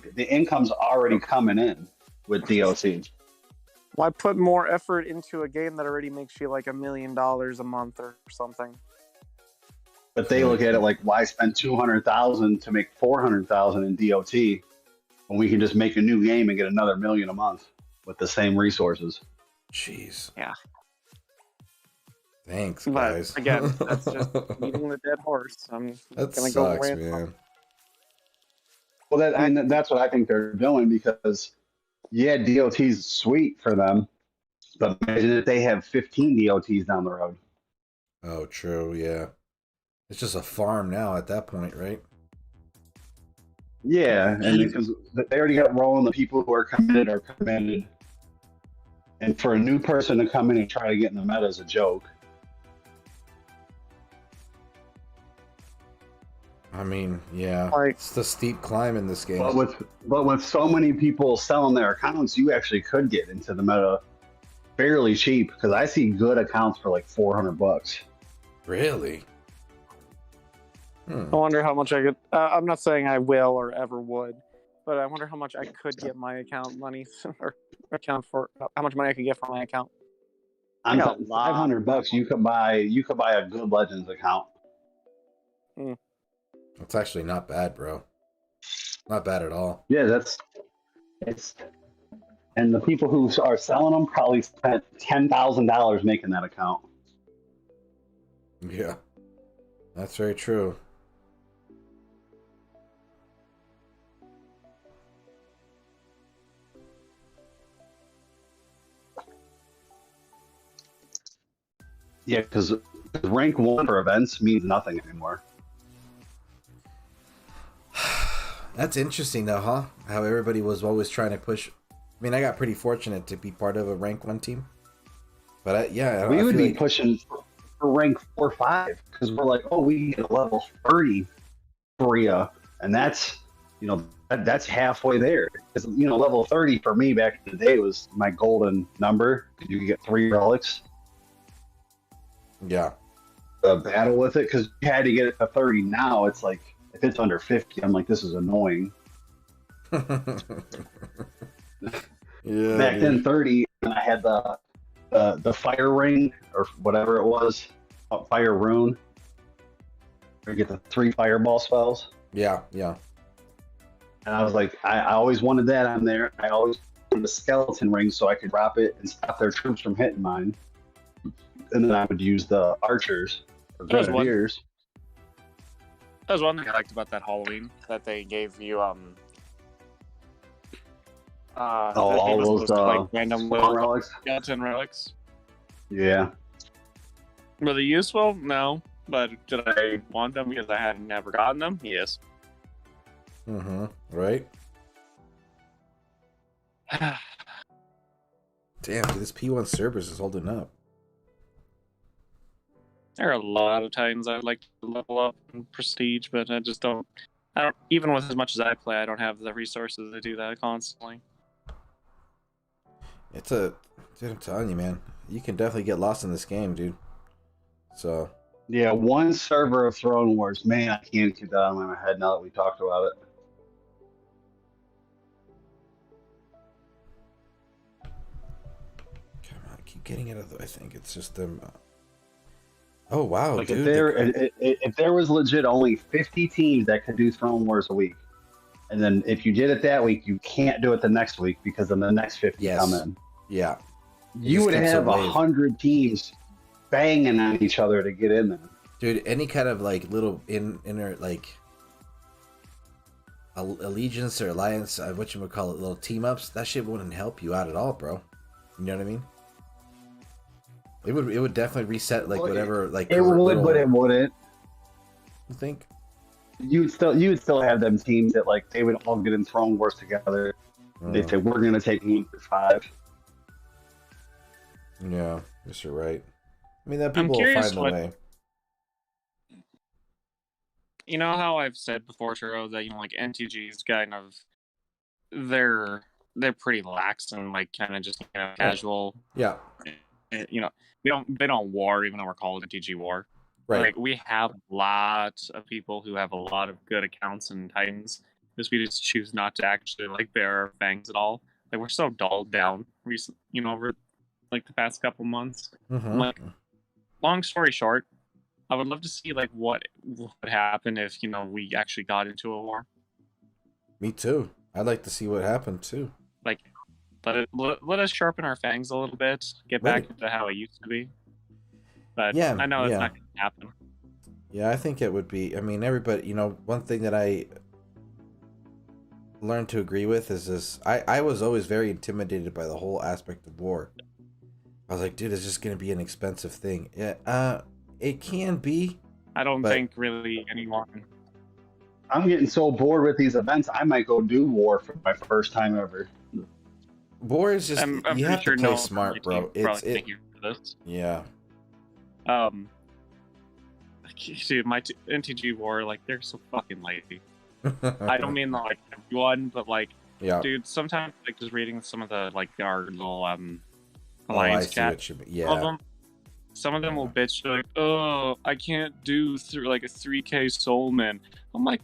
coming in with DLC. Why put more effort into a game that already makes you like $1 million a month or something? But they look at it like, why spend $200,000 to make $400,000 in DOT when we can just make a new game and get another $1 million a month with the same resources? jeez. Yeah. Thanks, But guys. again, that's just beating the dead horse. I'm That gonna go sucks, rant. man. Well, that's what I think they're doing because, yeah, DOT's sweet for them, but imagine if they have 15 DOTs down the road. Oh, true. Yeah, it's just a farm now at that point, right? Yeah, and because they already got rolling, the people who are committed. And for a new person to come in and try to get in the meta is a joke. I mean, yeah, Like- it's the steep climb in this game. But with so many people selling their accounts, you actually could get into the meta fairly cheap because I see good accounts for like $400. Really? I wonder how much I could. I'm not saying I will or ever would, but I wonder how much I could get my account money or account for how much money I could get from my account. I'm got a talking lot. $500. You could buy a good Legends account. It's actually not bad, bro. Not bad at all. Yeah, and the people who are selling them probably spent $10,000 making that account. Yeah, that's very true. Yeah, because rank 1 for events means nothing anymore. That's interesting, though, huh? How everybody was always trying to push. I mean, I got pretty fortunate to be part of a rank 1 team, but We would be pushing for rank 4 or 5 because we're like, oh, we get a level 30 for you, and that's that's halfway there. Because level 30 for me back in the day was my golden number. You could get 3 relics. Yeah. Battle with it because you had to get it to 30. Now it's like if it's under 50, I'm like, this is annoying. Yeah. Back then 30, and I had the fire ring or whatever it was, fire rune. Where you get the 3 fireball spells. Yeah, yeah. And I was like, I always wanted that on there. I always wanted a skeleton ring so I could drop it and stop their troops from hitting mine. And then I would use the archers or There's one. grenadiers. That was one thing I liked about that Halloween that they gave you. All those like random spawn relics. skeleton relics. Yeah. Were they useful? No. But did I want them because I had never gotten them? Yes. Mm-hmm. Right? Damn, dude, this P1 Cerberus is holding up. There are a lot of times I'd like to level up in prestige, but I just don't. I don't. Even with as much as I play, I don't have the resources to do that constantly. Dude, I'm telling you, man. You can definitely get lost in this game, dude. So. Yeah, one server of Throne Wars. Man, I can't keep that out of my head now that we talked about it. Come on, keep getting it. I think it's just them. Oh, wow, Like dude. if there was legit only 50 teams that could do Throne Wars a week, and then if you did it that week, you can't do it the next week because then the next 50 Yes. come in. Yeah. You would skips a have wave. 100 teams banging on each other to get in there. Dude, any kind of like little inner like allegiance or alliance, what you would call it, little team ups, that shit wouldn't help you out at all, bro. You know what I mean? It would definitely reset like whatever like it would, but it wouldn't. You think? You would still have them teams that like they would all get in throne wars together. They say we're gonna take 1 through 5. Yeah, I guess you're right. I mean, that people will find a way. You know how I've said before, Churro, that like NTG's kind of they're pretty lax and like kind of just casual. Yeah. They don't war even though we're called NTG war. Right. Like we have lots of people who have a lot of good accounts in Titans. Just we just choose not to actually like bear our fangs at all. Like we're so dulled down over like the past couple months. Mm-hmm. Like, long story short, I would love to see like what would happen if we actually got into a war. Me too. I'd like to see what happened too. Like, let us sharpen our fangs a little bit, get back into how it used to be. But yeah, I know it's not going to happen. Yeah, I think it would be. I mean, everybody. One thing that I learned to agree with is this. I was always very intimidated by the whole aspect of war. I was like, dude, it's just going to be an expensive thing. Yeah, it can be. I don't think really anyone. I'm getting so bored with these events. I might go do war for my first time ever. War is just you have to play smart, bro. Yeah. Dude, my NTG war, like they're so fucking lazy. I don't mean like everyone, but like, dude, sometimes like just reading some of the like our little alliance chat. Yeah. Some of them will bitch like, oh, I can't do through like a 3K soulman. I'm like,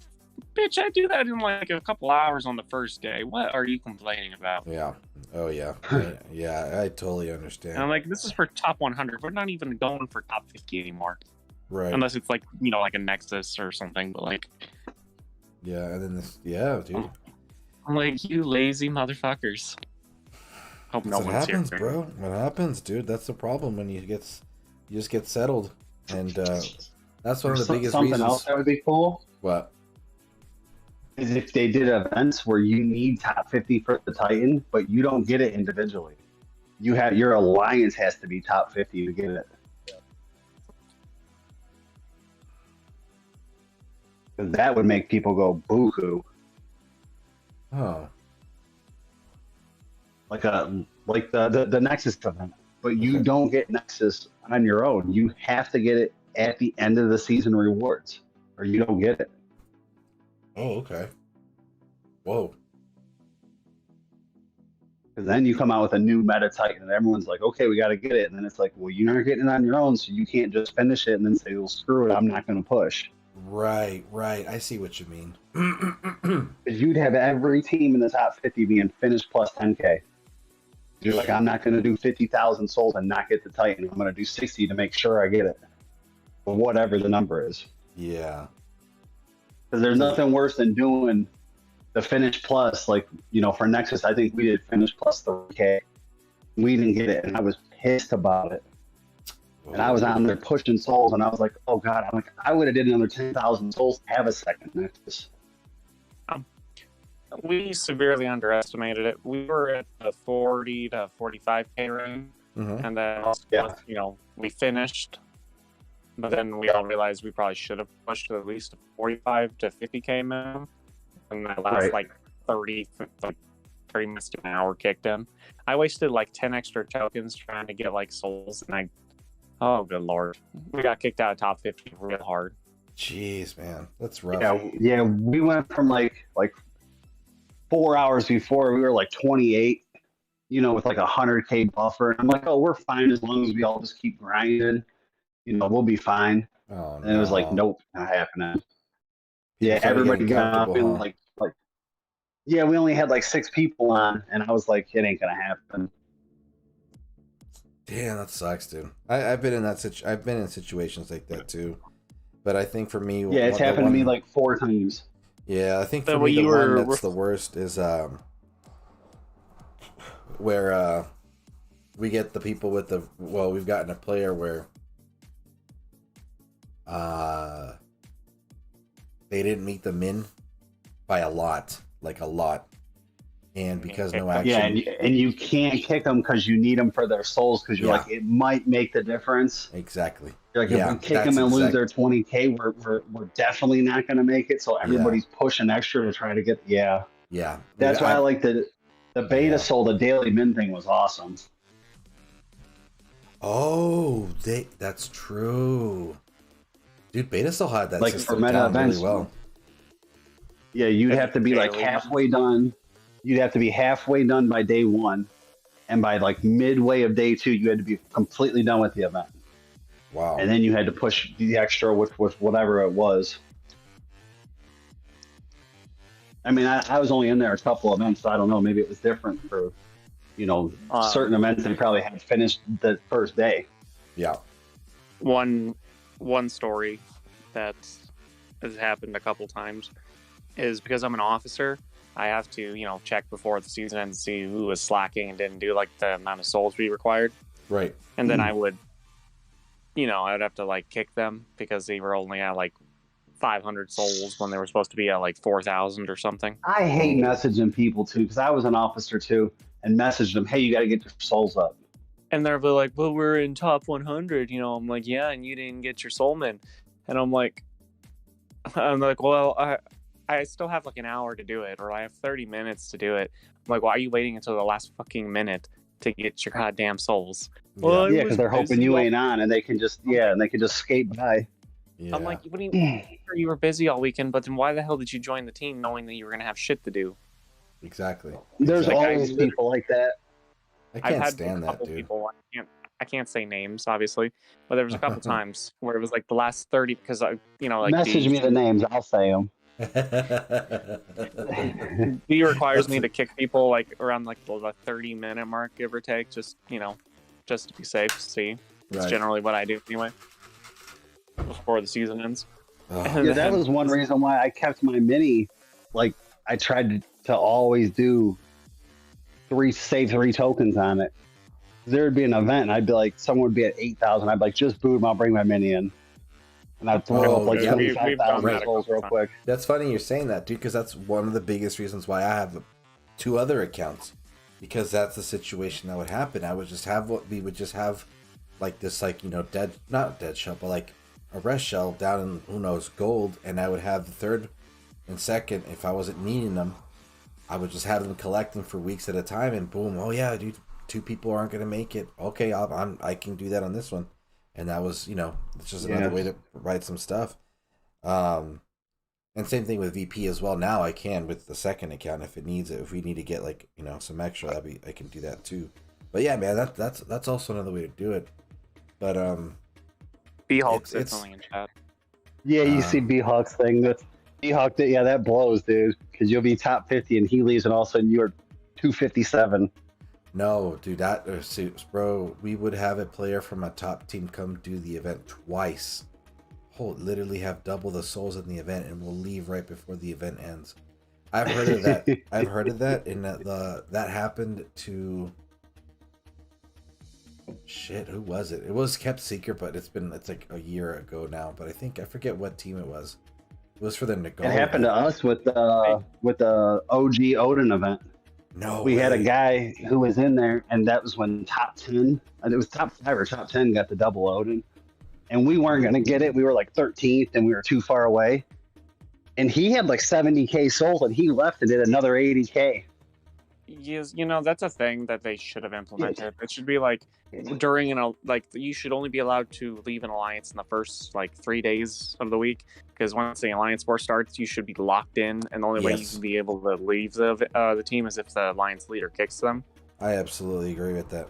bitch, I do that in like a couple hours on the first day. What are you complaining about? Yeah. Oh yeah. Yeah, I totally understand. And I'm like, this is for top 100. We're not even going for top 50 anymore. Right. Unless it's like like a Nexus or something. But like. Yeah, and then this. Yeah, dude. I'm like, you lazy motherfuckers. Hope no one's here. What happens, bro? What happens, dude? That's the problem when you just get settled, and that's one of the biggest something reasons. Else that would be cool. What? Is if they did events where you need top 50 for the Titan, but you don't get it individually. Your alliance has to be top 50 to get it. Because that would make people go boo-hoo. Oh. Like the Nexus event. But you don't get Nexus on your own. You have to get it at the end of the season rewards, or you don't get it. Oh, okay. Whoa. Because then you come out with a new meta Titan, and everyone's like, okay, we got to get it. And then it's like, well, you're not getting it on your own, so you can't just finish it and then say, well, screw it, I'm not going to push. Right. I see what you mean. Because you'd have every team in the top 50 being finished plus 10K. You're like, I'm not going to do 50,000 souls and not get the Titan. I'm going to do 60 to make sure I get it. Or whatever the number is. Yeah. Because there's nothing worse than doing the finish plus. Like, for Nexus, I think we did finish plus 3K. We didn't get it, and I was pissed about it. And I was on there pushing souls, and I was like, oh, God. I'm like, I would have did another 10,000 souls to have a second Nexus. We severely underestimated it. We were at the 40 to 45K range, and then we finished. But then we all realized we probably should have pushed to at least 45 to 50K minimum. And that last like 30 minutes to an hour kicked in. I wasted like 10 extra tokens trying to get like souls, and oh good lord, we got kicked out of top 50 real hard. Jeez, man, that's rough. Yeah, we went from like 4 hours before we were like 28, with like 100K buffer. And I'm like, oh, we're fine as long as we all just keep grinding. We'll be fine. Oh, and it was like, nope, not happening. Yeah, everybody got up and like, we only had like 6 people on, and I was like, it ain't gonna happen. Damn, that sucks, dude. I've been in I've been in situations like that too, but I think for me, it's happened to me like 4 times. Yeah, I think for me the one that's the worst is where we get the people with we've gotten a player where they didn't meet the min by a lot, like a lot. And because no Yeah, action, and you can't kick them because you need them for their souls because you're Yeah. like, it might make the difference. exactly. You're like, Yeah, if we kick that's them and lose exact- their 20K, we're definitely not going to make it. So everybody's pushing extra to try to get. Yeah, Yeah, that's why I like the beta Yeah. soul. The daily min thing was awesome. Oh, that's true. Dude, Beta still had that Like for system meta down really events. well. Yeah, you'd have to be like Daily. halfway done. You'd have to be halfway done by day one, and by like midway of day two, you had to be completely done with the event. Wow. And then you had to push the extra with whatever it was. I mean, I was only in there a couple of events, so I don't know. Maybe it was different for, certain events they probably had finished the first day. Yeah. One story that has happened a couple times is because I'm an officer, I have to, check before the season ends to see who was slacking and didn't do like the amount of souls we required. Right. And then I would, I'd have to like kick them because they were only at like 500 souls when they were supposed to be at like 4,000 or something. I hate messaging people too, because I was an officer too, and messaged them, hey, you got to get your souls up. And they're like, well, we're in top 100. I'm like, yeah, and you didn't get your soulman. And I'm like, well, I still have like an hour to do it, or I have 30 minutes to do it. I'm like, why are you waiting until the last fucking minute to get your goddamn souls? Well, Yeah, because they're hoping you ain't on, and they can just skate by. Yeah. I'm like, what do you mean? You were busy all weekend, but then why the hell did you join the team knowing that you were going to have shit to do? Exactly. There's Like, always people like that. I I've can't had stand a that, couple dude. people. I can't say names, obviously, but there was a couple times where it was like the last 30 because Message me the names, I'll say them. D requires me to kick people like around like the 30-minute mark, give or take, just to be safe. See, it's Right. generally what I do anyway before the season ends. Oh, And Yeah, that then- was one reason why I kept my mini. Like, I tried to always do save 3 tokens on it. There would be an event, and I'd be like, someone would be at 8,000. I'd be like, just boot them, I'll bring my mini in. And I'd throw up like yeah, we've done 25,000 that a souls couple real times. quick. That's funny you're saying that, dude, because that's one of the biggest reasons why I have 2 other accounts. Because that's the situation that would happen. We would just have like this, like, not dead shell, but like a rest shell down in, who knows, gold. And I would have the third and second, if I wasn't needing them, I would just have them collecting for weeks at a time, and boom, oh yeah, dude, 2 people aren't going to make it. Okay, I can do that on this one. And that was, it's just another way to write some stuff. And same thing with VP as well. Now I can with the second account if it needs it. If we need to get like some extra, I can do that too. But yeah, man, that's also another way to do it. But B-Hulk said it's- something in chat. Yeah, you see B-Hawk's thing. That's B-Hawk, that blows, dude. Because you'll be top 50, and he leaves, and all of a sudden you're 257. no, dude, bro, we would have a player from a top team come do the event twice. Literally have double the souls in the event, and we'll leave right before the event ends. I've heard of that. I've heard of that, and that happened to shit. Who was it? It was kept secret, but it's like a year ago now. But I forget what team it was. It was for the Nicole. It happened to us with the OG Odin event. No, We had a way. guy who was in there, and that was when top 10, and it was top 5 or top 10 got the double Odin. And we weren't going to get it. We were like 13th, and we were too far away. And he had like 70K souls, and he left and did another 80K. Yes, that's a thing that they should have implemented. It should be like you should only be allowed to leave an alliance in the first like 3 days of the week, because once the alliance war starts, you should be locked in, and the only way you Yes. can be able to leave the team is if the alliance leader kicks them. I absolutely agree with that.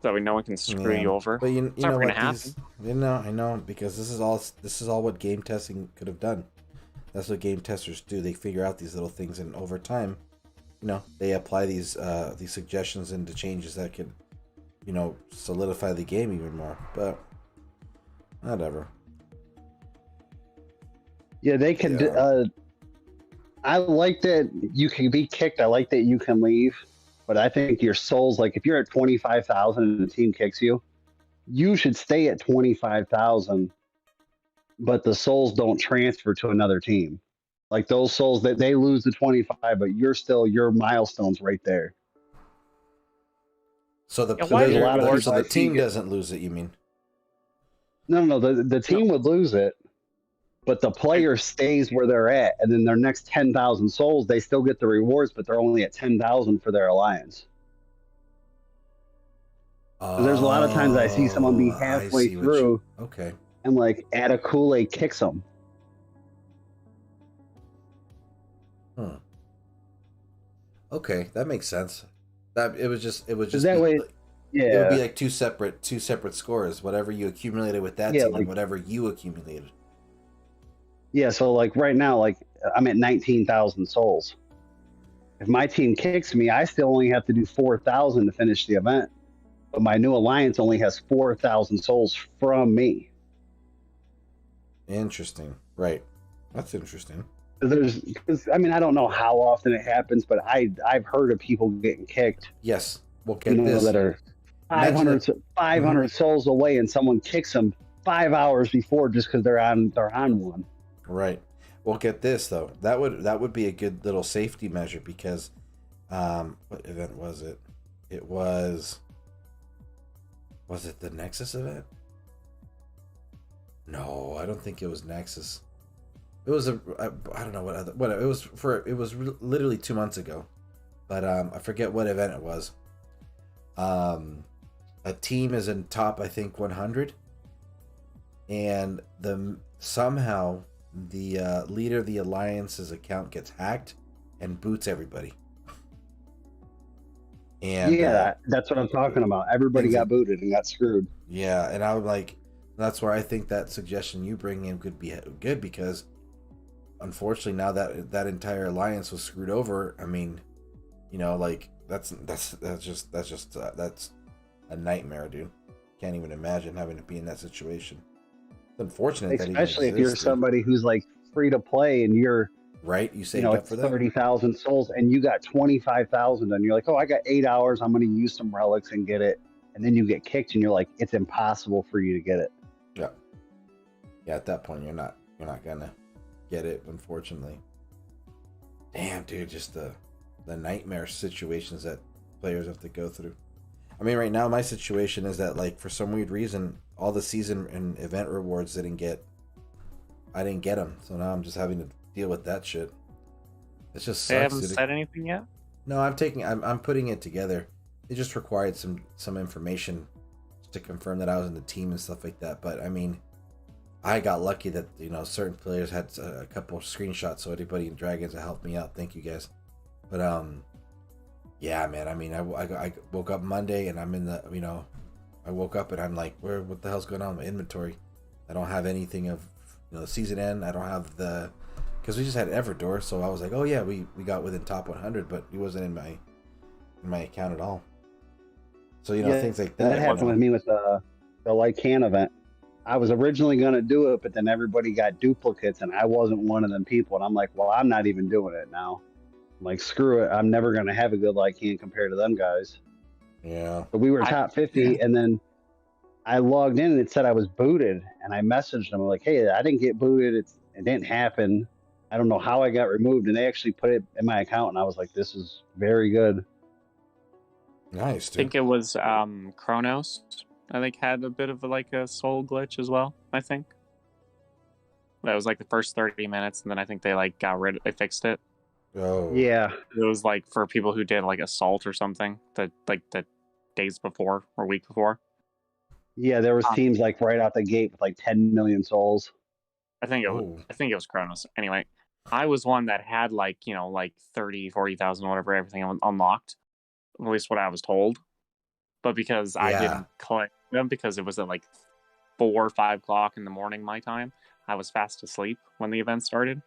That way, no one can screw Yeah. you over. But you It's never know gonna what? I know, because this is all what game testing could have done. That's what game testers do. They figure out these little things, and over time, they apply these suggestions into changes that could, solidify the game even more. But whatever. Yeah, they could. Yeah. I like that you can be kicked. I like that you can leave. But I think your souls, like if you're at 25,000 and the team kicks you, you should stay at 25,000. But the souls don't transfer to another team. Like those souls that they lose the 25, but your milestone's right there. So the, Yeah, so why there's a lot of the, people so I the see team get- doesn't lose it, you mean? No, the team would lose it, but the player stays where they're at, and then their next 10,000 souls, they still get the rewards, but they're only at 10,000 for their alliance. So there's a lot of times I see someone be Oh, I halfway see what through Okay. and like add a Kool-Aid kicks them. Okay, that makes sense. That it was just That be, way- it would Yeah, be like two separate scores. Whatever you accumulated with that Yeah, team, like- and whatever you accumulated. yeah. So like right now, like I'm at 19,000 souls. If my team kicks me, I still only have to do 4,000 to finish the event. But my new alliance only has 4,000 souls from me. Interesting. Right. That's interesting. Because I mean, I don't know how often it happens, but I've heard of people getting kicked, Yes. We'll get this. that are 500 souls away, and someone kicks them 5 hours before just because they're on one. Right. Well, get this though. That would be a good little safety measure because, what event was it? It was it the Nexus event? No, I don't think it was Nexus. It was I don't know what it was for. It was literally 2 months ago, but I forget what event it was. A team is in top, I think 100, and somehow the leader of the alliance's account gets hacked and boots everybody. And that's what I'm talking about. Everybody got booted and got screwed. yeah, and I would like that's where I think that suggestion you bring in could be good because unfortunately now that entire alliance was screwed over. I mean, like that's a nightmare, dude. Can't even imagine having to be in that situation. It's unfortunate Especially that if you're somebody who's like free to play and you're right. You saved up for that. 30,000 souls and you got 25,000 and you're like, oh, I got 8 hours. I'm going to use some relics and get it. And then you get kicked and you're like, it's impossible for you to get it. Yeah. Yeah. At that point, you're not gonna get it, unfortunately. Damn, dude, just the nightmare situations that players have to go through. I mean, right now my situation is that, like, for some weird reason, all the season and event rewards I didn't get them, so now I'm just having to deal with that shit. It's just They sucks. haven't said anything yet. No, I'm putting it together. It just required some information to confirm that I was in the team and stuff like that. But I mean, I got lucky that certain players had a couple of screenshots, so anybody in Dragons that helped me out, thank you guys. But yeah, man. I mean, I woke up Monday and I'm in the I woke up and I'm like, what the hell's going on with my inventory? I don't have anything of the season end. I don't have because we just had Everdor, so I was like, oh yeah, we got within top 100, but he wasn't in my account at all. So things like that. That happened with me with the Lycan event. I was originally going to do it, but then everybody got duplicates, and I wasn't one of them people. And I'm like, well, I'm not even doing it now. I'm like, screw it. I'm never going to have a good Lycan compared to them guys. Yeah. But we were top 50, and then I logged in and it said I was booted, and I messaged them like, hey, I didn't get booted. It didn't happen. I don't know how I got removed, and they actually put it in my account, and I was like, this is very good. Nice, I dude. think it was Kronos. I think had a bit of a soul glitch as well. I think that was like the first 30 minutes, and then I think they they fixed it. Oh. Yeah. It was like for people who did assault or something the days before or week before. Yeah, there was teams right out the gate with 10 million souls. I think it was Kronos. Anyway, I was one that had 30, 40,000, whatever, everything unlocked. At least what I was told. But because I didn't collect them because it was at 4 or 5 o'clock in the morning my time, I was fast asleep when the event started.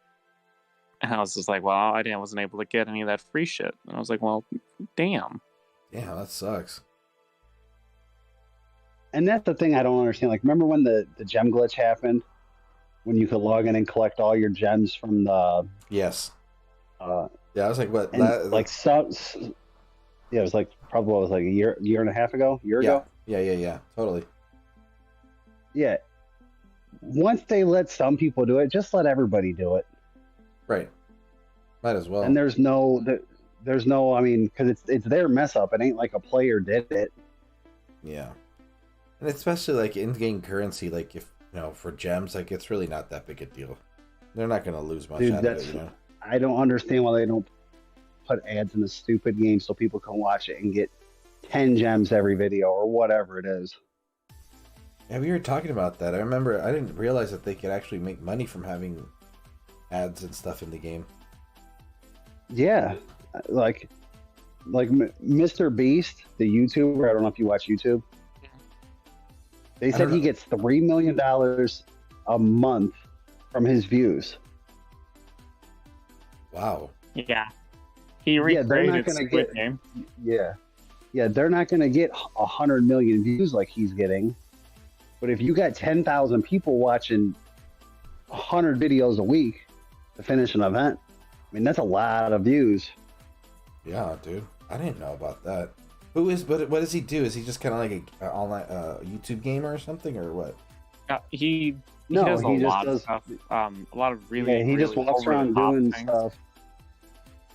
And I was just like, well, I wasn't able to get any of that free shit. And I was like, well, damn. Yeah, that sucks. And that's the thing I don't understand. Remember when the gem glitch happened? When you could log in and collect all your gems from the... Yes. Yeah, I was like, what? Yeah, it was probably a year and a half ago, ago. Yeah, totally. Yeah. Once they let some people do it, just let everybody do it. Right. Might as well. And there's no, I mean, because it's their mess up. It ain't like a player did it. Yeah. And especially like in-game currency, like if for gems, like it's really not that big a deal. They're not gonna lose much Dude, out of it, I don't understand why they don't put ads in the stupid game so people can watch it and get 10 gems every video or whatever it is. Yeah, we were talking about that. I remember I didn't realize that they could actually make money from having ads and stuff in the game. Yeah, like Mr. Beast, the YouTuber. I don't know if you watch YouTube. They said he gets $3 million a month from his views. Wow. Yeah. He recreated Squid Game. Yeah, they're not going to get 100 million views like he's getting. But if you got 10,000 people watching 100 videos a week to finish an event, I mean, that's a lot of views. Yeah, dude. I didn't know about that. What does he do? Is he just kind of like an online YouTube gamer or something, or what? He does a lot of stuff. A lot of really, he just walks around doing stuff.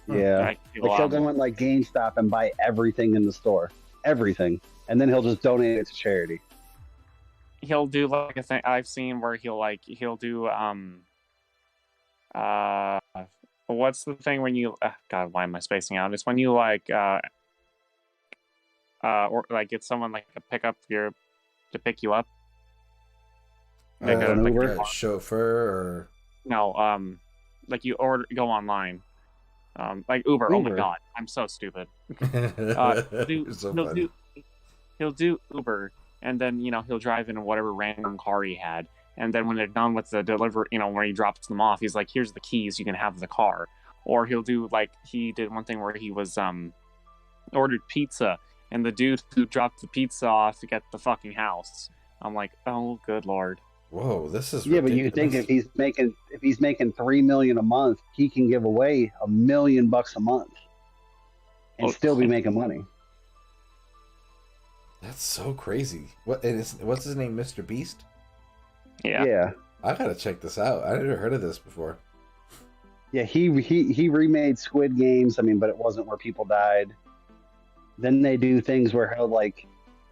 Yeah, like he'll go in like GameStop and buy everything in the store, everything, and then he'll just donate it to charity. He'll do like a thing I've seen where he'll do what's the thing when you God, why am I spacing out? It's when you or like get someone like a pickup to pick you up. Like a chauffeur or no, like you go online. Like Uber. Oh my god, I'm so stupid. He'll do Uber, and then he'll drive in whatever random car he had, and then when they're done with the delivery, where he drops them off, he's like, "Here's the keys, you can have the car." Or he'll do like he did one thing where he was ordered pizza, and the dude who dropped the pizza off to get the fucking house. I'm like, oh good lord. Whoa, this is ridiculous. But you think if he's making $3 million a month, he can give away $1 million a month and still be making money. That's so crazy. What's his name, Mr. Beast? Yeah. I gotta check this out. I never heard of this before. Yeah, he remade Squid Games. I mean, but it wasn't where people died. Then they do things where he'll like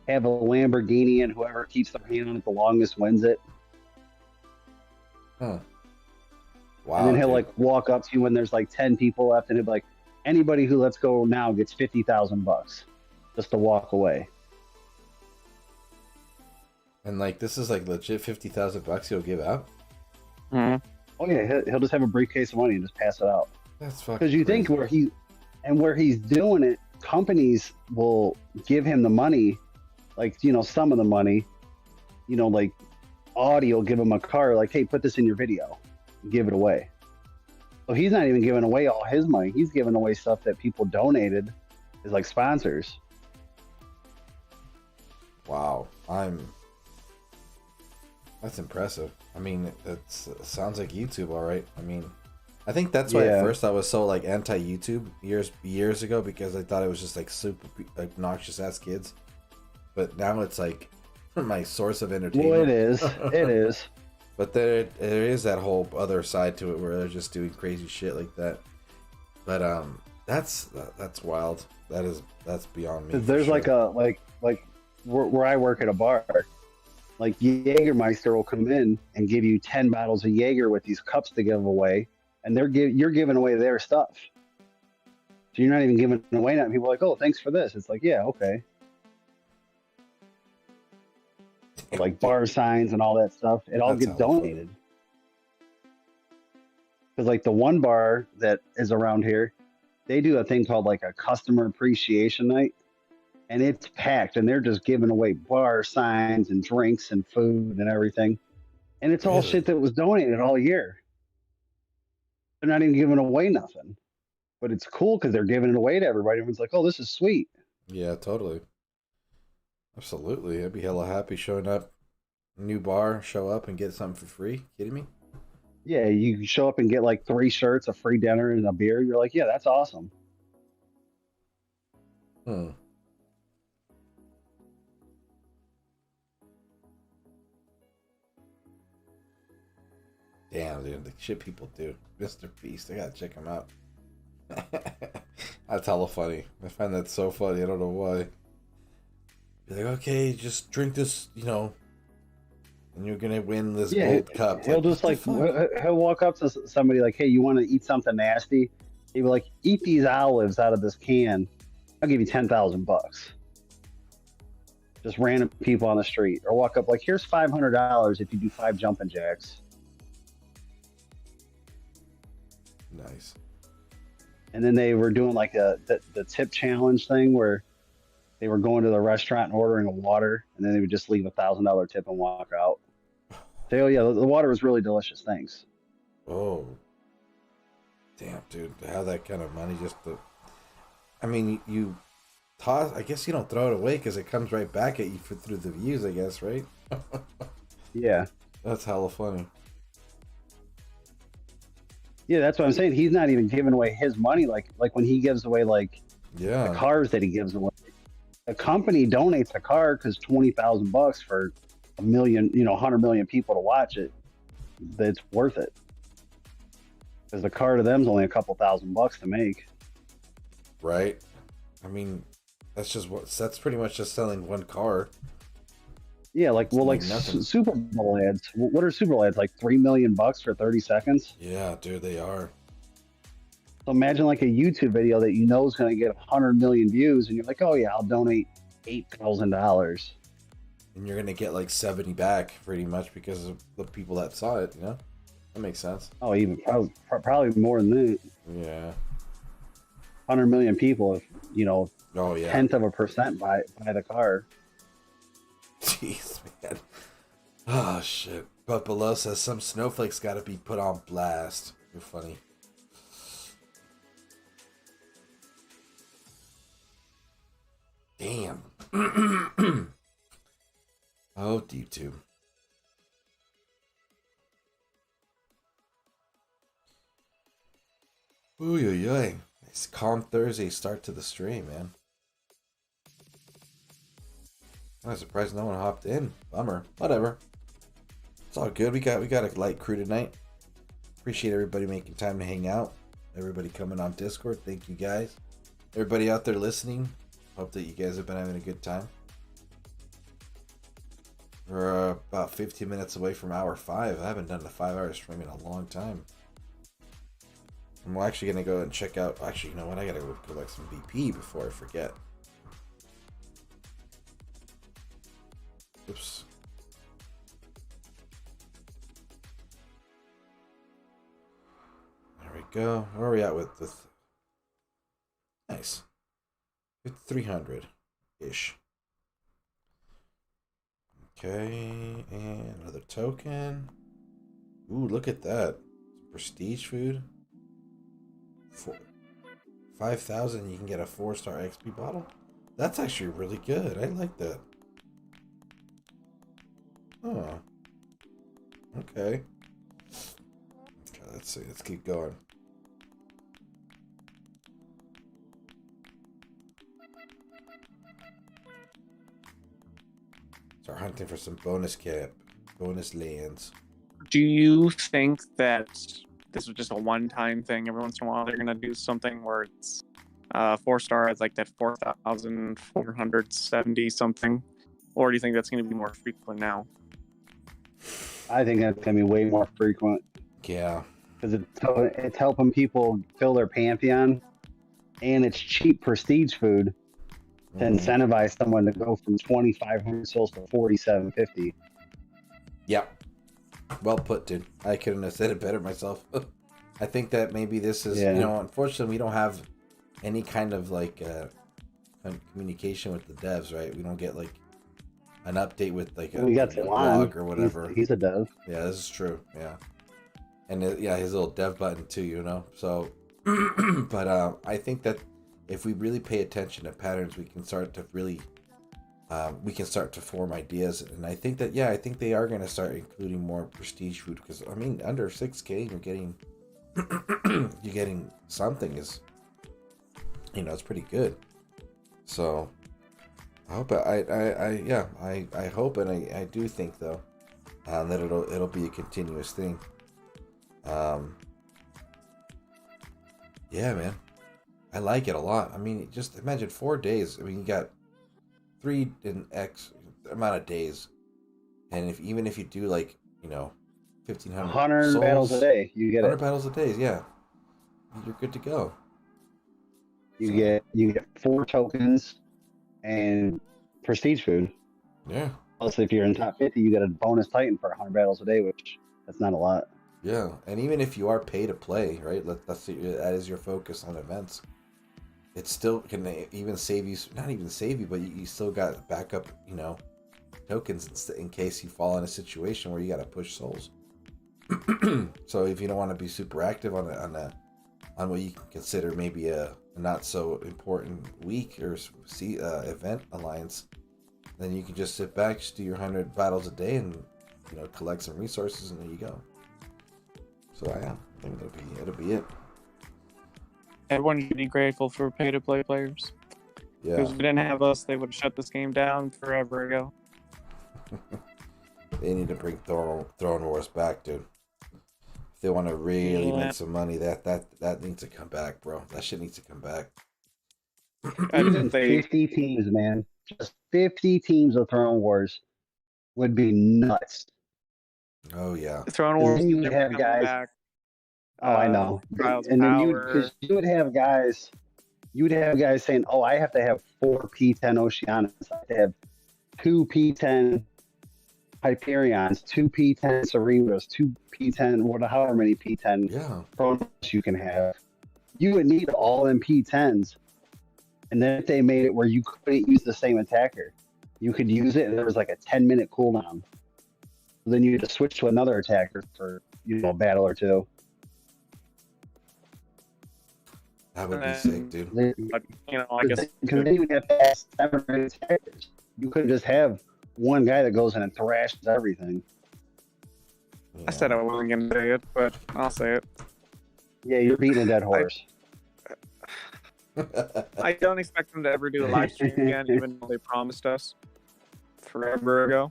have a Lamborghini and whoever keeps their hand on it the longest wins it. Huh. Wow. And then he'll like walk up to you when there's like 10 people left, and he'll be like, anybody who lets go now gets $50,000 just to walk away. And like this is like legit $50,000 he'll give out. Mm-hmm. Oh yeah, he'll just have a briefcase of money and just pass it out. That's fucking. Because you think where he's doing it, companies will give him the money, like some of the money, like Audi will give him a car, like, hey, put this in your video, give it away. So he's not even giving away all his money. He's giving away stuff that people donated as like sponsors. Wow, that's impressive. I mean, it sounds like YouTube, all right. I mean, I think that's why at first I was so like anti-YouTube years ago, because I thought it was just like super obnoxious ass kids. But now it's like my source of entertainment. Well, it is. It is. But there is that whole other side to it where they're just doing crazy shit like that. But that's wild. That's beyond me. There's sure. like where I work at a bar, like Jägermeister will come in and give you 10 bottles of Jaeger with these cups to give away, and you're giving away their stuff. So you're not even giving away that. People are like, oh, thanks for this. It's like, yeah, okay. Like bar signs and all that stuff, it all gets donated. Because like the one bar that is around here, they do a thing called like a customer appreciation night, and it's packed, and they're just giving away bar signs and drinks and food and everything, and it's all shit that was donated all year. They're not even giving away nothing, but it's cool because they're giving it away to everybody. Everyone's like, oh, this is sweet. Yeah, totally. Absolutely. I'd be hella happy showing up. New bar, show up and get something for free. Kidding me? Yeah, you show up and get like 3 shirts, a free dinner, and a beer. You're like, yeah, that's awesome. Damn, dude, the shit people do. Mr. Beast, I gotta check him out. That's hella funny. I find that so funny. I don't know why. Be like, okay, just drink this, and you're gonna win this gold cup. He'll just like he'll walk up to somebody like, "Hey, you want to eat something nasty?" He'll be like, "Eat these olives out of this can. I'll give you $10,000." Just random people on the street, or walk up like, "Here's $500 if you do 5 jumping jacks." Nice. And then they were doing like the tip challenge thing where they were going to the restaurant and ordering a water, and then they would just leave $1,000 tip and walk out. Say, "Oh yeah, the water was really delicious. Thanks." Oh, damn, dude! To have that kind of money, I mean, you toss. I guess you don't throw it away because it comes right back at you through the views. I guess, right? Yeah. That's hella funny. Yeah, that's what I'm saying. He's not even giving away his money like when he gives away the cars that he gives away. The company donates a car because $20,000 for 100 million people to watch it. It's worth it because the car to them is only a couple $1,000 to make. Right. I mean, that's pretty much just selling one car. Yeah, like Super Bowl ads. What are Super Bowl ads like? $3 million for 30 seconds? Yeah, dude, they are. So imagine like a YouTube video that you know is going to get 100 million views, and you're like, "Oh yeah, I'll donate $8,000." And you're gonna get like 70 back, pretty much, because of the people that saw it. That makes sense. Oh, even probably more than that. Yeah. 100 million people, if Oh yeah. 0.1% buy the car. Jeez, man. Oh shit. But below says some snowflakes got to be put on blast. You're funny. Damn. Oh, YouTube. Ooh, nice calm Thursday start to the stream, man. I'm surprised no one hopped in. Bummer. Whatever. It's all good. We got a light crew tonight. Appreciate everybody making time to hang out. Everybody coming on Discord. Thank you guys. Everybody out there listening. Hope that you guys have been having a good time. We're about 15 minutes away from hour 5. I haven't done the 5-hour stream in a long time. I'm actually going to go and check out... Actually, you know what? I got to go collect some BP before I forget. Oops. There we go. Where are we at with this? Nice. 300-ish. Okay, and another token. Ooh, look at that. Prestige food. 5,000, you can get a 4-star XP bottle. That's actually really good. I like that. Oh. Okay. Okay, let's see. Let's keep going. Start hunting for some bonus lands. Do you think that this was just a one-time thing? Every once in a while, they're gonna do something where it's 4-star at like that 4,470 something, or do you think that's gonna be more frequent now? I think that's gonna be way more frequent. Yeah, because it's helping people fill their pantheon, and it's cheap prestige food to incentivize someone to go from 2,500 souls to 4,750. Yep. Well put, dude. I couldn't have said it better myself. I think that maybe this is, unfortunately, we don't have any kind of like communication with the devs, right? We don't get like an update with like a blog or whatever. He's a dev. Yeah, this is true. Yeah. And his little dev button too, So, but I think that if we really pay attention to patterns, we can start to really, form ideas. And I think that, I think they are going to start including more prestige food because, I mean, under 6K, you're getting something is, it's pretty good. So I hope I hope, and I do think though, that it'll be a continuous thing. Yeah, man. I like it a lot. I mean, just imagine 4 days. I mean, you got 3 in X amount of days, and even if you do like 1,500 100 souls, battles a day, you get 100 it. battles a day, yeah, you're good to go. You get 4 tokens and prestige food. Yeah. Plus, if you're in top 50, you get a bonus Titan for 100 battles a day, which that's not a lot. Yeah, and even if you are pay to play, right? That is your focus on events. It still can even save you. Not even save you, but you still got backup, tokens in case you fall in a situation where you got to push souls. So if you don't want to be super active on what you can consider maybe a not so important week or event alliance, then you can just sit back, just do your 100 battles a day, and collect some resources, and there you go. So yeah, I think it'll be it. Everyone should be grateful for pay-to-play players. Yeah. Because if they didn't have us, they would have shut this game down forever ago. They need to bring Throne Wars back, dude. If they want to really make some money, that needs to come back, bro. That shit needs to come back. I didn't think 50 teams, man. Just 50 teams of Throne Wars would be nuts. Oh yeah. Throne Wars. Then you would have guys. Back. Oh, I know. Trials of And then Power. you would have guys. You would have guys saying, "Oh, I have to have 4 P10 Oceanus. I have to have 2 P10 Hyperions, 2 P10 Cerebros, 2 P10, however many P10 Chronos you can have. You would need all them P10s. And then if they made it where you couldn't use the same attacker, you could use it and there was like a 10-minute cooldown. Then you had to switch to another attacker for a battle or two. That would be sick, dude. I guess Because then you would have to have 7 or 8 attackers. You couldn't just have one guy that goes in and thrashes everything. Yeah. I said I wasn't going to say it, but I'll say it. Yeah, you're beating a dead horse. I don't expect them to ever do a live stream again, even though they promised us forever ago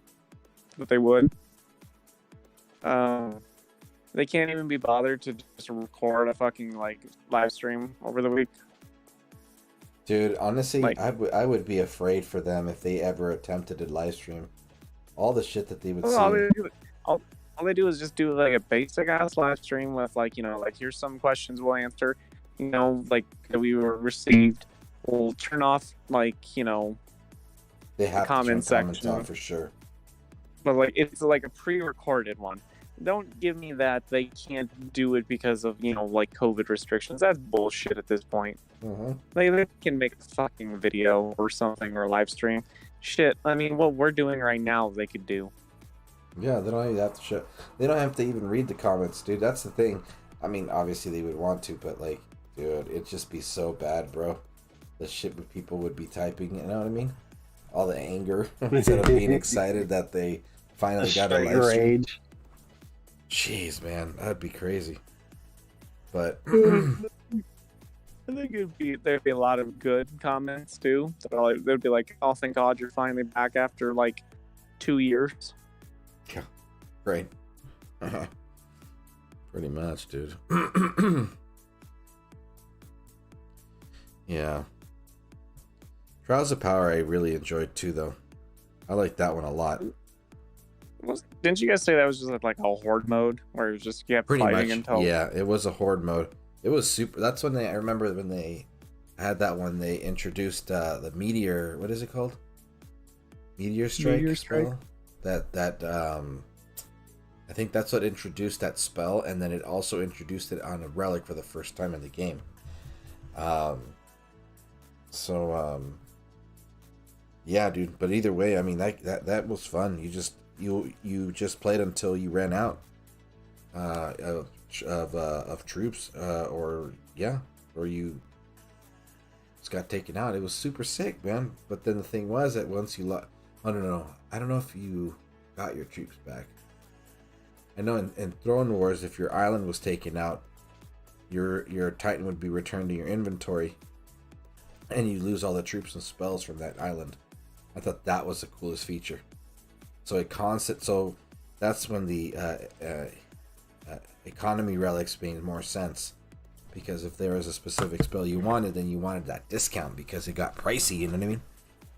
that they would. They can't even be bothered to just record a fucking live stream over the week. Dude, honestly, I would be afraid for them if they ever attempted a live stream. All the shit that they would see. All they do is just do a basic ass live stream with here's some questions we'll answer. That we were received. We'll turn off they have comment to turn comments section off for sure. But it's a pre-recorded one. Don't give me that they can't do it because of COVID restrictions. That's bullshit at this point. Mm-hmm. They can make a fucking video or something or a live stream. Shit, I mean, what we're doing right now, they could do. Yeah, they don't even have to show. They don't have to even read the comments, dude. That's the thing. I mean, obviously they would want to, but dude, it'd just be so bad, bro. The shit people would be typing. You know what I mean? All the anger instead of being excited that they finally got a live stream. Rage. Jeez, man, that'd be crazy. But I think there'd be a lot of good comments too. So they'd be like, "Oh, thank God you're finally back after 2 years." Yeah, great. Pretty much, dude. Yeah. Trials of Power I really enjoyed too, though. I like that one a lot. Didn't you guys say that was just a horde mode where it was just you kept Pretty fighting much, until? yeah, it was a horde mode. It was super. That's when I remember when they had that one. They introduced the meteor. What is it called? Meteor Strike. Meteor Strike. Spell? That I think that's what introduced that spell, and then it also introduced it on a relic for the first time in the game. Yeah, dude. But either way, I mean that was fun. You just played until you ran out of troops, or you just got taken out. It was super sick, man. But then the thing was that once you I don't know if you got your troops back. I know in Throne Wars, if your island was taken out, your Titan would be returned to your inventory, and you lose all the troops and spells from that island. I thought that was the coolest feature. So that's when the economy relics made more sense, because if there was a specific spell you wanted, then you wanted that discount because it got pricey. You know what I mean?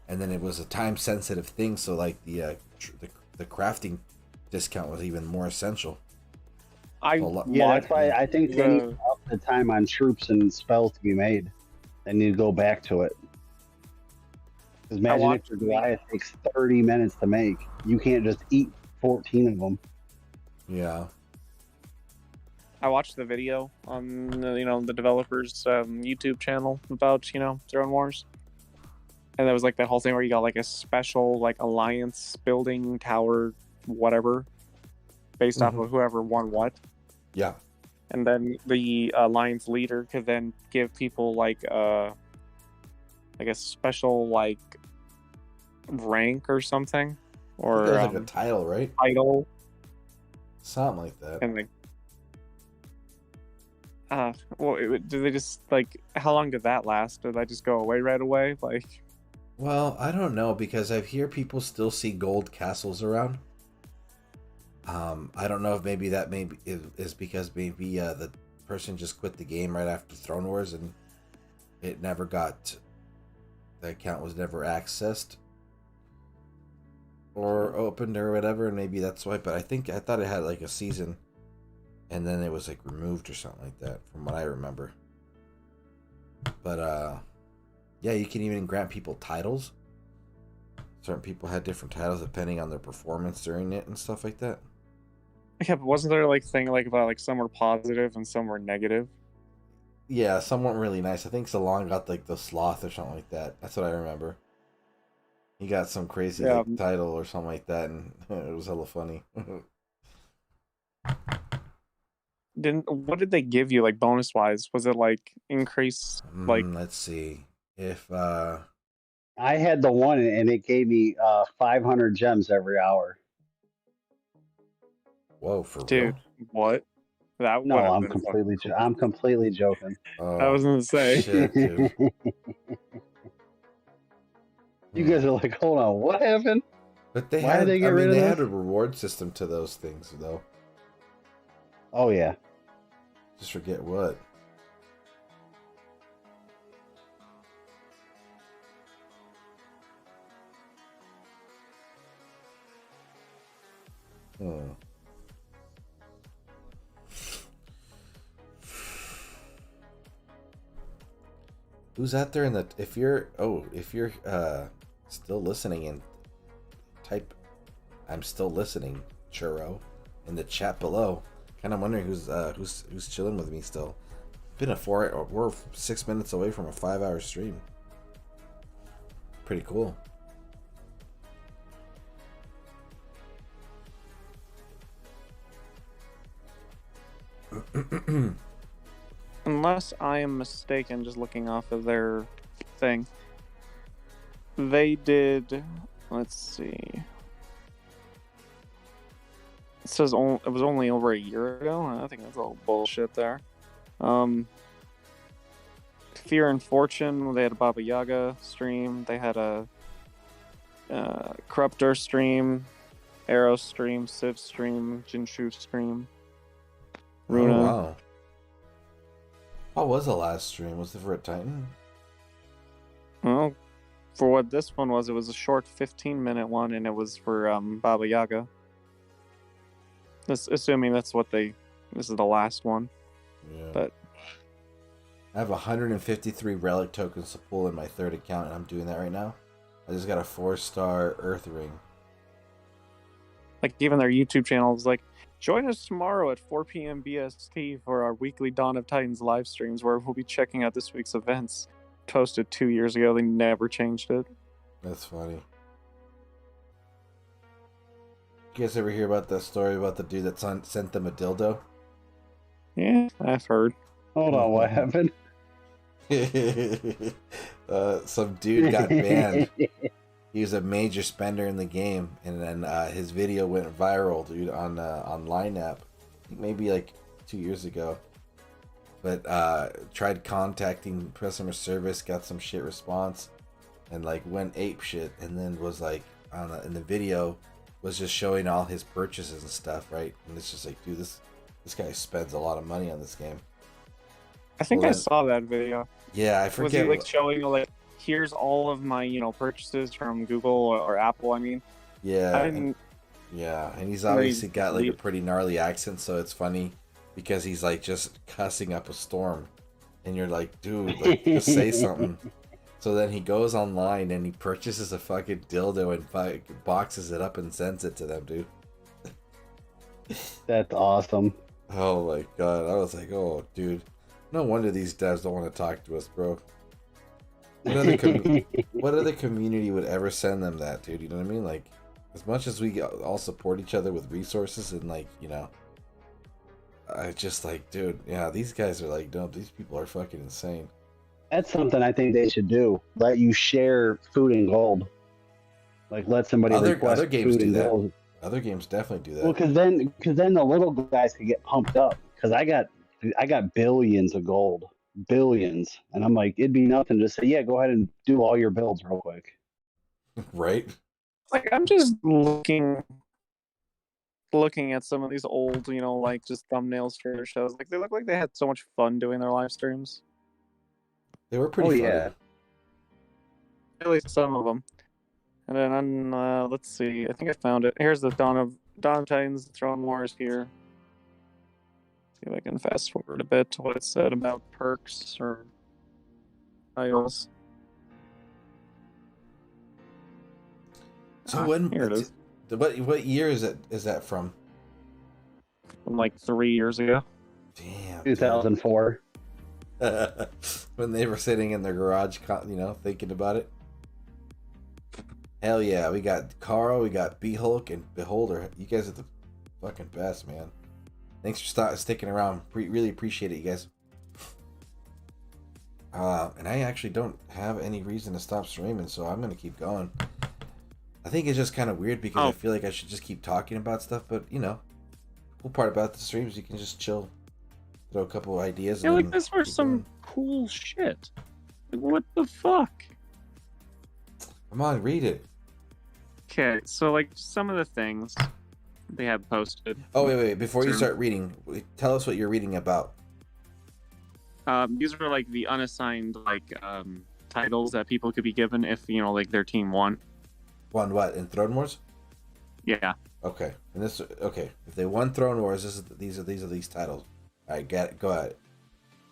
And then it was a time sensitive thing, so like the crafting discount was even more essential. That's why I think they need to up the time on troops and spells to be made. They need to go back to it. Because imagine if your Goliath takes 30 minutes to make. You can't just eat 14 of them. Yeah. I watched the video on the developers' YouTube channel about Throne Wars, and there was like that whole thing where you got like a special like alliance building tower, whatever, based off of whoever won what. Yeah. And then the alliance leader could then give people like a special like rank or something, or like a title, right? Title, something like that. And like, do they just like? How long did that last? Did that just go away right away? Like, well, I don't know because I hear people still see gold castles around. I don't know if maybe that is because maybe the person just quit the game right after Throne Wars and it never got, the account was never accessed or opened or whatever, and maybe that's why. But I thought it had like a season and then it was like removed or something like that from what I remember. But yeah, you can even grant people titles. Certain people had different titles depending on their performance during it and stuff like that. yeah, but wasn't there like thing like about like some were positive and some were negative? Yeah, some weren't really nice. I think Zalon got like the sloth or something like that. That's what I remember. He got some crazy like, title or something like that, and it was hella funny. What did they give you like bonus wise? Was it like increase like? Let's see if I had the one and it gave me 500 gems every hour. Whoa, for dude, real? What? That no, I'm completely joking. I was gonna say. Shit, dude. You guys are like, hold on, what happened? But they Why had, did they get rid of they this? had a reward system to those things, though. Oh yeah. Just forget what. Who's out there in the if you're still listening and type I'm still listening, Churro, in the chat below. Kind of wondering who's chilling with me still. We're 6 minutes away from a 5-hour stream. Pretty cool. Unless I am mistaken, just looking off of their thing, they did. Let's see. It says it was only over a year ago. I think that's all bullshit there. Fear and Fortune, they had a Baba Yaga stream. They had a Corruptor stream, Arrow stream, Civ stream, Jinshu stream. Runa. Oh, wow. What was the last stream? Was it for a Titan? Well, for what this one was, it was a short 15-minute one, and it was for Baba Yaga. Assuming that's what this is the last one. Yeah. But I have 153 relic tokens to pull in my third account, and I'm doing that right now. I just got a 4-star Earth Ring. like even their YouTube channel is like, join us tomorrow at 4 p.m. BST for our weekly Dawn of Titans live streams, where we'll be checking out this week's events. Posted 2 years ago, they never changed it. That's funny. You guys ever hear about that story about the dude that sent them a dildo? Yeah, I've heard. Hold on, what happened? Some dude got banned. He was a major spender in the game, and then his video went viral, dude, on Line App. I think maybe like 2 years ago. But tried contacting customer service, got some shit response, and like went ape shit, and then was like in the video was just showing all his purchases and stuff, right? And it's just like, dude, this guy spends a lot of money on this game. I think Well, I then- saw that video. Yeah, I Was he forget. like showing like, here's all of my purchases from Google or Apple? I mean, Yeah, I and, didn't. yeah, and he's And then obviously he's got like a leave- pretty gnarly accent, so it's funny because he's like just cussing up a storm, and you're like, dude, like just say something. So then he goes online and he purchases a fucking dildo and boxes it up and sends it to them, dude. That's awesome. Oh my god, I was like, oh, dude, no wonder these devs don't want to talk to us, bro. What other community would ever send them that, dude? You know what I mean? Like, as much as we all support each other with resources and like, I just like, dude, yeah, these guys are like, no, these people are fucking insane. That's something I think they should do. Let you share food and gold. Like let somebody request other games food do and that. gold. Other games definitely do that. Well, because then the little guys could get pumped up. Because I got billions of gold, billions, and I'm like, it'd be nothing to say, yeah, go ahead and do all your builds real quick. Right? Like I'm just looking at some of these old, like just thumbnails for their shows. Like they look like they had so much fun doing their live streams. They were pretty Oh, funny. yeah. At least some of them. And then let's see. I think I found it. Here's the Dawn of Titans, the Throne Wars here. See if I can fast forward a bit to what it said about perks or titles. So when here it is. What year is that from? From like 3 years ago. Damn. 2004. When they were sitting in their garage, thinking about it. Hell yeah, we got Churro, we got B-Hulk, and Beholder. You guys are the fucking best, man. Thanks for sticking around. Really appreciate it, you guys. And I actually don't have any reason to stop streaming, so I'm gonna keep going. I think it's just kind of weird because I feel like I should just keep talking about stuff, but cool part about the streams, you can just chill, throw a couple ideas. Yeah, and like then this was keep some going. cool shit. Like, what the fuck? Come on, read it. Okay, so like some of the things they have posted. Oh wait! Before you start reading, tell us what you're reading about. These are like the unassigned titles that people could be given if like their team won. Won what in Throne Wars? Yeah. Okay, and this if they won Throne Wars, these are these titles. All right, get it. Go ahead.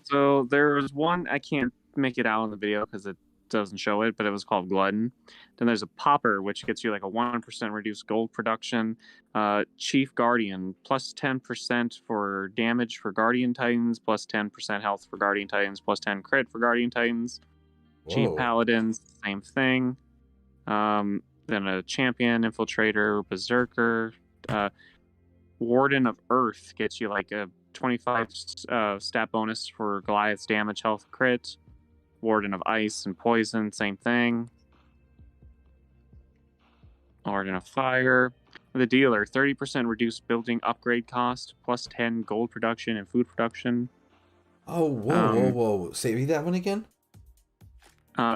So there was one, I can't make it out in the video because it doesn't show it, but it was called Glutton. Then there's a Popper, which gets you like a 1% reduced gold production. Chief Guardian, plus 10% for damage for Guardian Titans, plus 10% health for Guardian Titans, plus 10 crit for Guardian Titans. Chief Whoa. Paladins, same thing. Then a Champion, Infiltrator, Berserker. Warden of Earth gets you like a 25 stat bonus for Goliath's damage, health, crit. Warden of Ice and Poison, same thing. Warden of Fire. The Dealer, 30% reduced building upgrade cost, plus 10 gold production and food production. Oh, whoa. Say read that one again.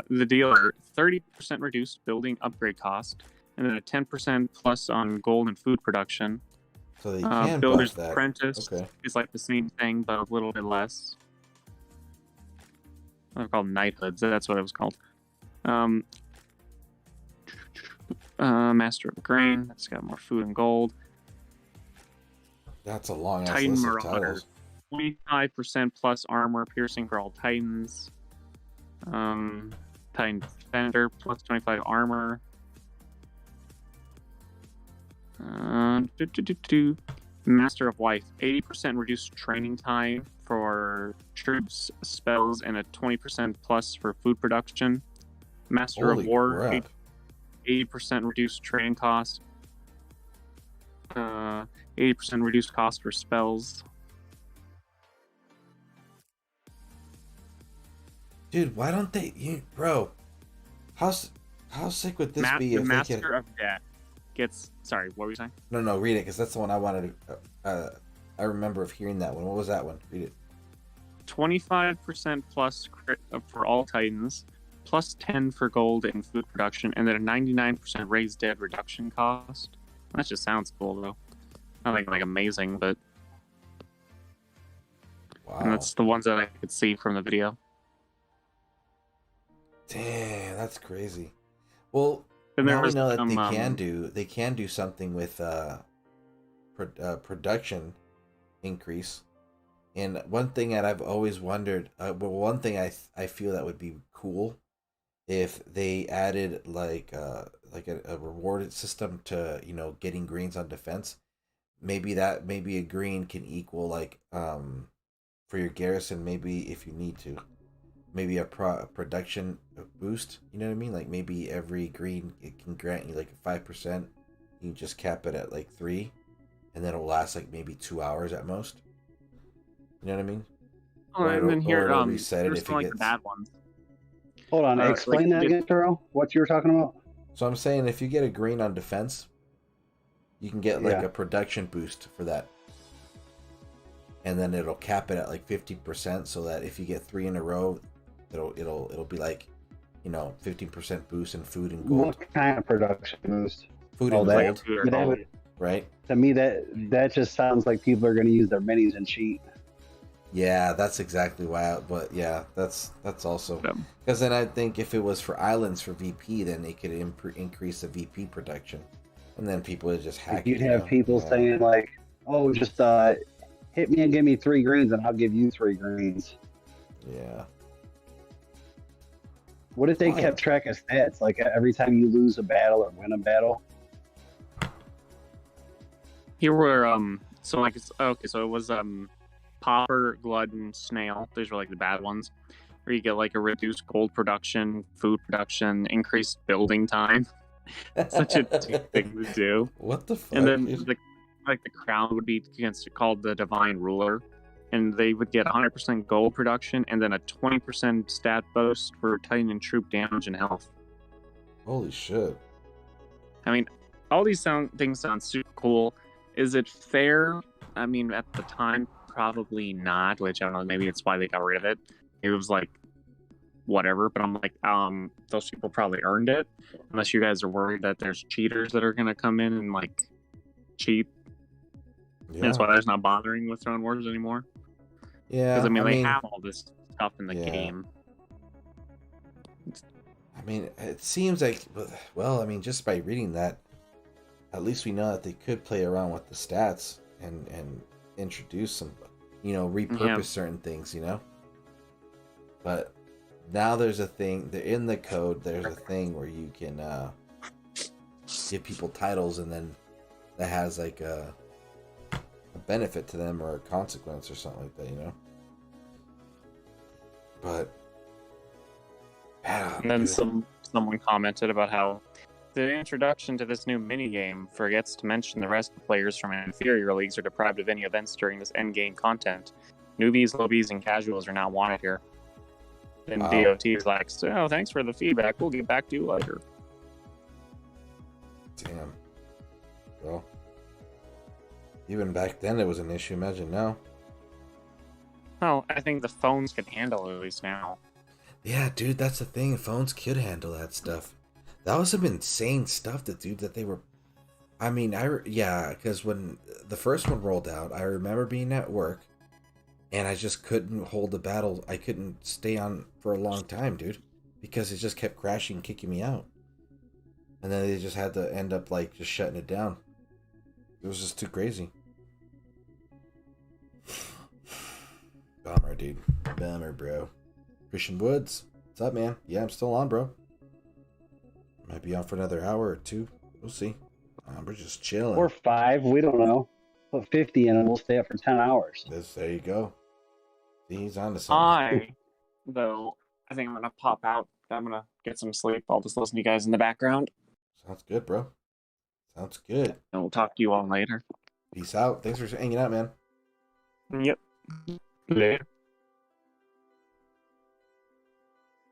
The Dealer, 30% reduced building upgrade cost, and then a 10% plus on gold and food production. So they can Builder's buff that. Apprentice Okay. is like the same thing, but a little bit less. They're called Knighthoods. That's what it was called. Master of Grain. That's got more food and gold. That's a long ass Titan list of Marauder. titles. 25% plus armor piercing for all Titans. Titan Defender plus 25 armor. Master of Life, 80% reduced training time for troops, spells, and a 20% plus for food production. Master Holy of War, crap. 80% reduced training cost. 80% reduced cost for spells. Dude, why don't they, bro? How sick would this be The if they Master could? of Death gets. Sorry, what were you saying? No, read it because that's the one I wanted to. I remember of hearing that one. What was that one? Read it. 25% plus crit for all Titans, plus 10 for gold and food production, and then a 99% raised dead reduction cost. That just sounds cool though. Not like amazing, but Wow. And that's the ones that I could see from the video. Damn, that's crazy. Well, And there now we was know that some, they can do something with production increase. And one thing that I've always wondered, one thing I feel that would be cool if they added like a rewarded system to getting greens on defense. Maybe a green can equal like for your garrison. Maybe if you need to, maybe a production boost. You know what I mean? Like maybe every green it can grant you like a 5%. You can just cap it at like 3, and then it'll last like maybe 2 hours at most. You know what I mean? Oh, and then here, reset it there's if some it like the gets. bad ones. Hold on, explain that again, Churro. What you were talking about? So I'm saying if you get a green on defense, you can get like a production boost for that. And then it'll cap it at like 50%, so that if you get 3 in a row, it'll be like, 15% boost in food and gold. What kind of production boost? Food and gold, right? To me, that just sounds like people are going to use their minis and cheat. Yeah, that's exactly why. But yeah, that's also because then I think if it was for islands for VP, then they could increase the VP production, and then people would just hack. You'd have people saying like, "Oh, just hit me and give me 3 greens, and I'll give you 3 greens." Yeah. What if they kept track of stats? Like every time you lose a battle or win a battle. Here were so like so it was Popper, Glutton, Snail. Those were like the bad ones. Where you get like a reduced gold production, food production, increased building time. Such a thing to do. What the fuck? And then the crown would be called the Divine Ruler, and they would get 100% gold production and then a 20% stat boost for Titan troop damage and health. Holy shit! I mean, all these things sound super cool. Is it fair? I mean, at the time, probably not. Which I don't know. Maybe it's why they got rid of it. It was like whatever. But I'm like, those people probably earned it. Unless you guys are worried that there's cheaters that are gonna come in and like cheat. Yeah. That's why there's not bothering with Throne Wars anymore. Yeah, because I mean, they have all this stuff in the game. I mean, it seems like, well, I mean, just by reading that, at least we know that they could play around with the stats and introduce some, repurpose certain things, But now there's a thing, in the code, there's a thing where you can give people titles, and then that has like a benefit to them or a consequence or something like that, But and then someone commented about how the introduction to this new minigame forgets to mention the rest of the players from inferior leagues are deprived of any events during this endgame content. Newbies, lowbies, and casuals are not wanted here. And DOT is like, so thanks for the feedback. We'll get back to you later. Damn. Well, even back then it was an issue. Imagine now. Well, I think the phones can handle it at least now. Yeah, dude, that's the thing. Phones could handle that stuff. That was some insane stuff that they were. I mean, because when the first one rolled out, I remember being at work, and I just couldn't hold the battle. I couldn't stay on for a long time, dude, because it just kept crashing, kicking me out. And then they just had to end up like just shutting it down. It was just too crazy. Bummer, dude. Bummer, bro. Christian Woods, what's up, man? Yeah, I'm still on, bro. Might be on for another hour or 2. We'll see. We're just chilling. Or 5, we don't know. Put 50 in and we'll stay up for 10 hours. There you go. See, he's on to something. I think I'm gonna pop out. I'm gonna get some sleep. I'll just listen to you guys in the background. Sounds good, bro. Sounds good. And we'll talk to you all later. Peace out. Thanks for hanging out, man. Yep. Later.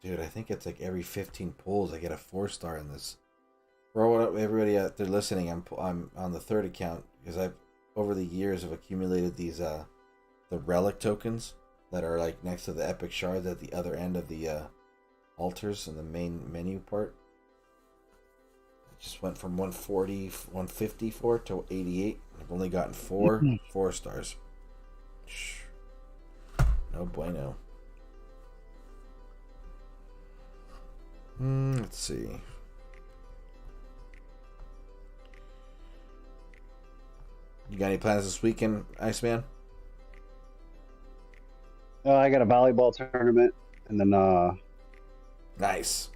Dude, I think it's like every 15 pulls I get a 4-star in this. For everybody out there listening, I'm on the 3rd account because I've over the years have accumulated these the relic tokens that are like next to the epic shards at the other end of the altars in the main menu part. I just went from 154 to 88. I've only gotten 4 4 stars. No bueno. Let's see. You got any plans this weekend, Iceman? I got a volleyball tournament, and then Nice.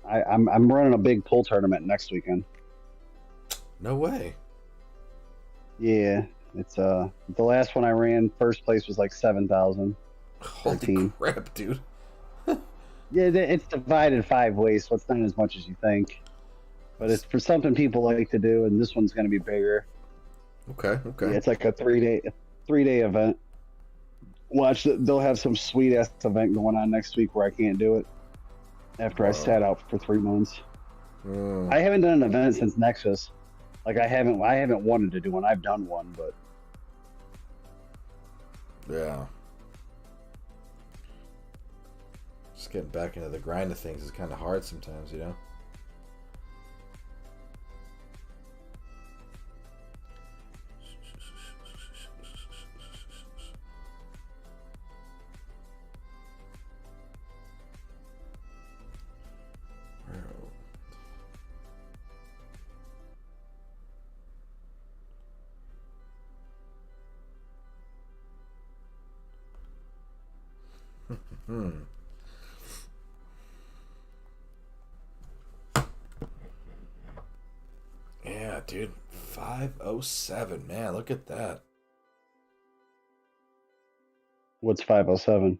I'm running a big pool tournament next weekend. No way. Yeah, it's the last one I ran. First place was like 7,000. Holy 13. crap, dude. Yeah, it's divided 5 ways, so it's not as much as you think. But it's for something people like to do, and this one's going to be bigger. Okay. Yeah, it's like a 3-day event. Watch, they'll have some sweet ass event going on next week where I can't do it after I sat out for 3 months. I haven't done an event since Nexus. Like I haven't wanted to do one. I've done one, but yeah. Just getting back into the grind of things is kind of hard sometimes, you know? Yeah, dude. 5:07. Man, look at that. what's 5:07?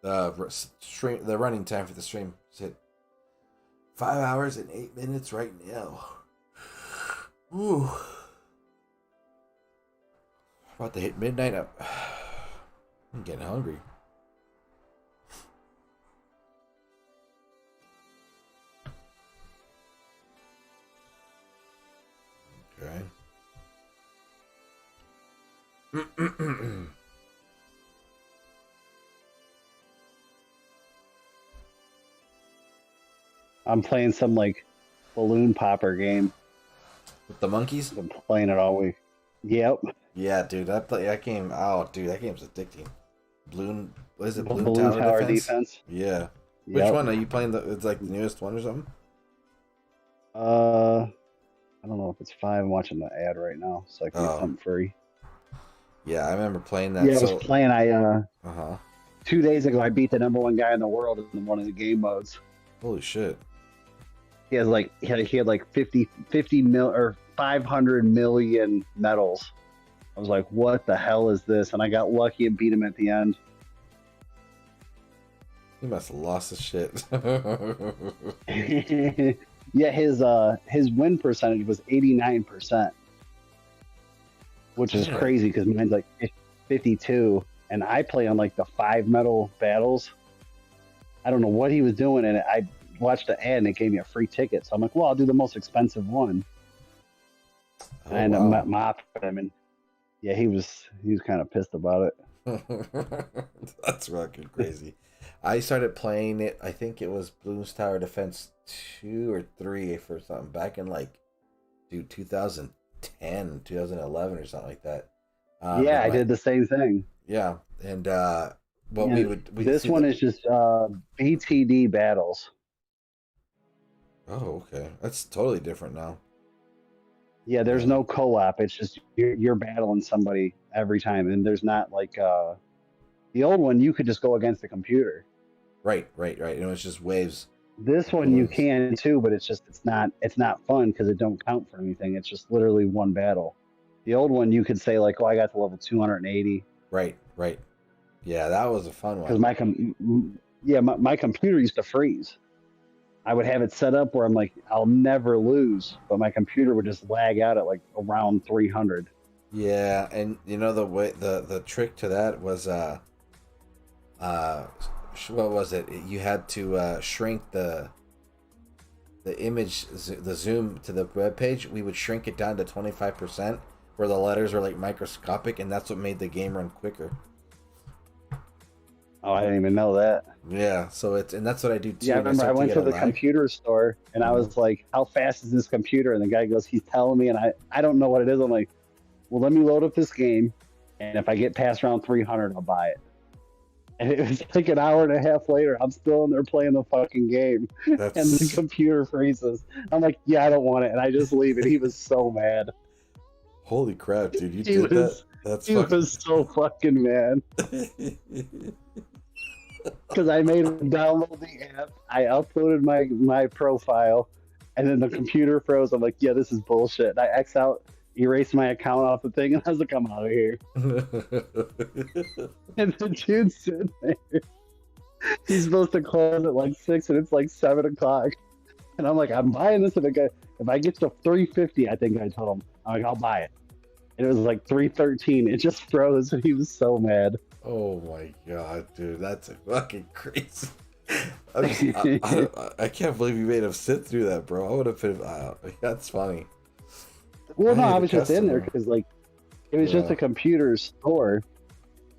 The running time for the stream is hit 5 hours and 8 minutes right now. Ooh. About to hit midnight up. I'm getting hungry. Okay. I'm playing some like balloon popper game. With the monkeys? Been playing it all week. Yep. Yeah, dude, that game. Oh, dude, that game's addicting. Balloon, what is it? Balloon Tower Defense? Yeah. Which Yep. one are you playing? It's like the newest one or something? I don't know if it's 5. I'm watching the ad right now, so I can get something free. Yeah, I remember playing that. Yeah, I was playing. 2 days ago, I beat the #1 guy in the world in one of the game modes. Holy shit! He had like 50 mil or 500 million medals. I was like, what the hell is this? And I got lucky and beat him at the end. He must have lost his shit. Yeah, his win percentage was 89%, which is crazy because mine's like 52, and I play on like the 5 medal battles. I don't know what he was doing, and I watched the ad and it gave me a free ticket. So I'm like, well, I'll do the most expensive one. Oh, I ended up mopping him, and yeah, he was kind of pissed about it. That's fucking crazy. I started playing it. I think it was Bloons Tower Defense 2 or 3 for something back in like, dude, 2010, 2011 or something like that. Yeah, I did the same thing. Yeah, and this one is just BTD battles. Oh, okay, that's totally different now. Yeah, there's no co-op. It's just you're battling somebody every time, and there's not like the old one. You could just go against the computer. Right. It was just waves. This one you can too, but it's not fun because it don't count for anything. It's just literally one battle. The old one you could say like, oh, I got to level 280. Right. Yeah, that was a fun one. Because my computer used to freeze. I would have it set up where I'm like, I'll never lose, but my computer would just lag out at like around 300. Yeah, and you know the trick to that was what was it? You had to shrink the image, the zoom to the web page. We would shrink it down to 25%, where the letters are like microscopic, and that's what made the game run quicker. Oh, I didn't even know that. Yeah, so and that's what I do too. Yeah, I remember I went to the computer store and I was like, how fast is this computer? And the guy goes, he's telling me, and I don't know what it is. I'm like, well, let me load up this game, and if I get past round 300, I'll buy it. And it was like an hour and a half later, I'm still in there playing the fucking game, and the That's computer freezes. I'm like, yeah, I don't want it, and I just leave it. He was so mad. holy crap, dude! You He did that. was That's he fucking. was so fucking mad because I made him download the app. I uploaded my profile, and then the computer froze. I'm like, yeah, this is bullshit. And I X out, erased my account off the thing, and I was like, I'm out of here. And the dude's sitting there. He's supposed to close at like 6, and it's like 7 o'clock. And I'm like, I'm buying this. If I get to 350, I think I told him, I'm like, I'll buy it. And it was like 313. It just froze, and he was so mad. Oh my god, dude, that's fucking crazy. I can't believe you made him sit through that, bro. I would have been. That's funny. Well, no, I had I a was just in there customer. because like it was just Yeah. a computer store,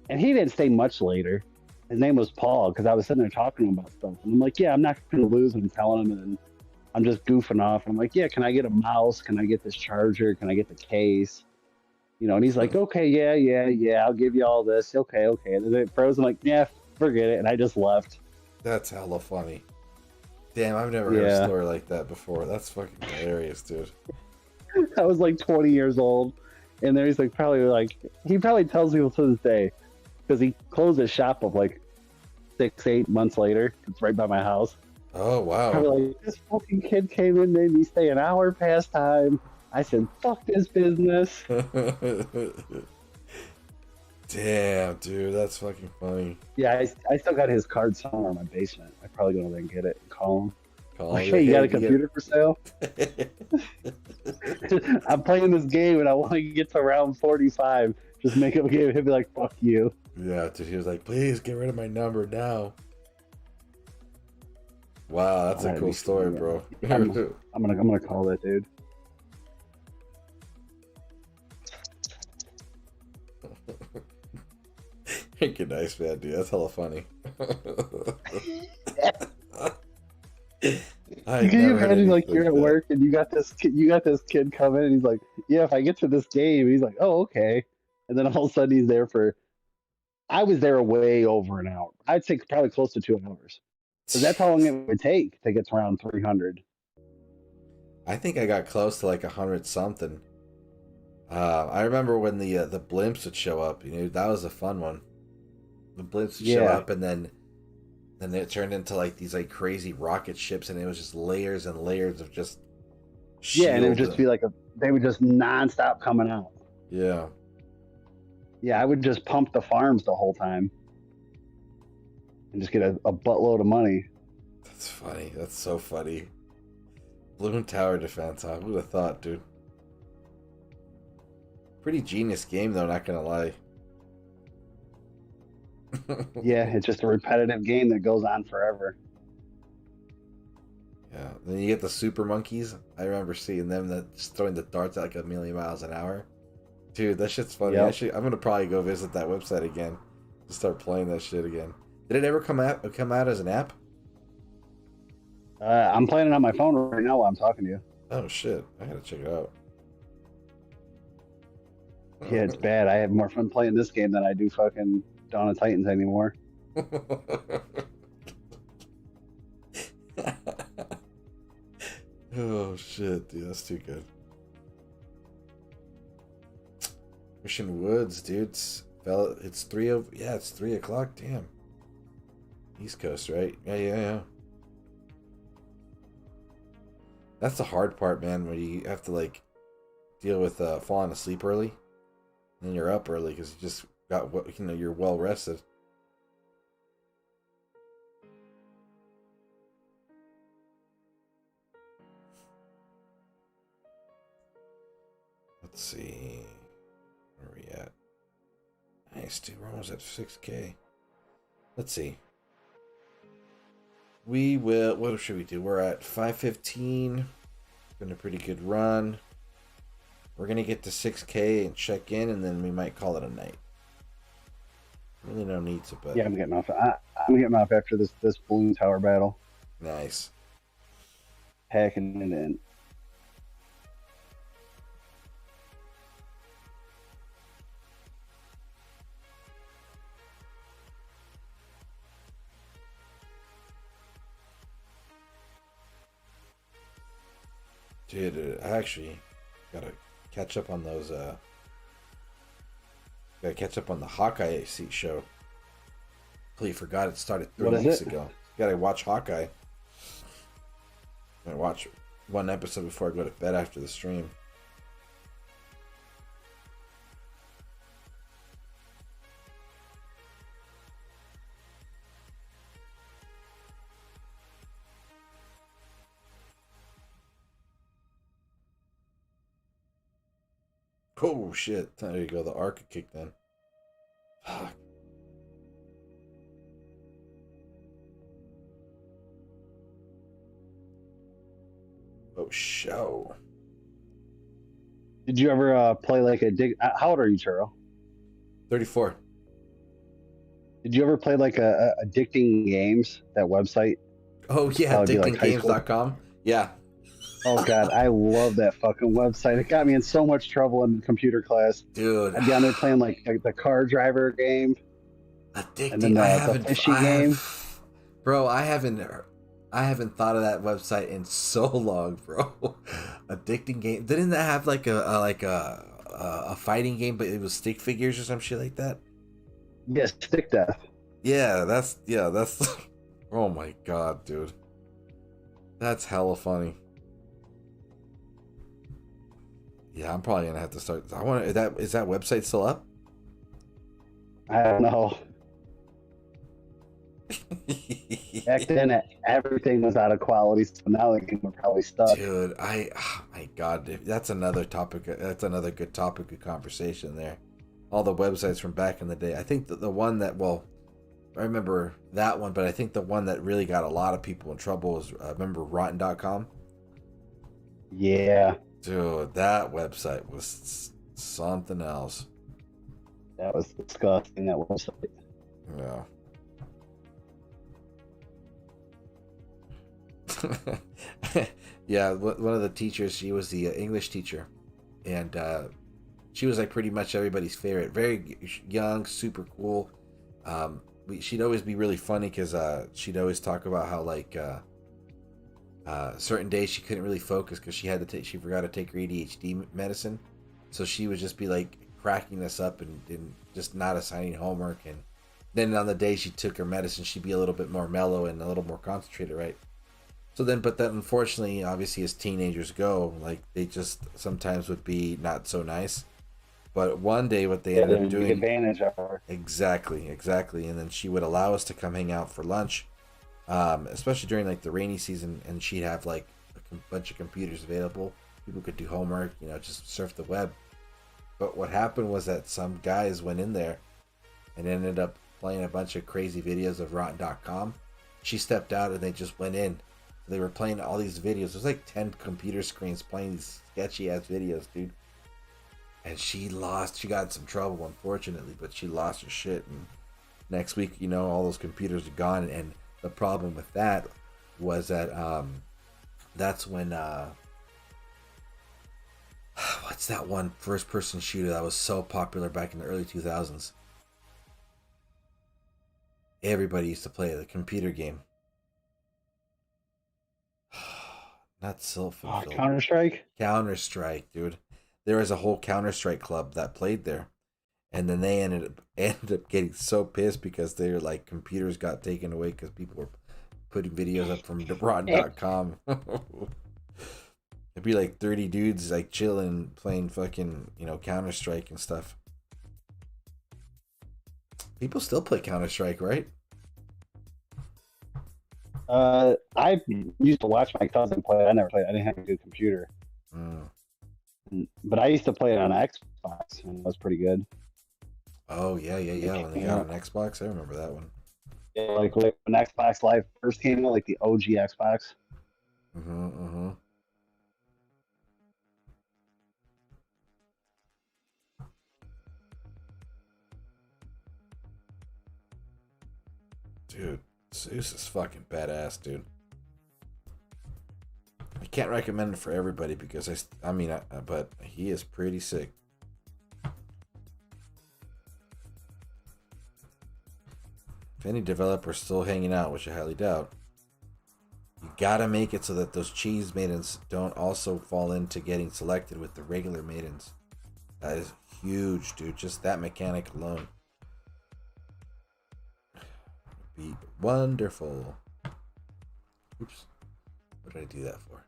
and he didn't stay much later. His name was Paul because I was sitting there talking to him about stuff, and I'm like, yeah, I'm not going to lose. And I'm telling him, and I'm just goofing off. I'm like, yeah, can I get a mouse? Can I get this charger? Can I get the case? You know, and he's like, okay, yeah, I'll give you all this. Okay. And then it froze. I'm like, yeah, forget it. And I just left. That's hella funny. Damn, I've never heard a Yeah. story like that before. That's fucking hilarious, dude. I was like 20 years old. And there he's like, he probably tells people to this day because he closed his shop up like 6-8 months later. It's right by my house. Oh wow. Probably like, this fucking kid came in, made me stay an hour past time. I said, fuck this business. Damn, dude, that's fucking funny. Yeah, I still got his card somewhere in my basement. I probably go over there and get it and call him. Call Like, it, hey, you got a get- computer for sale? I'm playing this game and I want to get to round 45. Just make up a game. He'll be like, fuck you. Yeah, dude, he was like, please get rid of my number now. Wow, that's a That'd cool be story, funny, bro. I'm gonna call that dude. You're nice, man, dude. That's hella funny. Can you imagine like you're at work and you got this kid coming and he's like, yeah, if I get to this game, he's like, oh, okay. And then all of a sudden he's there I was there way over an hour. I'd say probably close to 2 hours. Because that's how long it would take to get to around 300. I think I got close to like 100 something. I remember when the blimps would show up. You know, that was a fun one. The blimps would show Yeah. up, and then it turned into like these like crazy rocket ships, and it was just layers and layers of just. Yeah, and it would shield. just be like they would just nonstop coming out. Yeah. Yeah, I would just pump the farms the whole time. And just get a buttload of money. That's funny. That's so funny. Balloon Tower Defense, huh? Who'd have thought, dude? Pretty genius game, though, not gonna lie. Yeah, it's just a repetitive game that goes on forever. Yeah. Then you get the super monkeys. I remember seeing them that just throwing the darts at like 1,000,000 miles an hour. Dude, that shit's funny. Yep. Actually, I'm gonna probably go visit that website again to start playing that shit again. Did it ever come out as an app? I'm playing it on my phone right now while I'm talking to you. Oh shit! I gotta check it out. Yeah, it's bad. I have more fun playing this game than I do fucking Dawn of Titans anymore. Oh shit, dude, that's too good. Mission Woods, dude. It's 3 o'clock. Damn. East Coast, right? Yeah. That's the hard part, man, where you have to like deal with falling asleep early, and then you're up early because you just got you're well rested. Let's see, where are we at? Nice, dude. We're almost at 6K. Let's see. We will. What should we do? We're at 5:15. Been a pretty good run. We're gonna get to 6K and check in, and then we might call it a night. Really no need to, but Yeah, I'm getting off. I'm getting off after this balloon tower battle. nice. Hacking it in. Dude, I actually gotta catch up on those. Gotta catch up on the Hawkeye seat show. Completely forgot it started 3 weeks ago. Gotta watch Hawkeye. I watch one episode before I go to bed after the stream. Oh shit! There you go. The arc kicked in. Fuck. Oh, show. Did you ever play like how old are you, Churro? 34. Did you ever play like a addicting games, that website? Oh yeah, addictinggames.com. Yeah. Oh god, I love that fucking website. It got me in so much trouble in computer class. Dude. I'd be on there playing like the car driver game. Addicting. And then the fishy game. Bro, I haven't thought of that website in so long, bro. Addicting game. Didn't that have like a fighting game, but it was stick figures or some shit like that? Yes, stick death. Yeah, that's oh my god, dude. That's hella funny. Yeah, I'm probably gonna have to start. Is that website still up? I don't know. Back then, everything was out of quality, so now the game are probably stuck. Dude, oh my god, that's another topic. That's another good topic of conversation there. All the websites from back in the day. I think the one that, well, I remember that one, but I think the one that really got a lot of people in trouble was, remember Rotten.com? Yeah. Dude, that website was something else. That was disgusting, that website. Yeah. Yeah, one of the teachers, she was the English teacher, and she was like pretty much everybody's favorite. Very young, super cool. She'd always be really funny because she'd always talk about how like certain days she couldn't really focus because she forgot to take her ADHD medicine, so she would just be like cracking us up and just not assigning homework. And then on the day she took her medicine, she'd be a little bit more mellow and a little more concentrated, right? So then, but then unfortunately, obviously, as teenagers go, like they just sometimes would be not so nice. But one day, what they ended up doing, take advantage of her. Exactly, and then she would allow us to come hang out for lunch, especially during like the rainy season, and she'd have like a bunch of computers available. People could do homework, just surf the web. But what happened was that some guys went in there and ended up playing a bunch of crazy videos of Rotten.com. She stepped out and they just went in. They were playing all these videos. There's like 10 computer screens playing these sketchy ass videos, dude. And she got in some trouble, unfortunately, but she lost her shit. And next week, all those computers are gone. And the problem with that was that that's when what's that one first person shooter that was so popular back in the early 2000s? Everybody used to play the computer game. Not Silph. Counter-Strike? Counter-Strike, dude. There was a whole Counter-Strike club that played there. And then they ended up getting so pissed because their like computers got taken away because people were putting videos up from Rotten.com. It'd be like 30 dudes like chilling, playing fucking, Counter-Strike and stuff. People still play Counter-Strike, right? I used to watch my cousin play. I never played. I didn't have a good computer. But I used to play it on Xbox, and it was pretty good. Oh, yeah. When they got an Xbox, I remember that one. Yeah, like when Xbox Live first came out, like the OG Xbox. Dude, Zeus is fucking badass, dude. I can't recommend it for everybody because but he is pretty sick. If any developer's still hanging out, which I highly doubt, you gotta make it so that those cheese maidens don't also fall into getting selected with the regular maidens. That is huge, dude. Just that mechanic alone. Be wonderful. Oops. What did I do that for?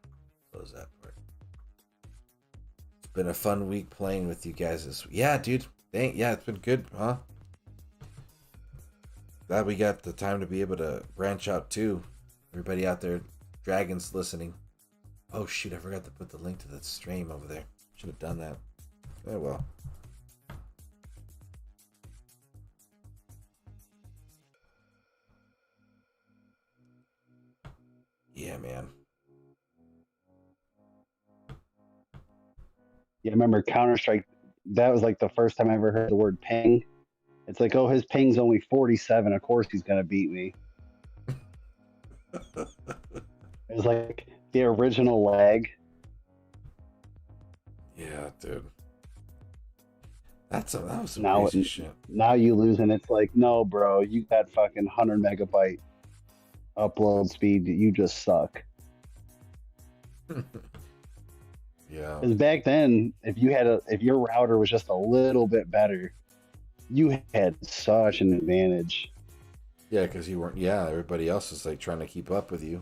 Close that part. It's been a fun week playing with you guys this week. Yeah, dude. Yeah, it's been good, huh? Glad we got the time to be able to branch out too. Everybody out there, dragons listening. Oh shoot, I forgot to put the link to the stream over there. Should have done that. Oh well. Yeah, man. Yeah, I remember Counter-Strike. That was like the first time I ever heard the word ping. It's like, oh, his ping's only 47. Of course he's going to beat me. It was like the original lag. Yeah, dude. That was some Now, crazy shit. now you lose, and it's like, no, bro, you got fucking 100 megabyte upload speed. You just suck. Yeah. Because back then, if your router was just a little bit better, you had such an advantage. Yeah, because you weren't. Yeah, everybody else is like trying to keep up with you.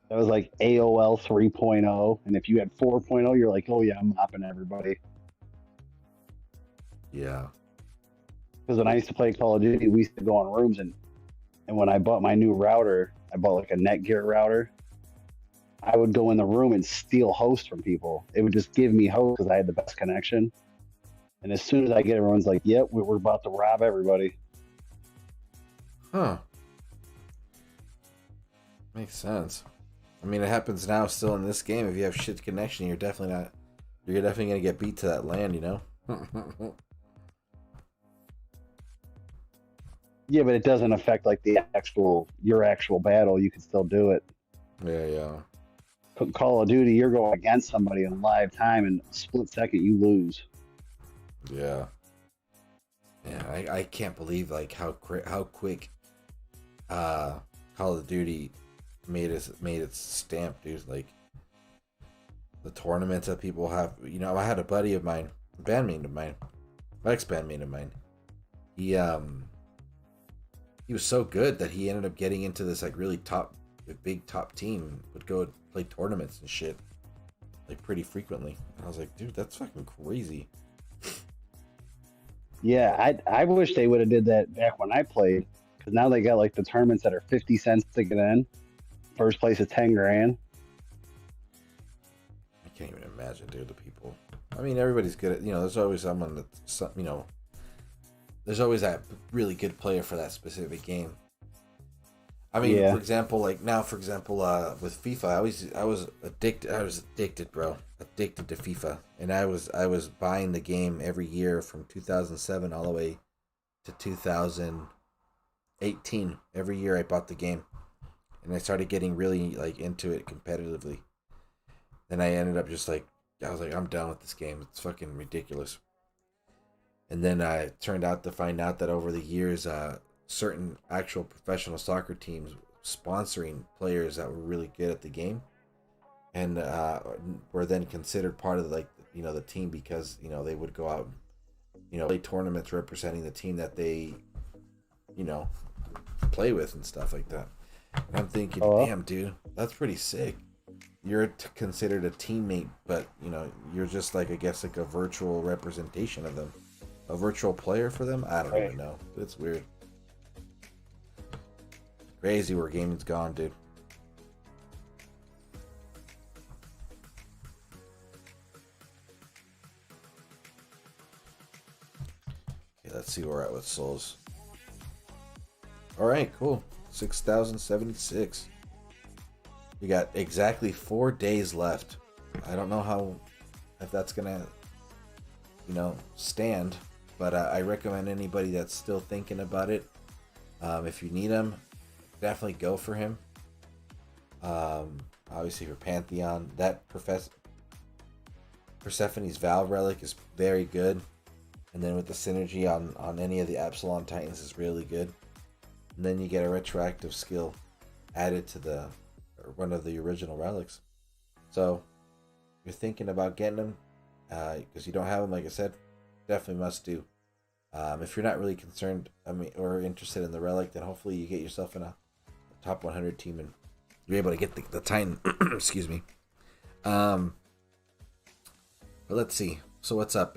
That was like AOL 3.0, and if you had 4.0, you're like, oh yeah, I'm mopping everybody. Yeah. Because when I used to play Call of Duty, we used to go in rooms, and when I bought my new router, I bought like a Netgear router. I would go in the room and steal hosts from people. It would just give me hosts because I had the best connection. And as soon as I get, everyone's like, yep, we're about to rob everybody. Huh. Makes sense. I mean, it happens now still in this game. If you have shit connection, you're definitely gonna get beat to that land, you know? Yeah, but it doesn't affect like your actual battle. You can still do it. Yeah. Call of Duty, you're going against somebody in live time, and a split second you lose. Yeah. Yeah, I can't believe like how quick Call of Duty made its stamp, dude. Like the tournaments that people have. You know, I had a buddy of mine, bandmate of mine, ex-bandmate of mine. He was so good that he ended up getting into this like really big top team. Would go play tournaments and shit like pretty frequently. And I was like, dude, that's fucking crazy. Yeah, I wish they would have did that back when I played, because now they got like the tournaments that are 50 cents to get in. First place is 10 grand. I can't even imagine, dude, the people. I mean, everybody's good at, there's always someone that's, there's always that really good player for that specific game. I mean, Yeah. for example, with FIFA, I was addicted, bro. Addicted to FIFA. And I was buying the game every year from 2007 all the way to 2018. Every year I bought the game. And I started getting really like into it competitively. Then I ended up just like, I was like, I'm done with this game. It's fucking ridiculous. And then I turned out to find out that over the years, certain actual professional soccer teams sponsoring players that were really good at the game, and were then considered part of the team because they would go out, play tournaments representing the team that they, play with and stuff like that. And I'm thinking, damn, dude, that's pretty sick. You're considered a teammate, but you're just like, I guess, like a virtual representation of them, a virtual player for them. I don't even know. It's weird. Crazy where gaming's gone, dude. Okay, let's see where we're at with souls. Alright, cool. 6,076. We got exactly 4 days left. I don't know if that's gonna, stand, but I recommend anybody that's still thinking about it. If you need them, definitely go for him. Obviously for Pantheon, that Persephone's Valve relic is very good, and then with the synergy on any of the Absalom Titans is really good. And then you get a retroactive skill added to the one of the original relics. So if you're thinking about getting them, because you don't have them, like I said, definitely must do. If you're not really concerned, or interested in the relic, then hopefully you get yourself in a top 100 team and you're able to get the Titan. Excuse me. But let's see. So what's up?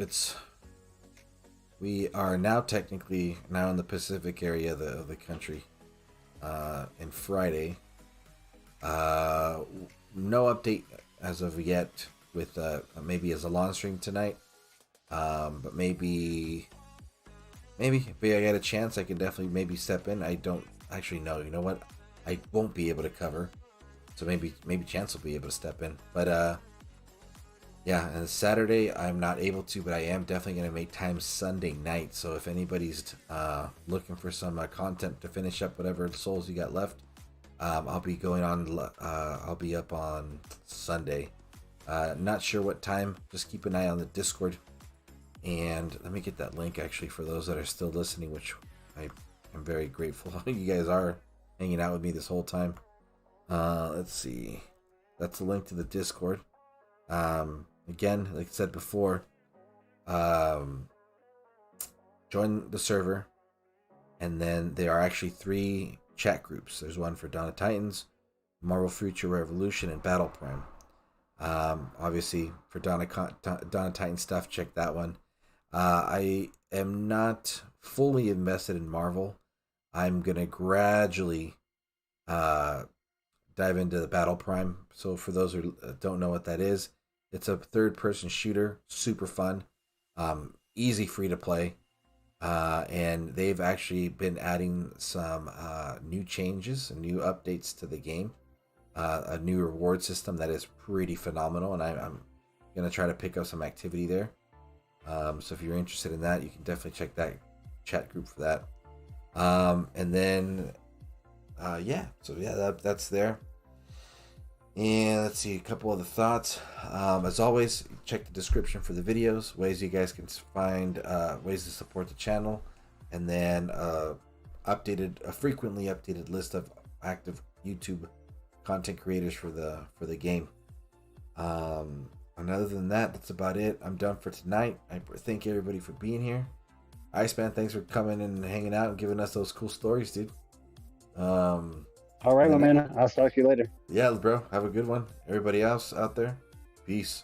We are now technically in the Pacific area of the country. And Friday. No update as of yet with maybe a ZALON stream tonight. But maybe if I get a chance, I can definitely maybe step in. I don't actually know. You know what? I won't be able to cover. So maybe Chance will be able to step in. But yeah, and Saturday I'm not able to, but I am definitely gonna make time Sunday night. So if anybody's looking for some content to finish up whatever souls you got left, I'll be going on. I'll be up on Sunday. Not sure what time. Just keep an eye on the Discord. And let me get that link actually for those that are still listening, which I am very grateful. You guys are hanging out with me this whole time. Let's see. That's the link to the Discord. Again, like I said before, join the server, and then there are actually 3 chat groups. There's one for Dawn of Titans, Marvel Future Revolution, and Battle Prime. Obviously, for Dawn of Titan stuff, check that one. I am not fully invested in Marvel. I'm gonna gradually dive into the Battle Prime. So for those who don't know what that is, it's a third-person shooter, super fun, easy, free to play, and they've actually been adding some new changes and new updates to the game. A new reward system that is pretty phenomenal, and I'm gonna try to pick up some activity there. So if you're interested in that, you can definitely check that chat group for that. And then that's there. And let's see, a couple other thoughts. As always, check the description for the videos, ways you guys can find ways to support the channel, and then a frequently updated list of active YouTube content creators for the game. And other than that, that's about it. I'm done for tonight. I thank everybody for being here. Iceman, thanks for coming and hanging out and giving us those cool stories, dude. All right, my man. I'll talk to you later. Yeah, bro. Have a good one. Everybody else out there, peace.